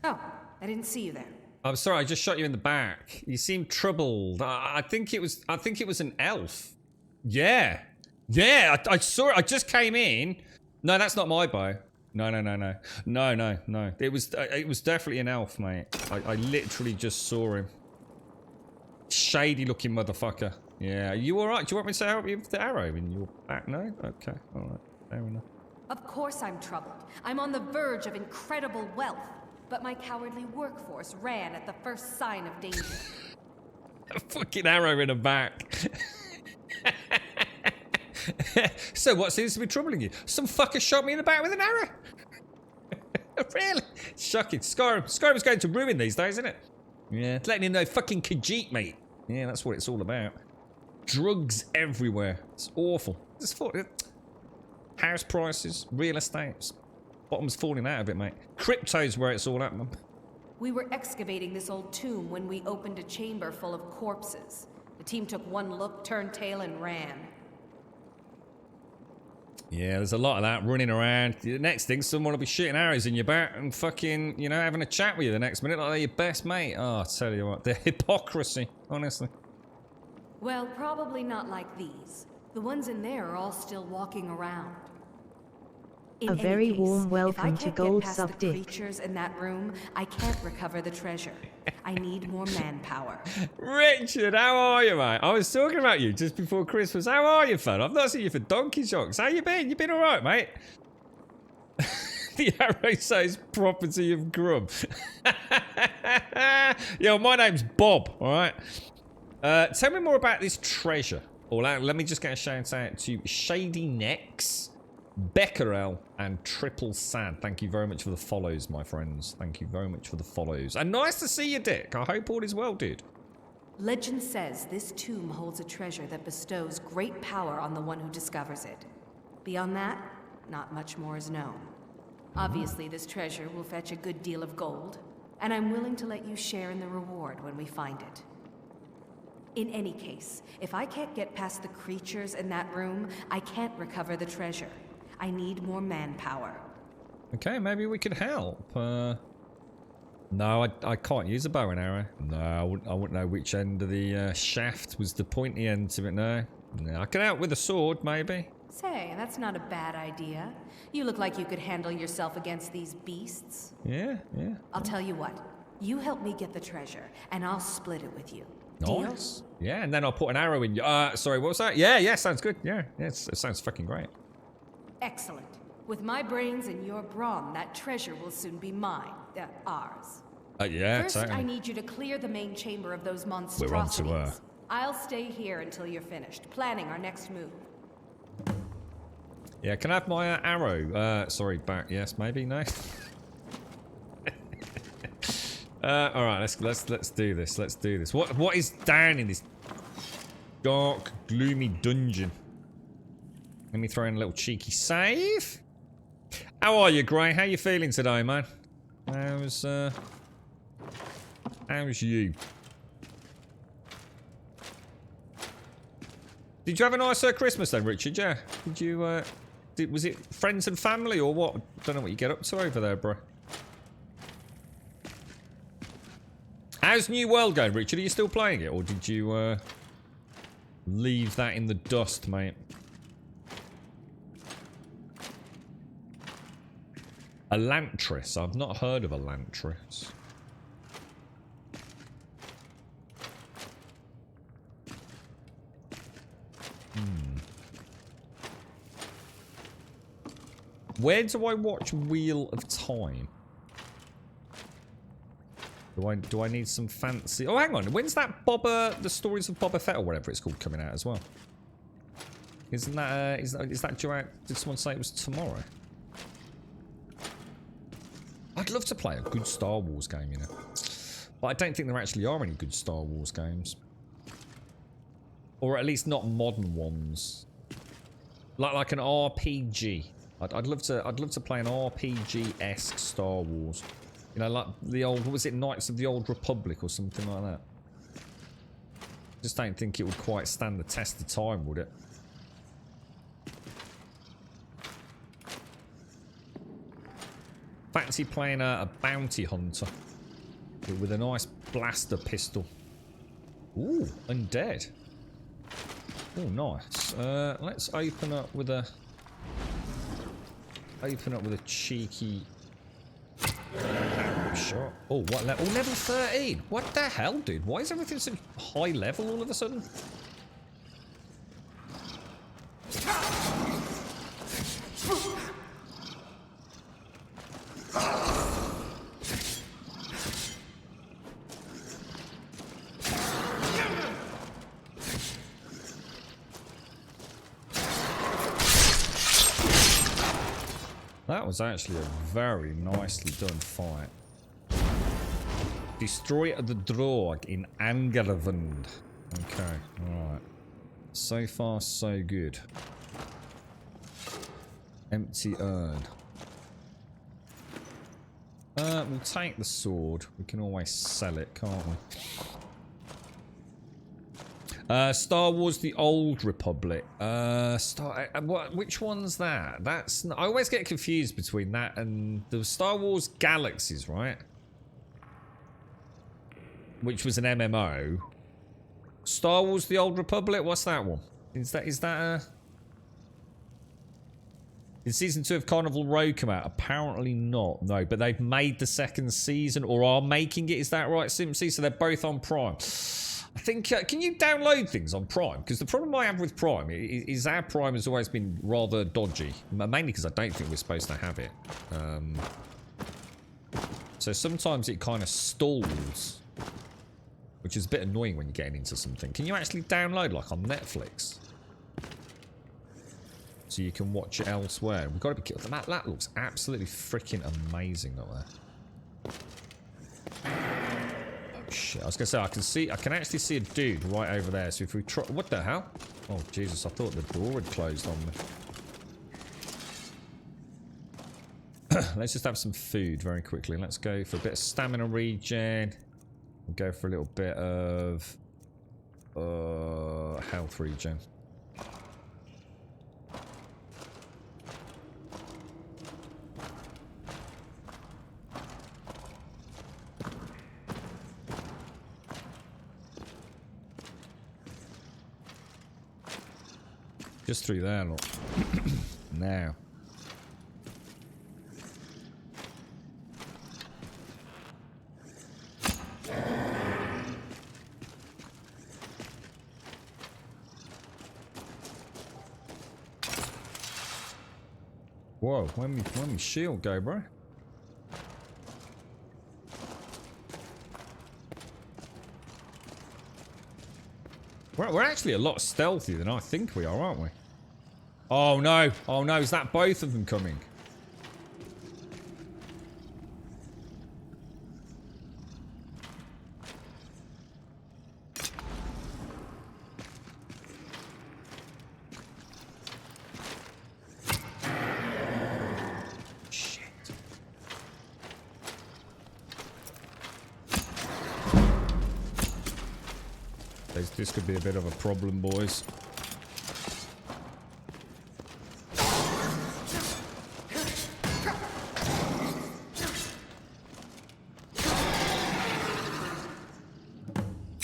Oh, I didn't see you there. I'm sorry, I just shot you in the back. You seemed troubled. I think it was an elf. Yeah. Yeah, I saw it. I just came in. No, that's not my bow. No. No. It was definitely an elf, mate. I literally just saw him. Shady looking motherfucker. Yeah, are you alright? Do you want me to help you with the arrow in your back? No? Okay, alright. Fair enough. Of course I'm troubled. I'm on the verge of incredible wealth. But my cowardly workforce ran at the first sign of danger. A fucking arrow in the back. So what seems to be troubling you? Some fucker shot me in the back with an arrow. Really? Shocking. Skyrim's going to ruin these days, isn't it? Yeah, it's letting him know fucking Khajiit, mate. Yeah, that's what it's all about. Drugs everywhere. It's awful. It's house prices, real estate. Bottom's falling out of it, mate. Crypto's where it's all at, man. We were excavating this old tomb when we opened a chamber full of corpses. The team took one look, turned tail, and ran. Yeah, there's a lot of that running around. The next thing, someone will be shooting arrows in your back and fucking, you know, having a chat with you the next minute like they're your best mate. Oh, I tell you what, the hypocrisy, honestly. Well, probably not like these. The ones in there are all still walking around. A very warm welcome to Gold Sub Dick. Creatures in that room, I can't recover the treasure. I need more manpower. Richard, how are you, mate? I was talking about you just before Christmas. How are you, fella? I've not seen you for donkey shocks. How you been? You been all right, mate? The arrow says property of Grub. Yo, my name's Bob, all right? Tell me more about this treasure. Let me just get a shout out to Shady Necks, Becquerel, and Triple Sad. Thank you very much for the follows, my friends. Thank you very much for the follows. And nice to see you, Dick. I hope all is well, dude. Legend says this tomb holds a treasure that bestows great power on the one who discovers it. Beyond that, not much more is known. Obviously, this treasure will fetch a good deal of gold, and I'm willing to let you share in the reward when we find it. In any case, if I can't get past the creatures in that room, I can't recover the treasure. I need more manpower. Okay, maybe we could help. No, I can't use a bow and arrow. No, I wouldn't know which end of the shaft was the pointy end to it, no. I can help with a sword, maybe. Say, that's not a bad idea. You look like you could handle yourself against these beasts. Yeah. I'll tell you what. You help me get the treasure, and I'll split it with you. Nice. Deal? Yeah, and then I'll put an arrow in you. Sorry, what was that? Yeah, sounds good. Yeah, it sounds fucking great. Excellent. With my brains and your brawn, that treasure will soon be mine. Ours. Yeah, First, totally. I need you to clear the main chamber of those monstrosities. We're on to her. I'll stay here until you're finished, planning our next move. Yeah, can I have my arrow? Sorry, back. Yes, maybe, no. All right, let's do this. Let's do this. What is down in this dark, gloomy dungeon? Let me throw in a little cheeky save. How are you, Gray? How you feeling today, man? How's you? Did you have a nice Christmas then, Richard? Yeah. Did you? Was it friends and family or what? Don't know what you get up to over there, bro. How's New World going, Richard? Are you still playing it, or did you leave that in the dust, mate? Elantris. I've not heard of Elantris. Where do I watch Wheel of Time? Do I need some fancy... Oh, hang on. When's that the Stories of Boba Fett or whatever it's called coming out as well? Isn't that... is that due out... Did someone say it was tomorrow? I'd love to play a good Star Wars game, you know. But I don't think there actually are any good Star Wars games. Or at least not modern ones. Like an RPG. I'd love to play an RPG-esque Star Wars. You know, like the old, what was it, Knights of the Old Republic or something like that. Just don't think it would quite stand the test of time, would it? fancy playing a bounty hunter with a nice blaster pistol. Ooh, undead. Oh, nice. Let's open up with a cheeky arrow shot. Oh, what level? Oh, level 13. What the hell, dude? Why is everything so high level all of a sudden? That was actually a very nicely done fight. Destroy the Drog in Angervund. Okay, alright. So far, so good. Empty urn. We'll take the sword. We can always sell it, can't we? Star Wars: The Old Republic. Which one's that? I always get confused between that and the Star Wars Galaxies, right? Which was an MMO. Star Wars: The Old Republic. What's that one? Is that Did season 2 of Carnival Row come out? Apparently not. No, but they've made the second season or are making it. Is that right, Simpsy? So they're both on Prime. I think, can you download things on Prime? Because the problem I have with Prime is our Prime has always been rather dodgy. Mainly because I don't think we're supposed to have it. So sometimes it kind of stalls. Which is a bit annoying when you're getting into something. Can you actually download, like, on Netflix? So you can watch it elsewhere. We've got to be careful. That looks absolutely freaking amazing up there. Shit, I was gonna say I can actually see a dude right over there. So if we try, what the hell? Oh Jesus! I thought the door had closed on me. Let's just have some food very quickly. Let's go for a bit of stamina regen. We'll go for a little bit of health regen. Just through there, look. Now. Whoa, when me shield go, bro? We're actually a lot stealthier than I think we are, aren't we? Oh no! Oh no! Is that both of them coming? Shit. This could be a bit of a problem, boys.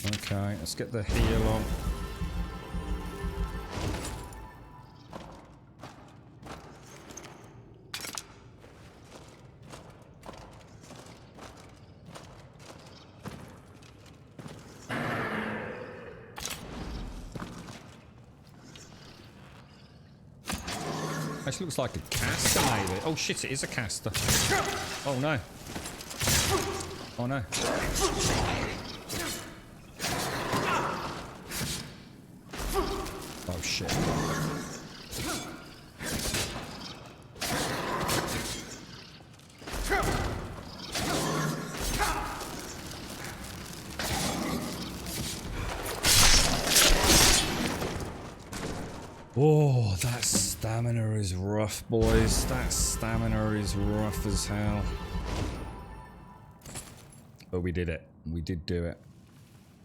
Okay, let's get the heal on. Actually looks like a caster, maybe. Oh shit, it is a caster. Oh no. Oh no. Oh shit. Oh, that stamina is rough, boys. That stamina is rough as hell. But we did it. We did do it.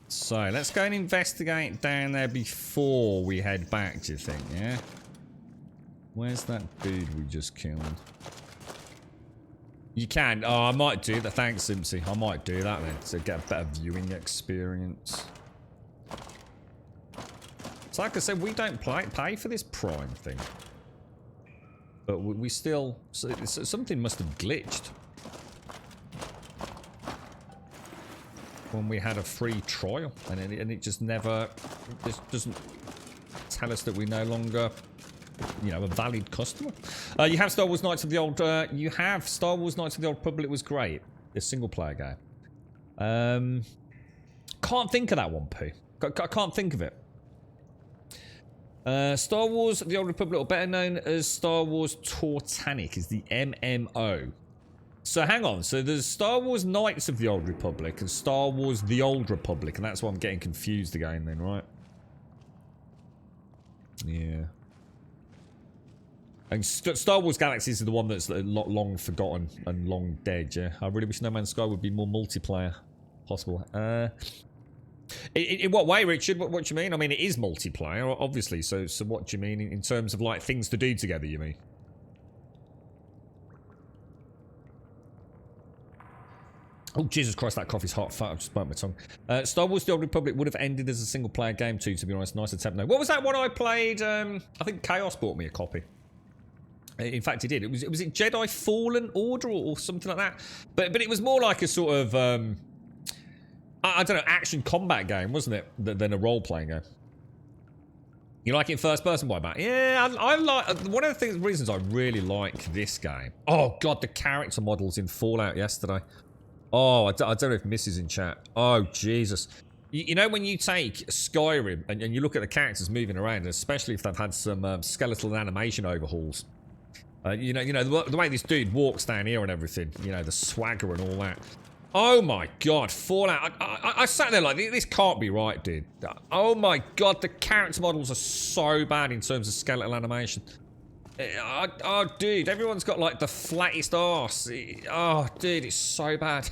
So, let's go and investigate down there before we head back, do you think, yeah? Where's that dude we just killed? You can. Oh, I might do that. Thanks, Simpsy. I might do that then to get a better viewing experience. So like I said, we don't pay for this Prime thing. But we still... So something must have glitched. When we had a free trial. And it just never... It just doesn't tell us that we no longer... You know, a valid customer. You have Star Wars Knights of the Old... you have Star Wars Knights of the Old Republic. It was great. A single-player game. Can't think of that one, Pooh. I can't think of it. Star Wars The Old Republic, or better known as Star Wars Titanic, is the MMO. So hang on, so there's Star Wars Knights of the Old Republic and Star Wars The Old Republic, and that's why I'm getting confused again then, right? Yeah. And Star Wars Galaxies is the one that's long forgotten and long dead, yeah? I really wish No Man's Sky would be more multiplayer possible. In what way, Richard? What do you mean? I mean, it is multiplayer, obviously. So what do you mean in terms of, like, things to do together, you mean? Oh, Jesus Christ, that coffee's hot. Fuck, I've just burnt my tongue. Star Wars The Old Republic would have ended as a single-player game too, to be honest. Nice attempt, though. What was that one I played? I think Chaos bought me a copy. In fact, he did. Was it Jedi Fallen Order or something like that? But it was more like a sort of... I don't know, action combat game, wasn't it? Than a role-playing game. You like it in first person, why, Matt? Yeah, I like... One of the reasons I really like this game... Oh, God, the character models in Fallout yesterday. Oh, I don't know if Miss is in chat. Oh, Jesus. You know when you take Skyrim and you look at the characters moving around, especially if they've had some skeletal animation overhauls. You know the way this dude walks down here and everything. You know, the swagger and all that. Oh my God, Fallout. I sat there like, this can't be right, dude. Oh my God, the character models are so bad in terms of skeletal animation. Oh, dude, everyone's got like the flattest arse. Oh, dude, it's so bad.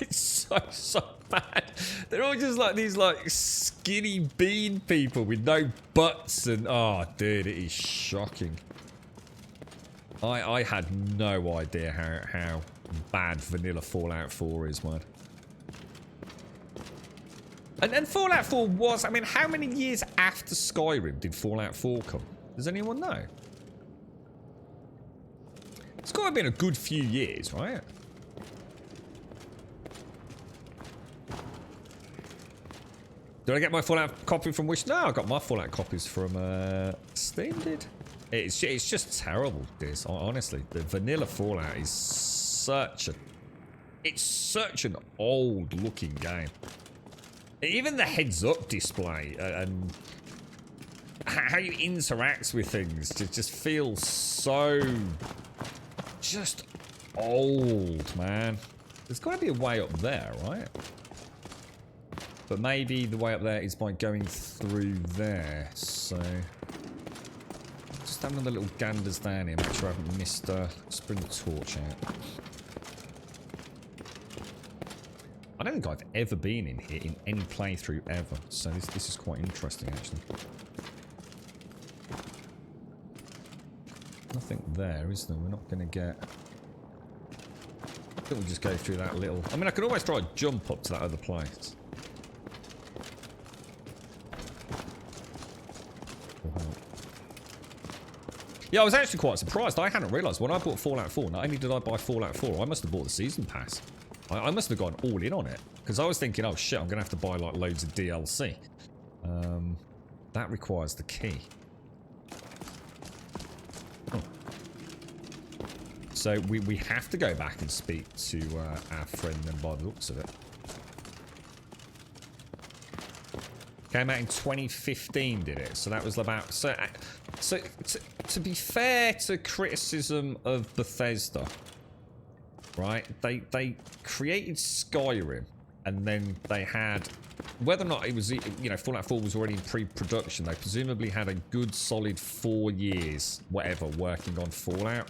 It's so bad. They're all just like these like skinny bean people with no butts and... Oh, dude, it is shocking. I had no idea how bad vanilla Fallout 4 is, man. And Fallout 4 was... I mean, how many years after Skyrim did Fallout 4 come? Does anyone know? It's got to have been a good few years, right? Did I get my Fallout copy from Wish? No, I got my Fallout copies from Steam, did. It's just terrible, this, honestly. The vanilla Fallout is such a... It's such an old-looking game. Even the heads-up display and how you interact with things just feels so... just old, man. There's got to be a way up there, right? But maybe the way up there is by going through there, so... Just having the little ganders down here, make sure I haven't missed... Let's bring the torch out. I don't think I've ever been in here in any playthrough ever, so this is quite interesting, actually. Nothing there, is there? We're not going to get... I think we'll just go through that little... I mean, I could always try to jump up to that other place. Yeah, I was actually quite surprised. I hadn't realised when I bought Fallout 4, not only did I buy Fallout 4, I must have bought the Season Pass. I must have gone all in on it. Because I was thinking, oh shit, I'm going to have to buy like loads of DLC. That requires the key. Oh. So we have to go back and speak to our friend then by the looks of it. Came out in 2015, did it? So that was about... So to be fair to criticism of Bethesda, right? They created Skyrim, and then they had... Whether or not it was... You know, Fallout 4 was already in pre-production. They presumably had a good solid 4 years, whatever, working on Fallout.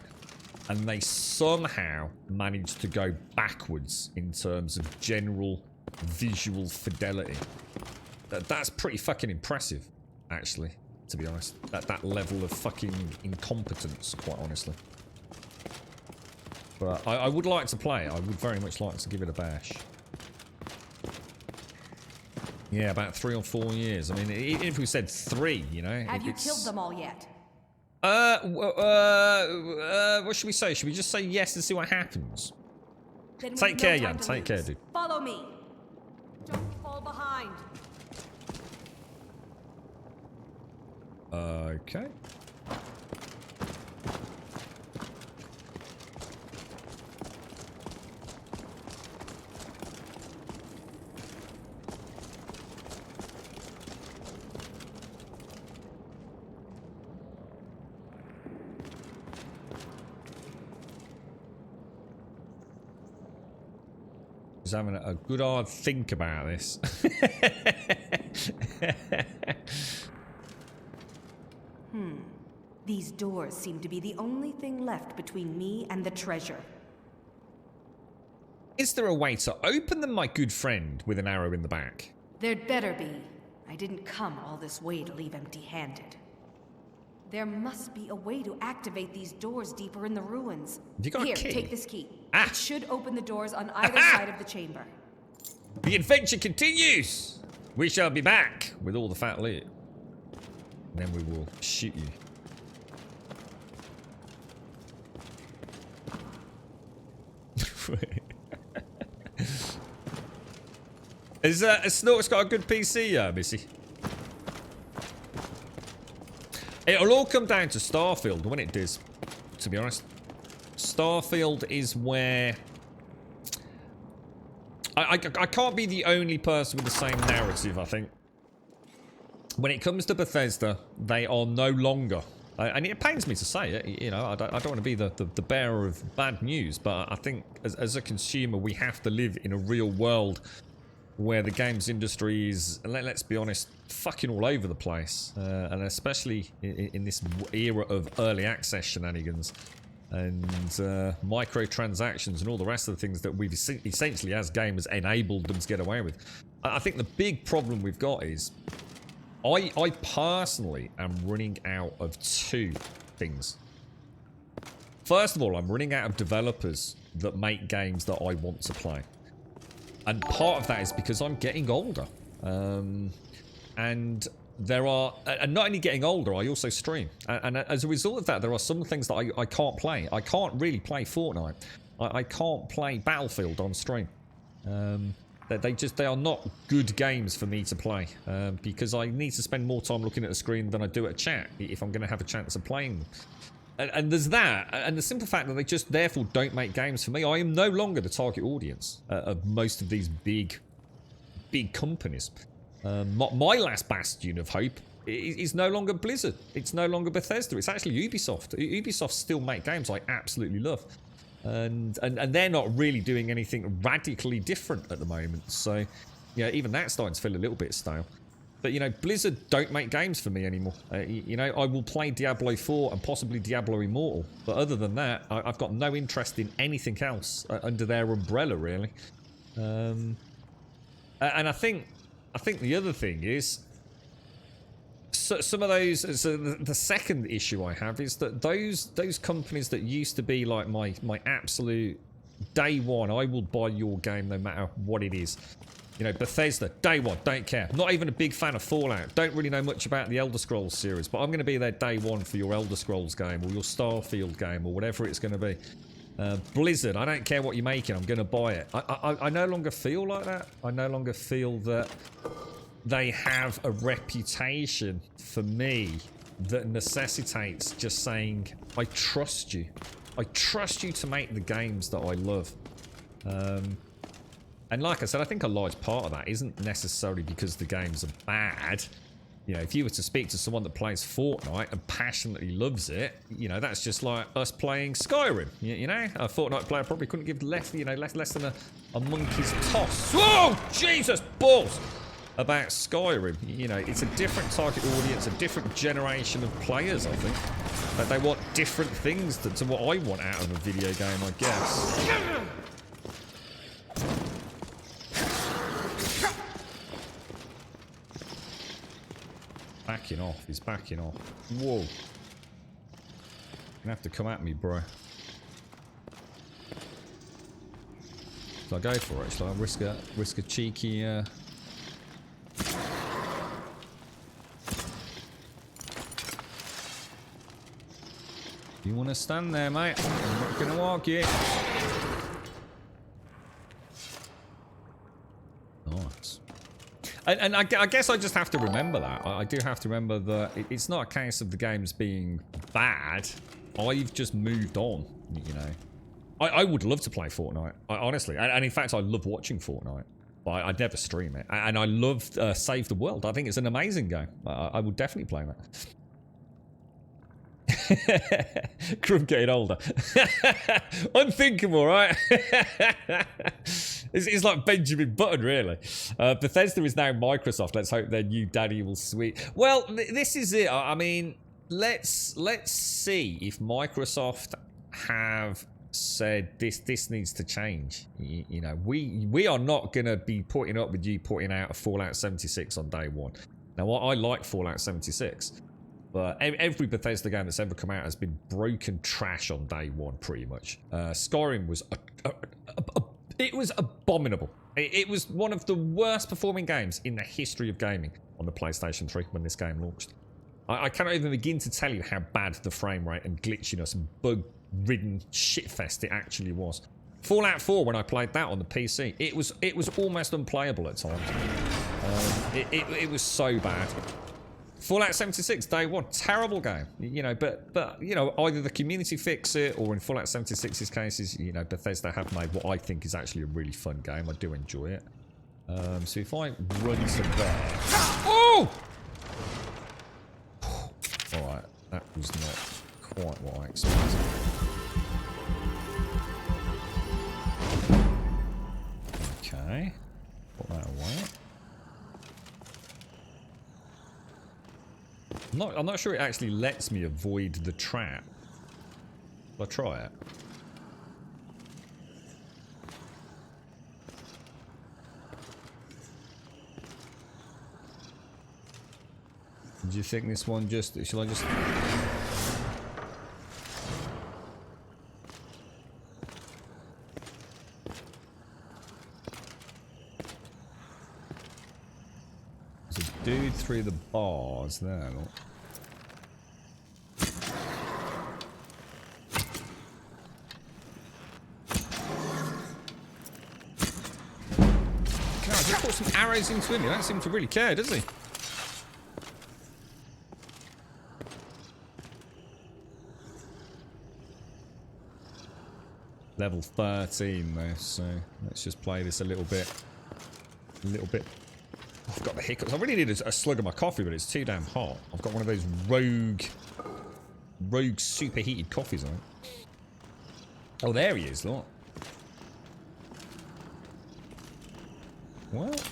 And they somehow managed to go backwards in terms of general visual fidelity. That's pretty fucking impressive, actually, to be honest. That level of fucking incompetence, quite honestly. But I would like to play it. I would very much like to give it a bash. Yeah, about 3 or 4 years. I mean, even if we said 3, you know. Have you killed them all yet? What should we say? Should we just say yes and see what happens? Then Take care, Jan. Take care, dude. Follow me. Don't fall behind. Okay. Just having a good hard think about this. These doors seem to be the only thing left between me and the treasure. Is there a way to open them, my good friend, with an arrow in the back? There'd better be. I didn't come all this way to leave empty-handed. There must be a way to activate these doors deeper in the ruins. You got Here, a key? take this key. Ah. It should open the doors on either side of the chamber. The adventure continues! We shall be back with all the fat loot. And then we will shoot you. Has Snort's got a good PC, Missy? It'll all come down to Starfield when it does, to be honest. Starfield is where... I can't be the only person with the same narrative, I think. When it comes to Bethesda, they are no longer... and it pains me to say it, you know, I don't want to be the bearer of bad news, but I think as a consumer, we have to live in a real world where the games industry is, let's be honest, fucking all over the place. And especially in this era of early access shenanigans and microtransactions and all the rest of the things that we've essentially, as gamers, enabled them to get away with. I think the big problem we've got is I personally am running out of 2 things. First of all, I'm running out of developers that make games that I want to play. And part of that is because I'm getting older. And there are... And not only getting older, I also stream. And as a result of that, there are some things that I can't play. I can't really play Fortnite. I can't play Battlefield on stream. They are not good games for me to play. Because I need to spend more time looking at the screen than I do at chat if I'm going to have a chance of playing them. And there's that, and the simple fact that they just therefore don't make games for me. I am no longer the target audience of most of these big companies. My last bastion of hope is no longer Blizzard. It's no longer Bethesda. It's actually Ubisoft. Ubisoft still make games I absolutely love. And they're not really doing anything radically different at the moment. So, yeah, even that's starting to feel a little bit stale. But, you know, Blizzard don't make games for me anymore. You know, I will play Diablo 4 and possibly Diablo Immortal. But other than that, I've got no interest in anything else under their umbrella, really. And I think the other thing is... So some of those... So the second issue I have is that those companies that used to be like my absolute day one, I will buy your game no matter what it is. You know, Bethesda, day one, don't care. Not even a big fan of Fallout. Don't really know much about the Elder Scrolls series, but I'm going to be there day one for your Elder Scrolls game or your Starfield game or whatever it's going to be. Blizzard, I don't care what you're making, I'm going to buy it. I no longer feel like that. I no longer feel that they have a reputation for me that necessitates just saying, I trust you. I trust you to make the games that I love. And like I said, I think a large part of that isn't necessarily because the games are bad. You know, if you were to speak to someone that plays Fortnite and passionately loves it, you know, that's just like us playing Skyrim. You know, a Fortnite player probably couldn't give less than a monkey's toss. Whoa, Jesus balls! About Skyrim. You know, it's a different target audience, a different generation of players, I think. But they want different things to what I want out of a video game, I guess. Backing off. He's backing off. Whoa. You're gonna have to come at me, bro. Should I go for it? Should I risk a cheeky... You want to stand there, mate? I'm not going to argue. Nice. And I guess I just have to remember that. I do have to remember that it's not a case of the games being bad. I've just moved on, you know. I would love to play Fortnite, honestly. And in fact, I love watching Fortnite. But I'd never stream it. And I love Save the World. I think it's an amazing game. I would definitely play that. Crumb getting older. Unthinkable, right? it's like Benjamin Button, really. Bethesda is now Microsoft. Let's hope their new daddy will sweet. Well, this is it. I mean, let's see if Microsoft have said this needs to change. You know, we are not going to be putting up with you putting out a Fallout 76 on day one. Now, I like Fallout 76. But every Bethesda game that's ever come out has been broken trash on day one, pretty much. Skyrim was... it was abominable. It was one of the worst performing games in the history of gaming on the PlayStation 3 when this game launched. I cannot even begin to tell you how bad the frame rate and glitchiness and bug-ridden shitfest it actually was. Fallout 4, when I played that on the PC, it was almost unplayable at times. It was so bad. Fallout 76, day one, terrible game, you know, but you know, either the community fix it, or in Fallout 76's cases, you know, Bethesda have made what I think is actually a really fun game. I do enjoy it. So if I run to there, oh, all right, that was not quite what I expected. Okay, put that away. I'm not sure it actually lets me avoid the trap. I'll try it. Do you think this one just... Shall I just... There's a dude through the bars there, look. God, he put some arrows into him. He don't seem to really care, does he? Level 13 though, so let's just play this a little bit. I've got the hiccups. I really need a slug of my coffee, but it's too damn hot. I've got one of those rogue superheated coffees on it. Oh, there he is, look. What?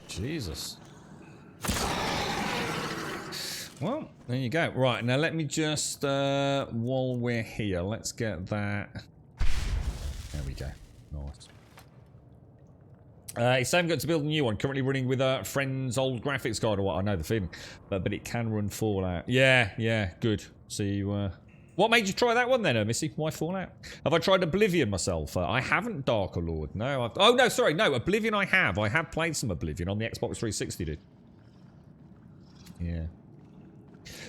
Jesus. Well, there you go. Right, now let me just, while we're here, let's get that. There we go. Nice. It's Sam got to build a new one. Currently running with a friend's old graphics card or what. I know the feeling. But it can run Fallout. Yeah, good. So you, what made you try that one then, Missy? Why Fallout? Have I tried Oblivion myself? I haven't, Darker Lord. No. Oh, no, sorry. No, Oblivion I have. I have played some Oblivion on the Xbox 360, dude. Yeah.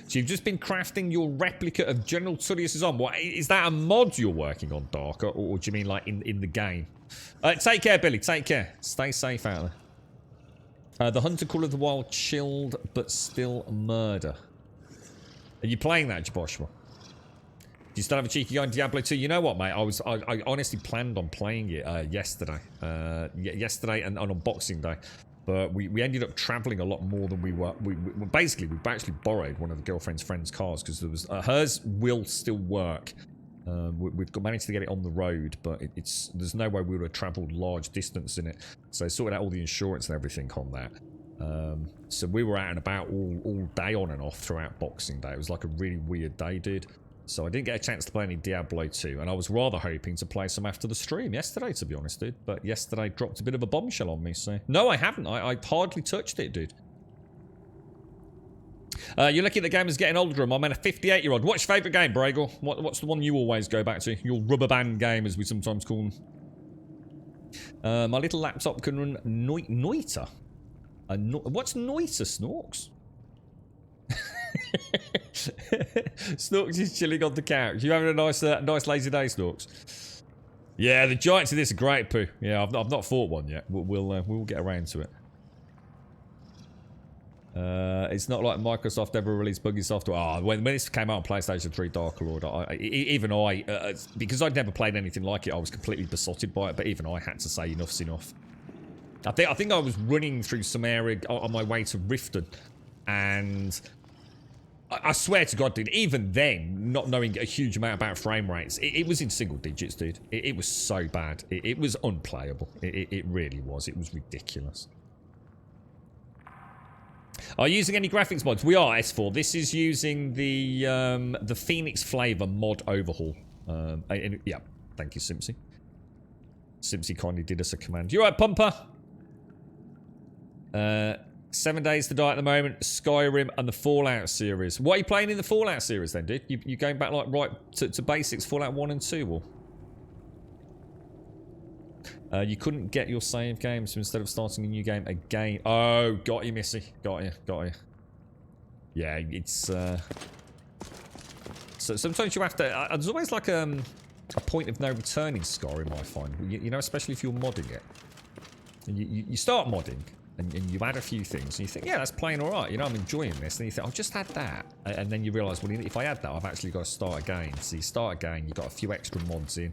So you've just been crafting your replica of General Tullius's arm. What, is that a mod you're working on, Darker? Or do you mean like in the game? Take care, Billy. Take care. Stay safe out there. The Hunter Call of the Wild chilled, but still murder. Are you playing that, Joshua? Do you still have a cheeky guy in Diablo 2? You know what, mate? I honestly planned on playing it yesterday. Yesterday and on Boxing Day. But we ended up travelling a lot more than we were. Basically, we actually borrowed one of the girlfriend's friend's cars because there was hers will still work We've managed to get it on the road, but there's no way we would have travelled large distance in it. So sorted out all the insurance and everything on that. So we were out and about all day on and off throughout Boxing Day. It was like a really weird day, dude. So I didn't get a chance to play any Diablo 2, and I was rather hoping to play some after the stream yesterday, to be honest, dude. But yesterday dropped a bit of a bombshell on me, so... No, I haven't. I hardly touched it, dude. You're lucky the game is getting older. I'm a 58-year-old. What's your favourite game, Bragel? What's the one you always go back to? Your rubber band game, as we sometimes call them. My little laptop can run Noita. What's Noita, Snorks? Snorks is chilling on the couch. You having a nice lazy day, Snorks? Yeah, the giants of this are great, Pooh. Yeah, I've not fought one yet. We'll get around to it. It's not like Microsoft ever released buggy software. Oh, when this came out on PlayStation 3 Dark Lord, even I, because I'd never played anything like it, I was completely besotted by it. But even I had to say enough's enough. I think I was running through some area on my way to Riften, and I swear to God, dude, even then, not knowing a huge amount about frame rates, it was in single digits, dude. It was so bad. It was unplayable. It really was. It was ridiculous. Are you using any graphics mods? We are, S4. This is using the Phoenix Flavour mod overhaul. Yeah, thank you, Simpsy. Simpsy kindly did us a command. You alright, Pumper? 7 Days to Die at the moment, Skyrim, and the Fallout series. What are you playing in the Fallout series then, dude? You going back like right to basics, Fallout 1 and 2, or? You couldn't get your save game, so instead of starting a new game again... Oh, got you, Missy. Got you. Yeah, it's... So sometimes you have to... there's always like a point of no return in Skyrim, I find. You know, especially if you're modding it. And you start modding, and you add a few things, and you think, yeah, that's playing alright, you know, I'm enjoying this. And you think, I'll just add that. And then you realise, well, if I add that, I've actually got to start again. So you start again, you've got a few extra mods in.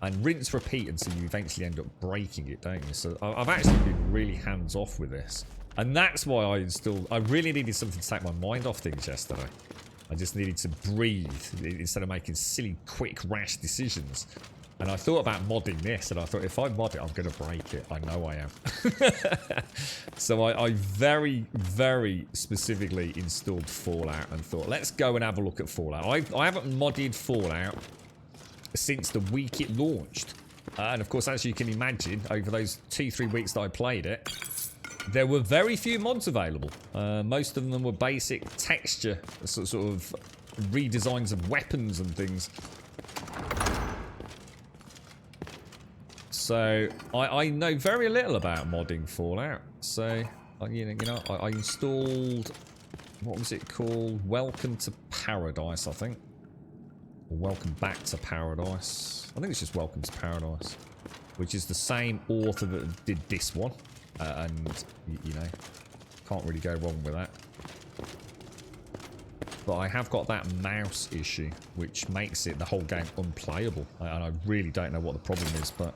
And rinse, repeat until you eventually end up breaking it, don't you? So I've actually been really hands-off with this. And that's why I really needed something to take my mind off things yesterday. I just needed to breathe instead of making silly, quick, rash decisions. And I thought about modding this, and I thought, if I mod it, I'm going to break it. I know I am. So I very, very specifically installed Fallout and thought, let's go and have a look at Fallout. I haven't modded Fallout since the week it launched. And of course, as you can imagine, over those 2-3 weeks that I played it, there were very few mods available. Most of them were basic texture, sort of redesigns of weapons and things. So I know very little about modding Fallout. So you know, I installed, what was it called? Welcome to Paradise, I think. Or Welcome Back to Paradise. I think it's just Welcome to Paradise, which is the same author that did this one. And you know, can't really go wrong with that. But I have got that mouse issue, which makes the whole game unplayable. And I really don't know what the problem is, but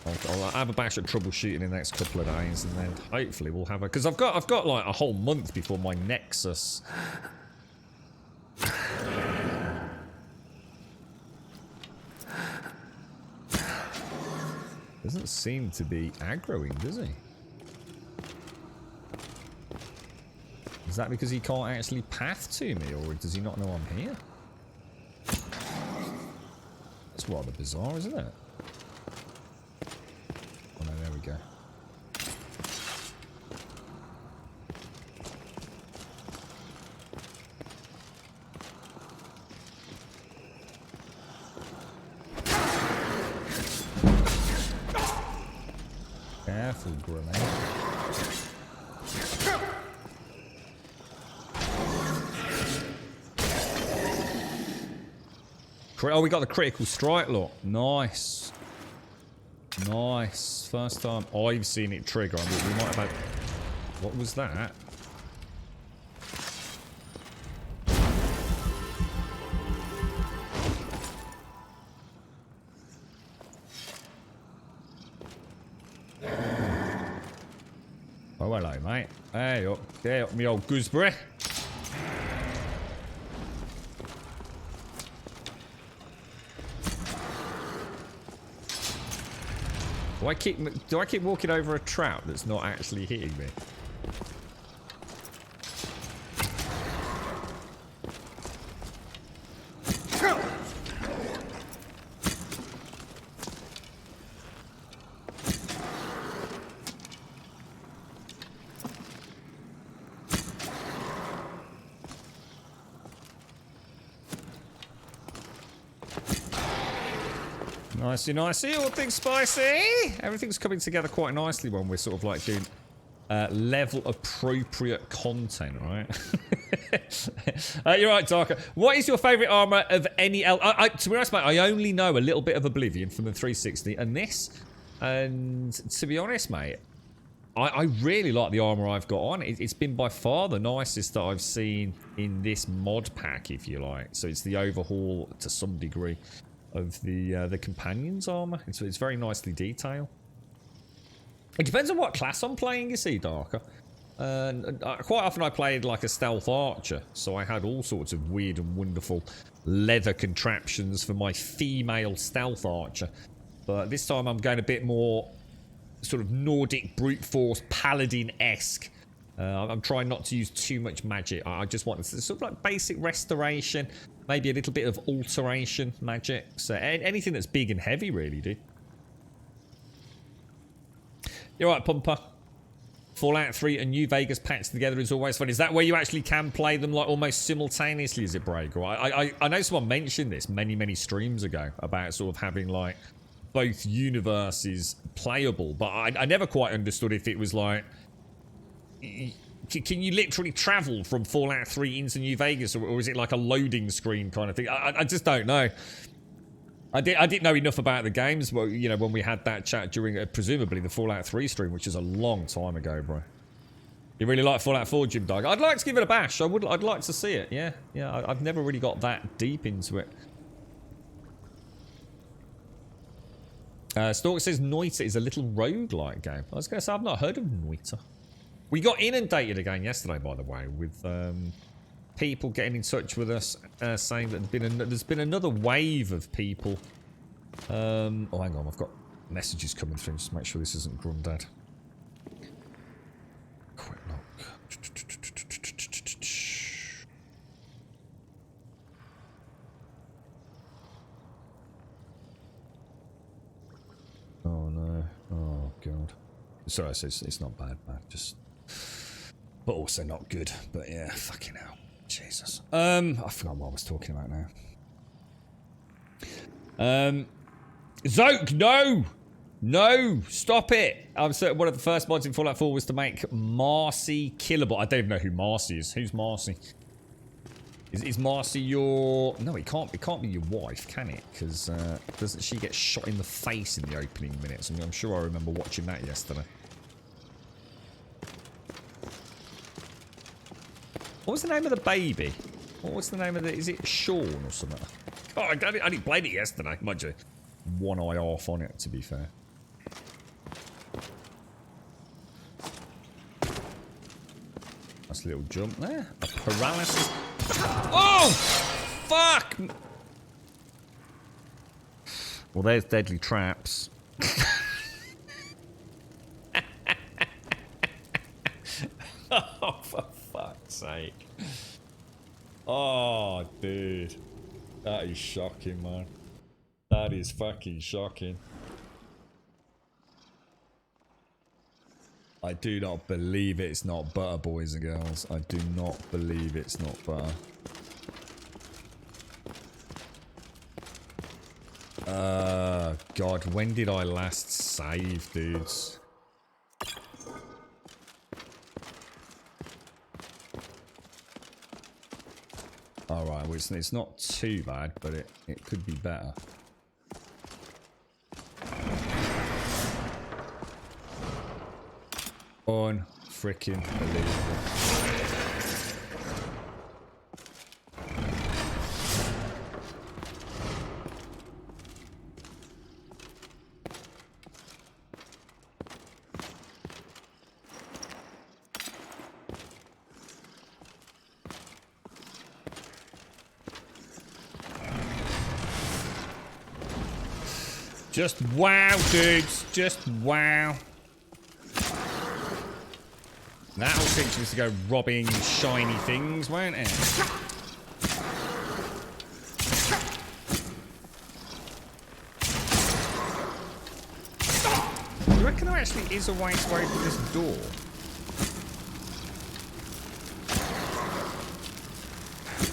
I'll have a bash at troubleshooting in the next couple of days, and then hopefully we'll have a... Because I've got like a whole month before my Nexus... Doesn't seem to be aggroing, does he? Is that because he can't actually path to me, or does he not know I'm here? That's rather bizarre, isn't it? Oh no, there we go. Careful, grenade. Oh, we got the critical strike, look. Nice. Nice. First time I've seen it trigger. I mean, we might have had... What was that? Oh, hello, mate. Hey, up. There, up, me old gooseberry. Do I keep walking over a trap that's not actually hitting me? Nicey, nicey, all things spicy. Everything's coming together quite nicely when we're sort of like doing level appropriate content, right? You're right, Darker. What is your favourite armour of any to be honest, mate, I only know a little bit of Oblivion from the 360 and this. And to be honest, mate, I really like the armour I've got on. It's been by far the nicest that I've seen in this mod pack, if you like. So it's the overhaul to some degree of the companion's armor. It's very nicely detailed. It depends on what class I'm playing, you see, Darker. Quite often I played like a stealth archer, so I had all sorts of weird and wonderful leather contraptions for my female stealth archer. But this time I'm going a bit more sort of Nordic brute force paladin-esque. I'm trying not to use too much magic. I just want sort of like basic restoration, maybe a little bit of alteration magic. So anything that's big and heavy, really, dude. You're right, Pumper. Fallout 3 and New Vegas patched together is always fun. Is that where you actually can play them like almost simultaneously, is it, Breaker? I know someone mentioned this many streams ago about sort of having like both universes playable, but I never quite understood if it was like, can you literally travel from Fallout 3 into New Vegas, or is it like a loading screen kind of thing? I just don't know. I didn't know enough about the games, well, you know, when we had that chat during presumably the Fallout 3 stream, which is a long time ago, bro. You really like Fallout 4, Jim Dog? I'd like to give it a bash. I'd like to see it. Yeah. I've never really got that deep into it. Stalker says Noita is a little roguelike game. I was going to say I've not heard of Noita. We got inundated again yesterday, by the way, with people getting in touch with us, saying that there's been another wave of people. Oh, hang on, I've got messages coming through. Just make sure this isn't Grandad. Quick look. Oh no! Oh god! Sorry, it's not bad, man. Just. But also not good. But yeah, fucking hell. Jesus. I forgot what I was talking about now. Zoke, no! No! Stop it! I'm certain one of the first mods in Fallout 4 was to make Marcy killable. I don't even know who Marcy is. Who's Marcy? Is Marcy your... No, it can't be your wife, can it? Because doesn't she get shot in the face in the opening minutes? I mean, I'm sure I remember watching that yesterday. What was the name of the baby? What was the name of the... Is it Sean or something? Oh, I only played it yesterday. Mind you, one eye off on it, to be fair. Nice little jump there. A paralysis. Oh! Fuck! Well, there's deadly traps. Oh, for fuck's sake. Oh, dude. That is shocking, man. That is fucking shocking. I do not believe it's not butter, boys and girls. I do not believe it's not butter. God, when did I last save, dudes? Alright, well, it's not too bad, but it could be better. Unfreaking believable. Just wow, dudes. Just wow. That'll teach us to go robbing shiny things, won't it? Do you reckon there actually is a way to open this door?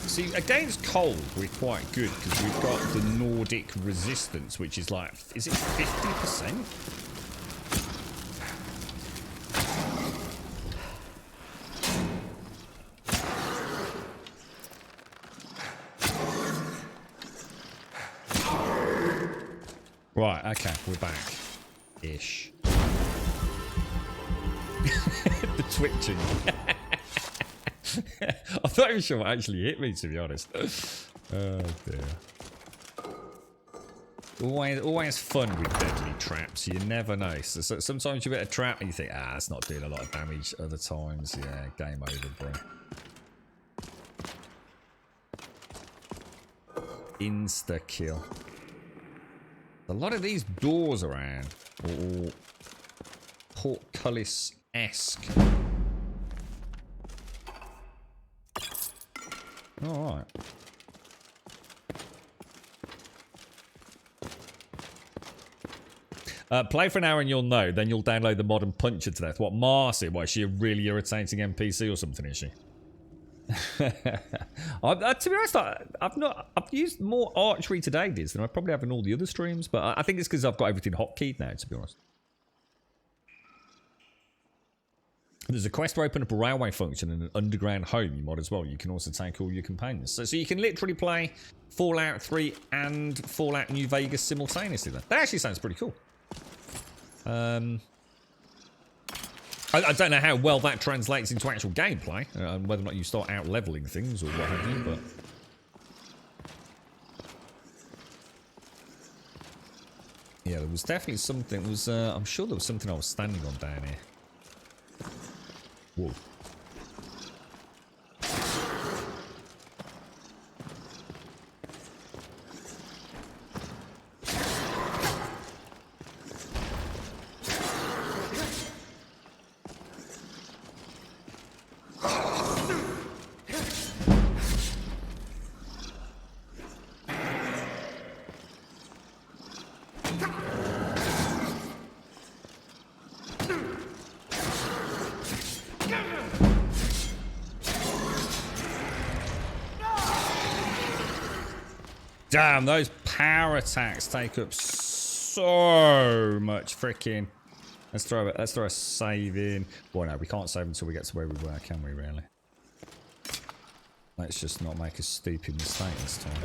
See, against cold, we're quite good because we've got the Nordic resistance, which is like, is it 50%? Right, okay, we're back. Ish. The twitching. I'm not even sure what actually hit me, to be honest. Oh dear. Always fun with deadly traps. You never know. So sometimes you get a trap and you think, it's not doing a lot of damage. Other times, yeah, game over, bro. Insta kill. A lot of these doors around, or portcullis-esque. All right. Play for an hour and you'll know. Then you'll download the mod and punch her to death. What, Marcy? Why, is she a really irritating NPC or something, is she? To be honest, I've used more archery today, Diz, than I probably have in all the other streams. But I think it's because I've got everything hotkeyed now, to be honest. There's a quest to open up a railway function and an underground home mod as well. You can also take all your companions. So you can literally play Fallout 3 and Fallout New Vegas simultaneously then. That actually sounds pretty cool. I don't know how well that translates into actual gameplay, whether or not you start out leveling things or what have you, but... Yeah, there was definitely something, I'm sure there was something I was standing on down here. Whoa. Damn, those power attacks take up so much freaking. Let's throw a save in. Well, no, we can't save until we get to where we were, can we, really? Let's just not make a stupid mistake this time.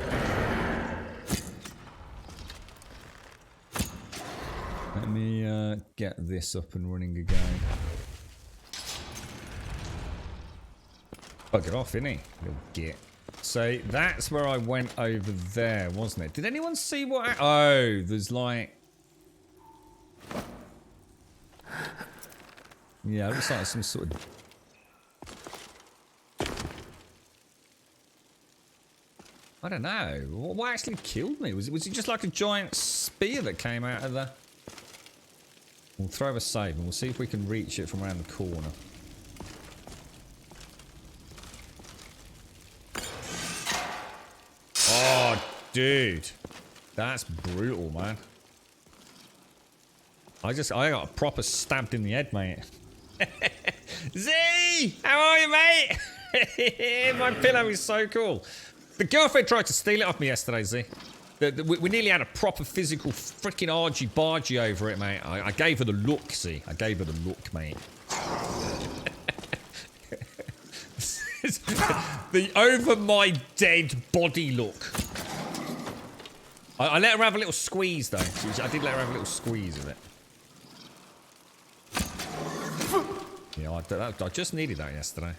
Let me get this up and running again. Bugger off, innit? Little git. So that's where I went over there, wasn't it? Did anyone see what? Oh, there's like... Yeah, it looks like some sort of... I don't know. What actually killed me? Was it just like a giant spear that came out of the... We'll throw a save and we'll see if we can reach it from around the corner. Oh, dude. That's brutal, man. I got proper stabbed in the head, mate. Z! How are you, mate? My pillow is so cool. The girlfriend tried to steal it off me yesterday, Z. We nearly had a proper physical freaking argy-bargy over it, mate. I gave her the look, see? I gave her the look, mate. The over my dead body look. I let her have a little squeeze, though. I did let her have a little squeeze of it. Yeah, I just needed that yesterday.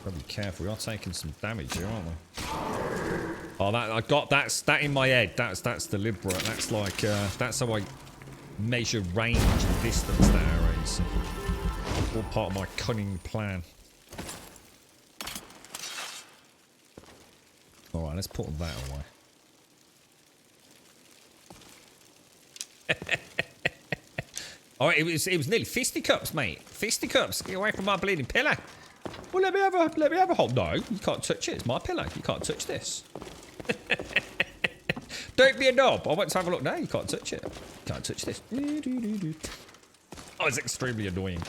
Gotta be careful. We are taking some damage here, aren't we? Oh, I got that in my head. That's deliberate. That's like that's how I measure range and distance to arrows. All part of my cunning plan. All right, let's put that away. All right, it was nearly fisticuffs, mate. Fisticuffs. Get away from my bleeding pillow. Well, let me have a hold. No, you can't touch it. It's my pillow. You can't touch this. Don't be a knob. I want to have a look. No, you can't touch it. You can't touch this. Oh, it's extremely annoying.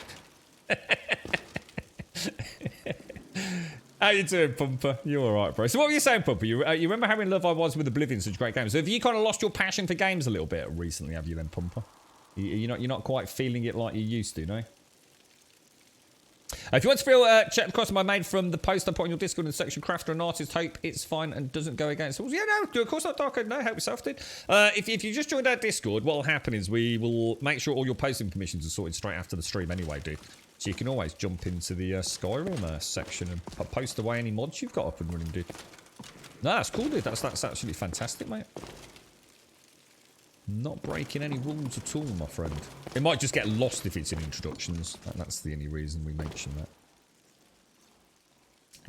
How you doing, Pumper? You all right, bro? So what were you saying, Pumper? You remember how in love I was with Oblivion, such great games. So have you kind of lost your passion for games a little bit recently, have you then, Pumper? You're not quite feeling it like you used to, no? If you want to feel, check the costume I made from the post I put on your Discord in the section, crafter and artist, hope it's fine and doesn't go against rules. Yeah, no, of course not, Darko. No, help yourself, dude. If you just joined our Discord, what will happen is we will make sure all your posting permissions are sorted straight after the stream anyway, dude. So you can always jump into the Skyrim section and post away any mods you've got up and running, dude. No, that's cool, dude. That's absolutely fantastic, mate. Not breaking any rules at all, my friend. It might just get lost if it's in introductions. That's the only reason we mention that.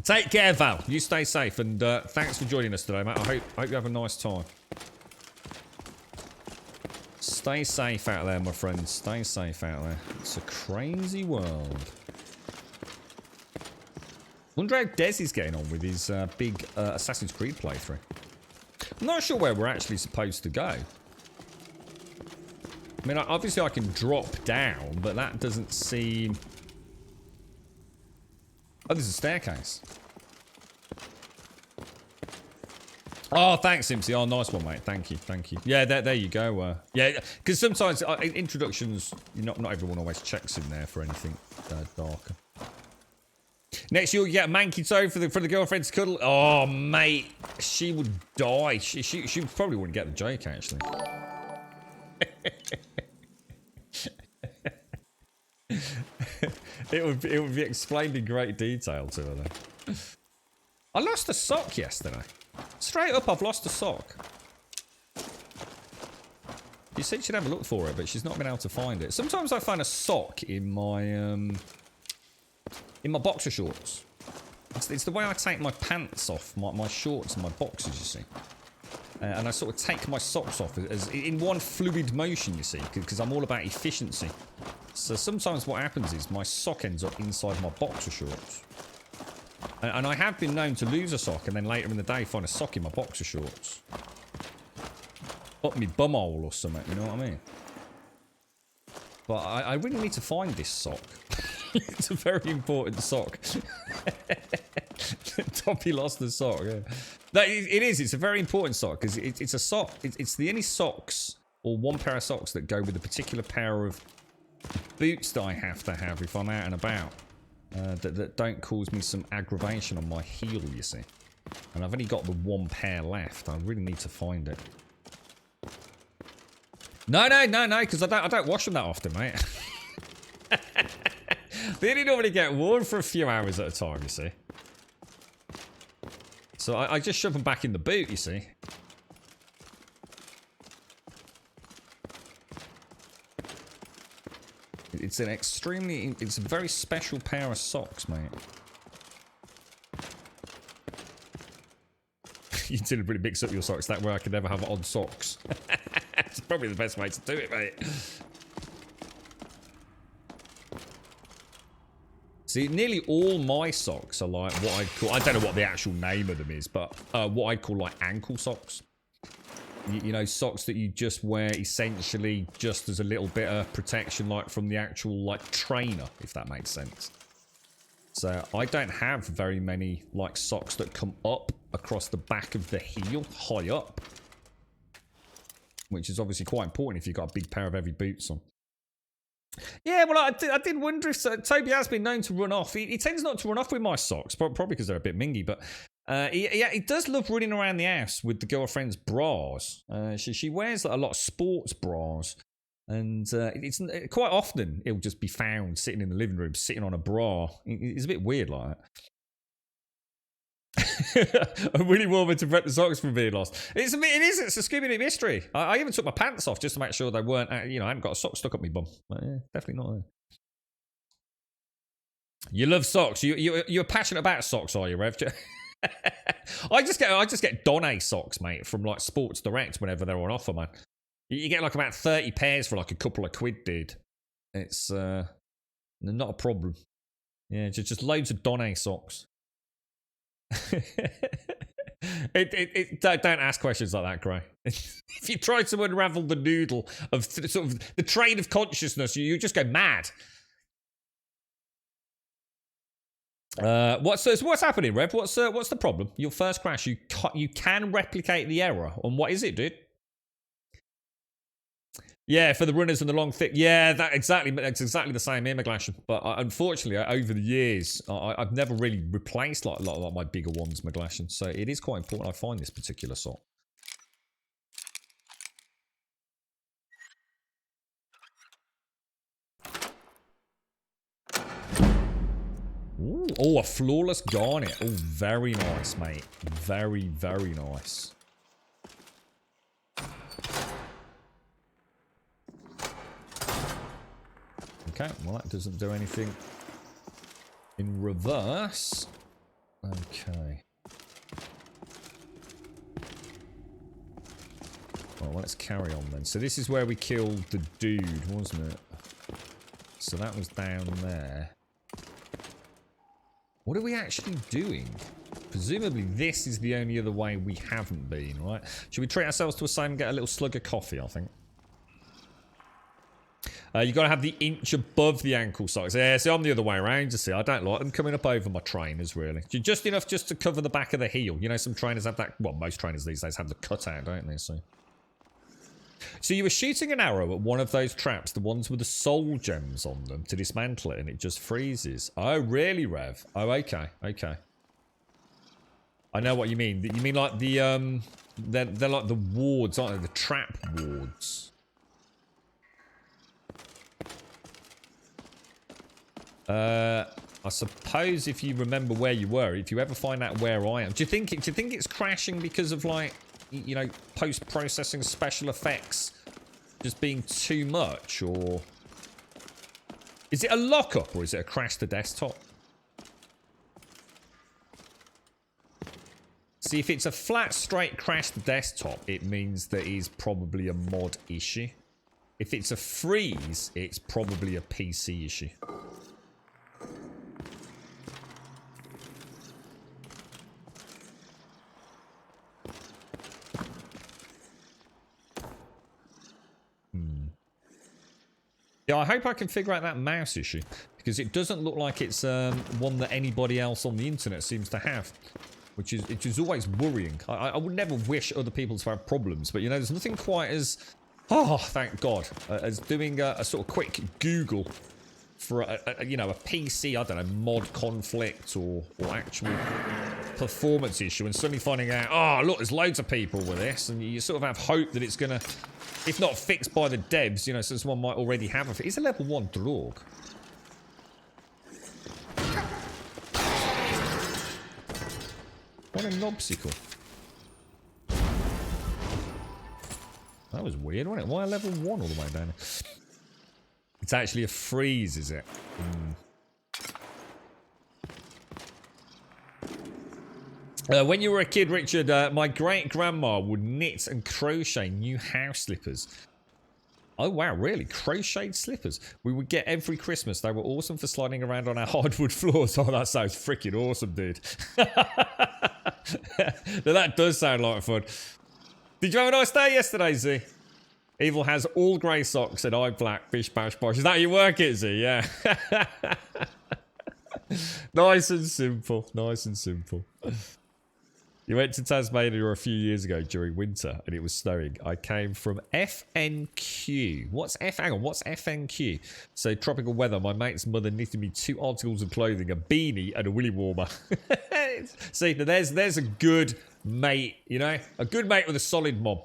Take care, Val. You stay safe, and thanks for joining us today, mate. I hope you have a nice time. Stay safe out there, my friends. Stay safe out there. It's a crazy world. Wonder how Des is getting on with his big Assassin's Creed playthrough. I'm not sure where we're actually supposed to go. I mean, obviously I can drop down, but that doesn't seem... Oh, there's a staircase. Oh, thanks, Simpsy. Oh, nice one, mate. Thank you, thank you. Yeah, there you go. Yeah, because sometimes introductions, not everyone always checks in there for anything darker. Next, you'll get a manky toe for the girlfriend to cuddle. Oh, mate, she would die. She probably wouldn't get the joke, actually. It would be explained in great detail to her, though. I lost a sock yesterday. Straight up, I've lost a sock. You said she'd have a look for it, but she's not been able to find it. Sometimes I find a sock in my boxer shorts. It's the way I take my pants off, my shorts and my boxers, you see. And I sort of take my socks off as in one fluid motion, you see, because I'm all about efficiency. So sometimes what happens is my sock ends up inside my boxer shorts. And I have been known to lose a sock and then later in the day find a sock in my boxer shorts. Up me bumhole or something, you know what I mean? But I really need to find this sock. It's a very important sock. Toppy lost the sock, yeah. No, it is. It's a very important sock because it's a sock. It's the only socks or one pair of socks that go with a particular pair of boots that I have to have if I'm out and about. That don't cause me some aggravation on my heel, you see. And I've only got the one pair left. I really need to find it. No, because I don't wash them that often, mate. They only normally get worn for a few hours at a time, you see. So I just shove them back in the boot, you see. It's a very special pair of socks, mate. You didn't really mix up your socks that way I could never have odd socks. It's probably the best way to do it, mate. See, nearly all my socks are like what I call, I don't know what the actual name of them is, but what I call like ankle socks. You know, socks that you just wear essentially just as a little bit of protection, like from the actual like trainer, if that makes sense. So I don't have very many like socks that come up across the back of the heel, high up. Which is obviously quite important if you've got a big pair of heavy boots on. Yeah, well, I did wonder if Toby has been known to run off. He tends not to run off with my socks, probably because they're a bit mingy, but he does love running around the house with the girlfriend's bras. She wears a lot of sports bras, and it's quite often it'll just be found sitting in the living room, sitting on a bra. It's a bit weird like that. I'm really warming to prep the socks from being lost. It's a Scooby-Doo mystery. I even took my pants off just to make sure they weren't, I hadn't got a sock stuck up my bum. But yeah, definitely not there. You love socks. You're passionate about socks, are you, Rev? I just get Donne socks, mate, from like Sports Direct whenever they're on offer, man. You get like about 30 pairs for like a couple of quid, dude. It's not a problem. Yeah, just loads of Donne socks. Don't ask questions like that, Gray. If you try to unravel the noodle of sort of the train of consciousness, you just go mad. What's happening, Rev? What's the problem? Your first crash, you can replicate the error. And what is it, dude? Yeah, for the runners and the long thick. Yeah, that's exactly the same here, McGlashan. But unfortunately, over the years, I've never really replaced like my bigger ones, McGlashan. So it is quite important I find this particular sock. Ooh, oh, a flawless garnet. Oh, very nice, mate. Very, very nice. Okay, well that doesn't do anything in reverse. Okay. Well, let's carry on then. So this is where we killed the dude, wasn't it? So that was down there. What are we actually doing? Presumably this is the only other way we haven't been, right? Should we treat ourselves to a save and get a little slug of coffee, I think? You got to have the inch above the ankle socks. Yeah, see, I'm the other way around, you see. I don't like them coming up over my trainers, really. Just enough just to cover the back of the heel. You know, some trainers have that... Well, most trainers these days have the cutout, don't they? So you were shooting an arrow at one of those traps, the ones with the soul gems on them, to dismantle it, and it just freezes. Oh, really, Rev? Oh, okay. Okay. I know what you mean. You mean like the... They're like the wards, aren't they? The trap wards. I suppose if you remember where you were, if you ever find out where I am, do you think it's crashing because of like, you know, post-processing special effects just being too much, or is it a lockup, or is it a crash to desktop? See, if it's a flat straight crash to desktop, it means that is probably a mod issue. If it's a freeze, it's probably a PC issue. Yeah, I hope I can figure out that mouse issue, because it doesn't look like it's one that anybody else on the internet seems to have, which is always worrying. I would never wish other people to have problems, but you know, there's nothing quite as, oh, thank God, as doing a sort of quick Google for you know, a PC, I don't know, mod conflict or actual performance issue, and suddenly finding out, oh look, there's loads of people with this, and you sort of have hope that it's gonna, if not fixed by the devs, you know, so someone might already have it. It's a level 1 Drog. What a knobsicle. That was weird, wasn't it? Why a level 1 all the way down? It's actually a freeze, is it? When you were a kid, Richard, my great-grandma would knit and crochet new house slippers. Oh, wow, really? Crocheted slippers? We would get every Christmas. They were awesome for sliding around on our hardwood floors. Oh, that sounds freaking awesome, dude. Now, that does sound like fun. Did you have a nice day yesterday, Z? Evil has all grey socks and I black. Bish, bash, bosh. Is that how you work it, Z? Yeah. Nice and simple. Nice and simple. You went to Tasmania a few years ago during winter and it was snowing. I came from FNQ. What's hang on, what's FNQ? So tropical weather. My mate's mother knitted me 2 articles of clothing, a beanie and a willy warmer. See, there's a good mate, you know? A good mate with a solid mom.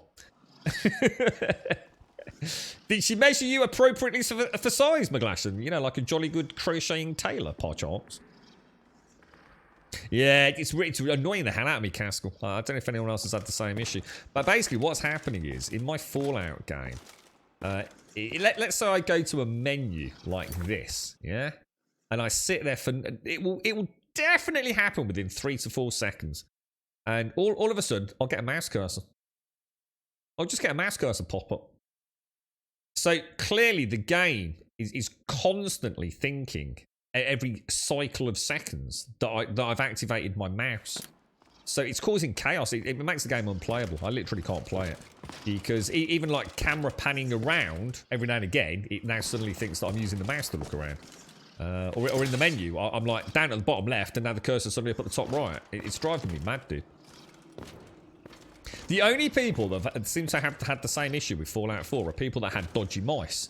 Did she measure you appropriately for size, McGlashan? You know, like a jolly good crocheting tailor, par chance. Yeah, it's annoying the hell out of me, Caskell. I don't know if anyone else has had the same issue. But basically what's happening is, in my Fallout game, let's say I go to a menu like this, yeah? And I sit there for... It will definitely happen within 3 to 4 seconds. And all of a sudden, I'll get a mouse cursor. I'll just get a mouse cursor pop up. So clearly the game is constantly thinking at every cycle of seconds that I've activated my mouse. So it's causing chaos. It makes the game unplayable. I literally can't play it. Because even like camera panning around every now and again, it now suddenly thinks that I'm using the mouse to look around. Or in the menu, I'm like down at the bottom left and now the cursor's suddenly up at the top right. It's driving me mad, dude. The only people that seem to have had the same issue with Fallout 4 are people that had dodgy mice.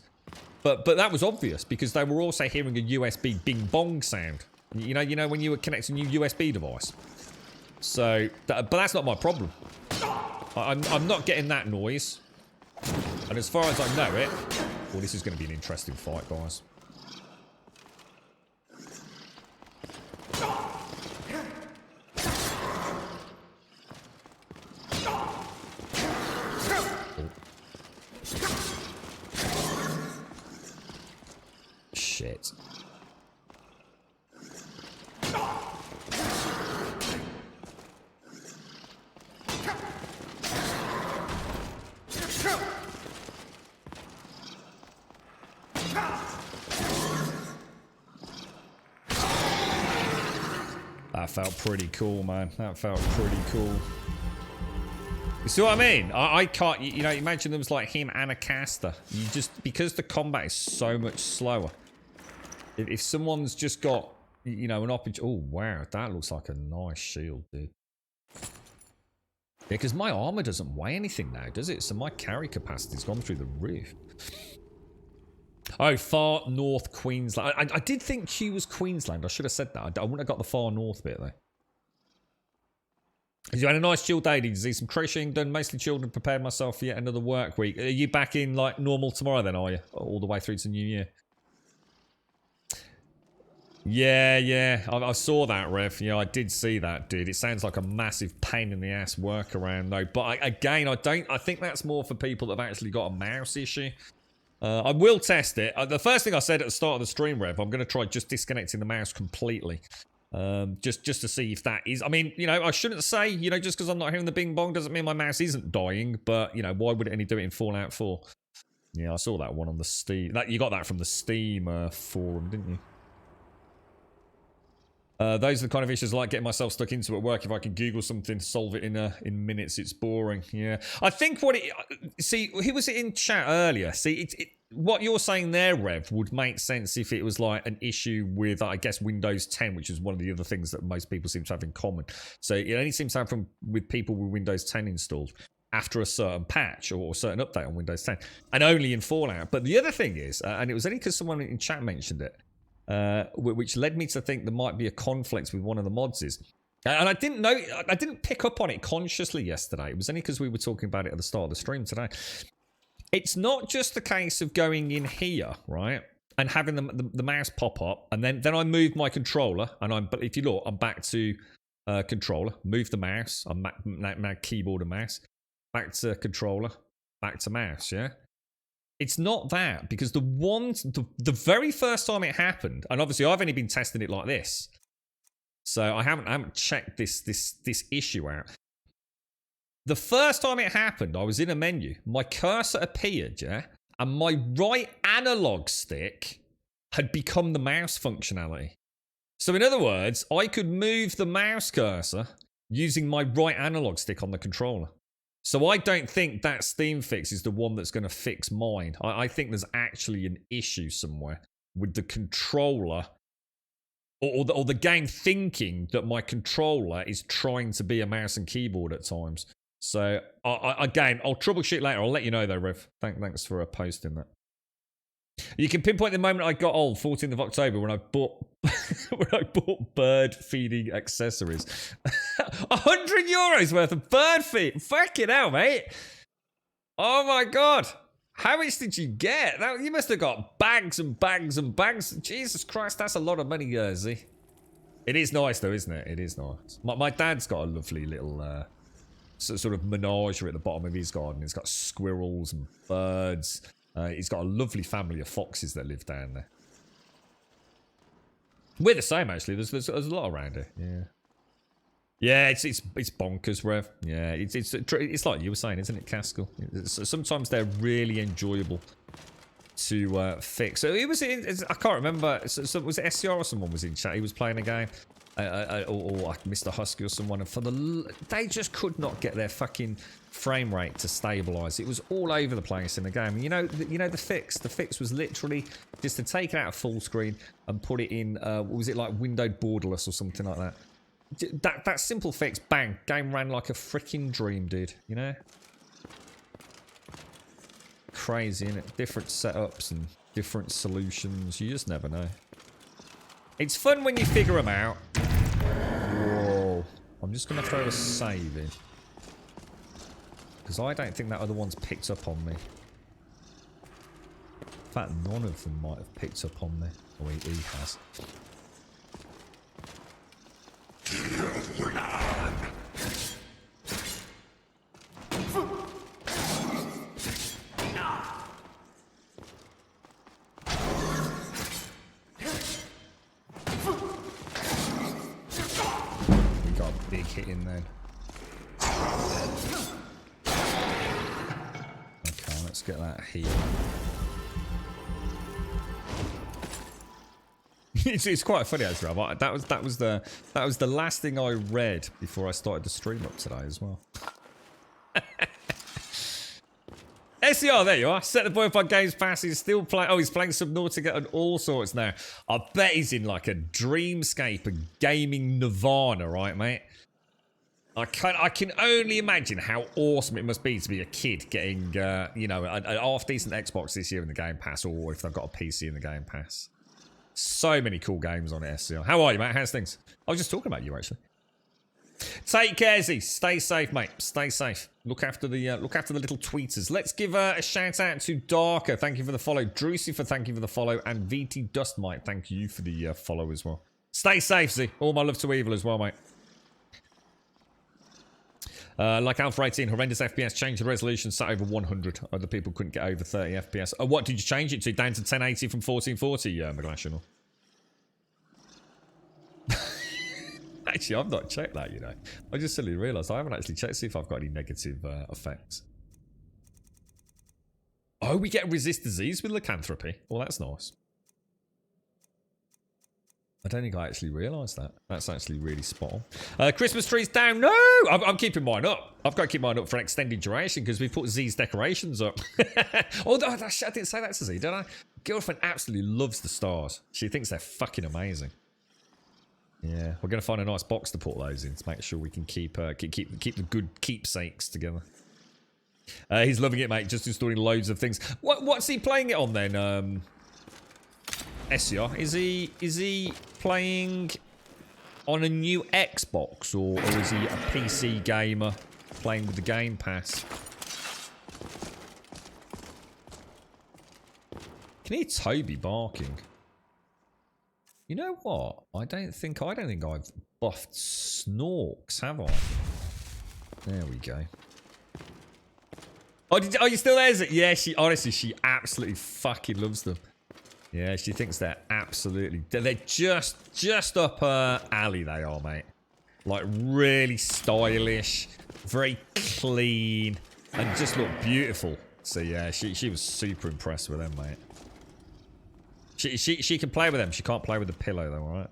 But that was obvious because they were also hearing a USB bing bong sound. You know when you were connecting a new USB device. So, but that's not my problem. I'm not getting that noise. And as far as I know it, well, this is going to be an interesting fight, guys. Shit. That felt pretty cool, man. That felt pretty cool. You see what I mean? I can't, you know, imagine them as like him and a caster. You just, because the combat is so much slower. If someone's just got, you know, an opportunity. Oh, wow. That looks like a nice shield, dude. Yeah, because my armor doesn't weigh anything now, does it? So my carry capacity's gone through the roof. Oh, far north Queensland. I did think Q was Queensland. I should have said that. I wouldn't have got the far north bit, though. You had a nice chill day. Did you see some crocheting done? Mostly chilled and prepared myself for yet another work week. Are you back in, like, normal tomorrow, then, are you? All the way through to New Year? Yeah. I saw that, Rev. Yeah, I did see that, dude. It sounds like a massive pain in the ass workaround, though. But again, I think that's more for people that have actually got a mouse issue. I will test it. The first thing I said at the start of the stream, Rev, I'm going to try just disconnecting the mouse completely. Just to see if that is... I mean, you know, I shouldn't say, you know, just because I'm not hearing the bing bong doesn't mean my mouse isn't dying. But, you know, why would it only do it in Fallout 4? Yeah, I saw that one on the Steam... You got that from the Steam forum, didn't you? Those are the kind of issues I like getting myself stuck into at work. If I can Google something, solve it in minutes, it's boring. Yeah, I think what it... See, who was it in chat earlier? See, what you're saying there, Rev, would make sense if it was like an issue with, I guess, Windows 10, which is one of the other things that most people seem to have in common. So it only seems to happen with people with Windows 10 installed after a certain patch or a certain update on Windows 10, and only in Fallout. But the other thing is, and it was only because someone in chat mentioned it, which led me to think there might be a conflict with one of the mods is. And I didn't pick up on it consciously yesterday. It was only because we were talking about it at the start of the stream today. It's not just the case of going in here, right, and having the mouse pop up, and then I move my controller, and if you look, I'm back to controller, move the mouse, I'm now keyboard and mouse, back to controller, back to mouse, yeah? It's not that, because the very first time it happened, and obviously I've only been testing it like this, so I haven't checked this issue out. The first time it happened, I was in a menu, my cursor appeared, yeah, and my right analog stick had become the mouse functionality. So in other words, I could move the mouse cursor using my right analog stick on the controller. So I don't think that Steam fix is the one that's going to fix mine. I think there's actually an issue somewhere with the controller or the game thinking that my controller is trying to be a mouse and keyboard at times. So again, I'll troubleshoot later. I'll let you know though, Rev. Thanks for posting that. You can pinpoint the moment I got old, 14th of October, when I bought bird feeding accessories. €100 worth of bird feed. Fucking hell, mate. Oh my god. How much did you get? You must have got bags and bags and bags. Jesus Christ, that's a lot of money, Z. It is nice though, isn't it? It is nice. My dad's got a lovely little sort of menagerie at the bottom of his garden. It's got squirrels and birds. He's got a lovely family of foxes that live down there. We're the same, actually. There's a lot around here. Yeah. Yeah, it's bonkers, Rev. Yeah, it's like you were saying, isn't it, Caskell? Sometimes they're really enjoyable to fix. So it was I can't remember. So was it SCR or someone was in chat? He was playing a game, or Mr. Husky or someone, and they just could not get their fucking frame rate to stabilize. It was all over the place in the game. You know the fix. The fix was literally just to take it out of full screen and put it in. What was it, like windowed borderless or something like that? That simple fix, bang, game ran like a freaking dream, dude. You know, crazy, innit? Different setups and different solutions. You just never know. It's fun when you figure them out. Whoa! I'm just gonna throw a save in because I don't think that other one's picked up on me. In fact, none of them might have picked up on me. Oh, he has. We got a big hit in then. Okay, let's get that heal. It's quite funny actually, Rob. That was the last thing I read before I started the stream up today as well. SCR, there you are. Set the boy up on Games Pass. He's still playing. Oh, he's playing Subnautica and all sorts now. I bet he's in like a dreamscape of gaming nirvana, right, mate? I can only imagine how awesome it must be to be a kid getting, you know, a half decent Xbox this year in the Game Pass, or if they've got a PC in the Game Pass. So many cool games on SCR. How are you, mate? How's things? I was just talking about you, actually. Take care, Z. Stay safe, mate. Stay safe. Look after the little tweeters. Let's give a shout out to Darker. Thank you for the follow. Drucy thank you for the follow, and VT Dustmite, thank you for the follow as well. Stay safe, Z. All my love to Evil as well, mate. Like Alpha 18, horrendous FPS, changed the resolution, sat over 100. Other people couldn't get over 30 FPS. Oh, what did you change it to? Down to 1080 from 1440, McGlashian? Actually, I've not checked that, you know. I just suddenly realised I haven't actually checked to see if I've got any negative effects. Oh, we get resist disease with lycanthropy. Well, that's nice. I don't think I actually realised that. That's actually really spot on. Christmas tree's down. No! I'm keeping mine up. I've got to keep mine up for an extended duration because we put Z's decorations up. Oh, I didn't say that to Z, did I? Girlfriend absolutely loves the stars. She thinks they're fucking amazing. Yeah, we're going to find a nice box to put those in to make sure we can keep the good keepsakes together. He's loving it, mate. Just installing loads of things. What's he playing it on then? SCR, is he playing on a new Xbox or is he a PC gamer playing with the Game Pass? Can hear Toby barking. You know what? I don't think I've buffed Snorks, have I? There we go. Oh, are you still there? Is it? Yeah, she absolutely fucking loves them. Yeah, she thinks they're just up her alley, they are, mate. Like, really stylish, very clean, and just look beautiful. So, yeah, she was super impressed with them, mate. She can play with them. She can't play with the pillow, though, alright?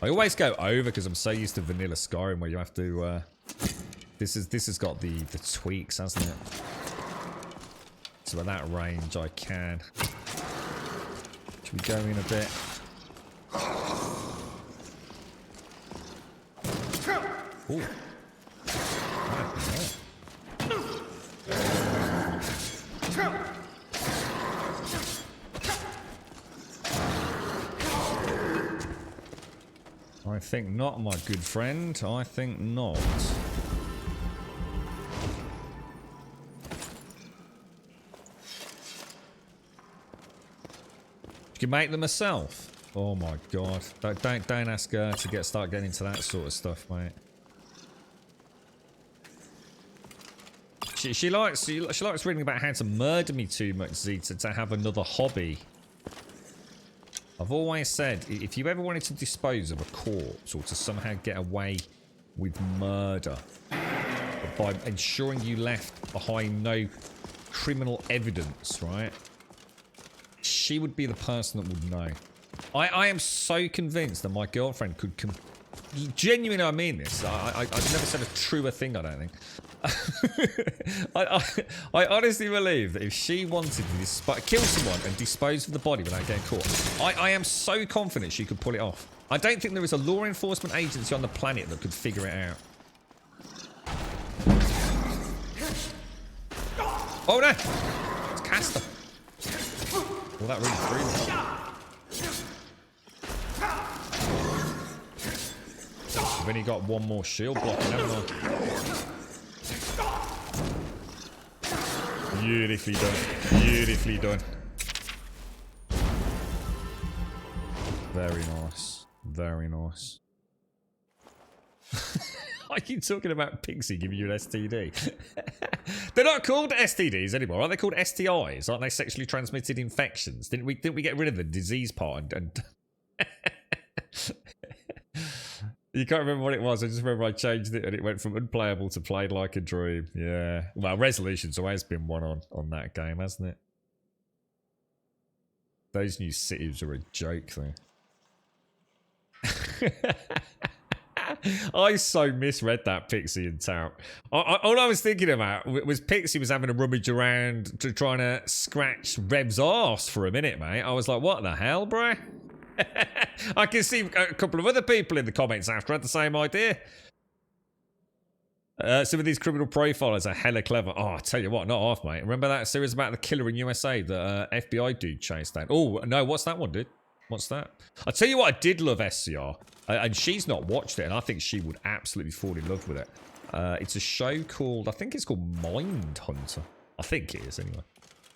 I always go over because I'm so used to vanilla Skyrim where you have to. This has got the tweaks, hasn't it? So at that range, I can. Should we go in a bit? Ooh. I think not, my good friend. I think not. You can make them myself. Oh my god! Don't ask her to start getting into that sort of stuff, mate. She likes reading about how to murder me too much, Zeta, to have another hobby. I've always said, if you ever wanted to dispose of a corpse or to somehow get away with murder by ensuring you left behind no criminal evidence, right? She would be the person that would know. I am so convinced that my girlfriend could genuinely, I mean this. I've never said a truer thing, I don't think. I honestly believe that if she wanted to kill someone and dispose of the body without getting caught, I am so confident she could pull it off. I don't think there is a law enforcement agency on the planet that could figure it out. Oh no! It's Castor. Well, that really threw me. I've only got one more shield blocking, haven't I? Beautifully done. Beautifully done. Very nice. Very nice. Are you talking about Pixie giving you an STD? They're not called STDs anymore. Are they called STIs? Aren't they sexually transmitted infections? Didn't we get rid of the disease part and You can't remember what it was. I just remember I changed it and it went from unplayable to played like a dream. Yeah. Well, Resolution's always been one on that game, hasn't it? Those new cities are a joke, though. I so misread that Pixie and Tout. All I was thinking about was Pixie was having a rummage around to trying to scratch Rev's arse for a minute, mate. I was like, what the hell, bro? I can see a couple of other people in the comments after had the same idea. Some of these criminal profilers are hella clever. Oh, I tell you what, not half, mate. Remember that series about the killer in USA that FBI dude chased down? Oh, no, what's that one, dude? What's that? I'll tell you what, I did love SCR. And she's not watched it, and I think she would absolutely fall in love with it. It's a show called, I think it's called Mindhunter. I think it is, anyway.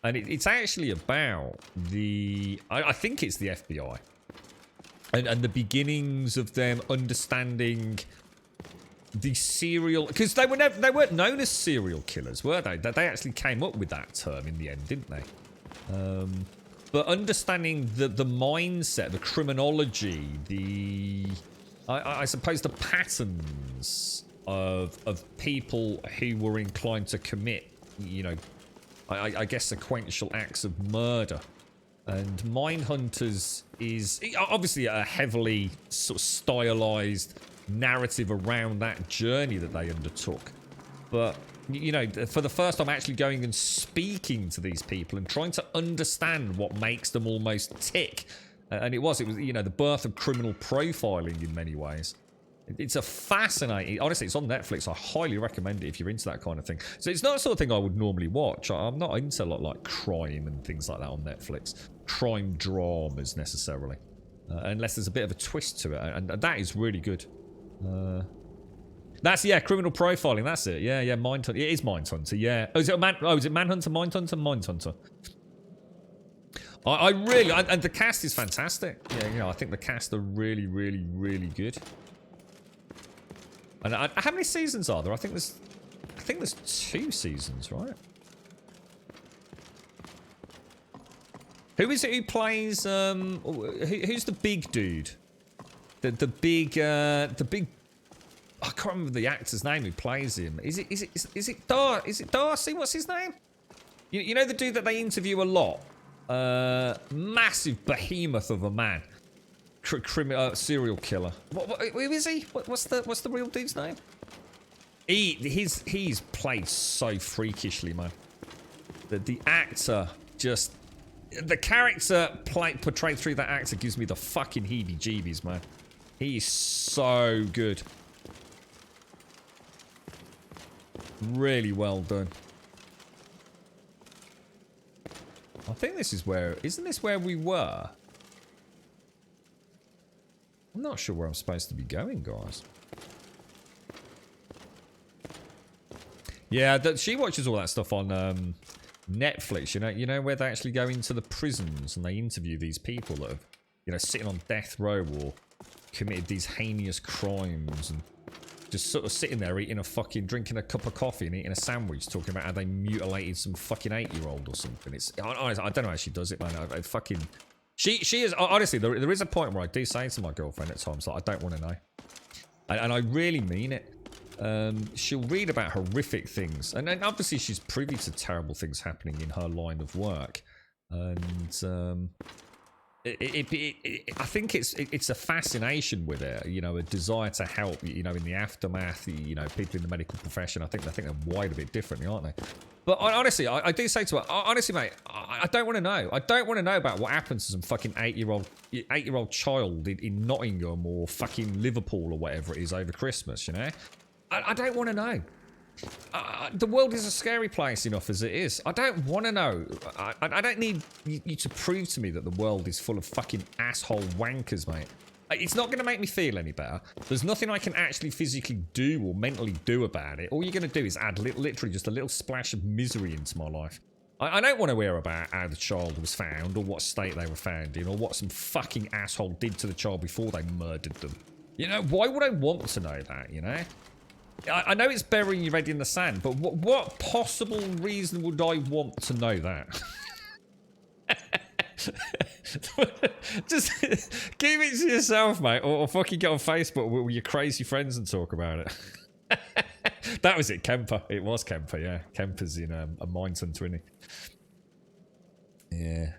And it's actually about the, I think it's the FBI. And the beginnings of them understanding the serial, because they weren't known as serial killers, were they? They actually came up with that term in the end, didn't they? But understanding the mindset, the criminology, I suppose the patterns of people who were inclined to commit, you know, I guess sequential acts of murder. And Mindhunters is obviously a heavily sort of stylized narrative around that journey that they undertook. But, you know, for the first time actually going and speaking to these people and trying to understand what makes them almost tick. And it was, you know, the birth of criminal profiling in many ways. It's a fascinating, honestly, it's on Netflix. I highly recommend it if you're into that kind of thing. So it's not the sort of thing I would normally watch. I'm not into a lot like crime and things like that on Netflix. Crime dramas necessarily. Unless there's a bit of a twist to it. And that is really good. That's, yeah, criminal profiling. That's it. Yeah, Mindhunter. It is Mindhunter, yeah. Oh, is it Manhunter, Mindhunter, Mindhunter? I really, and the cast is fantastic. Yeah, you know, I think the cast are really, really, really good. And how many seasons are there? I think there's 2 seasons, right? Who is it who plays? Who's the big dude? The big. I can't remember the actor's name who plays him. Is it Darcy? What's his name? You know the dude that they interview a lot. Massive behemoth of a man. Serial killer. Who is he? What's the real dude's name? He's played so freakishly, man. The actor just, the character portrayed through that actor gives me the fucking heebie-jeebies, man. He is so good. Really well done. I think this is where, isn't this where we were? I'm not sure where I'm supposed to be going, guys. Yeah, she watches all that stuff on Netflix. You know where they actually go into the prisons and they interview these people that have, you know, sitting on death row or committed these heinous crimes and just sort of sitting there eating a fucking, drinking a cup of coffee and eating a sandwich, talking about how they mutilated some fucking 8-year-old or something. It's, I don't know how she does it, man. I fucking, she is, honestly, there is a point where I do say to my girlfriend at times, like, I don't want to know. And I really mean it. She'll read about horrific things, and obviously she's privy to terrible things happening in her line of work, and I think it's a fascination with it, you know, a desire to help, you know, in the aftermath, you know, people in the medical profession. I think they're wired a bit differently, aren't they? But honestly, I do say to her, honestly, mate, I don't want to know. I don't want to know about what happens to some fucking 8-year-old child in Nottingham or fucking Liverpool or whatever it is over Christmas, you know? I don't want to know. The world is a scary place enough as it is. I don't want to know. I don't need you to prove to me that the world is full of fucking asshole wankers, mate. It's not going to make me feel any better. There's nothing I can actually physically do or mentally do about it. All you're going to do is add literally just a little splash of misery into my life. I don't want to hear about how the child was found or what state they were found in or what some fucking asshole did to the child before they murdered them. You know, why would I want to know that, you know? I know it's burying your head in the sand, but what possible reason would I want to know that? Just keep it to yourself, mate, or fucking get on Facebook with your crazy friends and talk about it. That was it, Kemper. It was Kemper, yeah. Kemper's in a Mindhunt, isn't he? Yeah.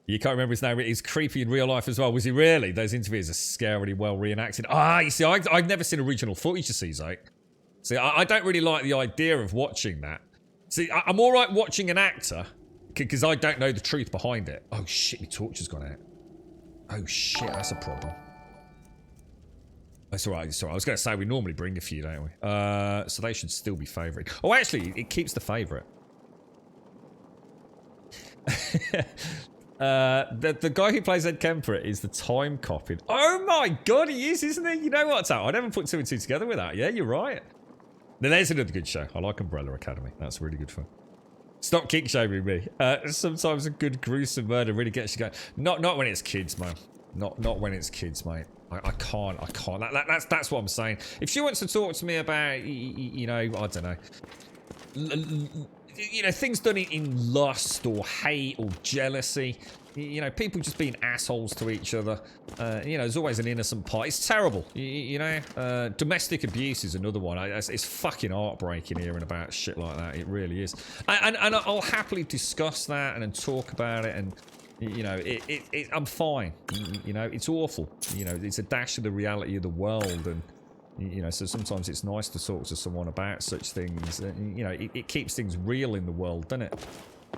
You can't remember his name. He's creepy in real life as well. Was he really? Those interviews are scarily well reenacted. You see, I've never seen original footage, you see, Zake. See, I don't really like the idea of watching that. See, I'm all right watching an actor because I don't know the truth behind it. Oh, shit, my torch has gone out. Oh, shit, that's a problem. That's all right, it's all right. I was going to say, we normally bring a few, don't we? So they should still be favourite. Oh, actually, it keeps the favourite. The guy who plays Ed Kemper is the time cop in. Oh my god, he is, isn't he? You know what's that? I never put 2 and 2 together with that. Yeah, you're right. Now, there's another good show. I like Umbrella Academy. That's really good fun. Stop kick shaming me. Sometimes a good gruesome murder really gets you going. Not when it's kids, man. Not when it's kids, mate. I can't. That's what I'm saying. If she wants to talk to me about, you know, I don't know. You know, things done in lust or hate or jealousy. You know, people just being assholes to each other. You know, there's always an innocent part. It's terrible. You know, domestic abuse is another one. It's fucking heartbreaking hearing about shit like that. It really is. And I'll happily discuss that and talk about it. And, you know, I'm fine. You know, it's awful. You know, it's a dash of the reality of the world. And, you know, so sometimes it's nice to talk to someone about such things. You know, it keeps things real in the world, doesn't it?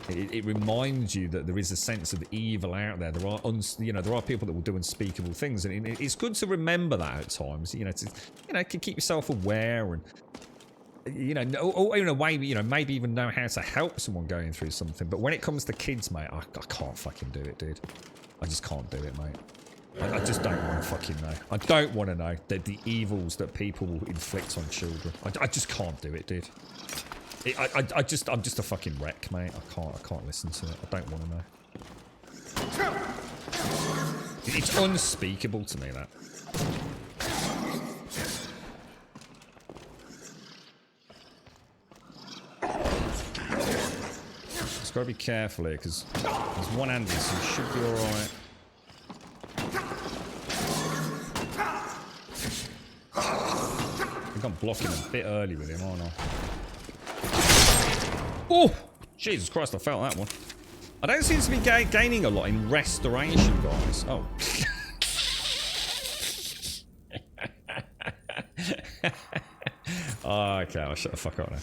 It reminds you that there is a sense of evil out there. There are, you know, there are people that will do unspeakable things, and it's good to remember that at times. You know, to keep yourself aware, and you know, or in a way, you know, maybe even know how to help someone going through something. But when it comes to kids, mate, I can't fucking do it, dude. I just can't do it, mate. I just don't want to fucking know. I don't want to know the evils that people will inflict on children. I just can't do it, dude. I'm just a fucking wreck, mate. I can't listen to it. I don't want to know. It's unspeakable to me, that. Just gotta be careful here, because there's one-handed, so you should be alright. I think I'm blocking a bit early with him, aren't I? Oh! Jesus Christ, I felt that one. I don't seem to be gaining a lot in restoration, guys. Oh. Oh, okay, I'll shut the fuck up now.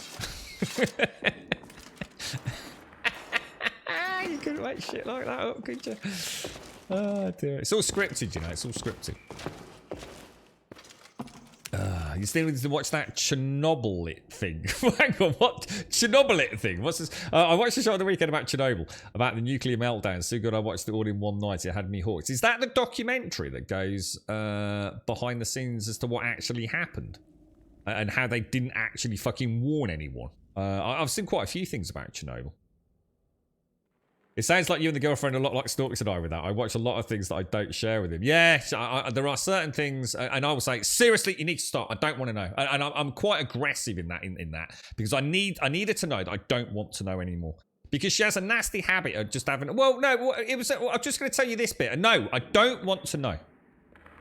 You couldn't make shit like that up, could you? Oh, dear. It's all scripted, you know. It's all scripted. You still need to watch that Chernobyl thing. Hang on, what? Chernobyl thing? What's this? I watched a show on the weekend about Chernobyl, about the nuclear meltdown. So good I watched it all in one night. It had me hooked. Is that the documentary that goes behind the scenes as to what actually happened? And how they didn't actually fucking warn anyone? I've seen quite a few things about Chernobyl. It sounds like you and the girlfriend are a lot like Stalks and I with that. I watch a lot of things that I don't share with him. Yeah, there are certain things, and I will say, seriously, you need to stop. I don't want to know. And I'm quite aggressive in that, because I need her to know that I don't want to know anymore. Because she has a nasty habit of just having, well, no, it was, I'm just going to tell you this bit. No, I don't want to know.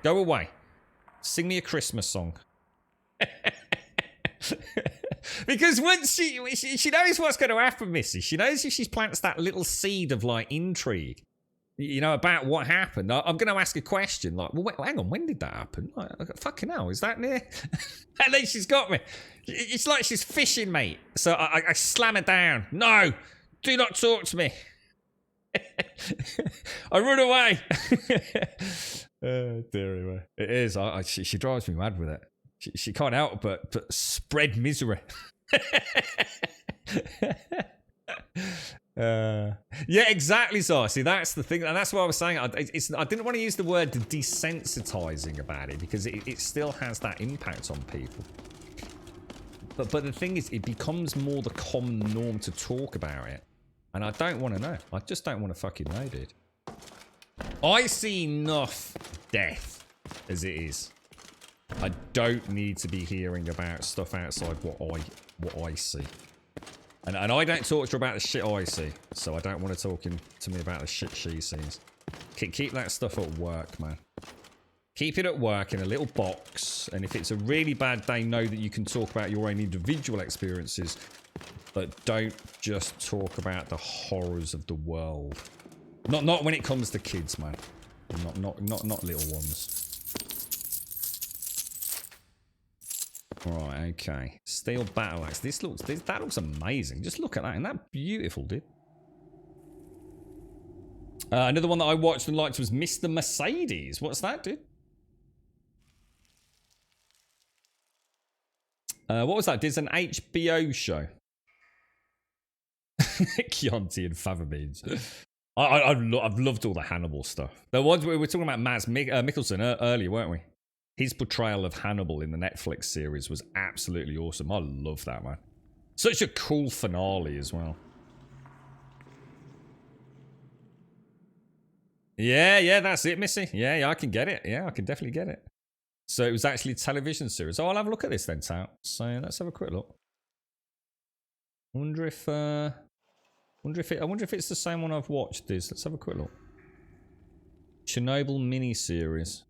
Go away. Sing me a Christmas song. Because once she knows what's going to happen, Missy. She knows if she plants that little seed of, like, intrigue, you know, about what happened. I'm going to ask a question, like, well, wait, hang on, when did that happen? Like, fucking hell, is that near? And then she's got me. It's like she's fishing, mate. So I slam her down. No, do not talk to me. I run away. Oh, dearie me. It is. She drives me mad with it. She can't help but spread misery. Yeah, exactly, so see, that's the thing, and that's what I was saying. I didn't want to use the word desensitizing about it, because it still has that impact on people. But the thing is, it becomes more the common norm to talk about it, and I don't want to know. I just don't want to fucking know, dude. I see enough death as it is. I don't need to be hearing about stuff outside what I see. And I don't talk to her about the shit I see, so I don't want her talking to me about the shit she sees. Keep that stuff at work, man. Keep it at work in a little box, and if it's a really bad day, know that you can talk about your own individual experiences, but don't just talk about the horrors of the world. Not when it comes to kids, man. Not little ones. Right, okay. Steel battle axe. That looks amazing. Just look at that. Isn't that beautiful, dude? Another one that I watched and liked was Mr. Mercedes. What's that, dude? What was that? There's an HBO show. Chianti and fava beans. I've loved all the Hannibal stuff. The ones we were talking about Mads Mikkelsen earlier, weren't we? His portrayal of Hannibal in the Netflix series was absolutely awesome. I love that, man. Such a cool finale as well. Yeah, that's it, Missy. Yeah, I can get it. Yeah, I can definitely get it. So it was actually a television series. Oh, I'll have a look at this then, Tout. So let's have a quick look. I wonder if it's the same one I've watched. This. Let's have a quick look. Chernobyl miniseries.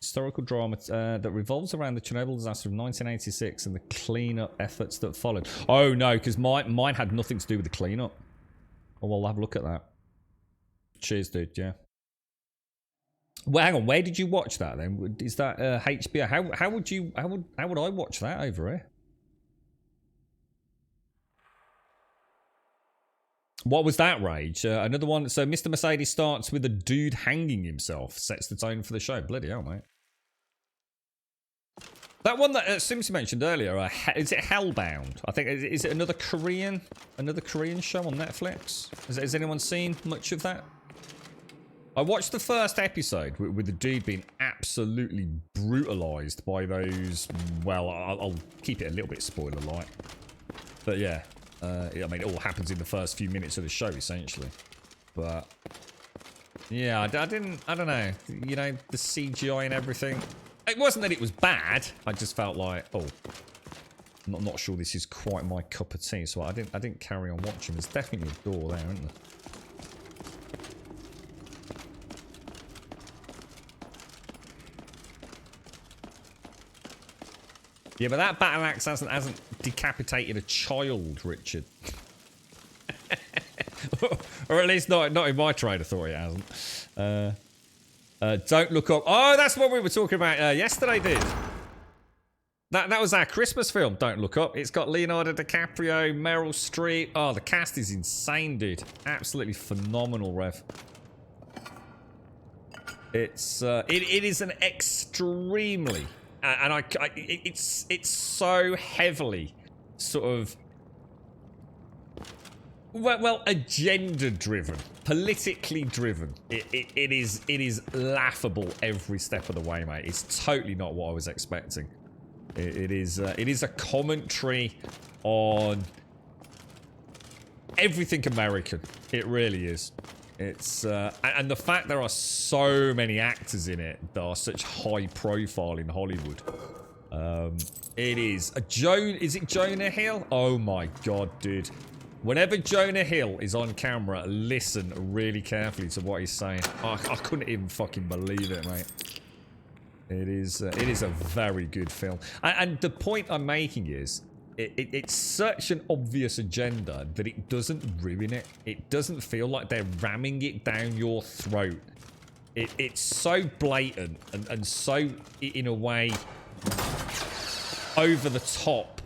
Historical drama that revolves around the Chernobyl disaster of 1986 and the cleanup efforts that followed. Oh no, because mine had nothing to do with the cleanup. Oh, well, I'll have a look at that. Cheers, dude. Yeah. Well, hang on. Where did you watch that then? Is that HBO? How would I watch that over here? What was that, Rage? Another one. So Mr. Mercedes starts with a dude hanging himself. Sets the tone for the show. Bloody hell, mate. That one that Simsy mentioned earlier, is it Hellbound? I think, is it another Korean show on Netflix? Has anyone seen much of that? I watched the first episode with the dude being absolutely brutalized by those, well, I'll keep it a little bit spoiler-like. But yeah. I mean, it all happens in the first few minutes of the show, essentially. But yeah, I don't know. You know, the CGI and everything. It wasn't that it was bad. I just felt like, oh, I'm not sure this is quite my cup of tea. So I didn't carry on watching. There's definitely a door there, isn't there? Yeah, but that battle axe hasn't decapitated a child, Richard. Or at least not in my trade of thought it hasn't. Don't look up. Oh, that's what we were talking about yesterday, dude. That was our Christmas film, Don't Look Up. It's got Leonardo DiCaprio, Meryl Streep. Oh, the cast is insane, dude. Absolutely phenomenal, Rev. It is an extremely... and it's so heavily sort of well agenda driven, politically driven. It is laughable every step of the way, mate. It's totally not what I was expecting. It is a commentary on everything American. It really is. It's and the fact there are so many actors in it that are such high profile in Hollywood. It is is it Jonah Hill? Oh my god, dude. Whenever Jonah Hill is on camera, listen really carefully to what he's saying. I couldn't even fucking believe it, mate. It is a very good film. And the point I'm making is, it's such an obvious agenda that it doesn't ruin it. It doesn't feel like they're ramming it down your throat. It's so blatant and so, in a way, over the top.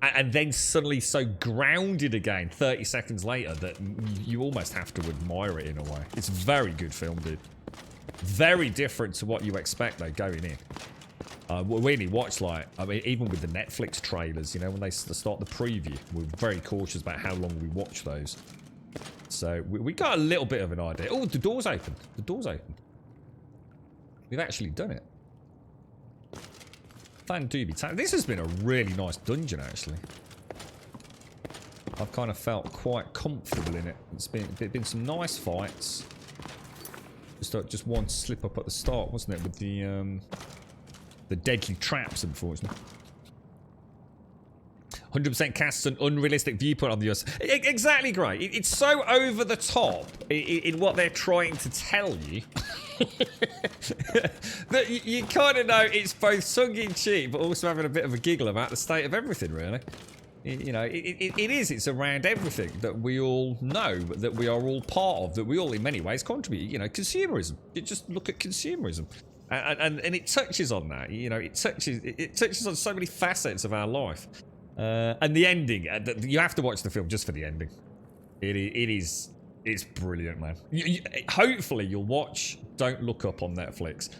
And then suddenly so grounded again 30 seconds later that you almost have to admire it in a way. It's a very good film, dude. Very different to what you expect, though, going in. We really watch, like, I mean, even with the Netflix trailers, you know, when they start the preview, we're very cautious about how long we watch those. So we got a little bit of an idea. Oh, the door's open. The door's open. We've actually done it. Fan Doobie. This has been a really nice dungeon, actually. I've kind of felt quite comfortable in it. It's been some nice fights. Just one slip up at the start, wasn't it, with the deadly traps, unfortunately. 100% casts an unrealistic viewpoint on the US. Exactly, great. It's so over the top in what they're trying to tell you that you kind of know it's both tongue-in-cheek but also having a bit of a giggle about the state of everything, really. You know, it's around everything that we all know, that we are all part of, that we all in many ways contribute. You know, consumerism. You just look at consumerism. And it touches on that, you know, it touches on so many facets of our life. And the ending, you have to watch the film just for the ending. It's brilliant, man. Hopefully you'll watch Don't Look Up on Netflix.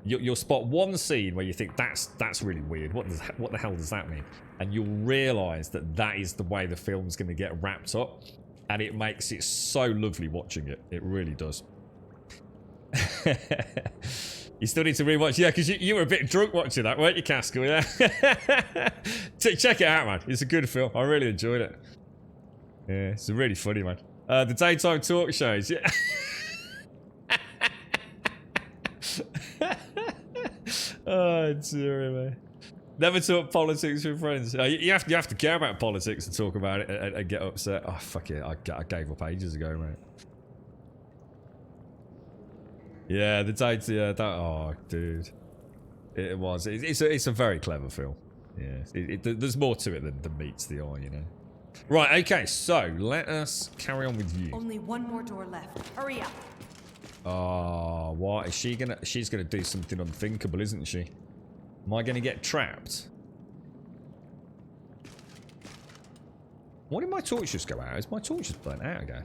You'll spot one scene where you think that's really weird. What the hell does that mean? And you'll realise that is the way the film's going to get wrapped up, and it makes it so lovely watching it. It really does. You still need to rewatch, yeah, because you were a bit drunk watching that, weren't you, Casco? Yeah. Check it out, man. It's a good film. I really enjoyed it. Yeah, it's really funny, man. The daytime talk shows, yeah. Oh, dear, man. Never talk politics with friends. You have to care about politics and talk about it and get upset. Oh, fuck it. I gave up ages ago, mate. Yeah, the dates, yeah, oh, dude. It was. It's a very clever film. Yeah. There's more to it than meets the eye, you know. Right, okay, so let us carry on with you. Only one more door left. Hurry up. Oh, what? Is she gonna... She's gonna do something unthinkable, isn't she? Am I gonna get trapped? Why did my torch just go out? Is my torch just burnt out again?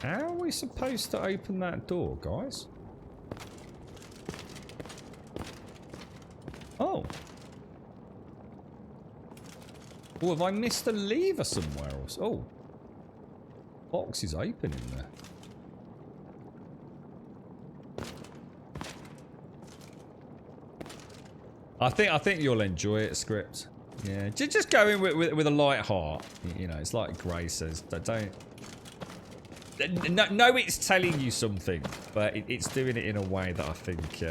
How are we supposed to open that door, guys? Oh. Oh, have I missed a lever somewhere else? Oh. Box is open in there. I think you'll enjoy it, Script. Yeah, just go in with a light heart. You know, it's like Gray says. Don't... No, it's telling you something, but it's doing it in a way that I think...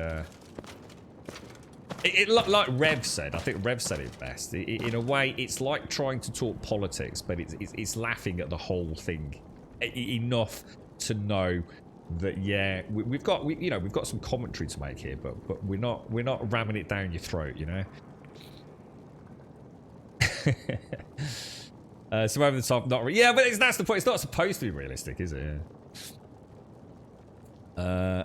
like Rev said, I think Rev said it best. In a way, it's like trying to talk politics, but it's laughing at the whole thing enough to know that we've got some commentary to make here, but we're not ramming it down your throat, you know. So over the top, not yeah, but that's the point. It's not supposed to be realistic, is it? Yeah.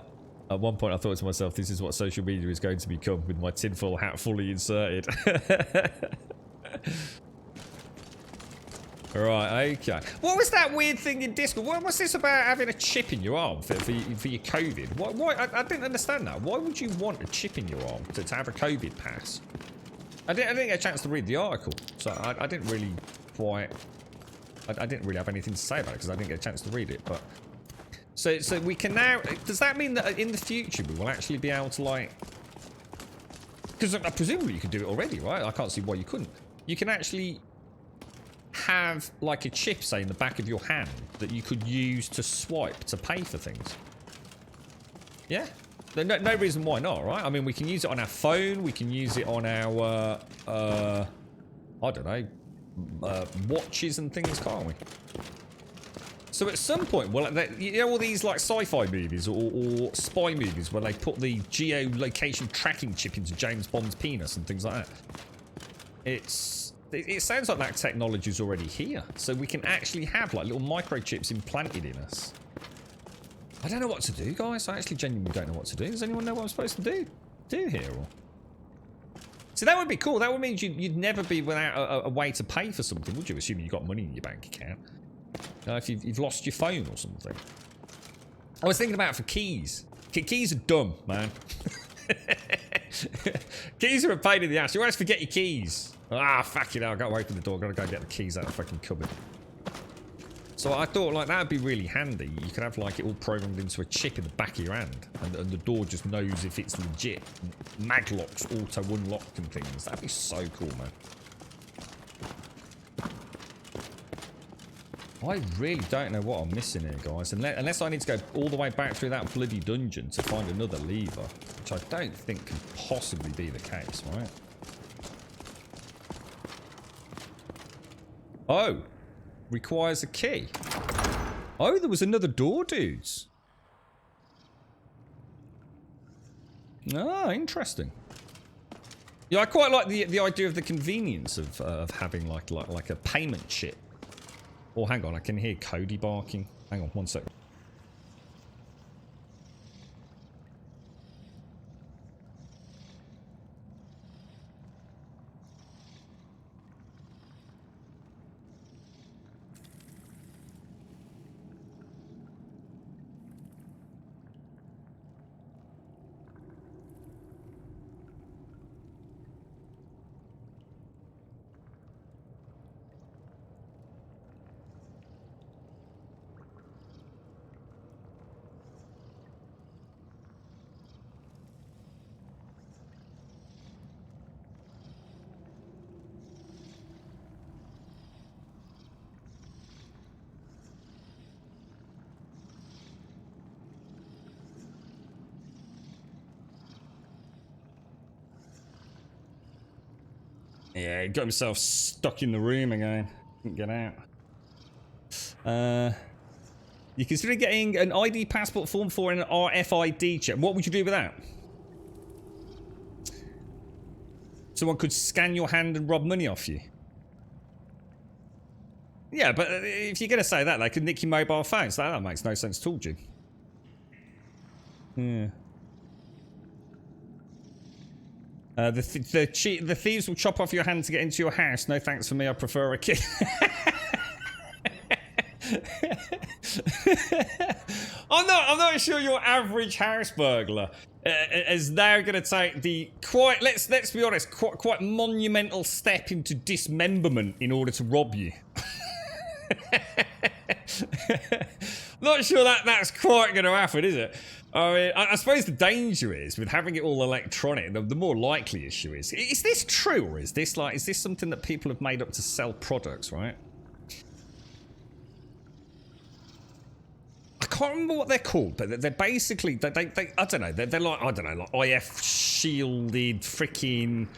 At one point, I thought to myself, "This is what social media is going to become," with my tinfoil hat fully inserted. Right, okay. What was that weird thing in Discord? What's this about having a chip in your arm for your COVID? Why? I didn't understand that. Why would you want a chip in your arm to have a COVID pass? I didn't get a chance to read the article, so I didn't really quite... I didn't really have anything to say about it because I didn't get a chance to read it, but... So we can now... Does that mean that in the future we will actually be able to, like, Because presumably you could do it already, right? I can't see why you couldn't. You can actually have like a chip, say, in the back of your hand that you could use to swipe to pay for things. Yeah. No reason why not, right? I mean, we can use it on our phone. We can use it on our, I don't know, watches and things, can't we? So at some point, well, you know all these like sci-fi movies or spy movies where they put the geolocation tracking chip into James Bond's penis and things like that. It sounds like that technology is already here. So we can actually have like little microchips implanted in us. I don't know what to do, guys. I actually genuinely don't know what to do. Does anyone know what I'm supposed to do here? Or... So that would be cool. That would mean you'd never be without a way to pay for something, would you? Assuming you've got money in your bank account. If you've lost your phone or something. I was thinking about it for keys. Keys are dumb, man. Keys are a pain in the ass. You always forget your keys. Ah, fuck it, I've got to open the door. I've got to go get the keys out of the fucking cupboard. So I thought like that would be really handy. You could have like it all programmed into a chip in the back of your hand, and the door just knows if it's legit. Maglocks auto unlock and things. That'd be so cool, man. I really don't know what I'm missing here, guys. Unless I need to go all the way back through that bloody dungeon to find another lever, which I don't think can possibly be the case, right? Oh, requires a key. Oh, there was another door, dudes. Ah, interesting. Yeah, I quite like the idea of the convenience of having like a payment chip. Oh, hang on, I can hear Cody barking. Hang on, 1 second. Yeah, he got himself stuck in the room again. Couldn't get out. You consider getting an ID passport form for an RFID check. What would you do with that? Someone could scan your hand and rob money off you. Yeah, but if you're going to say that, they could nick your mobile phone. So that makes no sense at all, Jim. Yeah. The thieves will chop off your hand to get into your house. No thanks for me, I prefer a key. I'm not sure your average house burglar is now going to take the let's be honest, quite monumental step into dismemberment in order to rob you. Not sure that's quite going to happen, is it? I mean, I suppose the danger is with having it all electronic. The more likely issue is this true, or is this something that people have made up to sell products, right? I can't remember what they're called, but they're basically they I don't know, they're like, I don't know, like IF shielded freaking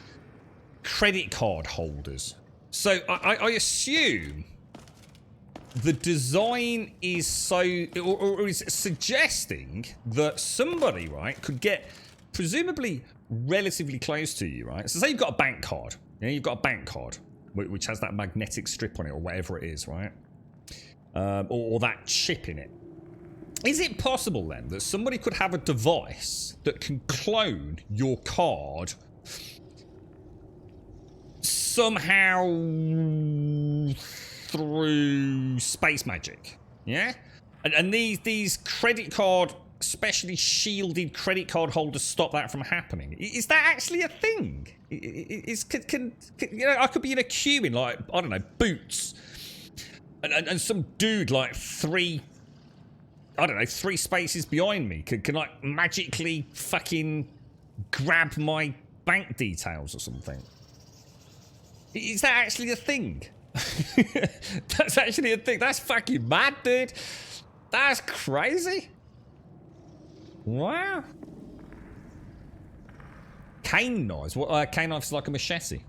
credit card holders. So I assume the design is so, or is suggesting that somebody, right, could get presumably relatively close to you, right? So say you've got a bank card. You know, you've got a bank card which has that magnetic strip on it or whatever it is, right? Or that chip in it. Is it possible then that somebody could have a device that can clone your card somehow through space magic? Yeah? And these credit card, specially shielded credit card holders stop that from happening. Is that actually a thing? Can you know, I could be in a queue in, like, I don't know, Boots, and some dude like three spaces behind me can like magically fucking grab my bank details or something. Is that actually a thing? That's actually a thing. That's fucking mad, dude. That's crazy. Wow. Cane knives. What? Cane knives like a machete.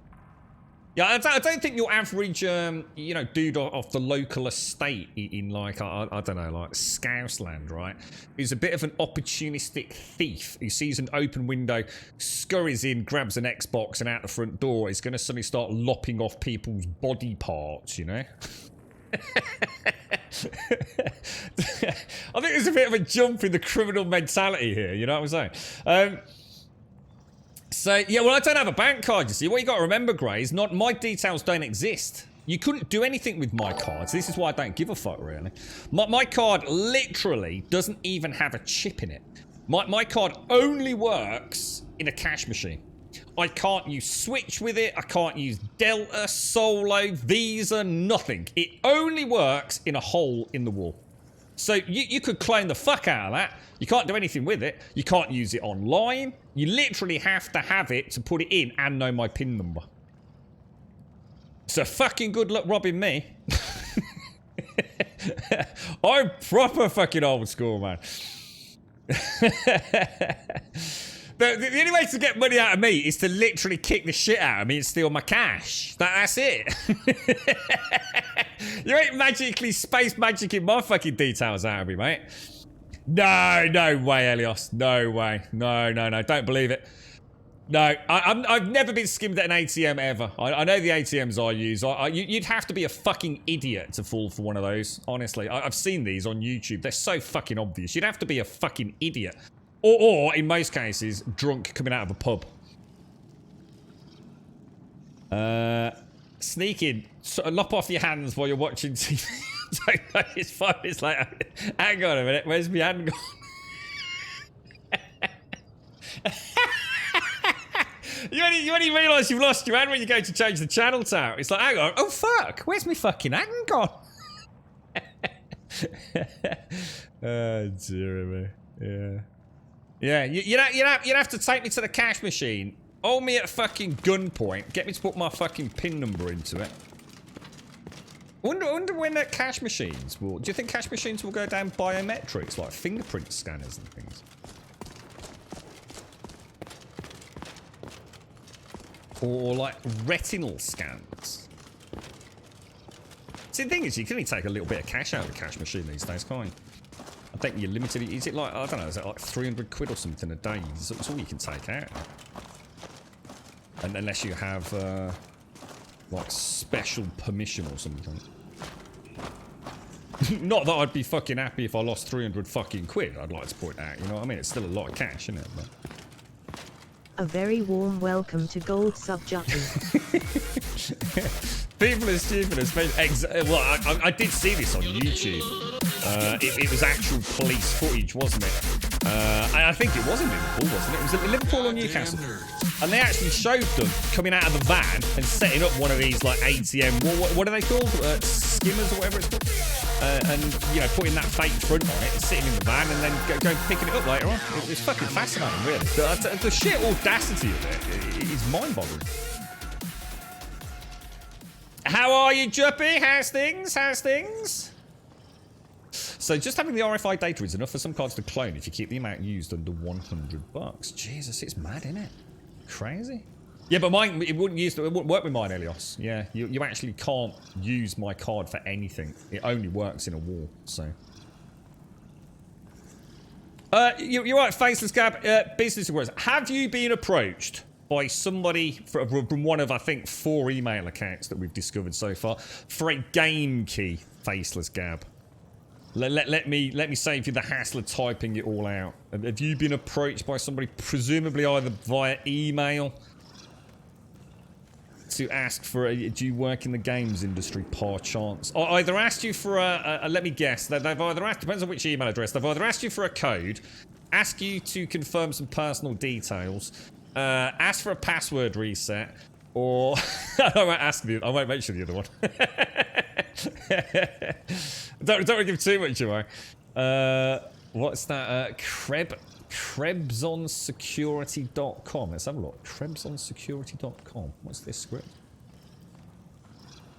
Yeah, I don't think your average, you know, dude off the local estate in like, I don't know, like Scousland, right? Is a bit of an opportunistic thief who sees an open window, scurries in, grabs an Xbox and out the front door is going to suddenly start lopping off people's body parts, you know? I think there's a bit of a jump in the criminal mentality here, you know what I'm saying? So, yeah, well, I don't have a bank card, you see. What you got to remember, Gray, is my details don't exist. You couldn't do anything with my cards. This is why I don't give a fuck, really. My card literally doesn't even have a chip in it. My card only works in a cash machine. I can't use Switch with it. I can't use Delta, Solo, Visa, nothing. It only works in a hole in the wall. So you could clone the fuck out of that. You can't do anything with it. You can't use it online. You literally have to have it to put it in and know my PIN number. So fucking good luck robbing me. I'm proper fucking old school, man. The only way to get money out of me is to literally kick the shit out of me and steal my cash. That's it. You ain't magically space magicking my fucking details out of me, mate. No way, Elios. No way. No. Don't believe it. No, I've never been skimmed at an ATM ever. I know the ATMs I use. You'd have to be a fucking idiot to fall for one of those, honestly. I've seen these on YouTube. They're so fucking obvious. You'd have to be a fucking idiot. Or in most cases, drunk coming out of a pub. Sneak in, lop off your hands while you're watching TV. It's 5 minutes later. Hang on a minute, where's my hand gone? You only realise you've lost your hand when you go to change the channel towel. It's like, hang on, oh fuck, where's my fucking hand gone? Oh dear me, yeah. Yeah, you'd have to take me to the cash machine, hold me at fucking gunpoint, get me to put my fucking PIN number into it. I wonder when that cash machines will... Do you think cash machines will go down biometrics, like fingerprint scanners and things? Or like retinal scans? See, the thing is, you can only take a little bit of cash out of the cash machine these days, can't you? I think you're limited. Is it like, I don't know, is it like 300 quid or something a day? That's all you can take out. And unless you have, like, special permission or something. Not that I'd be fucking happy if I lost 300 fucking quid, I'd like to point out, you know what I mean? It's still a lot of cash, isn't it? But... A very warm welcome to Gold Sub Juppy. People are stupid, especially... Well, I did see this on YouTube. It was actual police footage, wasn't it? I think it was in Liverpool, wasn't it? It was at Liverpool or Newcastle. And they actually showed them coming out of the van and setting up one of these, like, ATM... What are they called? Skimmers or whatever it's called? And, you know, putting that fake front on it and sitting in the van and then going picking it up later on. It's fucking fascinating, really. The sheer audacity of it is mind-boggling. How are you, Juppy? How's things? So just having the RFI data is enough for some cards to clone if you keep the amount used under $100. Jesus, it's mad, isn't it? Crazy. Yeah, but mine, it wouldn't work with mine, Elios. Yeah, you actually can't use my card for anything. It only works in a wall, so. You're right, Faceless Gab. Business words. Have you been approached by somebody from one of, I think, 4 email accounts that we've discovered so far for a game key, Faceless Gab? Let me save you the hassle of typing it all out. Have you been approached by somebody, presumably either via email, to ask for a, do you work in the games industry, par chance? Or either asked you for let me guess, they've either asked, depends on which email address, they've either asked you for a code, asked you to confirm some personal details, asked for a password reset, or I won't mention the other one. don't want to give too much away. What's that? Krebsonsecurity.com. Let's have a look. Krebsonsecurity.com. What's this script?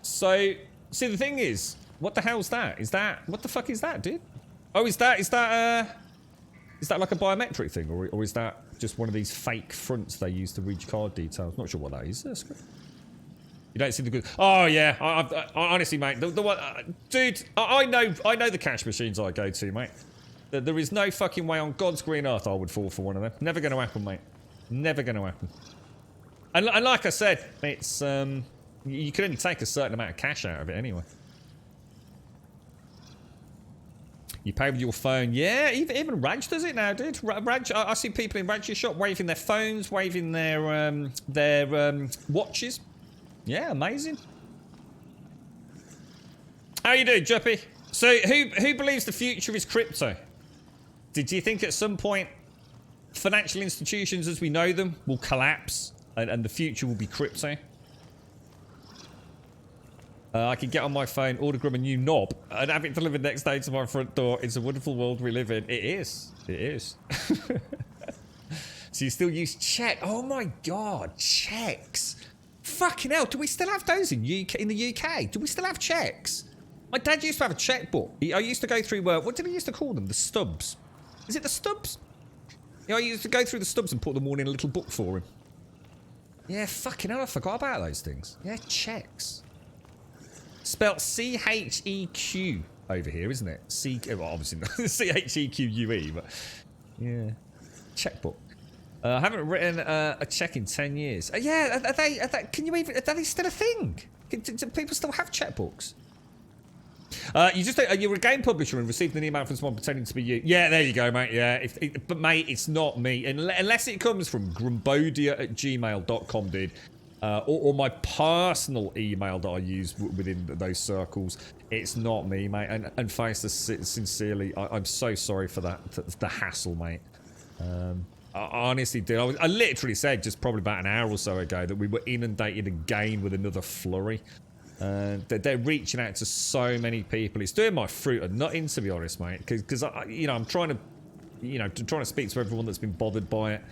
So, see, the thing is, what the hell's that? Is that, what the fuck is that, dude? Oh, is that like a biometric thing, or is that just one of these fake fronts they use to read your card details? Not sure what that is. You don't see the good. Oh yeah, I honestly, mate, the one, dude, I know the cash machines I go to, mate. There is no fucking way on God's green earth I would fall for one of them. Never going to happen, mate. Never going to happen. And like I said, it's you can only take a certain amount of cash out of it anyway. You pay with your phone. Yeah, even Raj does it now, dude. Raj, I see people in Raj's shop waving their phones, waving their watches. Yeah, amazing. How you doing, Juppy? So, who believes the future is crypto? Did you think at some point financial institutions as we know them will collapse and the future will be crypto? I can get on my phone, order Grum a new knob, and have it delivered next day to my front door. It's a wonderful world we live in. It is. It is. So you still use check? Oh my god, checks. Fucking hell, do we still have those in the UK? Do we still have checks? My dad used to have a checkbook. I used to go through, what did he used to call them? The stubs. Is it the stubs? Yeah, I used to go through the stubs and put them all in a little book for him. Yeah, fucking hell, I forgot about those things. Yeah, checks. Spelt C-H-E-Q over here, isn't it? Well, obviously not C-H-E-Q-U-E, but yeah. Checkbook. I haven't written a check in 10 years. Yeah, are they still a thing? Do people still have checkbooks? You're a game publisher and received an email from someone pretending to be you. Yeah, there you go, mate. Yeah, but mate, it's not me. Unless it comes from grumbodia@gmail.com, dude. Or my personal email that I use within those circles. It's not me, mate. And Faceless, sincerely, I'm so sorry for that, the hassle, mate. I honestly did. I literally said just probably about an hour or so ago that we were inundated again with another flurry. They're reaching out to so many people. It's doing my fruit and nutting, to be honest, mate. Because I'm trying to speak to everyone that's been bothered by it.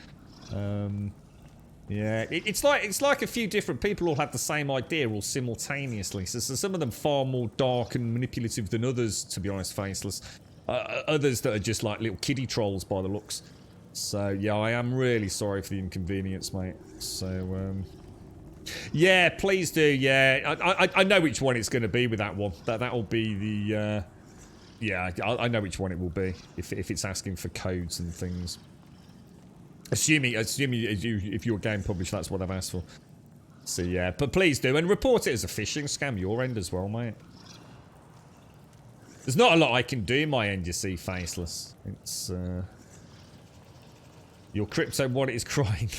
Yeah, it's like a few different people all have the same idea all simultaneously. So some of them far more dark and manipulative than others, to be honest, Faceless. Others that are just like little kiddie trolls by the looks. So yeah, I am really sorry for the inconvenience, mate. So yeah, please do. Yeah, I know which one it's going to be with that one. That'll be the yeah. I know which one it will be if it's asking for codes and things. Assuming if you're a game publisher, that's what I've asked for. So yeah, but please do, and report it as a phishing scam your end as well, mate. There's not a lot I can do my end, you see, Faceless. It's your crypto wallet is crying.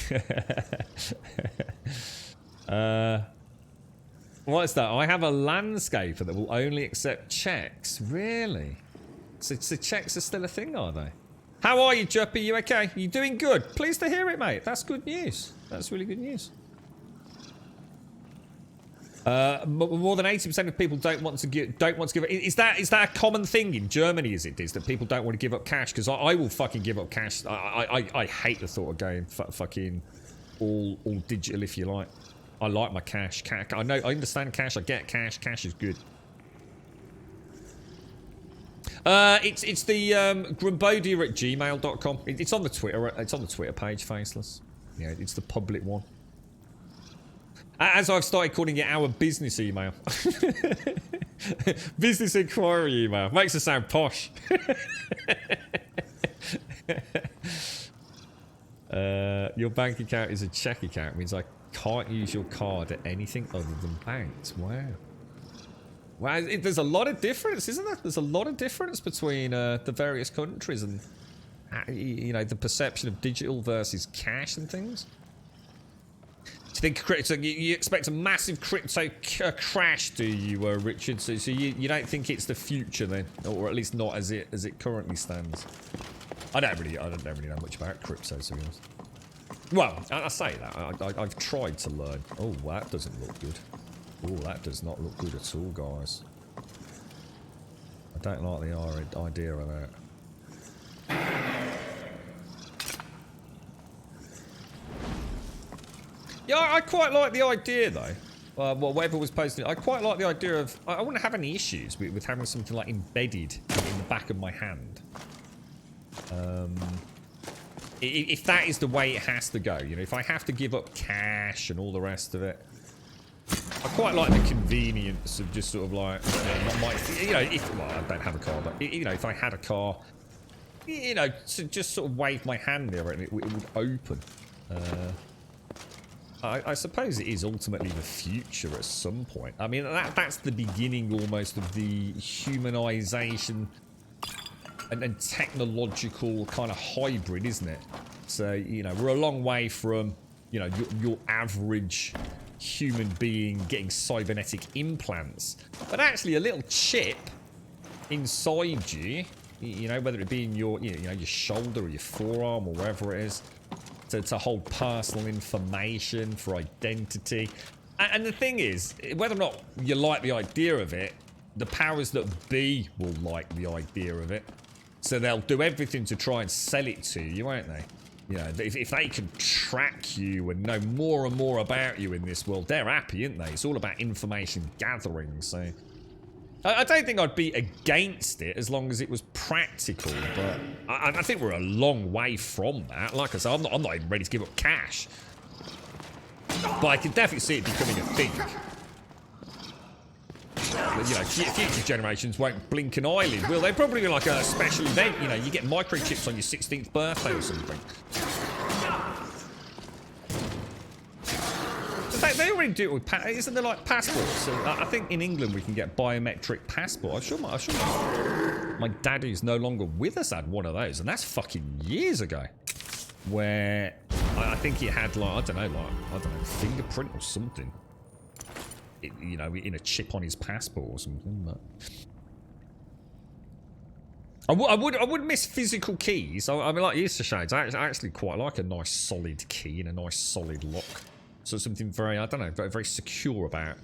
What is that? I have a landscaper that will only accept checks. Really? So checks are still a thing, are they? How are you, Juppy? You okay? You doing good? Pleased to hear it, mate. That's good news. That's really good news. More than 80% of people don't want to give. Is that a common thing in Germany? Is that people don't want to give up cash? Because I will fucking give up cash. I hate the thought of going fucking all digital, if you like. I like my cash. I understand cash. I get cash. Cash is good. It's the grumbodia@gmail.com. It's on the Twitter. It's on the Twitter page, Faceless. Yeah, it's the public one. As I've started calling it our business email. Business inquiry email. Makes us sound posh. Your bank account is a check account. Means I can't use your card at anything other than banks. Wow. Wow, there's a lot of difference, isn't there? There's a lot of difference between the various countries and, the perception of digital versus cash and things. Do you think you expect a massive crypto crash, do you, Richard? So you don't think it's the future then, or at least not as it currently stands? I don't really know much about crypto, to be honest. Well, I say that I've tried to learn. Oh, that doesn't look good. Oh, that does not look good at all, guys. I don't like the idea of that. Yeah, I quite like the idea though. Well, whatever was posted, I quite like the idea of. I wouldn't have any issues with having something like embedded in the back of my hand. If that is the way it has to go, you know, if I have to give up cash and all the rest of it, I quite like the convenience of just sort of like, you know, well, I don't have a car, but you know, if I had a car, you know, to just sort of wave my hand there and it would open. I suppose it is ultimately the future at some point. I mean, that's the beginning almost of the humanization and technological kind of hybrid, isn't it? So, you know, we're a long way from, you know, your average human being getting cybernetic implants. But actually a little chip inside you, you know, whether it be in your, you know, your shoulder or your forearm or wherever it is, to hold personal information for identity. And the thing is, whether or not you like the idea of it, the powers that be will like the idea of it. So they'll do everything to try and sell it to you, won't they? You know, if they can track you and know more and more about you in this world, they're happy, aren't they? It's all about information gathering, so... I don't think I'd be against it as long as it was practical, but I think we're a long way from that. Like I said, I'm not even ready to give up cash. But I can definitely see it becoming a thing. But, you know, future generations won't blink an eyelid, will they? Probably be like a special event, you know, you get microchips on your 16th birthday or something. They already do it with isn't there like passports? So I think in England we can get biometric passport. I'm sure my daddy who's no longer with us had one of those, and that's fucking years ago. Where I think he had like I don't know, fingerprint or something. You know, in a chip on his passport or something. But I would miss physical keys. I mean, like Easter shades, I actually quite like a nice solid key and a nice solid lock. So something very, I don't know, very secure about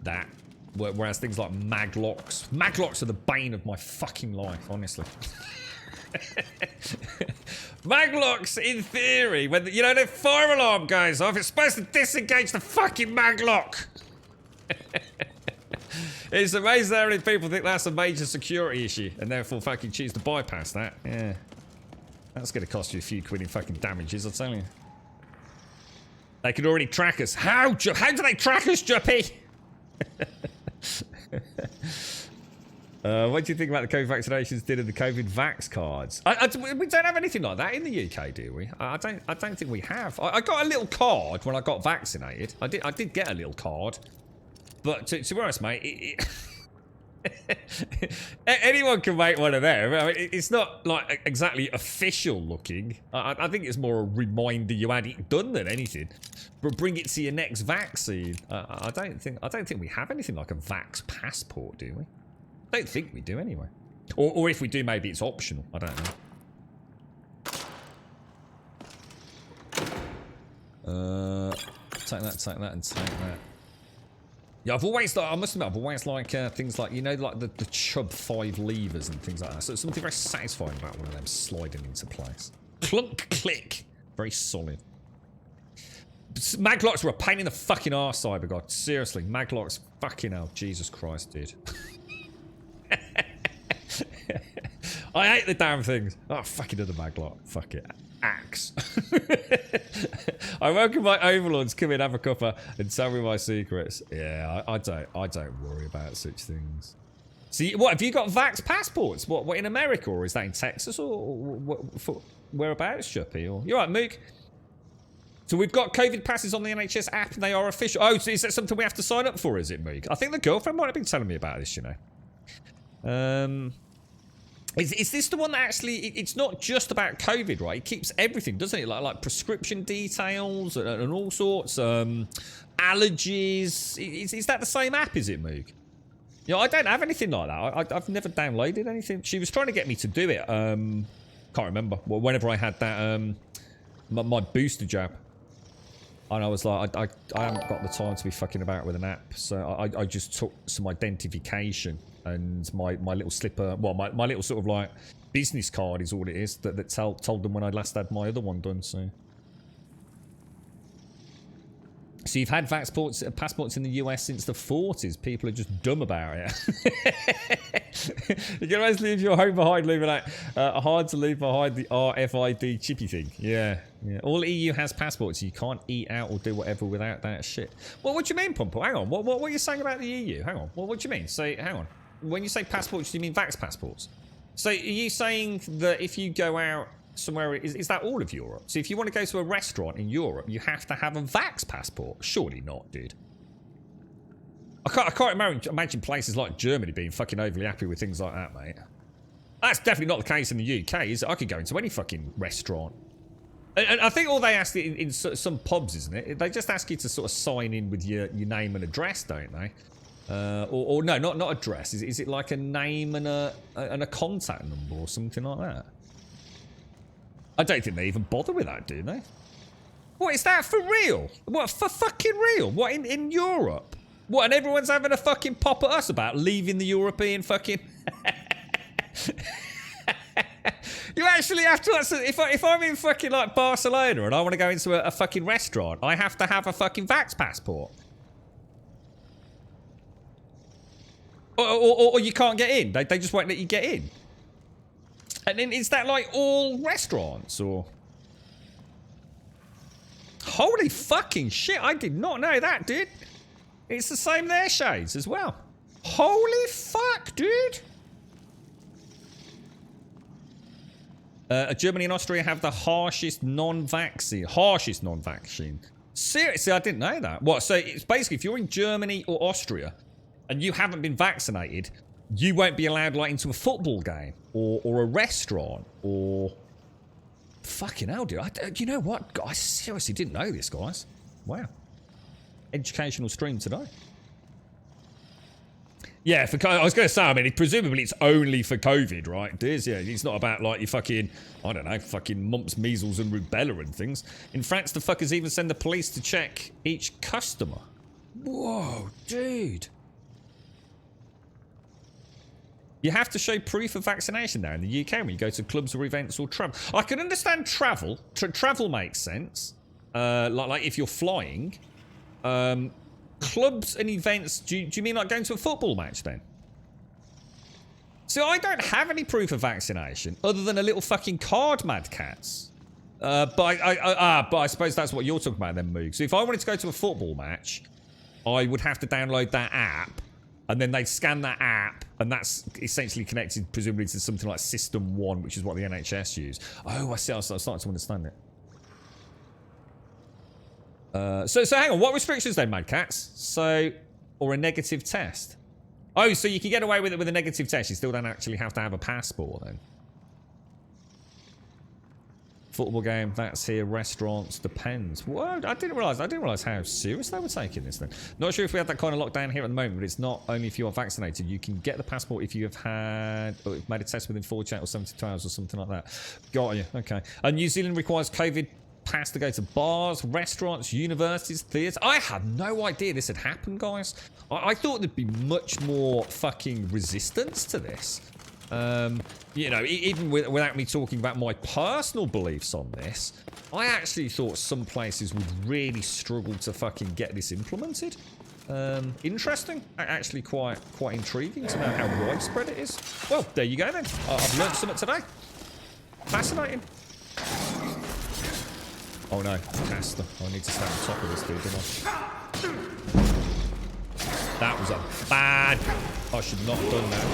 that. Whereas things like maglocks are the bane of my fucking life, honestly. Maglocks, in theory, when you know the fire alarm goes off, it's supposed to disengage the fucking maglock. It's amazing how many people think that's a major security issue and therefore fucking choose to bypass that. Yeah, that's going to cost you a few quid in fucking damages, I'll tell you. They could already track us. How do they track us, Juppy? What do you think about the COVID vaccinations did in the COVID vax cards? We don't have anything like that in the UK, do we? I don't think we have. I got a little card when I got vaccinated. I did get a little card, but to be honest, mate, anyone can make one of them. I mean, it's not like exactly official looking. I think it's more a reminder you had it done than anything. But bring it to your next vaccine. I don't think we have anything like a vax passport, do we? I don't think we do anyway. Or if we do, maybe it's optional. I don't know. Take that, and take that. Yeah, I must admit, I've always liked things like, you know, like the Chubb 5 levers and things like that. So it's something very satisfying about one of them sliding into place. Clunk, click. Very solid. Maglocks were a pain in the fucking arse, Cybergod. Seriously, maglocks, fucking hell. Jesus Christ, dude. I hate the damn things. Oh, fucking another maglock. Fuck it. Axe. I welcome my overlords come in, have a cuppa, and tell me my secrets. Yeah, I don't worry about such things. See, what have you got? Vax passports? What in America, or is that in Texas, or whereabouts, Shuppy? Or you're right, Mook. So we've got COVID passes on the NHS app, and they are official. Oh, so is that something we have to sign up for? Is it, Mook? I think the girlfriend might have been telling me about this, you know. Is this the one that actually, it's not just about COVID, right? It keeps everything, doesn't it? Like prescription details and all sorts. Allergies. Is that the same app, is it, Moog? You know, I don't have anything like that. I've never downloaded anything. She was trying to get me to do it. Can't remember. Well, whenever I had that, my booster jab. And I was like, I haven't got the time to be fucking about with an app. So I just took some identification. And my little slipper, well, my little sort of like business card is all it is that told them when I last had my other one done. So So you've had passports in the US since the 40s. People are just dumb about it. You can always leave your home behind, leaving that hard to leave behind the RFID chippy thing. Yeah. All EU has passports. You can't eat out or do whatever without that shit. Well, what do you mean, Pumpo? Hang on. What are you saying about the EU? Hang on. What do you mean? So, hang on. When you say passports, do you mean vax passports? So are you saying that if you go out somewhere, is that all of Europe? So if you want to go to a restaurant in Europe, you have to have a vax passport? Surely not, dude. I can't imagine places like Germany being fucking overly happy with things like that, mate. That's definitely not the case in the UK, is it? I could go into any fucking restaurant. And I think all they ask in some pubs, isn't it? They just ask you to sort of sign in with your name and address, don't they? Or no, not address. Is it like a name and a contact number or something like that? I don't think they even bother with that, do they? What, is that for real? What, for fucking real? What, in Europe? What, and everyone's having a fucking pop at us about leaving the European fucking... You actually have to... If I'm in fucking, like, Barcelona and I want to go into a fucking restaurant, I have to have a fucking vax passport. Or you can't get in. They just won't let you get in. And then is that like all restaurants or? Holy fucking shit, I did not know that, dude. It's the same there, Shades, as well. Holy fuck, dude. Germany and Austria have the harshest non-vaccine. Seriously, I didn't know that. What, so it's basically if you're in Germany or Austria and you haven't been vaccinated, you won't be allowed like into a football game or a restaurant or... Fucking hell, dude. You know what? I seriously didn't know this, guys. Wow. Educational stream today. Yeah, I was going to say, I mean, presumably it's only for COVID, right? It is, yeah. It's not about like your fucking, I don't know, fucking mumps, measles and rubella and things. In France, the fuckers even send the police to check each customer. Whoa, dude. You have to show proof of vaccination there in the UK when you go to clubs or events or travel. I can understand travel. Travel makes sense. Like if you're flying. Clubs and events, do you mean like going to a football match then? So I don't have any proof of vaccination other than a little fucking card, mad cats. But I suppose that's what you're talking about then, Moog. So if I wanted to go to a football match, I would have to download that app. And then they scan that app, and that's essentially connected, presumably, to something like System 1, which is what the NHS use. Oh, I see. I'm starting to understand it. So hang on. What restrictions then, Mad Cats? So, or a negative test? Oh, so you can get away with it with a negative test. You still don't actually have to have a passport then. Football game, that's here. Restaurants, depends. What? I didn't realise how serious they were taking this then. Not sure if we have that kind of lockdown here at the moment, but it's not only if you are vaccinated. You can get the passport if you have had or made a test within 48 or 72 hours or something like that. Got you. Okay. And New Zealand requires COVID pass to go to bars, restaurants, universities, theatres. I had no idea this had happened, guys. I thought there'd be much more fucking resistance to this. You know, even without me talking about my personal beliefs on this, I actually thought some places would really struggle to fucking get this implemented. Interesting. Actually quite intriguing to know how widespread it is. Well, there you go then. I've learned something today. Fascinating. Oh no, Caster. I need to stay on top of this dude, don't I? That was a bad... I should not have done that.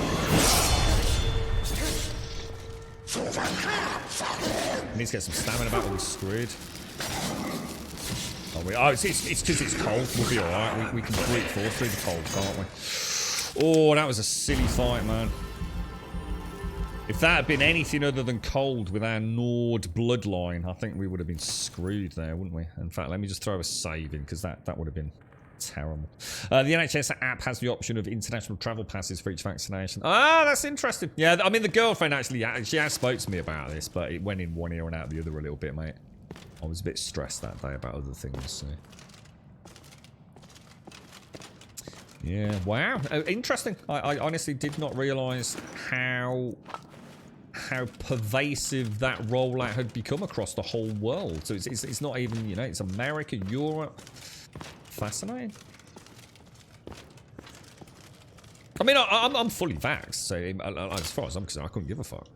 I need to get some stamina back or we're screwed. Oh, it's because it's cold. We'll be alright. We can brute force through the cold, can't we? Oh, that was a silly fight, man. If that had been anything other than cold with our Nord bloodline, I think we would have been screwed there, wouldn't we? In fact, let me just throw a save in, because that would have been terrible. The NHS app has the option of international travel passes for each vaccination. Ah, that's interesting. Yeah, I mean, the girlfriend actually, she has spoke to me about this, but it went in one ear and out the other a little bit, mate. I was a bit stressed that day about other things, so. Yeah, wow. Interesting. I honestly did not realise how pervasive that rollout had become across the whole world. So it's not even, you know, it's America, Europe. fascinating. I mean, I'm fully vaxxed, so as far as I'm concerned, I couldn't give a fuck.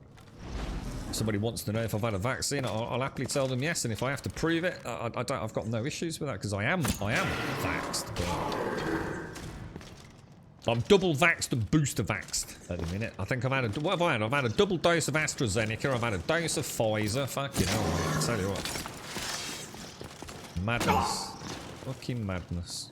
If somebody wants to know if I've had a vaccine, I'll happily tell them yes, and if I have to prove it, I've got no issues with that, because I am vaxxed, but I'm double vaxxed and booster vaxxed at the minute. I think I've had what have I had? I've had a double dose of AstraZeneca, I've had a dose of Pfizer. Fucking hell, mate. I tell you what. Madness. Fucking madness.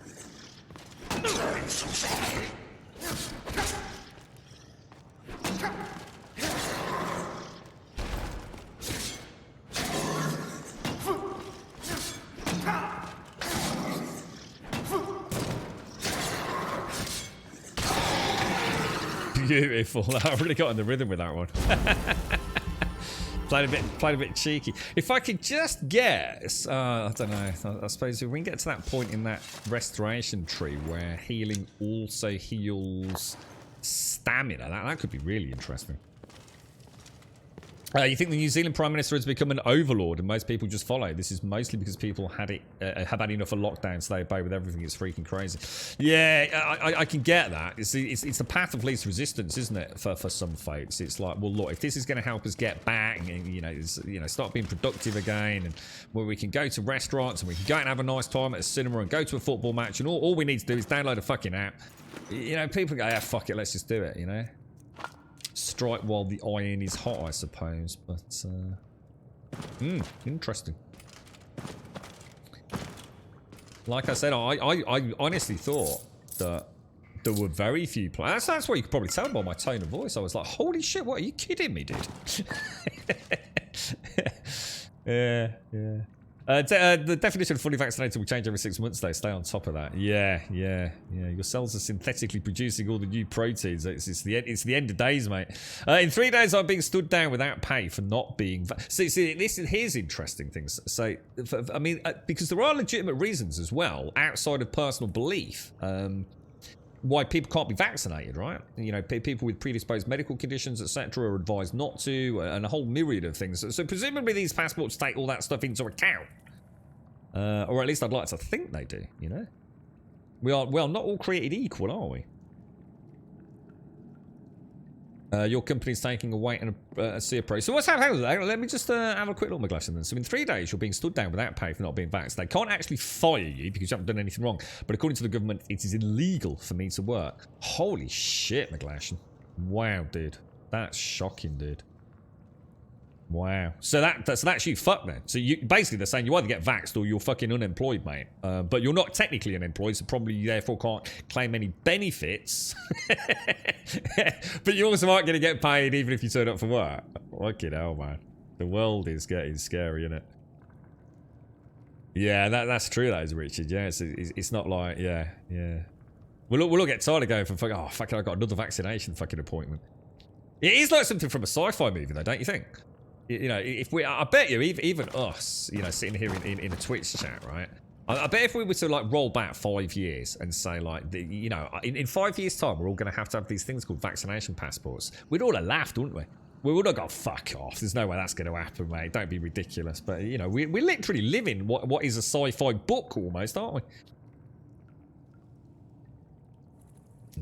Beautiful. I really got in the rhythm with that one. played a bit cheeky. If I could just guess, I don't know. I suppose if we can get to that point in that restoration tree where healing also heals stamina, that could be really interesting. You think the New Zealand Prime Minister has become an overlord and most people just follow? This is mostly because people have had enough of lockdown, so they obey with everything. It's freaking crazy. Yeah, I can get that. It's the path of least resistance, isn't it, for some folks? It's like, well, look, if this is going to help us get back and start being productive again, and where we can go to restaurants and we can go out and have a nice time at a cinema and go to a football match, and all we need to do is download a fucking app. People go, yeah, fuck it, let's just do it, Strike while the iron is hot, I suppose, but interesting. Like I said, I honestly thought that there were very few players. That's what you could probably tell by my tone of voice. I was like, holy shit, what, are you kidding me, dude? Yeah. The definition of fully vaccinated will change every 6 months, though. Stay on top of that. Yeah. Your cells are synthetically producing all the new proteins. It's the end of days, mate. In 3 days, I'm being stood down without pay for not being... Here's interesting things. So, because there are legitimate reasons as well, outside of personal belief, why people can't be vaccinated, right? People with predisposed medical conditions, etc., are advised not to, and a whole myriad of things. So presumably these passports take all that stuff into account. Or at least I'd like to think they do, We are not all created equal, are we? Your company's taking a wait and a see approach. So what's happening? Let me just have a quick look, McGlashan, then. So in 3 days, you're being stood down without pay for not being vaxxed. They can't actually fire you because you haven't done anything wrong. But according to the government, it is illegal for me to work. Holy shit, McGlashan. Wow, dude. That's shocking, dude. Wow. So that's you fucked then. So basically they're saying you either get vaxxed or you're fucking unemployed, mate. But you're not technically unemployed, so probably you therefore can't claim any benefits. But you also aren't going to get paid even if you turn up for work. Fucking hell, man. The world is getting scary, isn't it? Yeah, that's true, that is, Richard. Yeah, it's not like, yeah. We'll all get tired of going from fucking, oh, fucking, I got another vaccination fucking appointment. It is like something from a sci-fi movie, though, don't you think? I bet you, even us, sitting here in a Twitch chat, right? I bet if we were to like roll back 5 years and say like, in 5 years' time, we're all going to have these things called vaccination passports. We'd all have laughed, wouldn't we? We would have gone, fuck off. There's no way that's going to happen, mate. Don't be ridiculous. But we're literally living what is a sci-fi book almost, aren't we?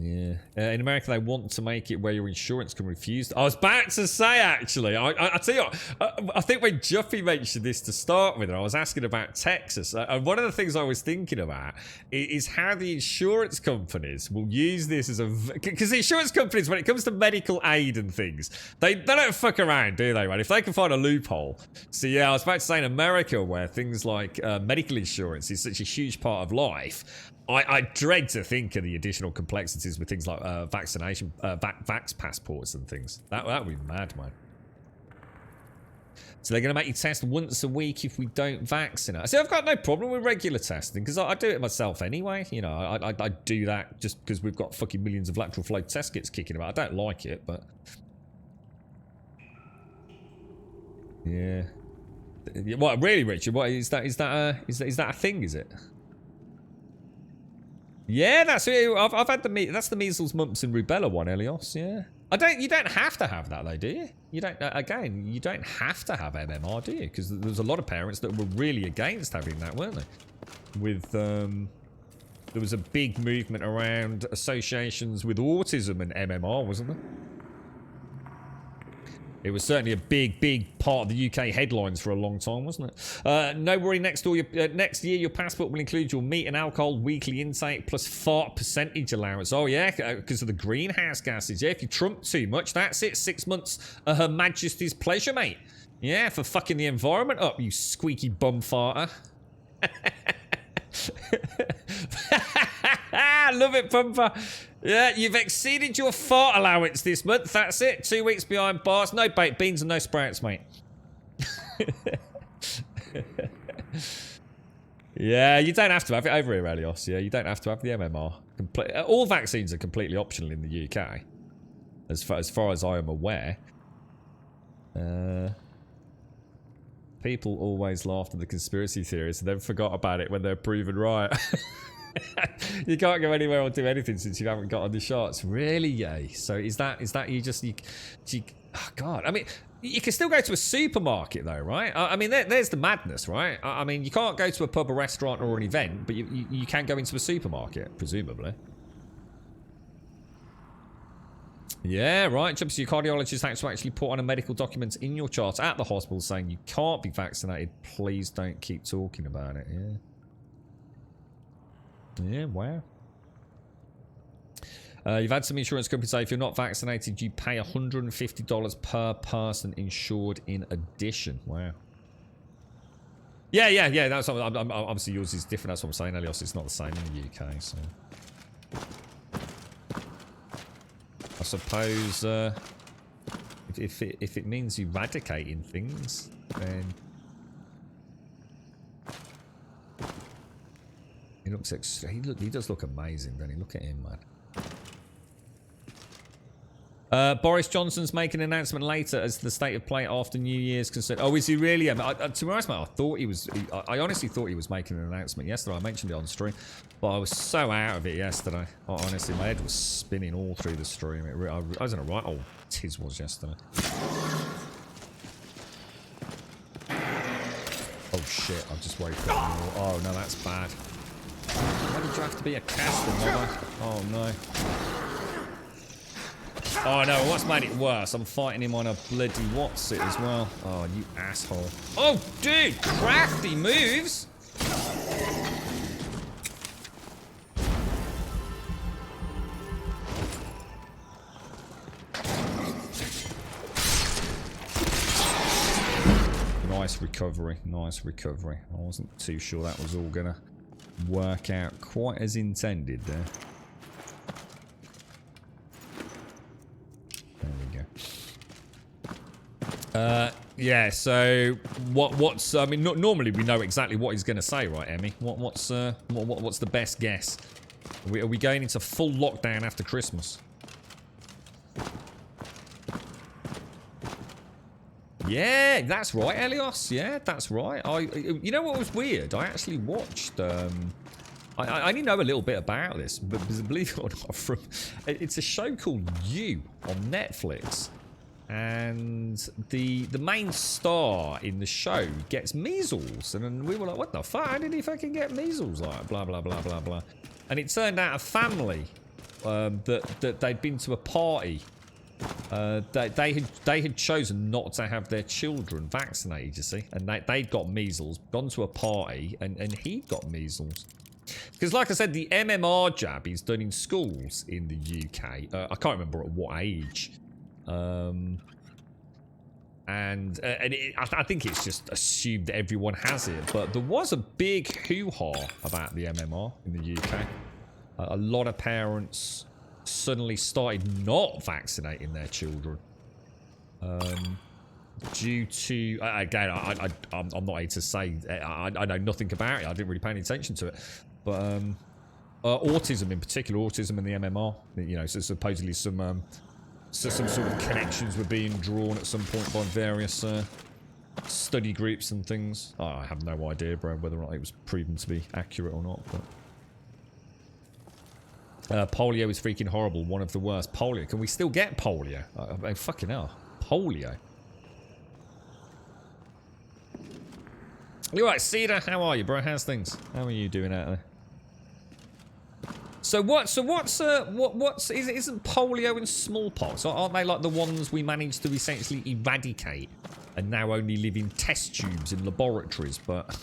Yeah. In America, they want to make it where your insurance can refuse. I was about to say, actually, I tell you what, I think when Juffy mentioned this to start with, I was asking about Texas. And one of the things I was thinking about is how the insurance companies will use this as a... Because the insurance companies, when it comes to medical aid and things, they don't fuck around, do they, right? If they can find a loophole. So yeah, I was about to say in America, where things like medical insurance is such a huge part of life, I dread to think of the additional complexities with things like vaccination, vax passports and things. That would be mad, man. So they're going to make you test once a week if we don't vaccinate. See, I've got no problem with regular testing because I do it myself anyway. I do that just because we've got fucking millions of lateral flow test kits kicking about. I don't like it, but yeah. What really, Richard? What is that? Is that a thing? Is it? Yeah, that's it. I've had that's the measles, mumps, and rubella one, Elios. Yeah, you don't have to have that though, do you? You don't. Again, you don't have to have MMR, do you? Because there's a lot of parents that were really against having that, weren't they? With there was a big movement around associations with autism and MMR, wasn't there? It was certainly a big part of the UK headlines for a long time, wasn't it? No worry, next year your passport will include your meat and alcohol weekly intake plus fart percentage allowance. Oh yeah, because of the greenhouse gases. Yeah, if you trump too much, that's it. 6 months of Her Majesty's pleasure, mate. Yeah, for fucking the environment up, you squeaky bum farter. Love it, Pumper. Yeah, you've exceeded your fart allowance this month. That's it. 2 weeks behind bars. No baked beans and no sprouts, mate. Yeah, you don't have to have it over here, Elios. Yeah, you don't have to have the MMR. All vaccines are completely optional in the UK, as far as I am aware. People always laughed at the conspiracy theories and then forgot about it when they're proven right. You can't go anywhere or do anything since you haven't gotten the shots. Really, yay. So is that you oh God. I mean, you can still go to a supermarket though, right? I mean, there's the madness, right? I mean, you can't go to a pub, a restaurant or an event, but you can go into a supermarket, presumably. Yeah, right. Jumps to your cardiologist has to actually put on a medical document in your chart at the hospital saying you can't be vaccinated. Please don't keep talking about it. Yeah. Yeah, wow. You've had some insurance companies say if you're not vaccinated, you pay $150 per person insured in addition. Wow. Yeah. That's obviously yours is different. That's what I'm saying, Elios. It's not the same in the UK, so. I suppose if it means eradicating things, then he looks he does look amazing, doesn't he? Look at him, man. Boris Johnson's making an announcement later as the state of play after New Year's concerned. Oh, is he really? To be honest, mate, I honestly thought he was making an announcement yesterday. I mentioned it on stream, but I was so out of it yesterday. Honestly, my head was spinning all through the stream. I was in a right old tiz was yesterday. Oh shit! I've just woken up. Oh no, that's bad. Why did you have to be a caster, mother? Oh no. Oh no, what's made it worse? I'm fighting him on a bloody what's-it as well. Oh, you asshole. Oh, dude! Crafty moves! Nice recovery, nice recovery. I wasn't too sure that was all gonna work out quite as intended there. Yeah, so what's I mean normally we know exactly what he's going to say, right, Emmy? What's the best guess? Are we going into full lockdown after Christmas? Yeah, that's right, Elios. Yeah, that's right. You know what was weird? I actually watched I only know a little bit about this, but believe it or not, it's a show called You on Netflix. And the main star in the show gets measles, and then we were like, "What the fuck? How did he fucking get measles?" Like blah blah blah blah blah. And it turned out a family that they'd been to a party. They had chosen not to have their children vaccinated, you see, and they'd got measles, gone to a party, and he got measles. Because, like I said, the MMR jab is done in schools in the UK. I can't remember at what age. I think it's just assumed that everyone has it, but there was a big hoo-ha about the MMR in the UK. A lot of parents suddenly started not vaccinating their children due to again I'm not here to say I know nothing about it. I didn't really pay any attention to it, but autism in particular, autism and the MMR, you know, so supposedly some sort of connections were being drawn at some point by various study groups and things. Oh, I have no idea, bro, whether or not it was proven to be accurate or not. But polio is freaking horrible. One of the worst. Polio. Can we still get polio? I mean, fucking hell. Polio. You alright, Cedar? How are you, bro? How's things? How are you doing out there? Isn't polio and smallpox? Aren't they like the ones we managed to essentially eradicate and now only live in test tubes in laboratories? But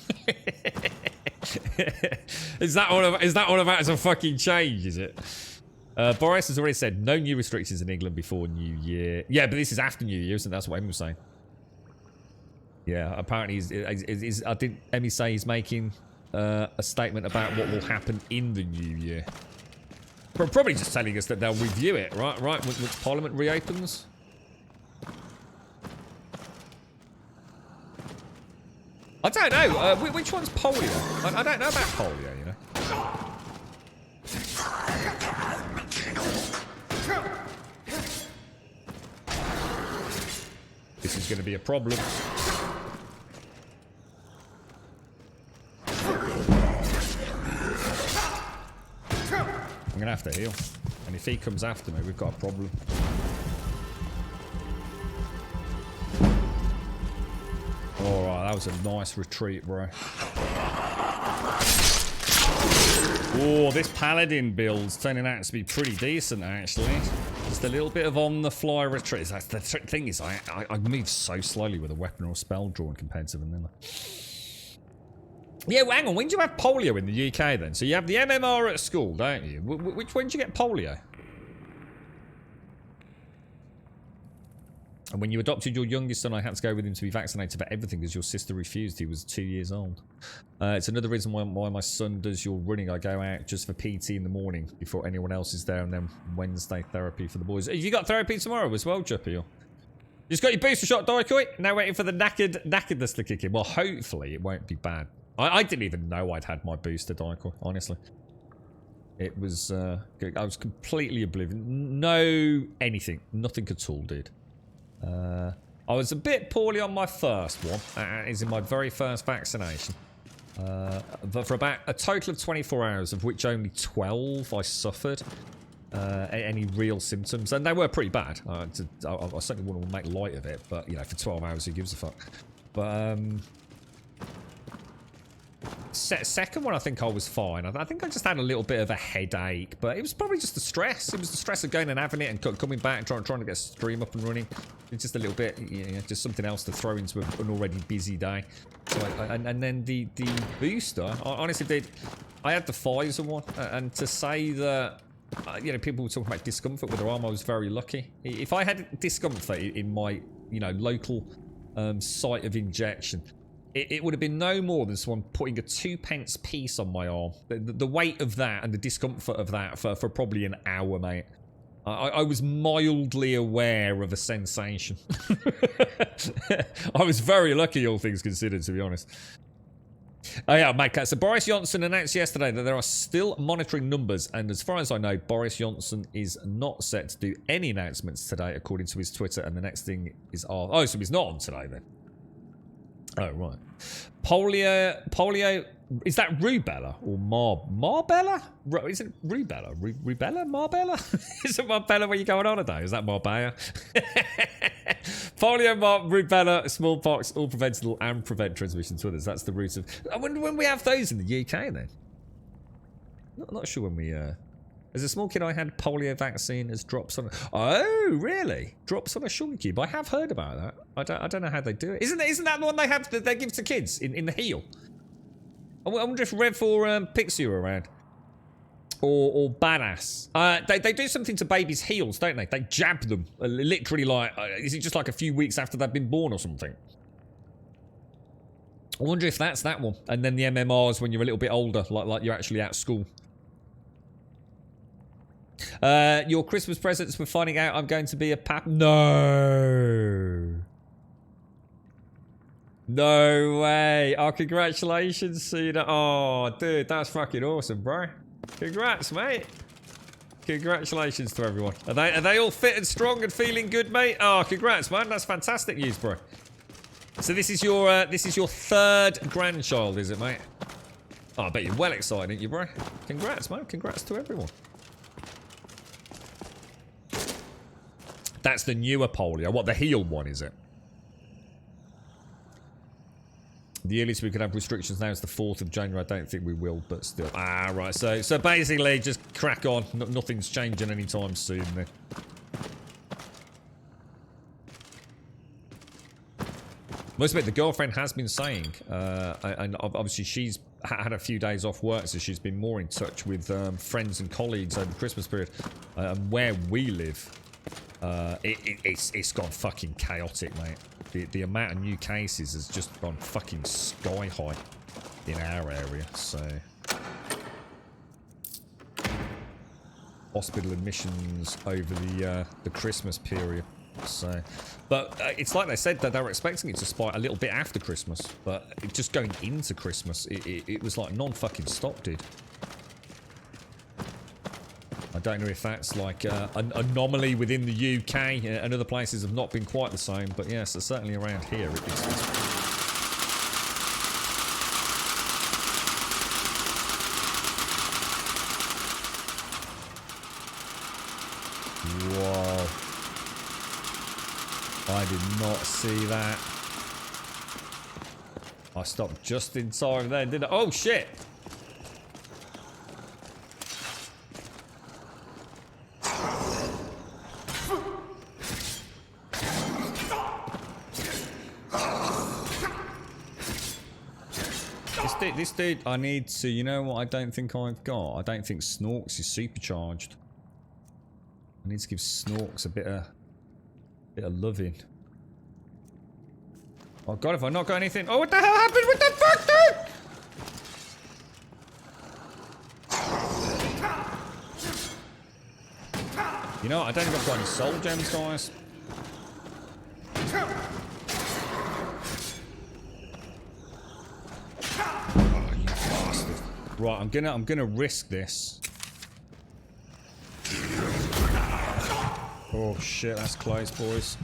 is that all about to fucking change? Is it? Boris has already said no new restrictions in England before New Year. Yeah, but this is after New Year, isn't that's what Emmy was saying? Yeah, apparently I think Emmy say he's making a statement about what will happen in the New Year. Probably just telling us that they'll review it, right? Once Parliament reopens. I don't know. Which one's polio? I don't know about polio, you know. This is going to be a problem. I'm going to have to heal. And if he comes after me, we've got a problem. Alright, that was a nice retreat, bro. Oh, this paladin build's turning out to be pretty decent, actually. Just a little bit of on-the-fly retreat. That's the thing is, I move so slowly with a weapon or a spell drawing compared to vanilla. Yeah, well, hang on. When do you have polio in the UK, then? So you have the MMR at school, don't you? When do you get polio? And when you adopted your youngest son, I had to go with him to be vaccinated for everything because your sister refused. He was 2 years old. It's another reason why my son does your running. I go out just for PT in the morning before anyone else is there, and then Wednesday therapy for the boys. Have you got therapy tomorrow as well, Juppy? You just got your booster shot, Daikoi? Now waiting for the knackeredness to kick in. Well, hopefully it won't be bad. I didn't even know I'd had my booster, Daikoi, honestly. It was, I was completely oblivious. No anything. Nothing at all, dude. I was a bit poorly on my first one. It's in my very first vaccination. But for about a total of 24 hours, of which only 12 I suffered any real symptoms. And they were pretty bad. I certainly wouldn't make light of it, but, you know, for 12 hours, who gives a fuck? But, second one, I think I was fine. I think I just had a little bit of a headache, but it was probably just the stress. It was the stress of going and having it and coming back and trying to get a stream up and running. It's just a little bit, you know, just something else to throw into an already busy day. So and then the booster, I honestly did. I had the Pfizer one, and to say that, you know, people were talking about discomfort with their arm, I was very lucky. If I had discomfort in my, you know, local site of injection, it would have been no more than someone putting a 2p piece on my arm. The weight of that and the discomfort of that for probably an hour, mate. I was mildly aware of a sensation. I was very lucky, all things considered, to be honest. Oh yeah, Mad Cat. So Boris Johnson announced yesterday that there are still monitoring numbers, and as far as I know, Boris Johnson is not set to do any announcements today, according to his Twitter, and the next thing is... Oh, so he's not on today, then. Oh, right. Polio, is that rubella or Marbella? Is it rubella? Rubella? Marbella? Is it Marbella when you go on holiday? Is that Marbella? Polio, rubella, smallpox, all preventable and prevent transmission to others. That's the root of... I wonder when we have those in the UK, then. Not sure when we... As a small kid, I had polio vaccine as drops on... Oh, really? Drops on a sugar cube. I have heard about that. I don't know how they do it. Isn't that the one they have that they give to kids in the heel? I wonder if Rev or Pixie are around. Or Badass. They do something to babies' heels, don't they? They jab them. Literally like... is it just like a few weeks after they've been born or something? I wonder if that's that one. And then the MMRs when you're a little bit older, like you're actually at school. Your Christmas presents for finding out I'm going to be a pap. No. No way. Oh, congratulations, Cena. Oh, dude, that's fucking awesome, bro. Congrats, mate. Congratulations to everyone. Are they all fit and strong and feeling good, mate? Oh, congrats, man. That's fantastic news, bro. So this is your third grandchild, is it, mate? Oh, I bet you're well excited, aren't you, bro? Congrats, man. Congrats to everyone. That's the newer polio. What, the heel one, is it? The earliest we could have restrictions now is the 4th of January. I don't think we will, but still. Ah, right. So basically, just crack on. Nothing's changing anytime soon then. Must admit, the girlfriend has been saying, and obviously she's had a few days off work, so she's been more in touch with friends and colleagues over the Christmas period. Where we live, it's gone fucking chaotic, mate. The amount of new cases has just gone fucking sky high in our area, so... Hospital admissions over the Christmas period. So, but it's like they said that they were expecting it to spike a little bit after Christmas, but just going into Christmas, it was like non-fucking stop, dude. I don't know if that's like an anomaly within the UK and other places have not been quite the same, but yes, so certainly around here it's Whoa. I did not see that. I stopped just in time there, didn't I? Oh, shit! This dude, I need to, you know what I don't think I've got? I don't think Snorks is supercharged. I need to give Snorks a bit of loving. Oh god, have I not got anything? Oh, what the hell happened? What the fuck, dude? You know what? I don't think I've got any soul gems, guys. Oh, you bastard. Right, I'm gonna risk this. Oh shit, that's close, boys.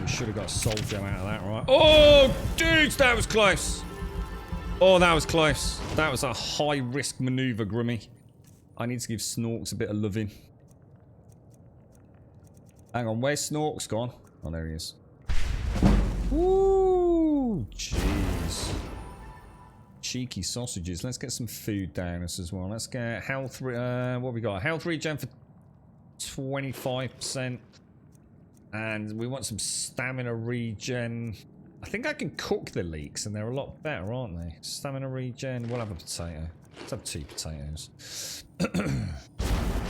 We should have got a soul gem out of that, right? Oh, dudes, that was close. Oh, that was close. That was a high-risk maneuver, Grummy. I need to give Snorks a bit of loving. Hang on, where's Snorks gone? Oh, there he is. Ooh, jeez. Cheeky sausages. Let's get some food down us as well. Let's get health. What have we got? Health regen for 25%, and we want some stamina regen. I think I can cook the leeks, and they're a lot better, aren't they? Stamina regen. We'll have a potato. Let's have 2 potatoes.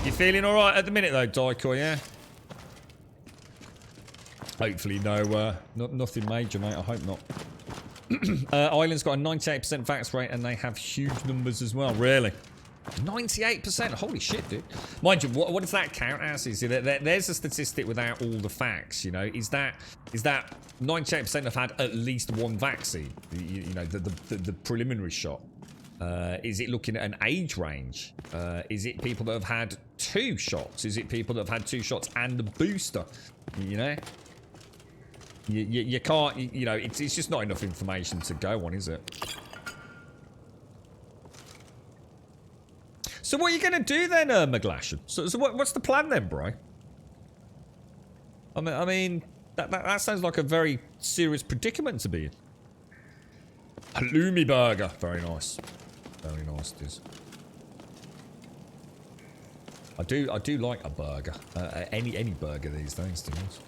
You feeling all right at the minute, though, Daiko? Yeah. Hopefully, nothing major, mate. I hope not. Ireland's got a 98% vax rate and they have huge numbers as well. Really? 98%? Holy shit, dude. Mind you, what does that count as? Is it, there's a statistic without all the facts, you know? Is that 98% have had at least one vaccine? You know, the preliminary shot. Is it looking at an age range? Is it people that have had 2 shots? Is it people that have had 2 shots and the booster? You know? You can't, you know, it's just not enough information to go on, is it? So what are you going to do then, McGlashan? So what's the plan then, bro? I mean, that sounds like a very serious predicament to be in. Halloumi burger. Very nice. Very nice, it is. I do like a burger. Any burger these days, to be honest.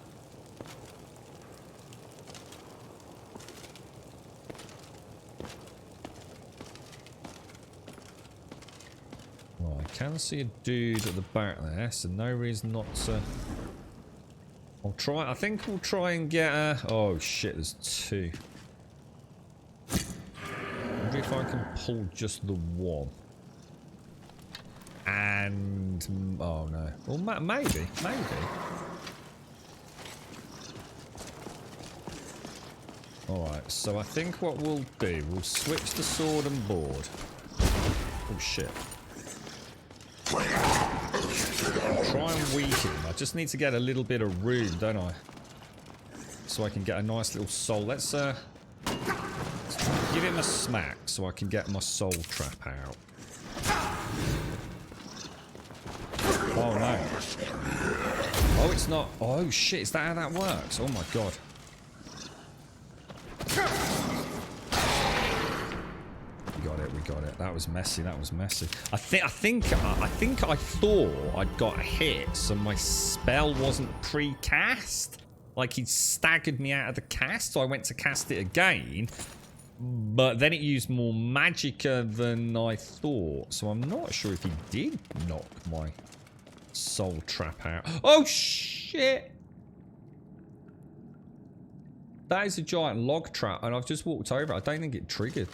Well, I can see a dude at the back there, so no reason not to... I think we'll try and get a... Oh shit, there's 2. I wonder if I can pull just the one. And... Oh no. Well, maybe. Alright, so I think what we'll do, we'll switch the sword and board. Oh shit. Try and weaken him. I just need to get a little bit of room, don't I? So I can get a nice little soul. Let's give him a smack so I can get my soul trap out. Oh no. Oh, it's it's not... Oh, shit. Is that how that works? Oh, my God. We got it. That was messy. That was messy. I think I thought I'd got a hit, so my spell wasn't pre-cast. Like, he'd staggered me out of the cast, so I went to cast it again. But then it used more magicka than I thought. So I'm not sure if he did knock my soul trap out. Oh, shit! That is a giant log trap, and I've just walked over. I don't think it triggered.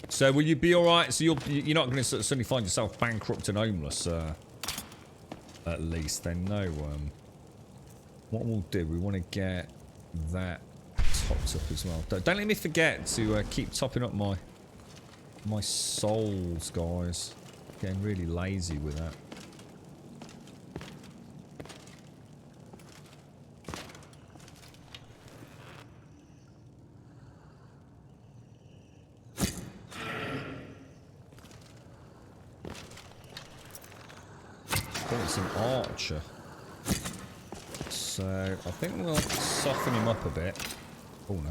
So will you be all right? So you're not going to suddenly find yourself bankrupt and homeless, at least. Then no. What we'll do, we want to get that topped up as well. Don't let me forget to keep topping up my souls, guys. Getting really lazy with that. It's an archer. So I think we'll soften him up a bit. Oh no.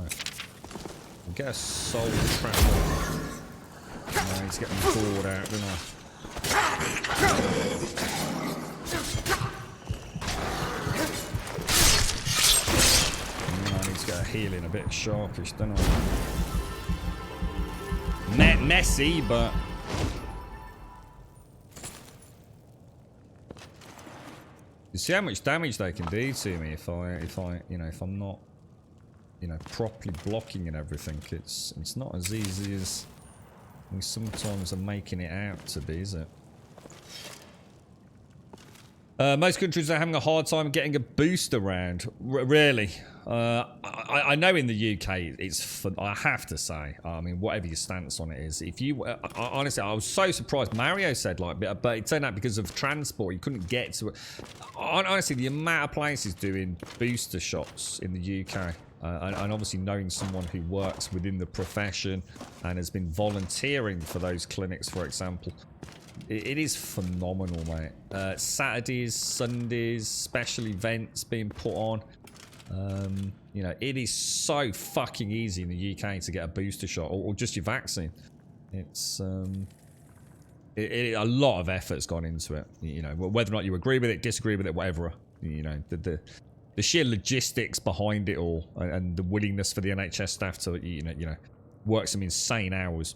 We'll get a soul trap on. I need to get them bored out, don't I? I need to get a healing a bit sharpish, don't I? Messy, but you see how much damage they can do to me if I'm not, properly blocking and everything. It's not as easy as we sometimes are making it out to be, is it? Most countries are having a hard time getting a boost around. Really. I know in the UK it's fun. I have to say, I mean, whatever your stance on it is, if you honestly, I was so surprised. Mario said like, but it turned out because of transport, you couldn't get to it. Honestly, the amount of places doing booster shots in the UK, and obviously knowing someone who works within the profession and has been volunteering for those clinics, for example. It is phenomenal, mate. Saturdays, Sundays, special events being put on. It is so fucking easy in the UK to get a booster shot or just your vaccine. It's a lot of effort's gone into it. Whether or not you agree with it, disagree with it, whatever. The sheer logistics behind it all and the willingness for the NHS staff to work some insane hours.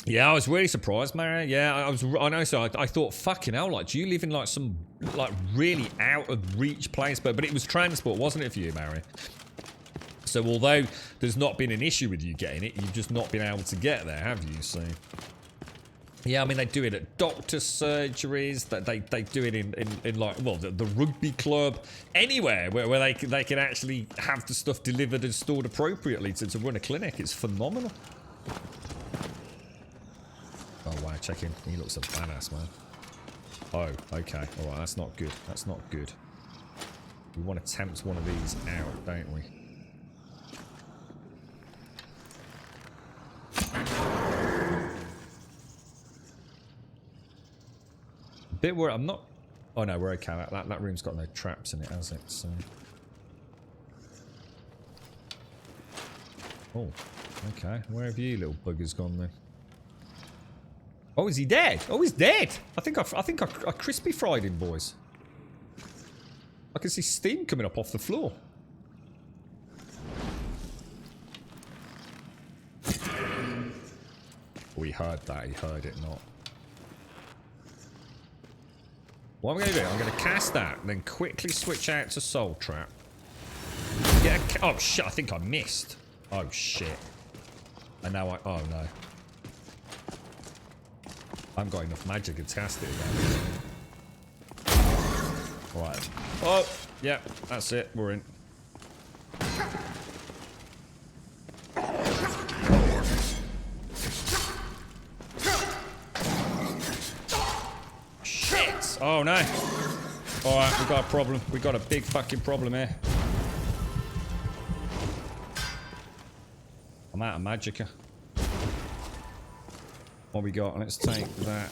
Yeah, I was really surprised, Mario. Yeah, I know. So I thought, fucking hell, like, do you live in like some like really out of reach place? But it was transport, wasn't it, for you, Mario? So although there's not been an issue with you getting it, you've just not been able to get there, have you? So yeah, I mean, they do it at doctor's surgeries. That they do it in like, well, the rugby club, anywhere where they can actually have the stuff delivered and stored appropriately to run a clinic. It's phenomenal. Oh wow, check him. He looks a badass, man. Oh, okay. Alright, that's not good. That's not good. We want to tempt one of these out, don't we? Bit where I'm not... Oh no, we're okay. That room's got no traps in it, has it? So... Oh, okay. Where have you little buggers gone then? Oh, is he dead? Oh, he's dead. I think I crispy fried him, boys. I can see steam coming up off the floor. Oh, he heard that. He heard it not. What I'm going to do, I'm going to cast that, then quickly switch out to Soul Trap. Oh, shit. I think I missed. Oh, shit. And now oh, no. I haven't got enough magic to cast it again. Alright. Oh, yeah, that's it. We're in. Shit! Oh no! Alright, we got a problem. We got a big fucking problem here. I'm out of magicka. What we got? Let's take that.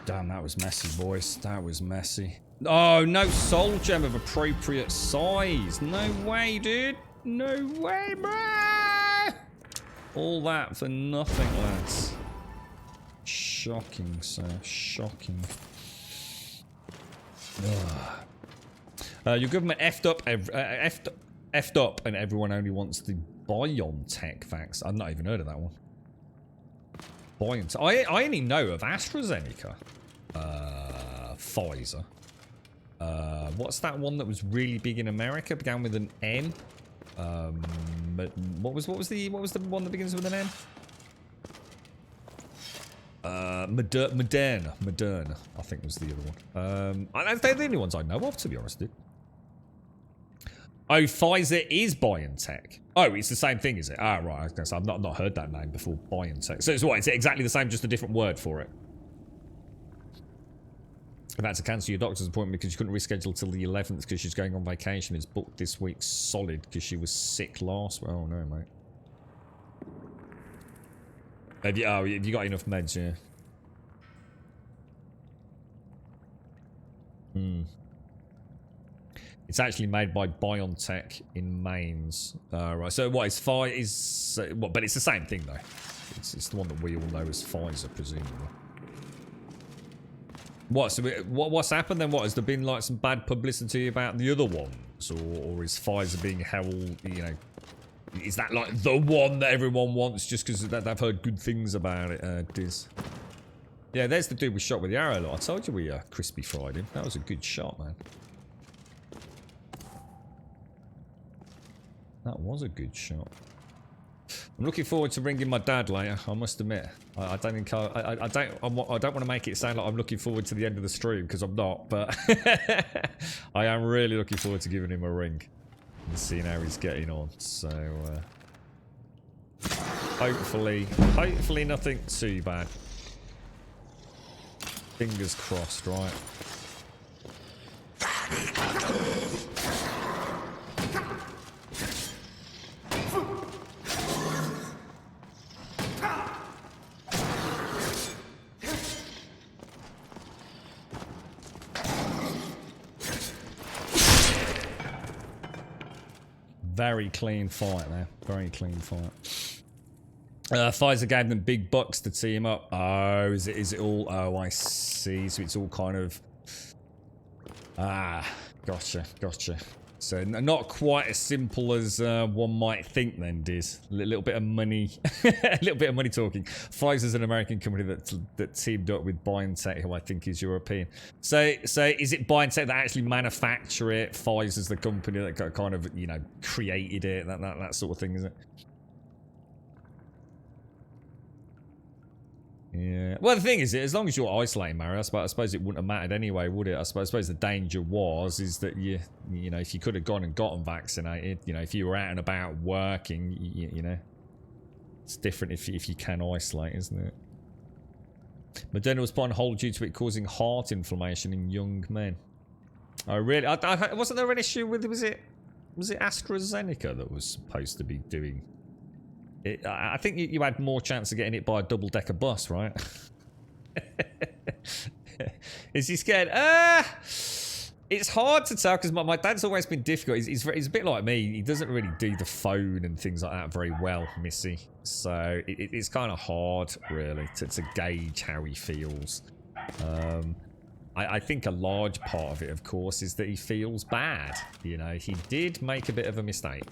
Damn, that was messy, boys. That was messy. Oh, no soul gem of appropriate size. No way, dude. No way, bruh. All that for nothing, lads. Shocking, sir. Shocking. Your government effed up and everyone only wants the BioNTech vaccine. I've not even heard of that one. BioNTech. I only know of AstraZeneca. Pfizer. What's that one that was really big in America? Began with an N. What was the one that begins with an N? Moderna, I think was the other one. They're the only ones I know of, to be honest, dude. Oh, Pfizer is BioNTech. Oh, it's the same thing, is it? Ah, right. I was gonna say, I've not heard that name before. BioNTech. So it's what? Is it exactly the same, just a different word for it? I've had to cancel your doctor's appointment because you couldn't reschedule till the 11th because she's going on vacation. It's booked this week solid because she was sick last week. Oh, no, mate. Have you got enough meds, yeah? It's actually made by BioNTech in Mainz. Right, so what is Pfizer? But it's the same thing, though. It's the one that we all know as Pfizer, presumably. What's happened then? What, has there been like some bad publicity about the other ones, or is Pfizer being held? You know, is that like the one that everyone wants just because they've heard good things about it? Diz. Yeah, there's the dude we shot with the arrow. I told you we crispy fried him. That was a good shot, man. That was a good shot. I'm looking forward to ringing my dad later. I must admit, I don't think I don't want to make it sound like I'm looking forward to the end of the stream because I'm not. But I am really looking forward to giving him a ring and seeing how he's getting on. So hopefully nothing too bad. Fingers crossed, right? Very clean fight there. Very clean fight. Pfizer gave them big bucks to team up. Oh, is it all? Oh, I see. So it's all kind of. Ah, gotcha. So not quite as simple as one might think then, Diz. A little bit of money. A little bit of money talking. Pfizer's an American company that teamed up with BioNTech, who I think is European. So is it BioNTech that actually manufacture it? Pfizer's the company that kind of, you know, created it, that sort of thing, is it? Yeah. Well, the thing is, as long as you're isolating, Mario, I suppose it wouldn't have mattered anyway, would it? I suppose the danger is that you know, if you could have gone and gotten vaccinated, you know, if you were out and about working, you know, it's different if you can isolate, isn't it? Moderna was put on hold due to it causing heart inflammation in young men. Oh, really? Wasn't there an issue with was it AstraZeneca that was supposed to be doing? I think you had more chance of getting it by a double-decker bus, right? Is he scared? It's hard to tell because my dad's always been difficult. He's a bit like me. He doesn't really do the phone and things like that very well, Missy. So it's kind of hard, really, to gauge how he feels. I think a large part of it, of course, is that he feels bad. You know, he did make a bit of a mistake.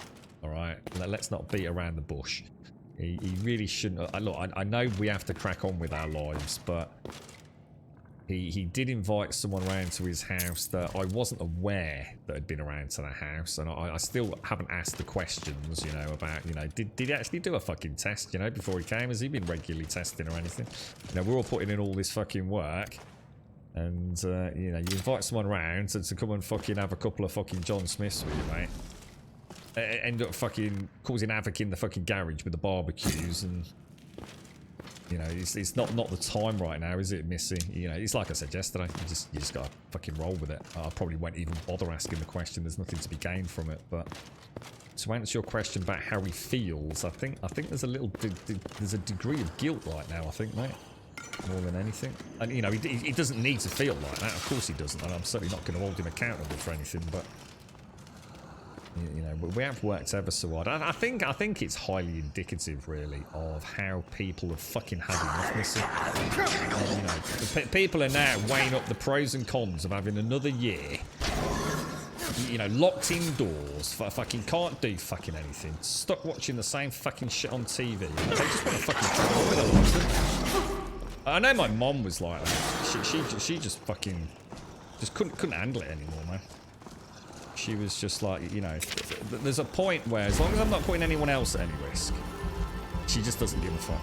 All right, let's not beat around the bush. He really shouldn't. Look, I know we have to crack on with our lives, but He did invite someone around to his house that I wasn't aware that had been around to the house, and I still haven't asked the questions, you know, about, you know, did he actually do a fucking test, you know, before he came? Has he been regularly testing or anything? You know, we're all putting in all this fucking work, and, you know, you invite someone around to come and fucking have a couple of fucking John Smiths with you, mate. End up fucking causing havoc in the fucking garage with the barbecues, and... You know, it's not the time right now, is it, Missy? You know, it's like I said yesterday. You just gotta fucking roll with it. I probably won't even bother asking the question. There's nothing to be gained from it. But to answer your question about how he feels, I think there's a little there's a degree of guilt right now. I think, mate, more than anything. And you know, he doesn't need to feel like that. Of course he doesn't. And I'm certainly not going to hold him accountable for anything. But you know, we have worked ever so hard. I think it's highly indicative, really, of how people have fucking had enough, Missy. You know, people are now weighing up the pros and cons of having another year, you know, locked indoors, fucking can't do fucking anything, stuck watching the same fucking shit on TV. They just want to fucking... I know my mom was like that. She just fucking... just couldn't handle it anymore, man. She was just like, you know, there's a point where as long as I'm not putting anyone else at any risk, she just doesn't give a fuck.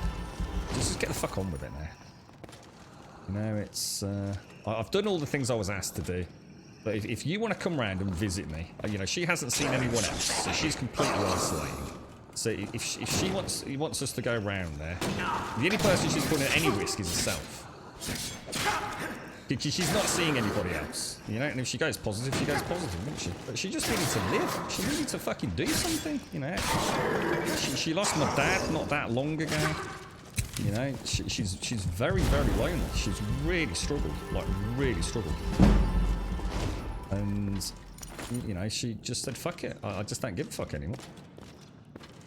Just get the fuck on with it now. You know, it's, I've done all the things I was asked to do, but if you want to come round and visit me, you know, she hasn't seen anyone else, so she's completely isolated. So if he wants us to go round there, the only person she's putting at any risk is herself. She's not seeing anybody else, you know, and if she goes positive, wouldn't she? But she just needed to live. She needed to fucking do something, you know. She lost my dad not that long ago, you know. She's very, very lonely. She's really struggled, like really struggled. And, you know, she just said, fuck it, I just don't give a fuck anymore.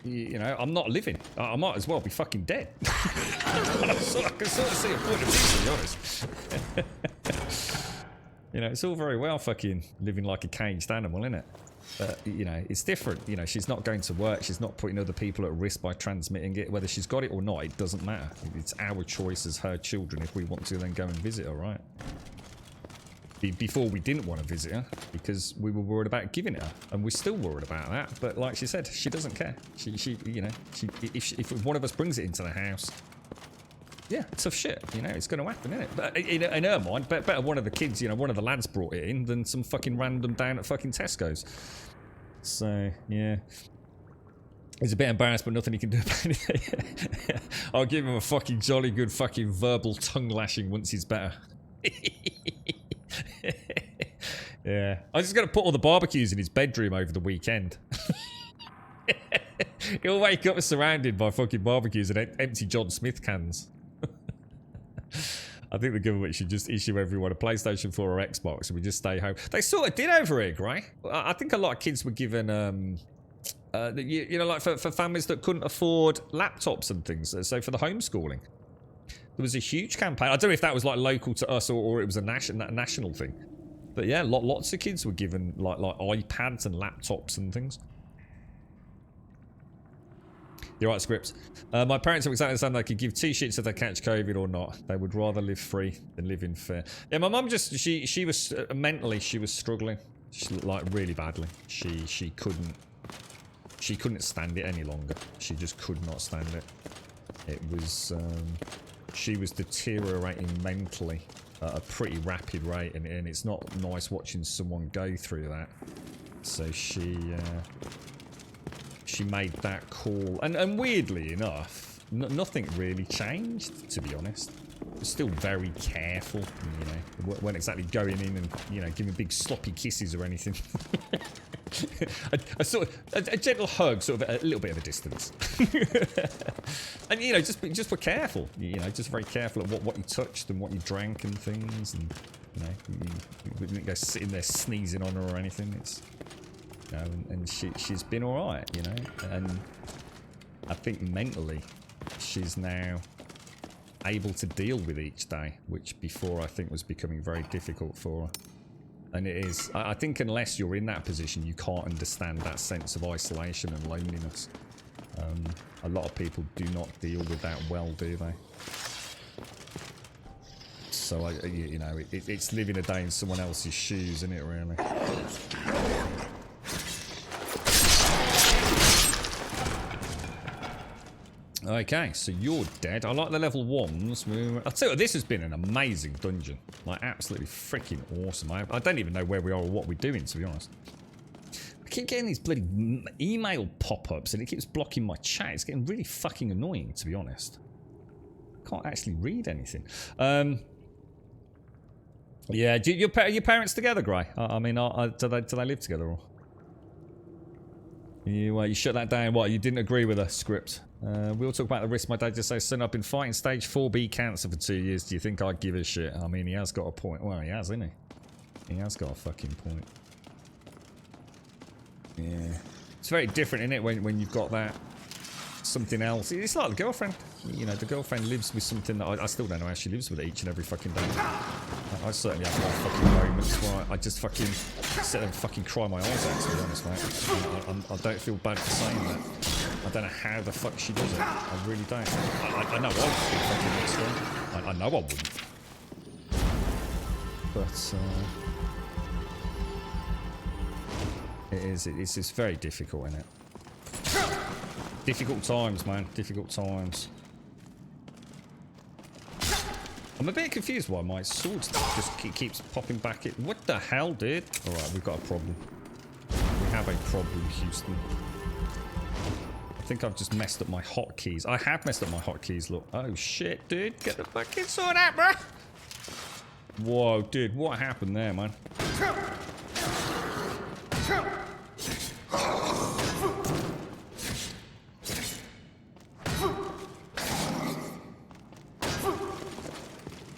You know, I'm not living. I might as well be fucking dead. I can sort of see a point of view, to be honest. You know, it's all very well fucking living like a caged animal, isn't it? But, you know, it's different. You know, she's not going to work. She's not putting other people at risk by transmitting it. Whether she's got it or not, it doesn't matter. It's our choice as her children if we want to then go and visit her, right? Before we didn't want to visit her because we were worried about giving it her, and we're still worried about that. But like she said, she doesn't care. She you know, if one of us brings it into the house, yeah, tough shit. You know, it's going to happen, isn't it? But in her mind, better one of the kids, you know, one of the lads brought it in than some fucking random down at fucking Tesco's. So yeah. He's a bit embarrassed, but nothing he can do about it. I'll give him a fucking jolly good fucking verbal tongue lashing once he's better. Yeah, I just got to put all the barbecues in his bedroom over the weekend. He'll wake up surrounded by fucking barbecues and empty John Smith cans. I think the government should just issue everyone a PlayStation 4 or Xbox and we just stay home. They sort of did over here, Gray. I think a lot of kids were given, you know, like for families that couldn't afford laptops and things. So for the homeschooling, there was a huge campaign. I don't know if that was like local to us or it was a national thing. But yeah, lots of kids were given like iPads and laptops and things. You're right, Scripts. My parents are exactly the same. They could give two shits if they catch COVID or not. They would rather live free than live in fear. Yeah, my mum just she was mentally she was struggling, like really badly. She couldn't stand it any longer. She just could not stand it. It was she was deteriorating mentally at a pretty rapid rate, and it's not nice watching someone go through that. So she made that call, and weirdly enough, nothing really changed, to be honest. Still very careful, you know. Weren't exactly going in and, you know, giving big sloppy kisses or anything. a gentle hug, sort of a little bit of a distance. And, you know, just were careful, you know, just very careful at what you touched and what you drank and things, and, you know, you wouldn't go sitting there sneezing on her or anything. It's, you know, and she's been all right, you know, and I think mentally she's now able to deal with each day, which before I think was becoming very difficult for her. And it is. I think unless you're in that position, you can't understand that sense of isolation and loneliness. A lot of people do not deal with that well, do they? So, you know, it's living a day in someone else's shoes, isn't it, really? Okay, so you're dead. I like the level 1s. I'll tell you what, this has been an amazing dungeon. Like, absolutely freaking awesome. I don't even know where we are or what we're doing, to be honest. I keep getting these bloody email pop-ups and it keeps blocking my chat. It's getting really fucking annoying, to be honest. I can't actually read anything. Yeah, are your parents together, Gray? I mean, do they live together? Or? You shut that down. What? You didn't agree with the script? We'll talk about the risk. My dad just says, son, I've been fighting stage 4B cancer for 2 years. Do you think I'd give a shit? I mean, he has got a point. Well, he has, hasn't he? He has got a fucking point. Yeah. It's very different, isn't it, when you've got that something else. It's like the girlfriend. You know, the girlfriend lives with something that I still don't know how she lives with it each and every fucking day. I certainly have my fucking moments where I just fucking sit there and fucking cry my eyes out, to be honest, mate. I don't feel bad for saying that. I don't know how the fuck she does it. I really don't. I know I would feel fucking extreme. I know I wouldn't. But, it's very difficult, isn't it? Difficult times, man. Difficult times. I'm a bit confused why my sword stuff just keeps popping back in. What the hell, dude? Alright, we've got a problem. We have a problem, Houston. I think I've just messed up my hotkeys. I have messed up my hotkeys, look. Oh shit, dude. Get the fucking sword out, bruh! Whoa, dude. What happened there, man?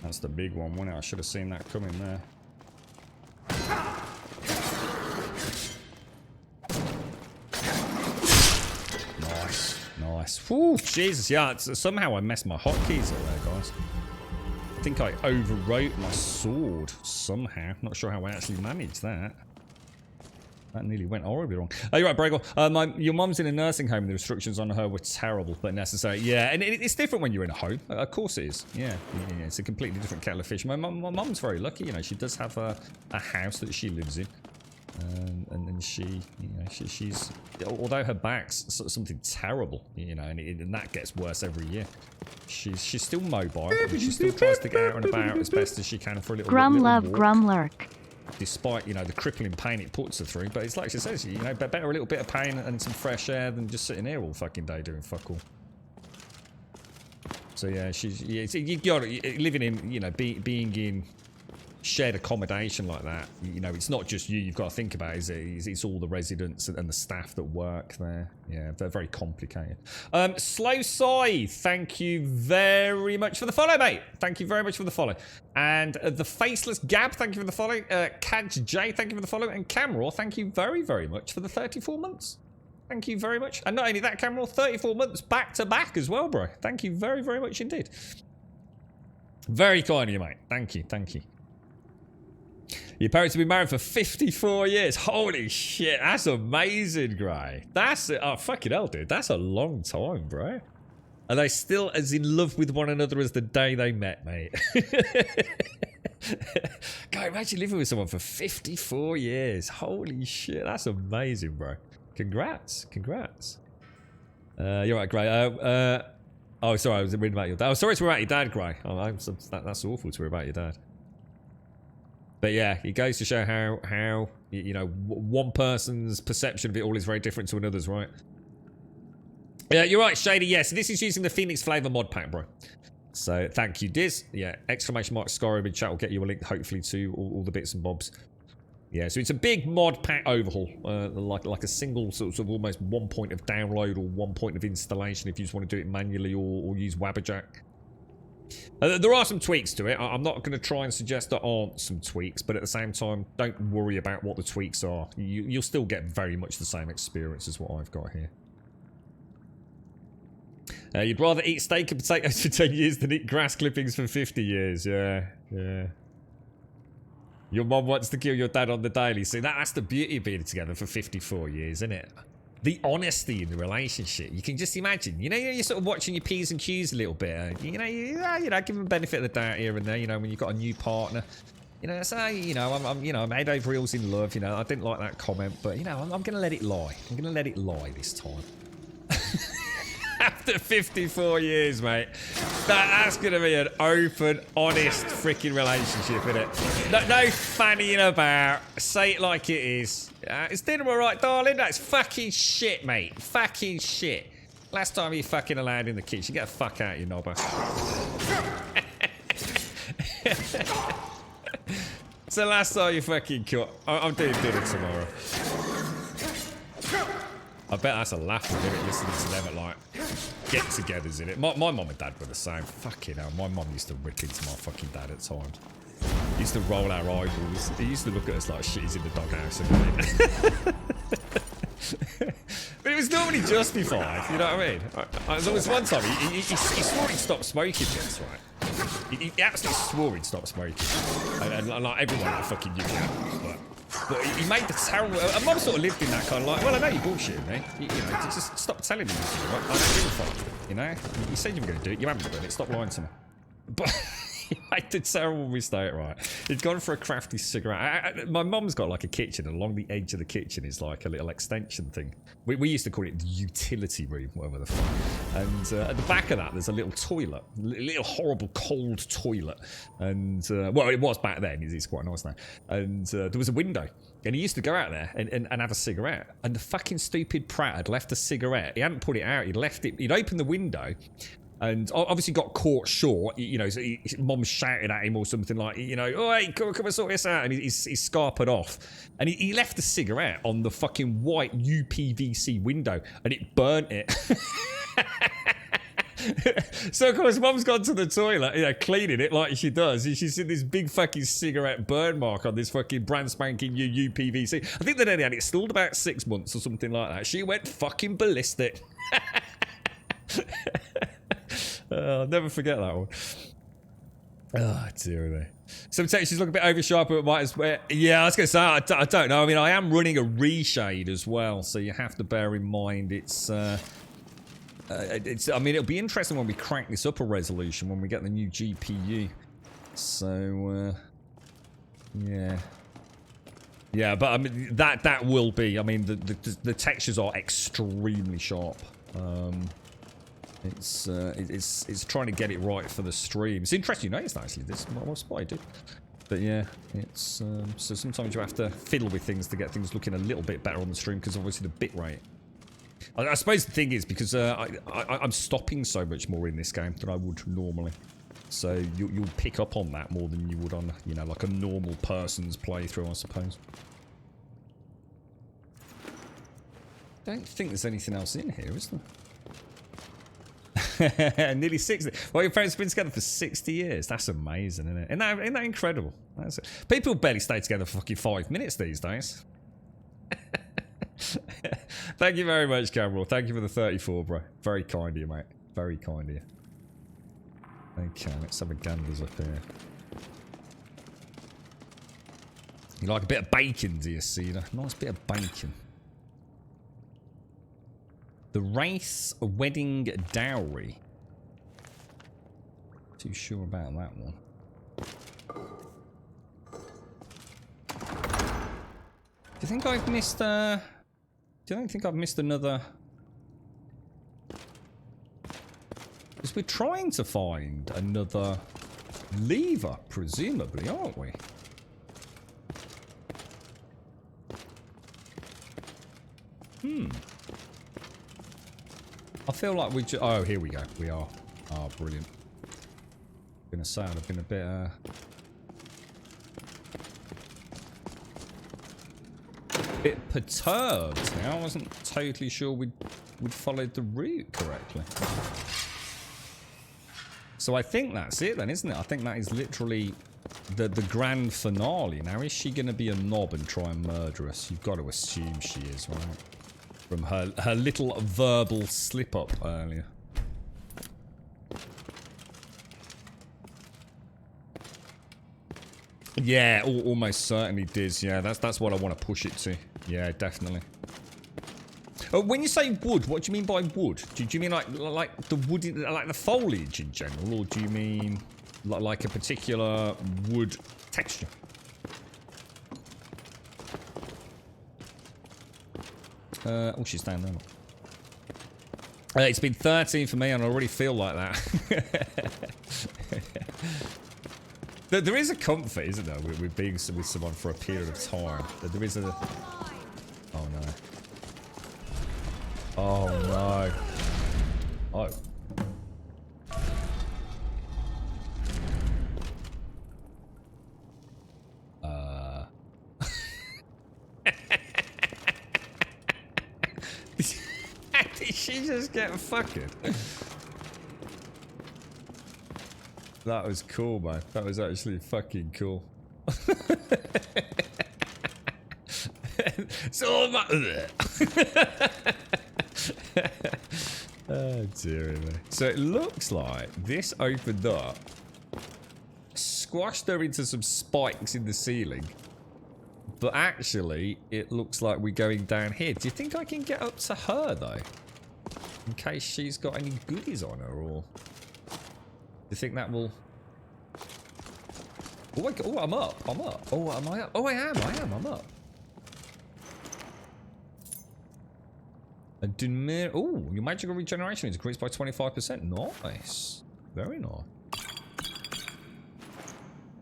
That's the big one, wasn't it? I should have seen that coming there. Nice, nice. Whew, Jesus, yeah. Somehow I messed my hotkeys up there, guys. I think I overwrote my sword somehow. Not sure how I actually managed that. That nearly went horribly wrong. Oh, you're right, Bregel. Your mum's in a nursing home and the restrictions on her were terrible but necessary. Yeah, and it's different when you're in a home. Of course it is. Yeah, it's a completely different kettle of fish. My mum's very lucky, you know. She does have a house that she lives in. And she, you know, she's... Although her back's something terrible, you know, and that gets worse every year. She's still mobile. She still tries to get out and about as best as she can for a little Grum little love, walk. grum lurk. Despite, you know, the crippling pain it puts her through. But it's like she says, you know, better a little bit of pain and some fresh air than just sitting here all fucking day doing fuck all. So yeah, you got living in, you know, being in shared accommodation like that. You know, it's not just you. You've got to think about it's all the residents and the staff that work there. Yeah, they're very complicated. Slow Sai, thank you very much for the follow, mate. Thank you very much for the follow. And the Faceless Gab, thank you for the follow. Kaj J, thank you for the follow. And Cameraw, thank you very, very much for the 34 months. Thank you very much. And not only that, Cameraw, 34 months back to back as well, bro. Thank you very, very much indeed. Very kind of you, mate. Thank you, thank you. Your parents have been married for 54 years. Holy shit, that's amazing, Gray. That's... Oh, fucking hell, dude. That's a long time, bro. Are they still as in love with one another as the day they met, mate? God, imagine living with someone for 54 years. Holy shit, that's amazing, bro. Congrats, congrats. You're right, Gray. Oh, sorry, I was reading about your dad. Oh, sorry to hear about your dad, Gray. Oh, that's awful to hear about your dad. But yeah, it goes to show how you know, one person's perception of it all is very different to another's, right? Yeah, you're right, Shady. Yes, this is using the Phoenix Flavour mod pack, bro. So thank you, Diz. Yeah, exclamation mark Skyrim in chat will get you a link, hopefully, to all the bits and bobs. Yeah, so it's a big mod pack overhaul, like a single sort of almost 1 point of download or 1 point of installation if you just want to do it manually or use Wabberjack. There are some tweaks to it. I'm not going to try and suggest there aren't some tweaks, but at the same time, don't worry about what the tweaks are. You'll still get very much the same experience as what I've got here. You'd rather eat steak and potatoes for 10 years than eat grass clippings for 50 years. Yeah, yeah. Your mum wants to kill your dad on the daily. See, that's the beauty of being together for 54 years, isn't it? The honesty in the relationship. You can just imagine. You know, you're sort of watching your P's and Q's a little bit. You know, give them the benefit of the doubt here and there. You know, when you've got a new partner. You know, say, you know, I'm head over heels in love. You know, I didn't like that comment, but you know, I'm going to let it lie. I'm going to let it lie this time. After 54 years, mate. That's going to be an open, honest freaking relationship, isn't it? No fannying about. Say it like it is. Is dinner all right, darling? That's fucking shit, mate. Fucking shit. Last time you fucking allowed in the kitchen. Get the fuck out, you knobber. So last time you fucking cut. I'm doing dinner tomorrow. I bet that's a laugh, isn't it, listening to them at, like, get-togethers in it. My mum and dad were the same. Fucking hell, my mum used to rip into my fucking dad at times. He used to roll our eyeballs. He used to look at us like shit, he's in the doghouse. But it was normally justified, you know what I mean? There was one time, he swore he'd stop smoking once, right? He absolutely swore he'd stop smoking. And like, everyone like fucking knew that. But he made the terrible... And Mum sort of lived in that kind of like, well, I know you're bullshitting me. You know, just stop telling me you do it. I don't give a fuck, you know? You said you were going to do it. You haven't done it. Stop lying to me. But he made the terrible mistake, right? He'd gone for a crafty cigarette. My mum's got like a kitchen, and along the edge of the kitchen is like a little extension thing. We used to call it the utility room, whatever the fuck. And at the back of that, there's a little toilet. A little horrible cold toilet. And, well, it was back then. It's quite nice now. And there was a window. And he used to go out there and have a cigarette. And the fucking stupid prat had left a cigarette. He hadn't put it out. He'd left it. He'd opened the window. And obviously got caught short, you know, so Mum shouted at him or something like, you know, oh, hey, come and sort this out. And he's scarpered off. And he left the cigarette on the fucking white UPVC window and it burnt it. So, of course, Mum's gone to the toilet, you know, cleaning it like she does. And she's seen this big fucking cigarette burn mark on this fucking brand spanking new UPVC. I think they only had it installed about 6 months or something like that. She went fucking ballistic. I'll never forget that one. Oh, dear me. Some textures look a bit oversharp, but might as well. Yeah, I was going to say, I don't know. I mean, I am running a reshade as well, so you have to bear in mind it's. I mean, it'll be interesting when we crank this up a resolution when we get the new GPU. So, yeah. Yeah, but I mean, that will be. I mean, the textures are extremely sharp. It's trying to get it right for the stream. It's interesting you notice that, actually. This was what I do. But yeah, it's so sometimes you have to fiddle with things to get things looking a little bit better on the stream because obviously the bit rate. I suppose the thing is because I'm stopping so much more in this game than I would normally. So you'll pick up on that more than you would on, you know, like a normal person's playthrough, I suppose. Don't think there's anything else in here, is there? Nearly 60. Well, your parents have been together for 60 years. That's amazing, isn't it? Isn't that incredible? That's it. People barely stay together for fucking 5 minutes these days. Thank you very much, Cameron. Thank you for the 34, bro. Very kind of you, mate. Very kind of you. Okay, let's have a ganders up here. You like a bit of bacon, do you, Cedar? Nice bit of bacon. The Wraith's Wedding Dowry. Too sure about that one. Do you think I've missed do you think I've missed another? Because we're trying to find another lever, presumably, aren't we? I feel like we just... Oh, here we go. We are. Oh, brilliant. I'm gonna say I've been a bit perturbed now. I wasn't totally sure we'd followed the route correctly. So I think that's it then, isn't it? I think that is literally the grand finale. Now, is she going to be a knob and try and murder us? You've got to assume she is, right? From her little verbal slip-up earlier. Yeah, almost certainly, Diz. Yeah, that's what I want to push it to. Yeah, definitely. When you say wood, what do you mean by wood? Do you mean like the wood, like the foliage in general, or do you mean like a particular wood texture? Oh, she's down there. It's been 13 for me, and I already feel like that. There is a comfort, isn't there, with being with someone for a period of time. There is a... Oh, no. Oh, no. Oh. Did she just get fucking? That was cool, man. That was actually fucking cool. So much. Oh dear me. So it looks like this opened up, squashed her into some spikes in the ceiling, but actually it looks like we're going down here. Do you think I can get up to her though, in case she's got any goodies on her, or do you think that will... Oh, oh, I'm up. I'm up. Oh, am I up? Oh, I am. I'm up. Oh, your magical regeneration is increased by 25%. Nice. Very nice.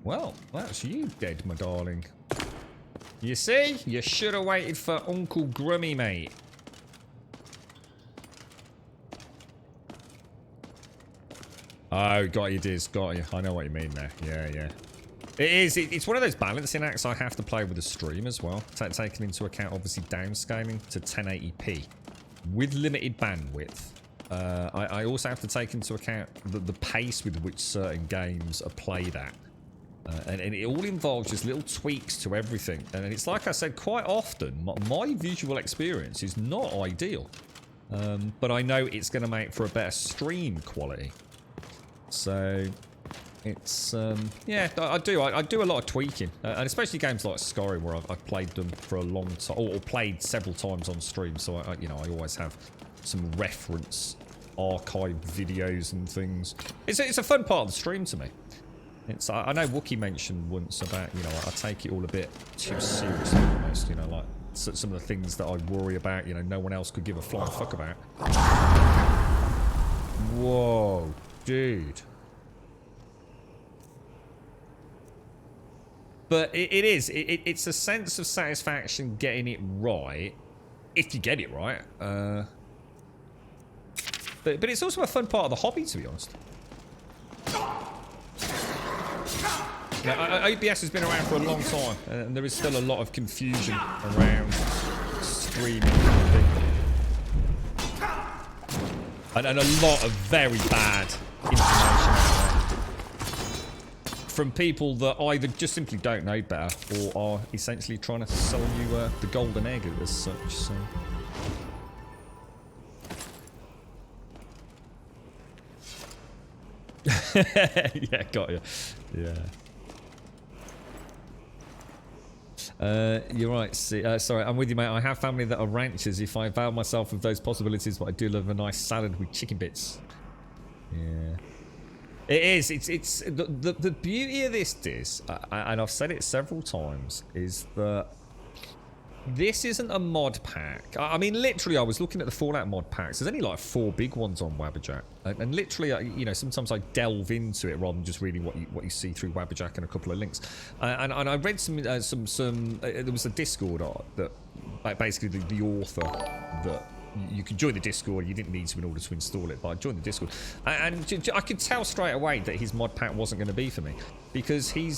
Well, that's you dead, my darling. You see? You should have waited for Uncle Grummy, mate. Oh, got you, Diz. Got you. I know what you mean there. Yeah, yeah. It is. It's one of those balancing acts I have to play with the stream as well. Taking into account, obviously, downscaling to 1080p. With limited bandwidth, I also have to take into account the pace with which certain games are played at. And it all involves just little tweaks to everything. And it's like I said, quite often, my visual experience is not ideal. But I know it's going to make for a better stream quality. So... It's, yeah, I do a lot of tweaking, and especially games like Skyrim, where I've played them for a long time, or played several times on stream, so I always have some reference archive videos and things. It's a fun part of the stream to me. It's, I know Wookie mentioned once about, I take it all a bit too seriously almost, like some of the things that I worry about, no one else could give a flying fuck about. Whoa, dude. But it's a sense of satisfaction getting it right, if you get it right. But it's also a fun part of the hobby, to be honest. Now, OBS has been around for a long time, and there is still a lot of confusion around streaming and a lot of very bad information out there. From people that either just simply don't know better, or are essentially trying to sell you the golden egg as such. So. Yeah, got you. Yeah. You're right. Sorry, I'm with you, mate. I have family that are ranchers. If I avail myself of those possibilities, but I do love a nice salad with chicken bits. Yeah. It is. It's the beauty of this disc, and I've said it several times, is that this isn't a mod pack. I mean, literally, I was looking at the Fallout mod packs. There's only like 4 big ones on Wabberjack, and literally, sometimes I delve into it rather than just reading what you see through Wabberjack and a couple of links. And I read some. There was a Discord that basically the author that. You could join the Discord. You didn't need to in order to install it, but I joined the Discord, and I could tell straight away that his mod pack wasn't going to be for me, because he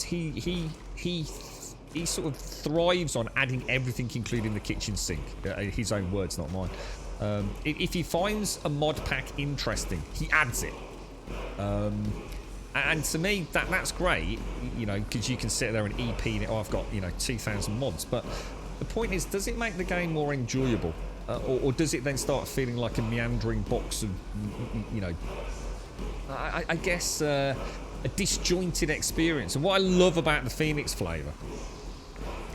sort of thrives on adding everything, including the kitchen sink. His own words, not mine. If he finds a mod pack interesting, he adds it. And to me, that's great, because you can sit there and EP in it. Oh, I've got 2,000 mods, but the point is, does it make the game more enjoyable? Or does it then start feeling like a meandering box of, I guess, a disjointed experience? And what I love about the Phoenix Flavour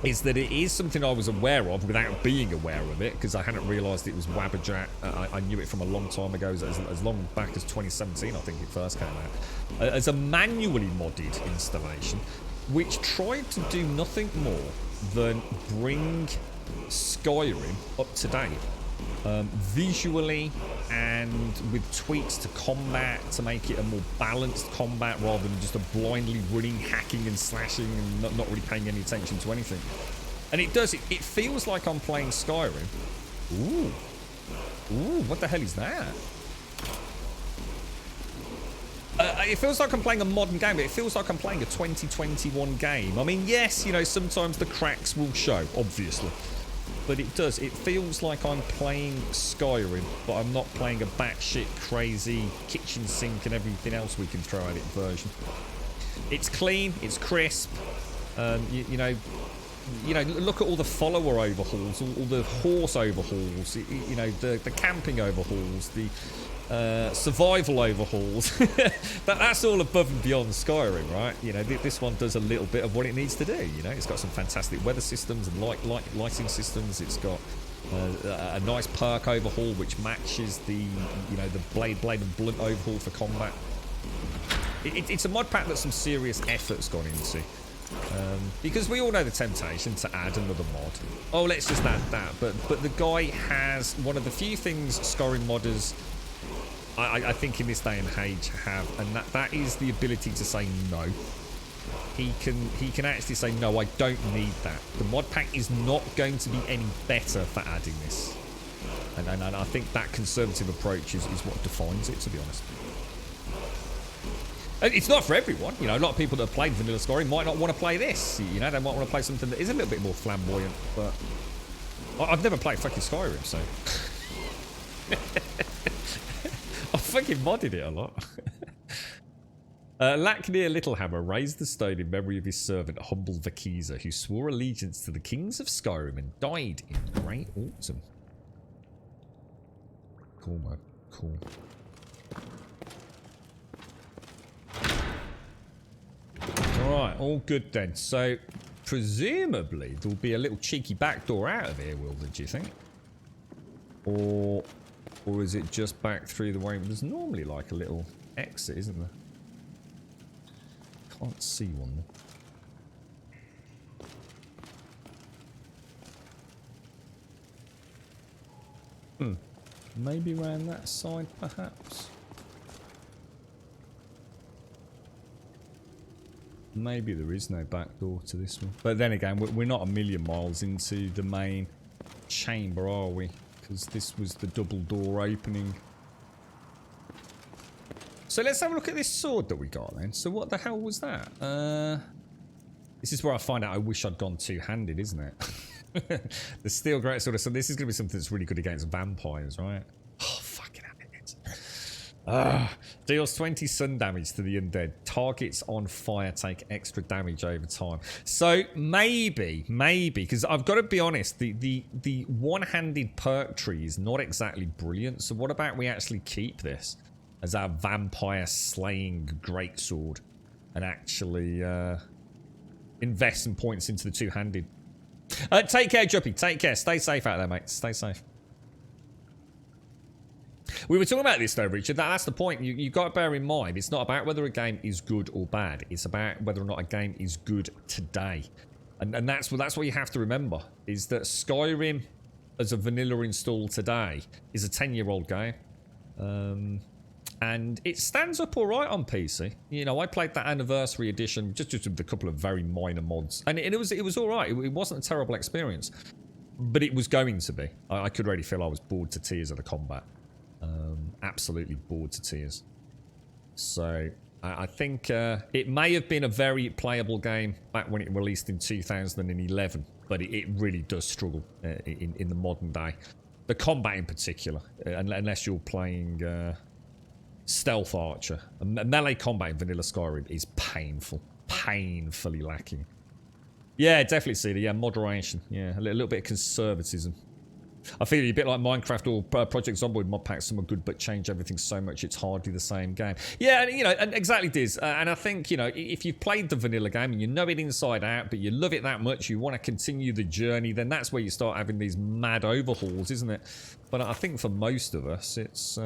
is that it is something I was aware of without being aware of it, because I hadn't realised it was Wabberjack. I knew it from a long time ago, as long back as 2017, I think it first came out, as a manually modded installation, which tried to do nothing more than bring Skyrim up to date. Visually and with tweaks to combat to make it a more balanced combat rather than just a blindly running, hacking and slashing and not really paying any attention to anything. And it does, it feels like I'm playing Skyrim. Ooh, what the hell is that? It feels like I'm playing a modern game, but it feels like I'm playing a 2021 game. I mean, yes, you know, sometimes the cracks will show, obviously. But it does. It feels like I'm playing Skyrim, but I'm not playing a batshit crazy kitchen sink and everything else we can throw at it version. It's clean. It's crisp. You know, look at all the follower overhauls, all the horse overhauls. You know, the camping overhauls, the survival overhauls. That's all above and beyond Skyrim, right? You know, this one does a little bit of what it needs to do. You know, it's got some fantastic weather systems and lighting systems. It's got a nice perk overhaul which matches the, you know, the blade and blunt overhaul for combat. It's a mod pack that some serious effort's gone into. Because we all know the temptation to add another mod. Oh, let's just add that. But the guy has one of the few things Skyrim modders, I think in this day and age, have, and that is the ability to say no. He can actually say, no, I don't need that. The mod pack is not going to be any better for adding this. And I think that conservative approach is what defines it, to be honest. It's not for everyone. You know, a lot of people that have played vanilla Skyrim might not want to play this. You know, they might want to play something that is a little bit more flamboyant, but I've never played fucking Skyrim, so I fucking modded it a lot. Lacknear Littlehammer raised the stone in memory of his servant, humble Vakiza, who swore allegiance to the kings of Skyrim and died in Grey Autumn. Cool, man. Cool. Alright, all good then. So, presumably, there'll be a little cheeky backdoor out of here, will there, do you think? Or is it just back through the way? There's normally like a little exit, isn't there? Can't see one there. Maybe around that side, perhaps? Maybe there is no back door to this one. But then again, we're not a million miles into the main chamber, are we? Because this was the double door opening. So let's have a look at this sword that we got then. So what the hell was that? This is where I find out I wish I'd gone two-handed, isn't it? The steel greatsword. So this is going to be something that's really good against vampires, right? Oh, fucking hell it. Deals 20 sun damage to the undead. Targets on fire take extra damage over time. So maybe, because I've got to be honest, the one-handed perk tree is not exactly brilliant. So what about we actually keep this as our vampire slaying greatsword and actually invest some points into the two-handed. Take care, Juppy. Take care. Stay safe out there, mate. Stay safe. We were talking about this though, Richard. That's the point. You've got to bear in mind, it's not about whether a game is good or bad. It's about whether or not a game is good today. And that's what you have to remember, is that Skyrim, as a vanilla install today, is a 10-year-old game. And it stands up all right on PC. You know, I played that anniversary edition just with a couple of very minor mods. And it was all right. It wasn't a terrible experience. But it was going to be. I could already feel I was bored to tears of the combat. Absolutely bored to tears. So I think it may have been a very playable game back when it released in 2011, but it really does struggle in the modern day. The combat in particular, unless you're playing stealth archer. Melee combat in vanilla Skyrim is painfully lacking. Yeah, definitely, Cedar. Yeah, moderation. Yeah, a little bit of conservatism. I feel a bit like Minecraft or Project Zomboid mod packs. Some are good, but change everything so much it's hardly the same game. Yeah, and, you know, and exactly Diz. And I think, you know, if you've played the vanilla game and you know it inside out, but you love it that much, you want to continue the journey, then that's where you start having these mad overhauls, isn't it? But I think for most of us, it's...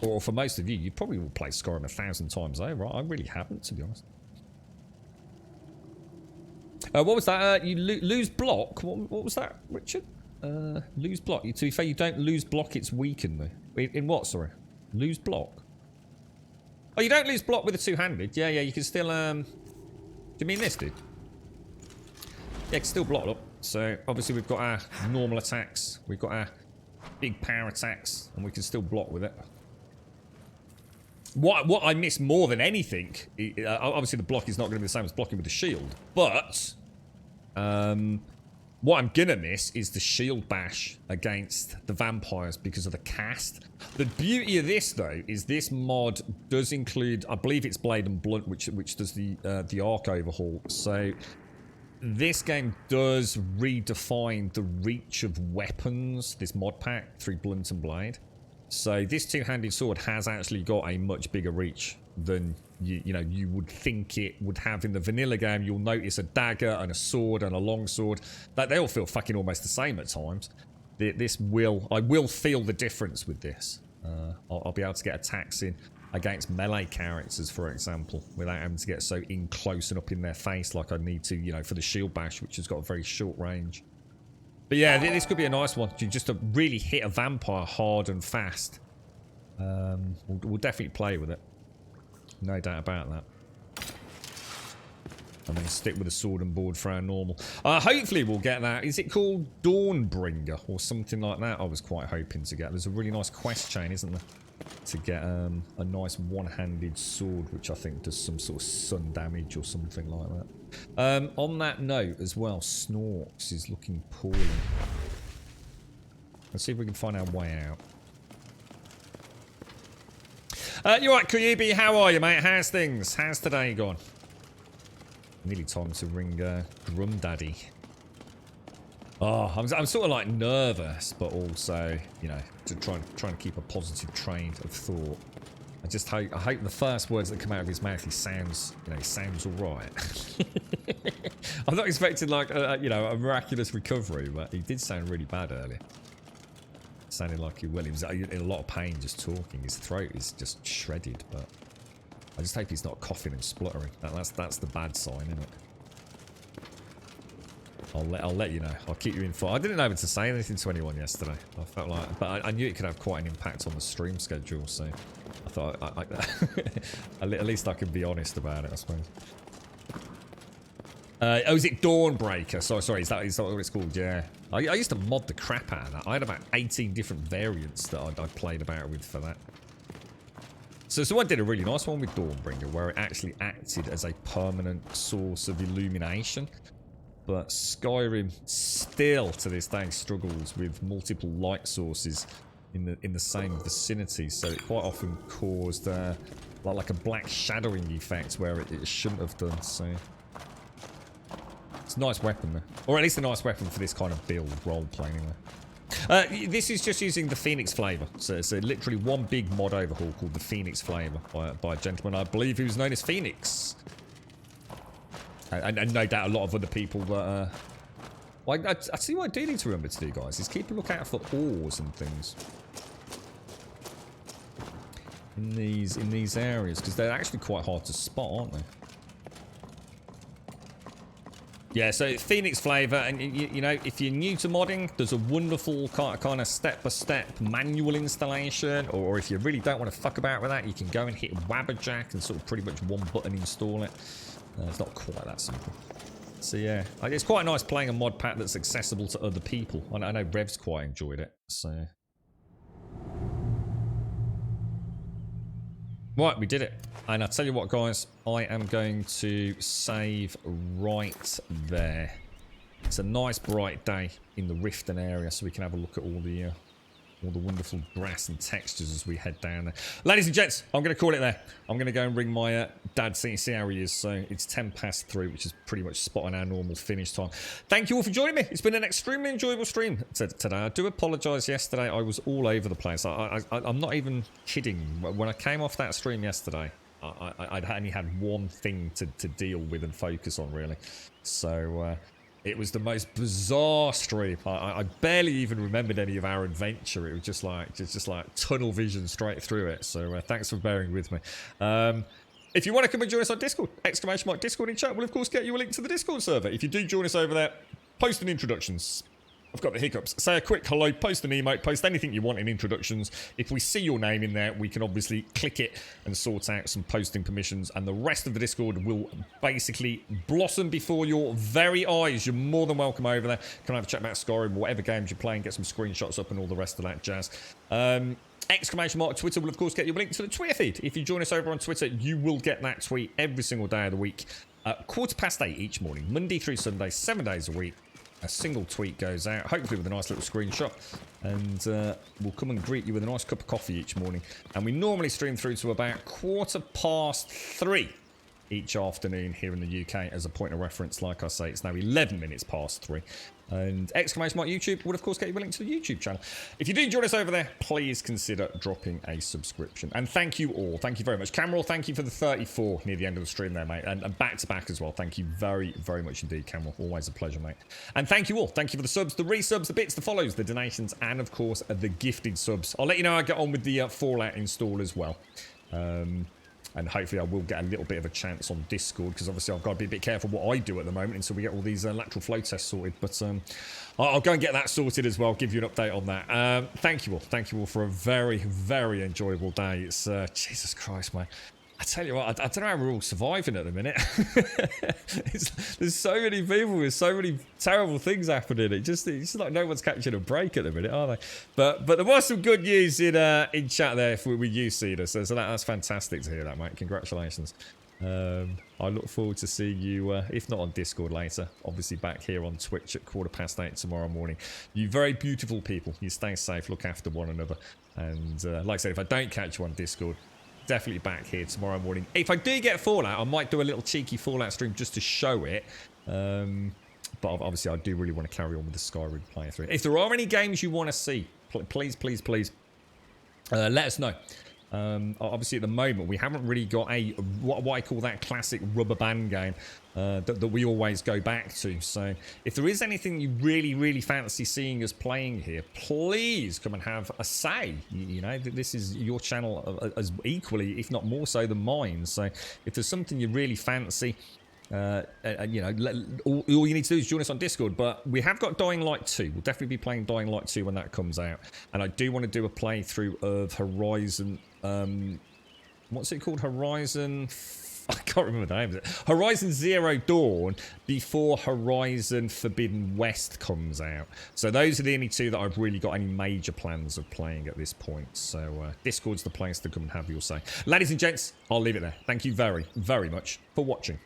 or for most of you, you probably will play Skyrim 1,000 times over. I really haven't, to be honest. What was that? You lose block? What was that, Richard? Lose block. To be fair, you don't lose block, it's weakened though. In what, sorry? Lose block? Oh, you don't lose block with a two-handed? Yeah, you can still, do you mean this, dude? Yeah, it's still blocked up. So, obviously we've got our normal attacks. We've got our big power attacks. And we can still block with it. What I miss more than anything, obviously the block is not going to be the same as blocking with the shield, but what I'm going to miss is the shield bash against the vampires because of the cast. The beauty of this, though, is this mod does include, I believe it's Blade and Blunt, which does the arc overhaul. So this game does redefine the reach of weapons, this mod pack, through Blunt and Blade. So this two-handed sword has actually got a much bigger reach than you would think it would have in the vanilla game. You'll notice a dagger and a sword and a long sword. They all feel fucking almost the same at times. I will feel the difference with this. I'll be able to get attacks in against melee characters, for example, without having to get so in close and up in their face like I need to, for the shield bash, which has got a very short range. But yeah, this could be a nice one. Just to really hit a vampire hard and fast. We'll definitely play with it. No doubt about that. I'm going to stick with the sword and board for our normal. Hopefully we'll get that. Is it called Dawnbringer or something like that? I was quite hoping to get. There's a really nice quest chain, isn't there? To get a nice one-handed sword, which I think does some sort of sun damage or something like that. On that note as well, Snorks is looking poorly. Let's see if we can find our way out. You're right, Kuyubi. How are you, mate? How's things? How's today gone? Nearly time to ring Drum Daddy. Oh, I'm sort of like nervous, but also, to trying to keep a positive train of thought. I hope the first words that come out of his mouth, he sounds all right. I'm not expecting like a miraculous recovery, but he did sound really bad earlier. Sounded like he was in a lot of pain just talking. His throat is just shredded, but I just hope he's not coughing and spluttering. That's the bad sign, isn't it? I'll let you know. I'll keep you informed. I didn't know to say anything to anyone yesterday. I felt like, but I knew it could have quite an impact on the stream schedule. So I thought at least I can be honest about it, I suppose. Is it Dawnbreaker? Sorry, is that what it's called? Yeah. I used to mod the crap out of that. I had about 18 different variants that I played about with for that. So someone did a really nice one with Dawnbringer, where it actually acted as a permanent source of illumination. But Skyrim still, to this day, struggles with multiple light sources in the same vicinity. So it quite often caused like a black shadowing effect where it shouldn't have done. So it's a nice weapon, though. Or at least a nice weapon for this kind of build, role-playing anyway. This is just using the Phoenix Flavour. So it's literally one big mod overhaul called the Phoenix Flavour by a gentleman, I believe, who's known as Phoenix. And no doubt a lot of other people that... I see what I do need to remember to do, guys, is keep a lookout for ores and things. In these areas, because they're actually quite hard to spot, aren't they? Yeah, so Phoenix Flavour, and if you're new to modding, there's a wonderful kind of step-by-step manual installation, or if you really don't want to fuck about with that, you can go and hit Wabberjack and sort of pretty much one button install it. It's not quite that simple. So yeah, it's quite nice playing a mod pack that's accessible to other people. I know Rev's quite enjoyed it, so... Right, we did it. And I'll tell you what, guys, I am going to save right there. It's a nice bright day in the Riften area, so we can have a look at all the all the wonderful brass and textures as we head down there. Ladies and gents, I'm going to call it there. I'm going to go and ring my dad, see how he is. So it's 3:10, which is pretty much spot on our normal finish time. Thank you all for joining me. It's been an extremely enjoyable stream today. I do apologise yesterday. I was all over the place. I'm not even kidding. When I came off that stream yesterday, I'd only had one thing to deal with and focus on, really. So it was the most bizarre stream. I barely even remembered any of our adventure. It was just like tunnel vision straight through it. So thanks for bearing with me. If you want to come and join us on Discord, !Discord in chat will of course get you a link to the Discord server. If you do join us over there, post an introductions. I've got the hiccups. Say a quick hello, post an emote, post anything you want in introductions. If we see your name in there, we can obviously click it and sort out some posting permissions, and the rest of the Discord will basically blossom before your very eyes. You're more than welcome over there. Come have a chat about Skyrim, whatever games you're playing, get some screenshots up and all the rest of that jazz. Twitter will of course get you a link to the Twitter feed. If you join us over on Twitter, you will get that tweet every single day of the week. 8:15 each morning, Monday through Sunday, 7 days a week. A single tweet goes out, hopefully with a nice little screenshot, and we'll come and greet you with a nice cup of coffee each morning. And we normally stream through to about 3:15 each afternoon here in the UK. As a point of reference, like I say, it's now 11 minutes past 3. And !YouTube would of course get you a link to the YouTube channel. If you do join us over there, please consider dropping a subscription. And thank you all. Thank you very much. Cameron, thank you for the 34 near the end of the stream there, mate. And back to back as well. Thank you very, very much indeed, Cameron. Always a pleasure, mate. And thank you all. Thank you for the subs, the resubs, the bits, the follows, the donations, and of course the gifted subs. I'll let you know how I get on with the Fallout install as well. And hopefully I will get a little bit of a chance on Discord, because obviously I've got to be a bit careful what I do at the moment until we get all these lateral flow tests sorted. But I'll go and get that sorted as well, give you an update on that. Thank you all. Thank you all for a very, very enjoyable day. It's, Jesus Christ, mate. I tell you what, I don't know how we're all surviving at the minute. There's so many people with so many terrible things happening. It's just like no one's catching a break at the minute, are they? But there was some good news in chat there with you, Cedar. So that's fantastic to hear that, mate. Congratulations. I look forward to seeing you, if not on Discord later, obviously back here on Twitch at 8:15 tomorrow morning. You very beautiful people. You stay safe, look after one another. And like I said, if I don't catch you on Discord, definitely back here tomorrow morning. If I do get Fallout, I might do a little cheeky Fallout stream just to show it. But obviously, I do really want to carry on with the Skyrim playthrough. If there are any games you want to see, please, please, please, let us know. Obviously, at the moment, we haven't really got what I call that classic rubber band game that we always go back to. So if there is anything you really, really fancy seeing us playing here, please come and have a say. You know, this is your channel as equally, if not more so, than mine. So if there's something you really fancy, you know, all you need to do is join us on Discord. But we have got Dying Light 2. We'll definitely be playing Dying Light 2 when that comes out. And I do want to do a playthrough of Horizon... what's it called? Horizon... I can't remember the name of it. Horizon Zero Dawn before Horizon Forbidden West comes out. So those are the only two that I've really got any major plans of playing at this point. So Discord's the place to come and have your say. Ladies and gents, I'll leave it there. Thank you very, very much for watching.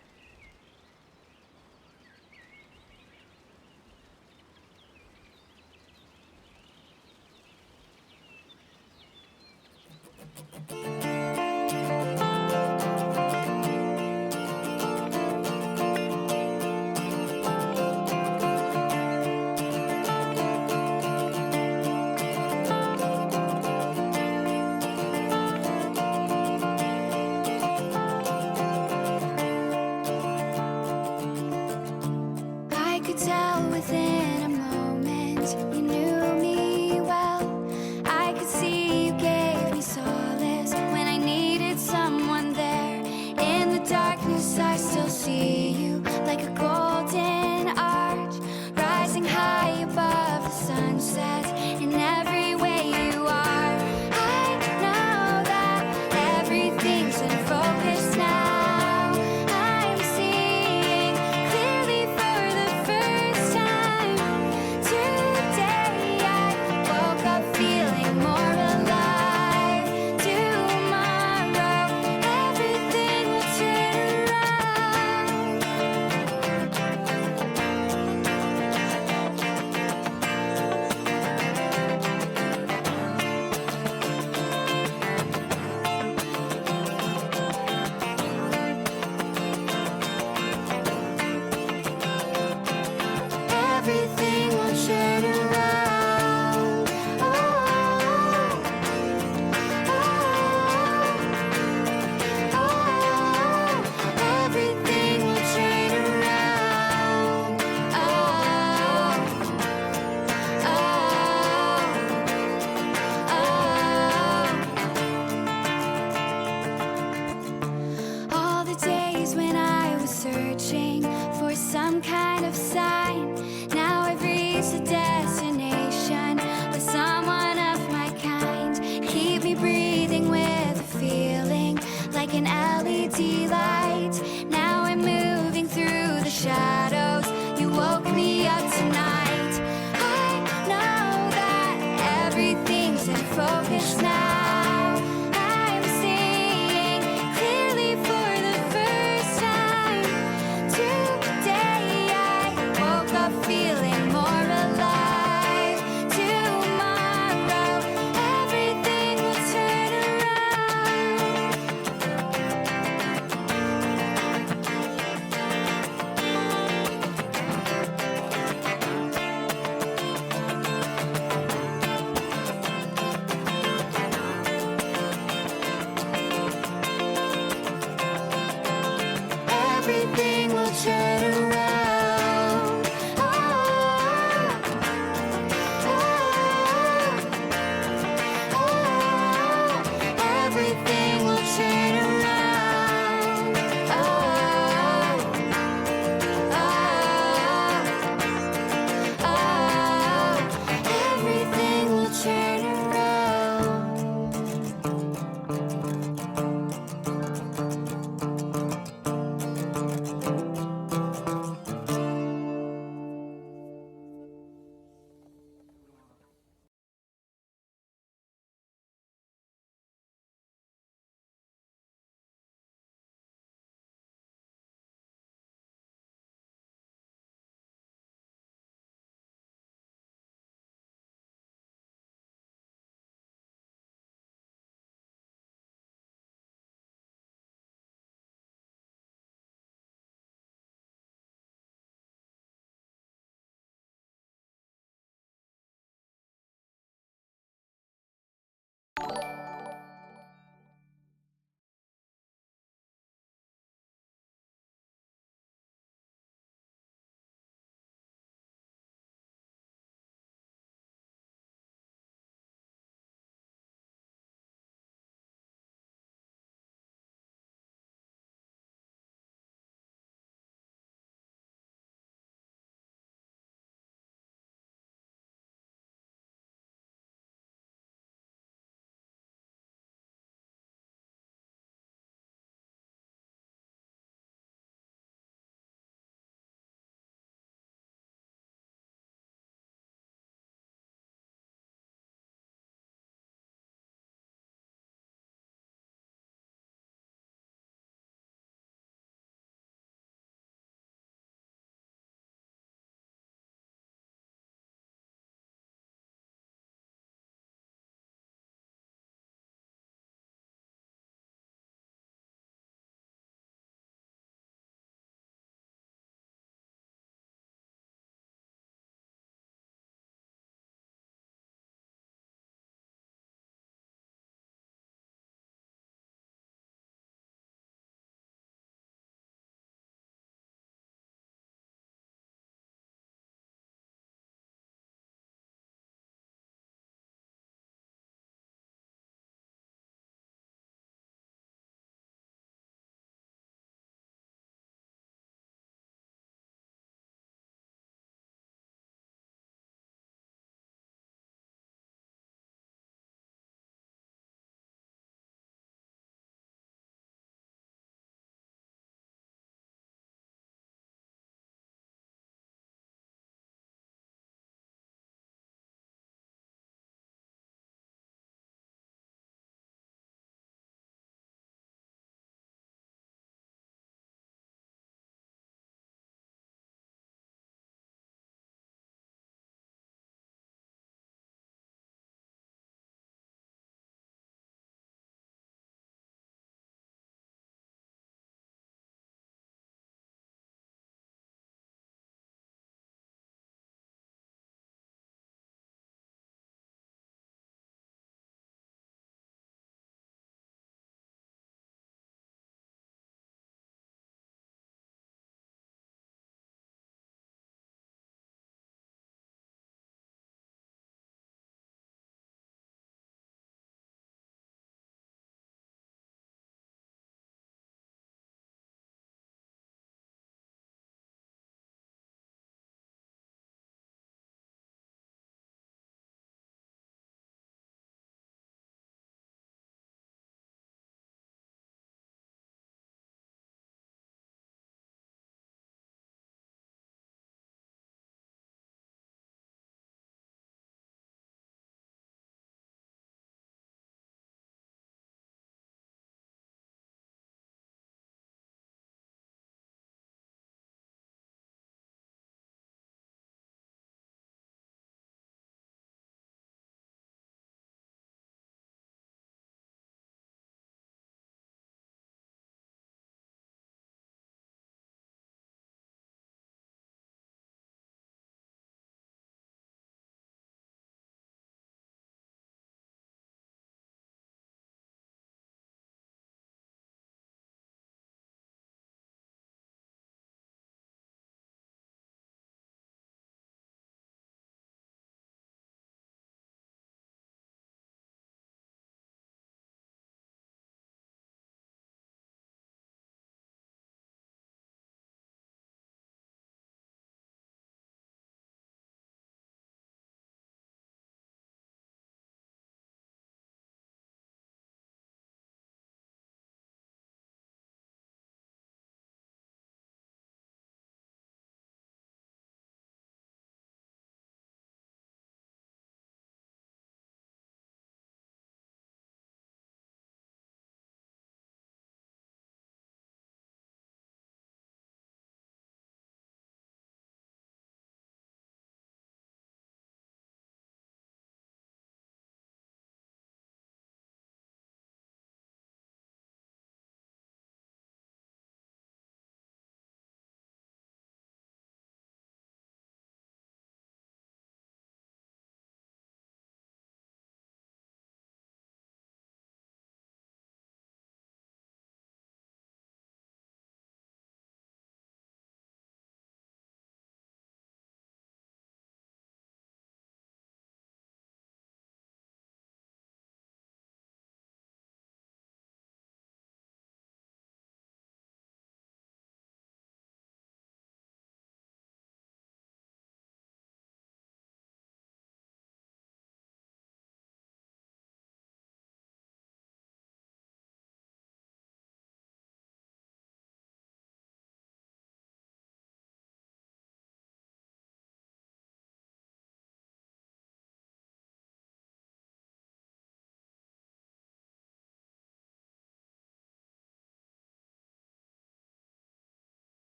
some kind of sign. Now I've reached a destination with someone of my kind. Keep me breathing with a feeling like an LED light. Now I'm moving through the shadows. You woke me up tonight. I know that everything's in focus now. I'm seeing clearly for the first time. Today I woke up feeling more alive. Tomorrow everything will turn around. Everything will turn around.